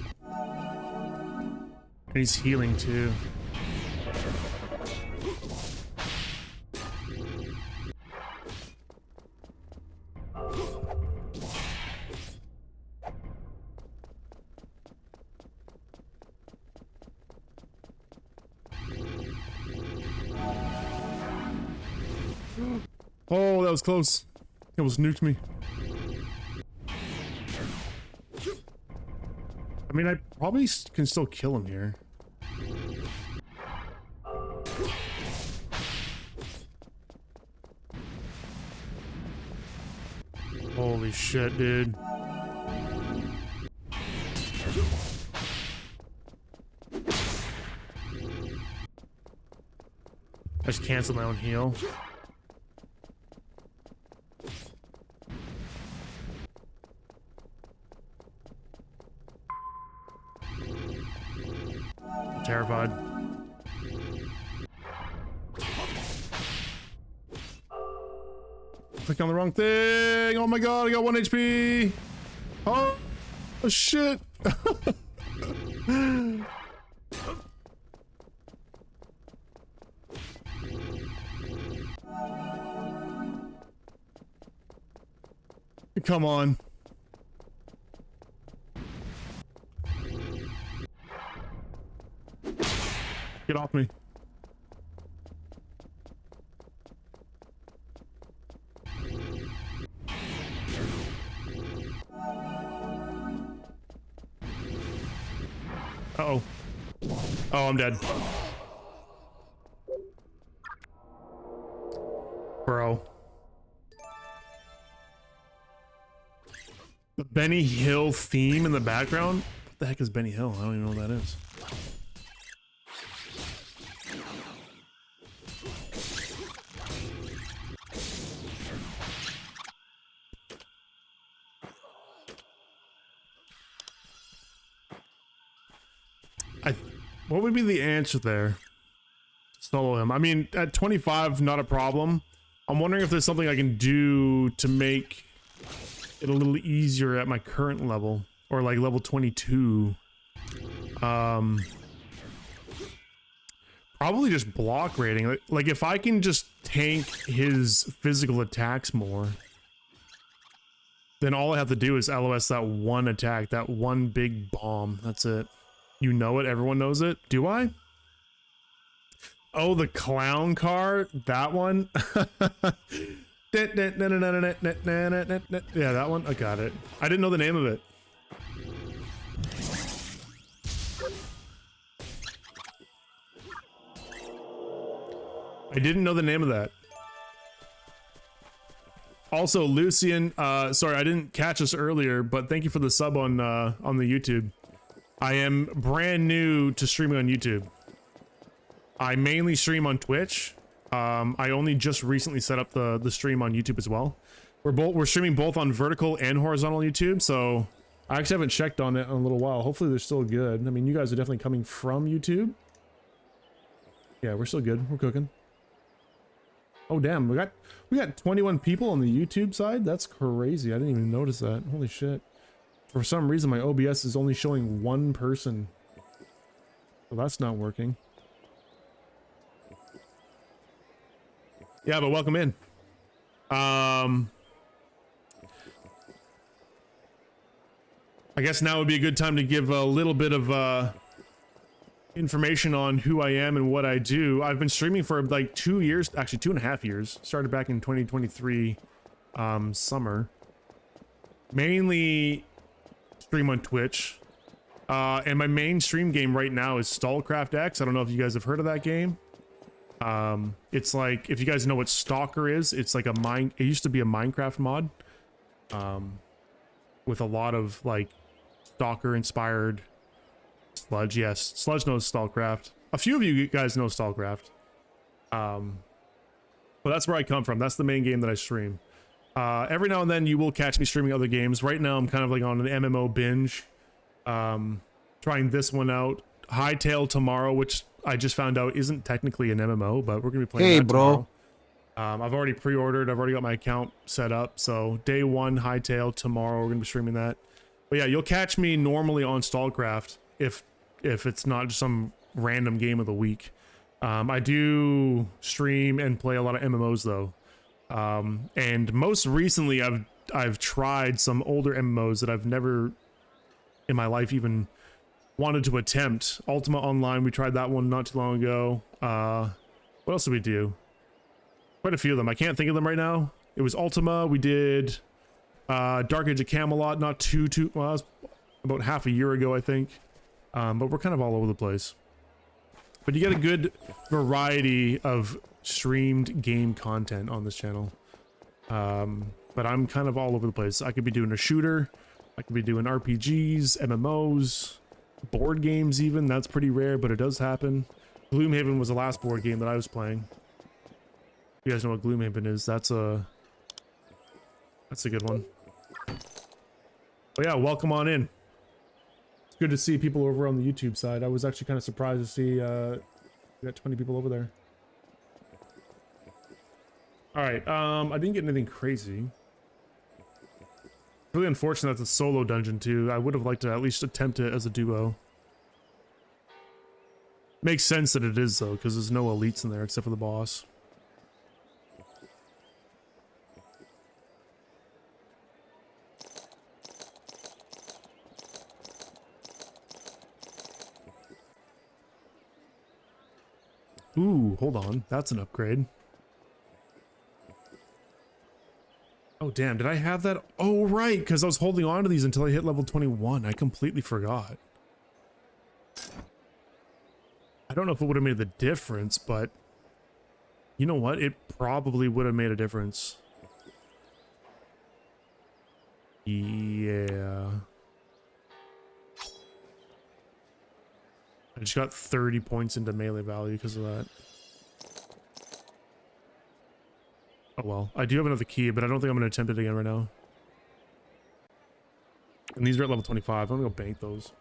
And he's healing too. Oh, that was close. It almost nuked me. I mean, I probably can still kill him here. Holy shit, dude. I just canceled my own heal. I'm terrified. Clicked on the wrong thing. Oh my god, I got 1 HP. Oh, shit. Come on. Get off me. Uh-oh. Oh, I'm dead. Bro. The Benny Hill theme in the background? What the heck is Benny Hill? I don't even know what that is. What would be the answer there? Solo him. I mean, at 25, not a problem. I'm wondering if there's something I can do to make it a little easier at my current level, or like level 22. Probably just block rating. Like if I can just tank his physical attacks more, then all I have to do is LOS that one attack, that one big bomb. That's it. You know it, everyone knows it. Do I? Oh, the clown car, that one. Yeah, that one. I got it. I didn't know the name of it. I didn't know the name of that. Also, Lucian, sorry, I didn't catch this earlier, but thank you for the sub on the YouTube. I am brand new to streaming on YouTube. I mainly stream on Twitch. I only just recently set up the stream on YouTube as well. We're streaming both on vertical and horizontal YouTube, so I actually haven't checked on it in a little while. Hopefully they're still good. I mean, you guys are definitely coming from YouTube. Yeah, we're still good. We're cooking. Oh damn, we got 21 people on the YouTube side. That's crazy. I didn't even notice that. Holy shit. For some reason my OBS is only showing one person. Well, that's not working. Yeah, but welcome in. I guess now would be a good time to give a little bit of information on who I am and what I do. I've been streaming for like 2 years, actually 2.5 years. Started back in 2023 summer. Mainly stream on Twitch. And my main stream game right now is StallCraft X. I don't know if you guys have heard of that game. It's like, if you guys know what Stalker is, it's like it used to be a Minecraft mod. With a lot of like Stalker inspired Sludge. Yes, Sludge knows StallCraft. A few of you guys know StallCraft. But that's where I come from. That's the main game that I stream. Every now and then you will catch me streaming other games. Right now I'm kind of like on an MMO binge. Trying this one out. Hightail tomorrow, which I just found out isn't technically an MMO, but we're gonna be playing that tomorrow. I've already pre-ordered. I've already got my account set up. So day one, Hightail tomorrow. We're gonna be streaming that. But yeah, you'll catch me normally on StallCraft if it's not just some random game of the week. I do stream and play a lot of MMOs though. And most recently I've tried some older MMOs that I've never in my life even wanted to attempt. Ultima Online, we tried that one not too long ago. What else did we do? Quite a few of them. I can't think of them right now. It was Ultima. We did Dark Age of Camelot not well, that was about half a year ago, I think. But we're kind of all over the place. But you get a good variety of streamed game content on this channel. But I'm kind of all over the place. I could be doing a shooter. I could be doing RPGs, MMOs, board games even. That's pretty rare, but it does happen. Gloomhaven was the last board game that I was playing. You guys know what Gloomhaven is. That's a good one. But yeah, welcome on in. It's good to see people over on the YouTube side. I was actually kind of surprised to see we got 20 people over there. All right, I didn't get anything crazy. Really unfortunate that's a solo dungeon too. I would have liked to at least attempt it as a duo. Makes sense that it is though, because there's no elites in there except for the boss. Ooh, hold on. That's an upgrade. Oh, damn. Did I have that? Oh, right. Because I was holding on to these until I hit level 21. I completely forgot. I don't know if it would have made the difference, but you know what? It probably would have made a difference. Yeah. I just got 30 points into melee value because of that. Oh well, I do have another key, but I don't think I'm going to attempt it again right now. And these are at level 25. I'm going to go bank those.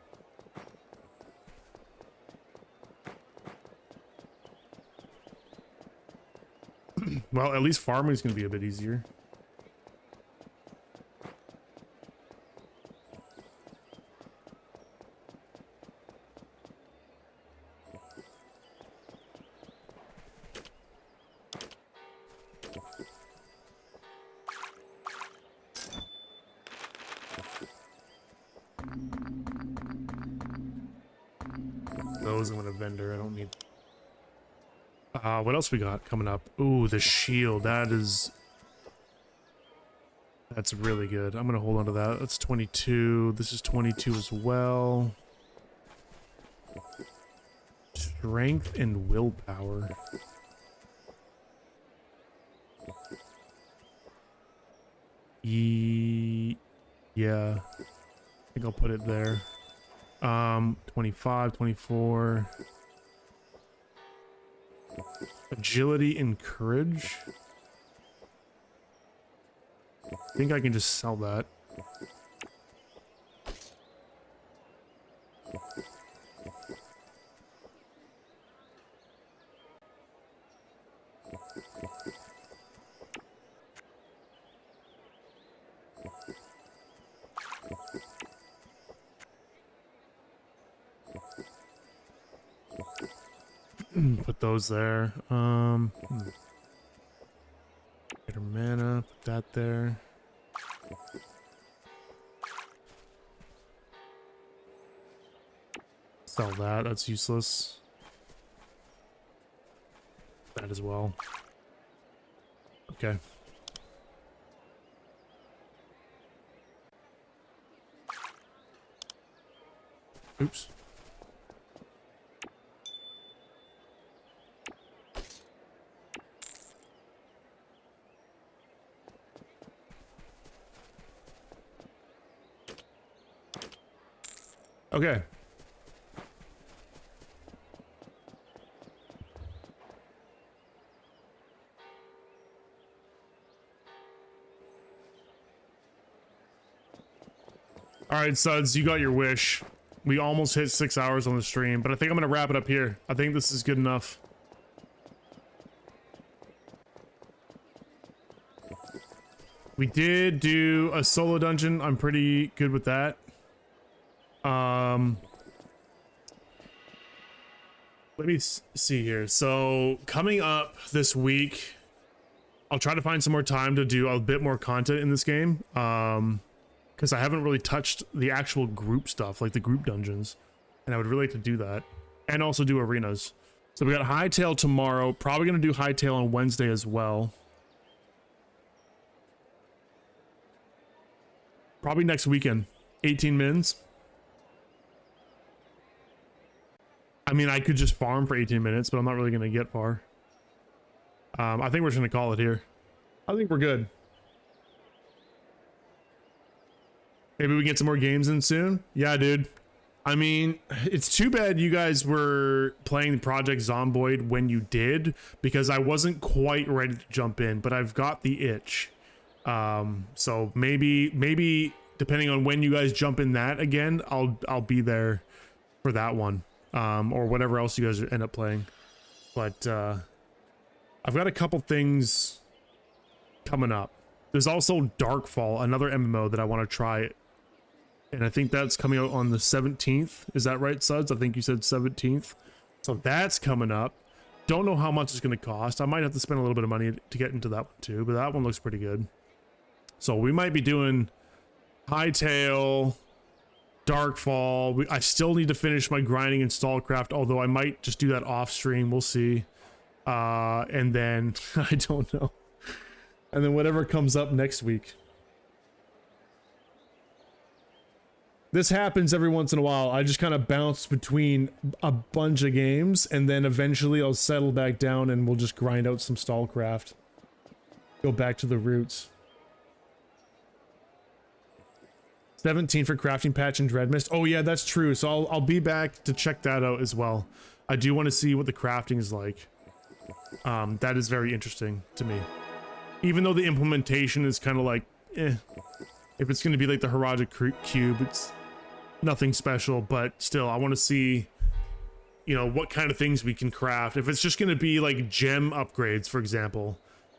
Well, at least farming is going to be a bit easier. Those I'm gonna vendor. I don't need. What else we got coming up? Ooh, the shield. That's really good. I'm gonna hold on to that. That's 22. This is 22 as well. Strength and willpower. Yeah. I think I'll put it there. 25, 24. Agility and courage. I think I can just sell that. Put those there. Get her mana, put that there. Sell that, that's useless. That as well. Okay. Oops. Okay. All right, Suds, you got your wish. We almost hit 6 hours on the stream, but I think I'm gonna wrap it up here. I think this is good enough. We did do a solo dungeon. I'm pretty good with that. Let me see here. So coming up this week, I'll try to find some more time to do a bit more content in this game. Because I haven't really touched the actual group stuff, like the group dungeons. And I would really like to do that. And also do arenas. So we got Hightail tomorrow. Probably going to do Hightail on Wednesday as well. Probably next weekend. 18 mins. I mean, I could just farm for 18 minutes, but I'm not really going to get far. I think we're just going to call it here. I think we're good. Maybe we get some more games in soon. Yeah, dude. I mean, it's too bad you guys were playing Project Zomboid when you did, because I wasn't quite ready to jump in, but I've got the itch. So maybe depending on when you guys jump in that again, I'll be there for that one. Or whatever else you guys end up playing. But I've got a couple things coming up. There's also Darkfall, another MMO that I want to try. And I think that's coming out on the 17th. Is that right, Suds? I think you said 17th. So that's coming up. Don't know how much it's going to cost. I might have to spend a little bit of money to get into that one too, but that one looks pretty good. So we might be doing Hightail, Darkfall. I still need to finish my grinding and Stallcraft, although I might just do that off stream. We'll see. And then I don't know. And then whatever comes up next week. This happens every once in a while. I just kind of bounce between a bunch of games, and then eventually I'll settle back down and we'll just grind out some Stallcraft. Go back to the roots. 17 for crafting patch in Dreadmyst. Oh yeah, that's true. So I'll be back to check that out as well. I do want to see what the crafting is like. That is very interesting to me. Even though the implementation is kind of like, eh. If it's going to be like the Heroic Cube, it's nothing special, but still, I want to see, you know, what kind of things we can craft. If it's just going to be like gem upgrades, for example,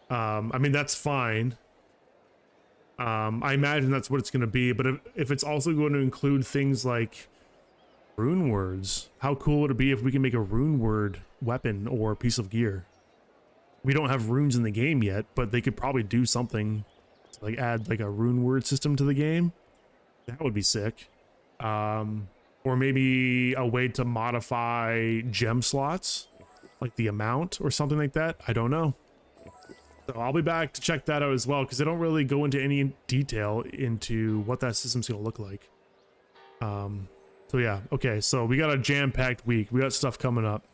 I mean, that's fine. I imagine that's what it's going to be, but if it's also going to include things like rune words, how cool would it be if we can make a rune word weapon or piece of gear? We don't have runes in the game yet, but they could probably do something to like add like a rune word system to the game. That would be sick. Or maybe a way to modify gem slots, like the amount or something like that. I don't know. So I'll be back to check that out as well, because they don't really go into any detail into what that system's gonna look like. So yeah, okay, so we got a jam-packed week. We got stuff coming up.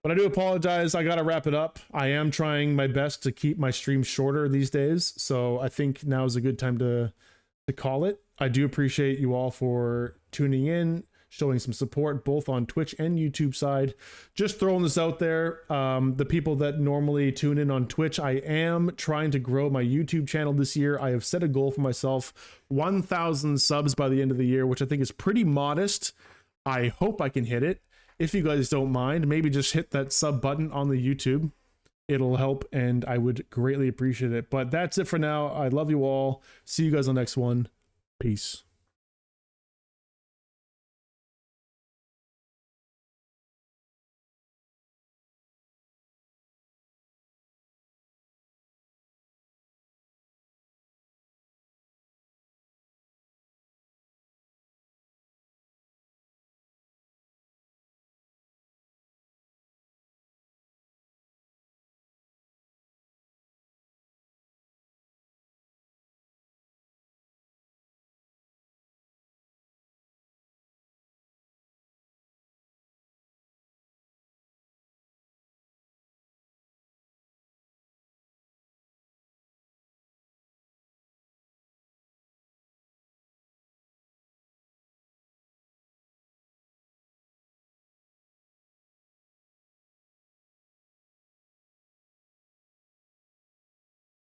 But I do apologize, I gotta wrap it up. I am trying my best to keep my streams shorter these days, so I think now is a good time to call it. I do appreciate you all for tuning in, showing some support both on Twitch and YouTube side. Just throwing this out there, the people that normally tune in on Twitch, I am trying to grow my YouTube channel this year. I have set a goal for myself, 1,000 subs by the end of the year, which I think is pretty modest. I hope I can hit it. If you guys don't mind, maybe just hit that sub button on the YouTube. It'll help, and I would greatly appreciate it. But that's it for now. I love you all. See you guys on the next one. Peace.